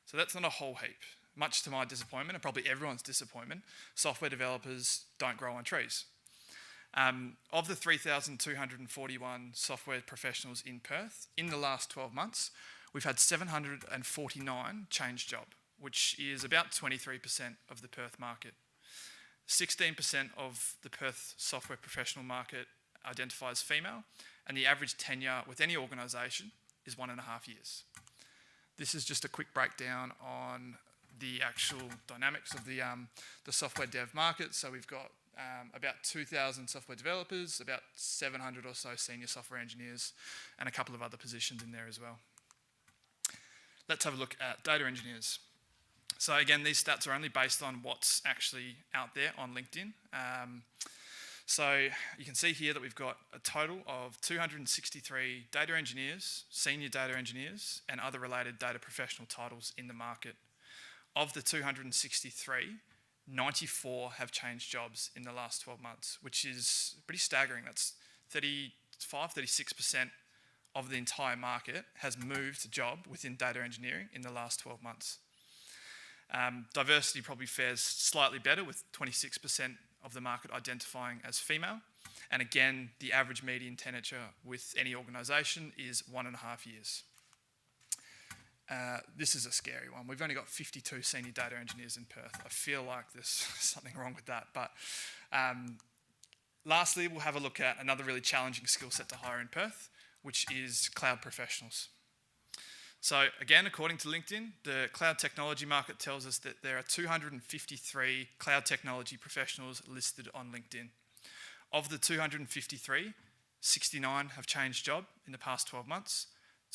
So that's not a whole heap. Much to my disappointment, and probably everyone's disappointment, software developers don't grow on trees. Of the 3,241 software professionals in Perth, in the last 12 months, we've had 749 change job, which is about 23% of the Perth market. 16% of the Perth software professional market identifies female, and the average tenure with any organisation is 1.5 years. This is just a quick breakdown on the actual dynamics of the software dev market. So we've got about 2,000 software developers, about 700 or so senior software engineers, and a couple of other positions in there as well. Let's have a look at data engineers. So again, these stats are only based on what's actually out there on LinkedIn. So you can see here that we've got a total of 263 data engineers, senior data engineers, and other related data professional titles in the market. Of the 263, 94 have changed jobs in the last 12 months, which is pretty staggering. That's 36% of the entire market has moved a job within data engineering in the last 12 months. Diversity probably fares slightly better, with 26% of the market identifying as female. And again, the average median tenure with any organisation is 1.5 years. This is a scary one. We've only got 52 senior data engineers in Perth. I feel like there's something wrong with that. But lastly, we'll have a look at another really challenging skill set to hire in Perth, which is cloud professionals. So again, according to LinkedIn, the cloud technology market tells us that there are 253 cloud technology professionals listed on LinkedIn. Of the 253, 69 have changed job in the past 12 months.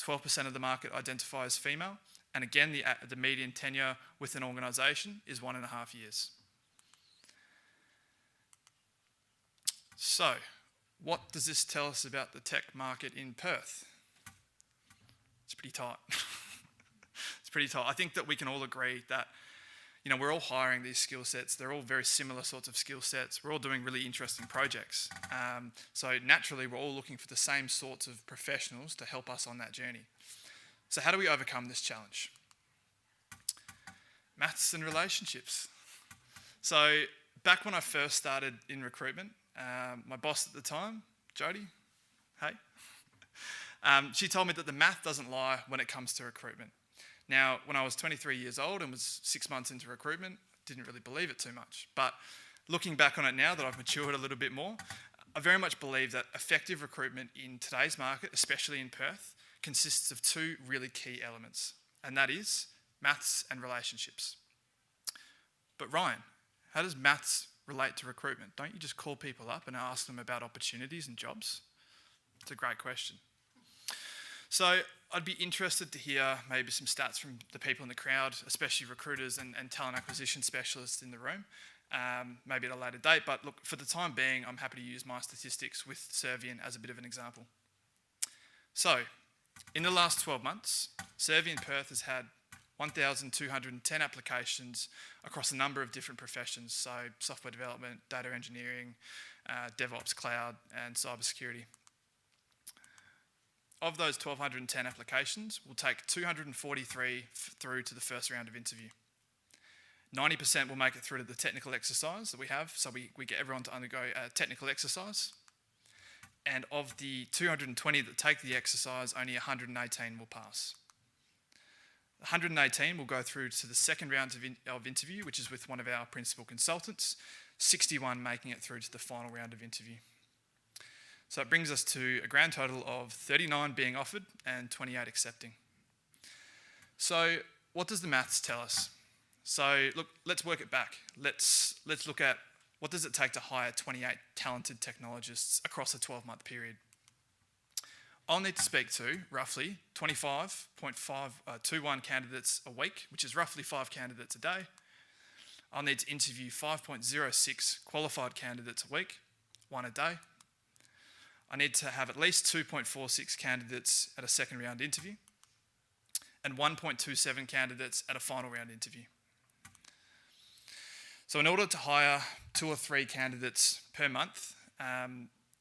12% of the market identify as female. And again, the median tenure with an organisation is 1.5 years. So, what does this tell us about the tech market in Perth? It's pretty tight. It's pretty tight. I think that we can all agree that, you know, we're all hiring these skill sets. They're all very similar sorts of skill sets. We're all doing really interesting projects. So naturally, we're all looking for the same sorts of professionals to help us on that journey. So how do we overcome this challenge? Maths and relationships. So back when I first started in recruitment, my boss at the time, Jodie, hey, she told me that the math doesn't lie when it comes to recruitment. Now, when I was 23 years old and was 6 months into recruitment, didn't really believe it too much. But looking back on it now that I've matured a little bit more, I very much believe that effective recruitment in today's market, especially in Perth, consists of two really key elements, and that is maths and relationships. But Ryan, how does maths relate to recruitment? Don't you just call people up and ask them about opportunities and jobs? It's a great question. So I'd be interested to hear maybe some stats from the people in the crowd, especially recruiters and talent acquisition specialists in the room, maybe at a later date. But look, for the time being, I'm happy to use my statistics with Servian as a bit of an example. So in the last 12 months, Servian Perth has had 1,210 applications across a number of different professions, so software development, data engineering, DevOps, cloud, and cybersecurity. Of those 1,210 applications, we'll take 243 through to the first round of interview. 90% will make it through to the technical exercise that we have, so we get everyone to undergo a technical exercise. And of the 220 that take the exercise, only 118 will pass. 118 will go through to the second round of interview, which is with one of our principal consultants, 61 making it through to the final round of interview. So it brings us to a grand total of 39 being offered and 28 accepting. So what does the maths tell us? So look, let's work it back. Let's look at what does it take to hire 28 talented technologists across a 12-month period. I'll need to speak to roughly 25.521 candidates a week, which is roughly 5 candidates a day. I'll need to interview 5.06 qualified candidates a week, 1 a day. I need to have at least 2.46 candidates at a second round interview and 1.27 candidates at a final round interview. So in order to hire 2 or 3 candidates per month,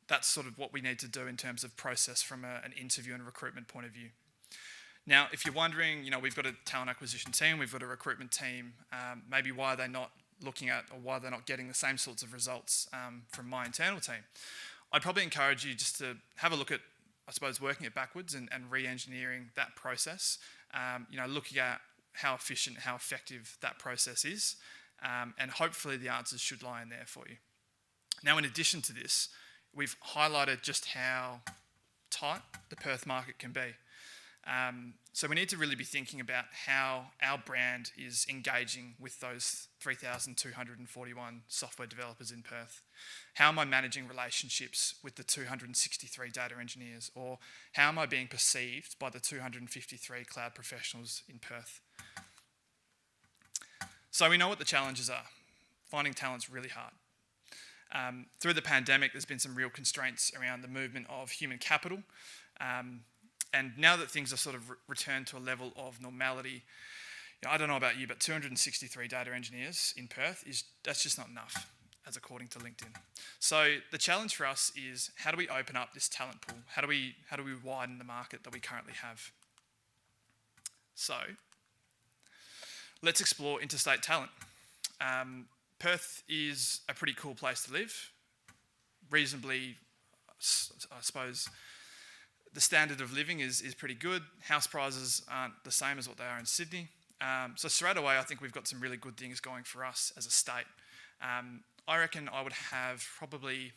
that's sort of what we need to do in terms of process from an interview and recruitment point of view. Now, if you're wondering, you know, we've got a talent acquisition team, we've got a recruitment team, maybe why are they not looking at or why they're not getting the same sorts of results from my internal team? I'd probably encourage you just to have a look at, I suppose, working it backwards and re-engineering that process, you know, looking at how efficient, how effective that process is, and hopefully the answers should lie in there for you. Now, in addition to this, we've highlighted just how tight the Perth market can be. So we need to really be thinking about how our brand is engaging with those 3,241 software developers in Perth. How am I managing relationships with the 263 data engineers? Or how am I being perceived by the 253 cloud professionals in Perth? So we know what the challenges are. Finding talent's really hard. Through the pandemic, there's been some real constraints around the movement of human capital. And now that things are sort of returned to a level of normality, I don't know about you, but 263 data engineers in Perth, that's just not enough, as according to LinkedIn. So the challenge for us is, how do we open up this talent pool? How do we widen the market that we currently have? So let's explore interstate talent. Perth is a pretty cool place to live. Reasonably, I suppose, the standard of living is pretty good. House prices aren't the same as what they are in Sydney. So straight away, I think we've got some really good things going for us as a state. I reckon I would have probably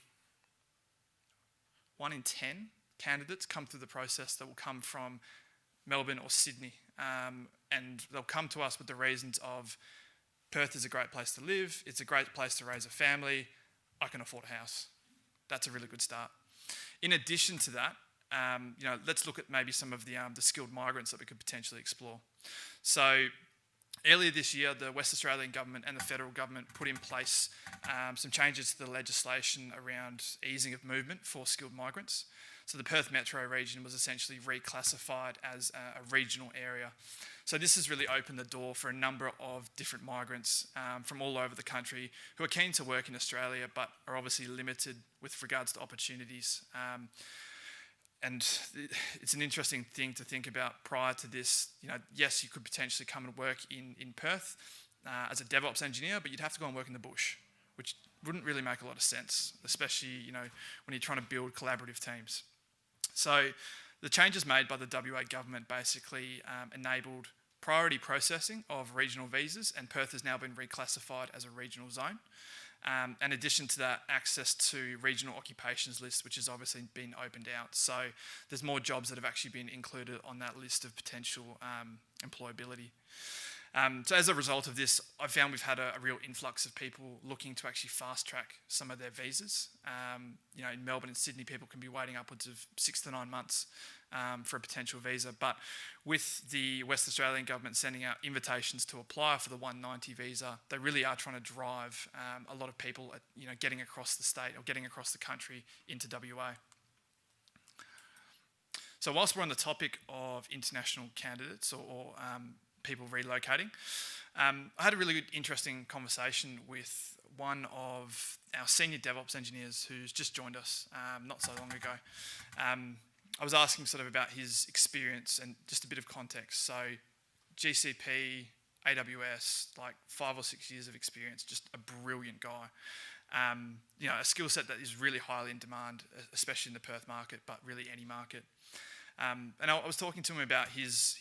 1 in 10 candidates come through the process that will come from Melbourne or Sydney. And they'll come to us with the reasons of, Perth is a great place to live, it's a great place to raise a family, I can afford a house. That's a really good start. In addition to that, let's look at maybe some of the skilled migrants that we could potentially explore. So earlier this year, the West Australian government and the federal government put in place some changes to the legislation around easing of movement for skilled migrants. So the Perth Metro region was essentially reclassified as a regional area. So this has really opened the door for a number of different migrants from all over the country who are keen to work in Australia, but are obviously limited with regards to opportunities. And it's an interesting thing to think about prior to this. Yes, you could potentially come and work in Perth as a DevOps engineer, but you'd have to go and work in the bush, which wouldn't really make a lot of sense, especially when you're trying to build collaborative teams. So the changes made by the WA government basically enabled priority processing of regional visas, and Perth has now been reclassified as a regional zone. In addition to that, access to regional occupations list, which has obviously been opened out. So there's more jobs that have actually been included on that list of potential employability. So as a result of this, I've found we've had a real influx of people looking to actually fast track some of their visas. In Melbourne and Sydney, people can be waiting upwards of 6 to 9 months for a potential visa. But with the West Australian government sending out invitations to apply for the 190 visa, they really are trying to drive a lot of people getting across the state or getting across the country into WA. So whilst we're on the topic of international candidates or people relocating, I had a really good, interesting conversation with one of our senior DevOps engineers who's just joined us not so long ago. I was asking sort of about his experience and just a bit of context. So GCP, AWS, like 5 or 6 years of experience, just a brilliant guy. A skill set that is really highly in demand, especially in the Perth market, but really any market. And I was talking to him about his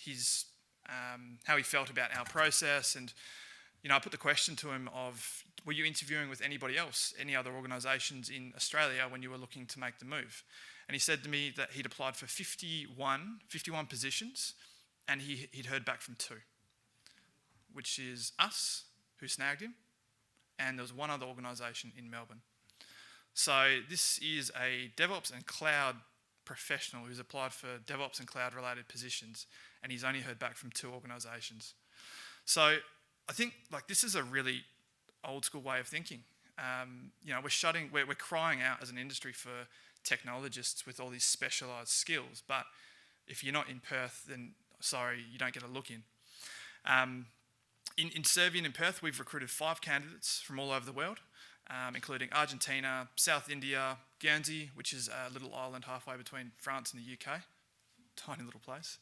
how he felt about our process, and I put the question to him of, were you interviewing with anybody else, any other organisations in Australia when you were looking to make the move? And he said to me that he'd applied for 51 positions, and he'd heard back from 2, which is us, who snagged him, and there was one other organisation in Melbourne. So this is a DevOps and cloud professional who's applied for DevOps and cloud related positions, and he's only heard back from 2 organisations. So I think this is a really old school way of thinking. We're crying out as an industry for technologists with all these specialised skills, but if you're not in Perth, then sorry, you don't get a look in. In Servian in Perth, we've recruited 5 candidates from all over the world, including Argentina, South India, Guernsey, which is a little island halfway between France and the UK. Tiny little place.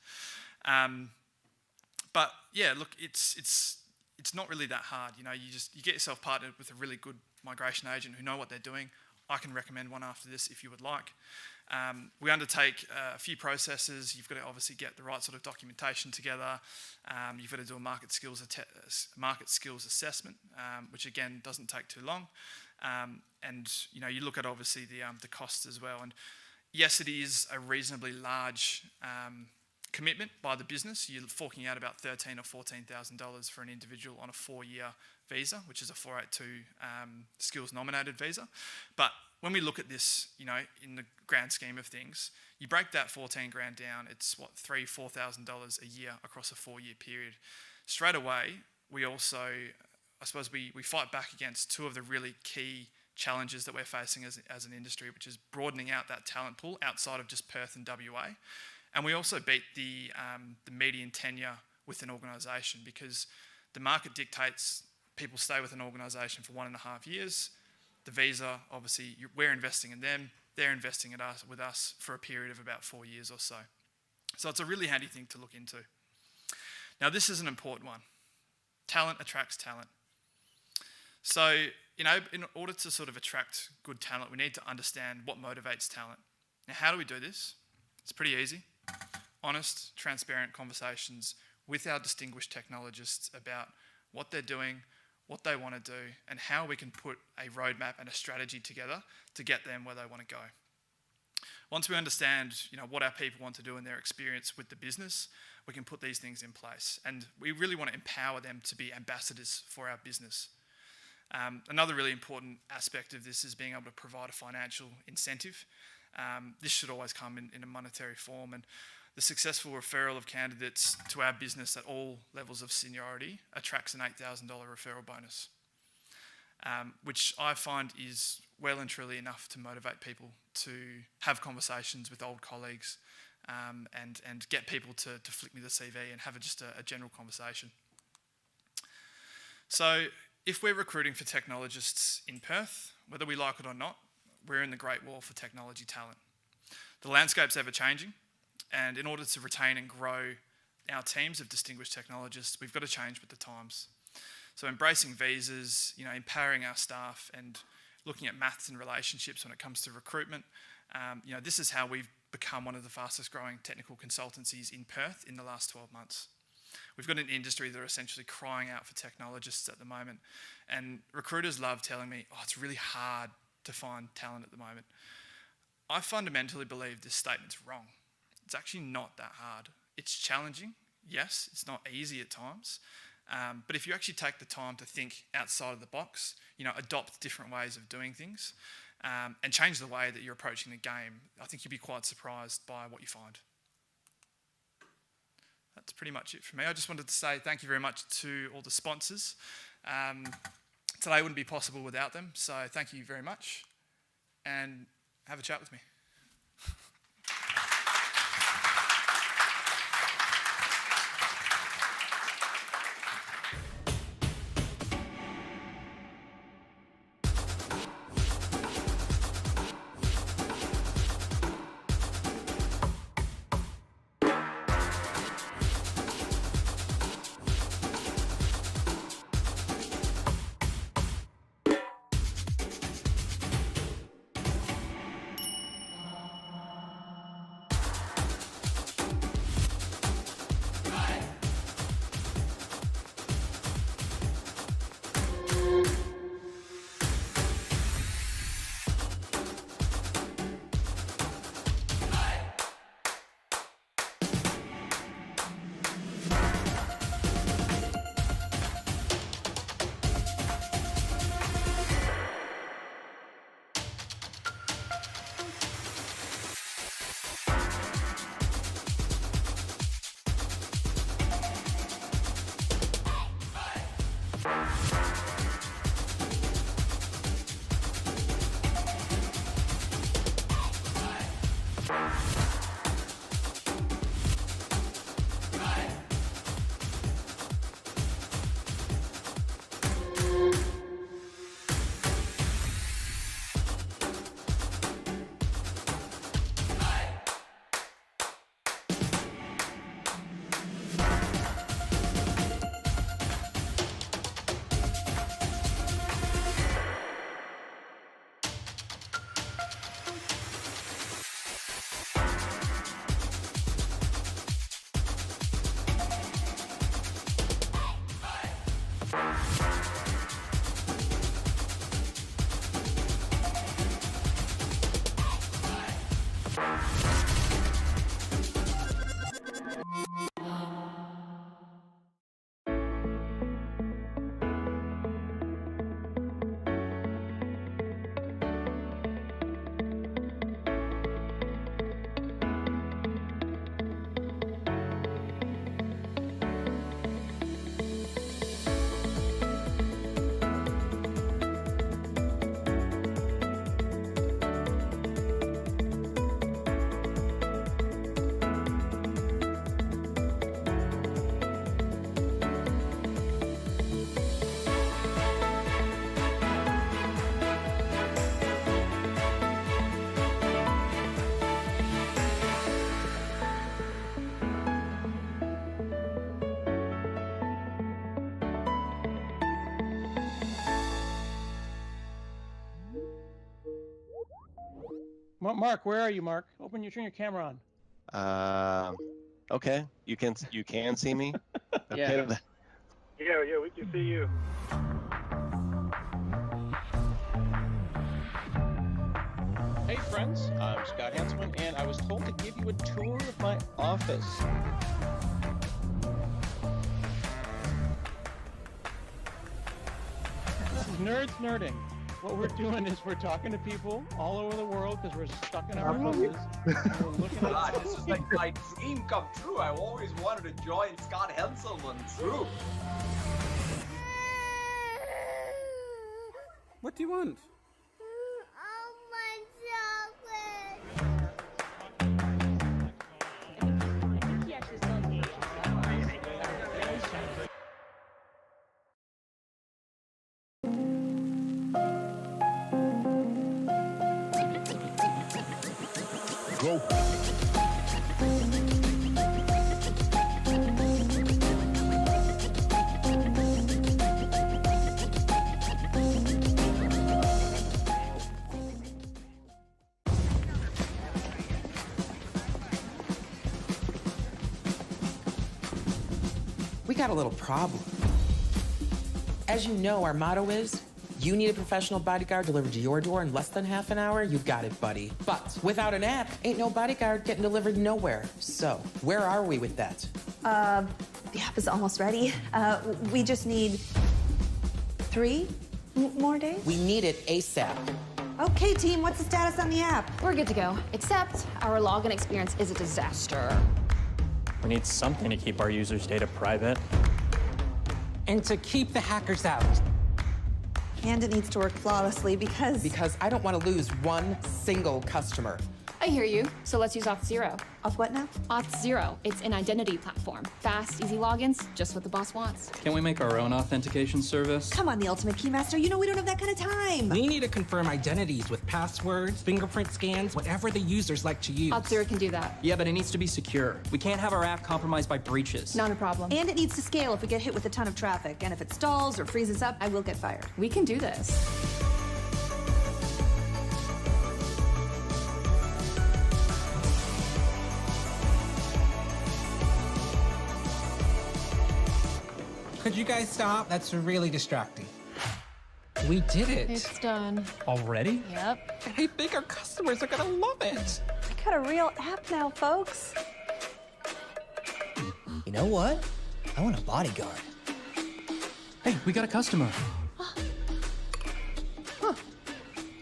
But yeah, look, it's not really that hard. You get yourself partnered with a really good migration agent who know what they're doing. I can recommend one after this if you would like. We undertake a few processes. You've got to obviously get the right sort of documentation together. You've got to do a market skills assessment, which again doesn't take too long. And you look at obviously the costs as well. And yes, it is a reasonably large commitment by the business. You're forking out about $13,000 or $14,000 for an individual on a 4-year visa, which is a 482 skills nominated visa. But when we look at this, in the grand scheme of things, you break that 14 grand down, it's what, $3,000-4,000 a year across a 4-year period. Straight away, we also, I suppose we fight back against 2 of the really key challenges that we're facing as an industry, which is broadening out that talent pool outside of just Perth and WA. And we also beat the median tenure with an organisation, because the market dictates people stay with an organisation for 1.5 years. The visa, obviously, we're investing in them, they're investing in with us for a period of about 4 years or so. So it's a really handy thing to look into. Now, this is an important one. Talent attracts talent. So, in order to sort of attract good talent, we need to understand what motivates talent. Now, how do we do this? It's pretty easy. Honest, transparent conversations with our distinguished technologists about what they're doing, what they want to do, and how we can put a roadmap and a strategy together to get them where they want to go. Once we understand, what our people want to do and their experience with the business, we can put these things in place. And we really want to empower them to be ambassadors for our business. Another really important aspect of this is being able to provide a financial incentive. This should always come in a monetary form, and the successful referral of candidates to our business at all levels of seniority attracts an $8,000 referral bonus, which I find is well and truly enough to motivate people to have conversations with old colleagues and get people to flick me the CV and have just a general conversation. So if we're recruiting for technologists in Perth, whether we like it or not, we're in the great war for technology talent. The landscape's ever changing, and in order to retain and grow our teams of distinguished technologists, we've got to change with the times. So embracing visas, empowering our staff, and looking at maths and relationships when it comes to recruitment. This is how we've become one of the fastest growing technical consultancies in Perth in the last 12 months. We've got an industry that are essentially crying out for technologists at the moment, and recruiters love telling me, it's really hard to find talent at the moment. I fundamentally believe this statement's wrong. It's actually not that hard. It's challenging, yes, it's not easy at times, but if you actually take the time to think outside of the box, adopt different ways of doing things, and change the way that you're approaching the game, I think you'll be quite surprised by what you find. That's pretty much it for me. I just wanted to say thank you very much to all the sponsors. Today wouldn't be possible without them, so thank you very much, and have a chat with me. Mark, where are you, Mark? Turn your camera on. Okay, you can see me. Yeah. Yeah, we can see you. Hey friends, I'm Scott Hanselman, and I was told to give you a tour of my office. This is Nerds Nerding. What we're doing is we're talking to people all over the world because we're stuck in our houses. And we're looking God, at this is like my dream come true. I always wanted to join Scott Hanselman's group. What do you want? Go. We got a little problem. As you know, our motto is, you need a professional bodyguard delivered to your door in less than half an hour, you got it, buddy. But without an app, ain't no bodyguard getting delivered nowhere. So, where are we with that? The app is almost ready. We just need 3 more days? We need it ASAP. Okay, team, what's the status on the app? We're good to go, except our login experience is a disaster. We need something to keep our users' data private. And to keep the hackers out. And it needs to work flawlessly because... Because I don't want to lose one single customer. I hear you, so let's use Auth0. Auth what now? Auth0, it's an identity platform. Fast, easy logins, just what the boss wants. Can we make our own authentication service? Come on, the ultimate keymaster, you know we don't have that kind of time. We need to confirm identities with passwords, fingerprint scans, whatever the users like to use. Auth0 can do that. Yeah, but it needs to be secure. We can't have our app compromised by breaches. Not a problem. And it needs to scale if we get hit with a ton of traffic. And if it stalls or freezes up, I will get fired. We can do this. Could you guys stop? That's really distracting. We did it. It's done. Already? Yep. I think our customers are gonna love it. I got a real app now, folks. You know what? I want a bodyguard. Hey, we got a customer.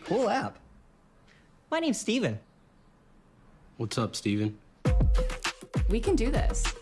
Cool app. My name's Steven. What's up, Steven? We can do this.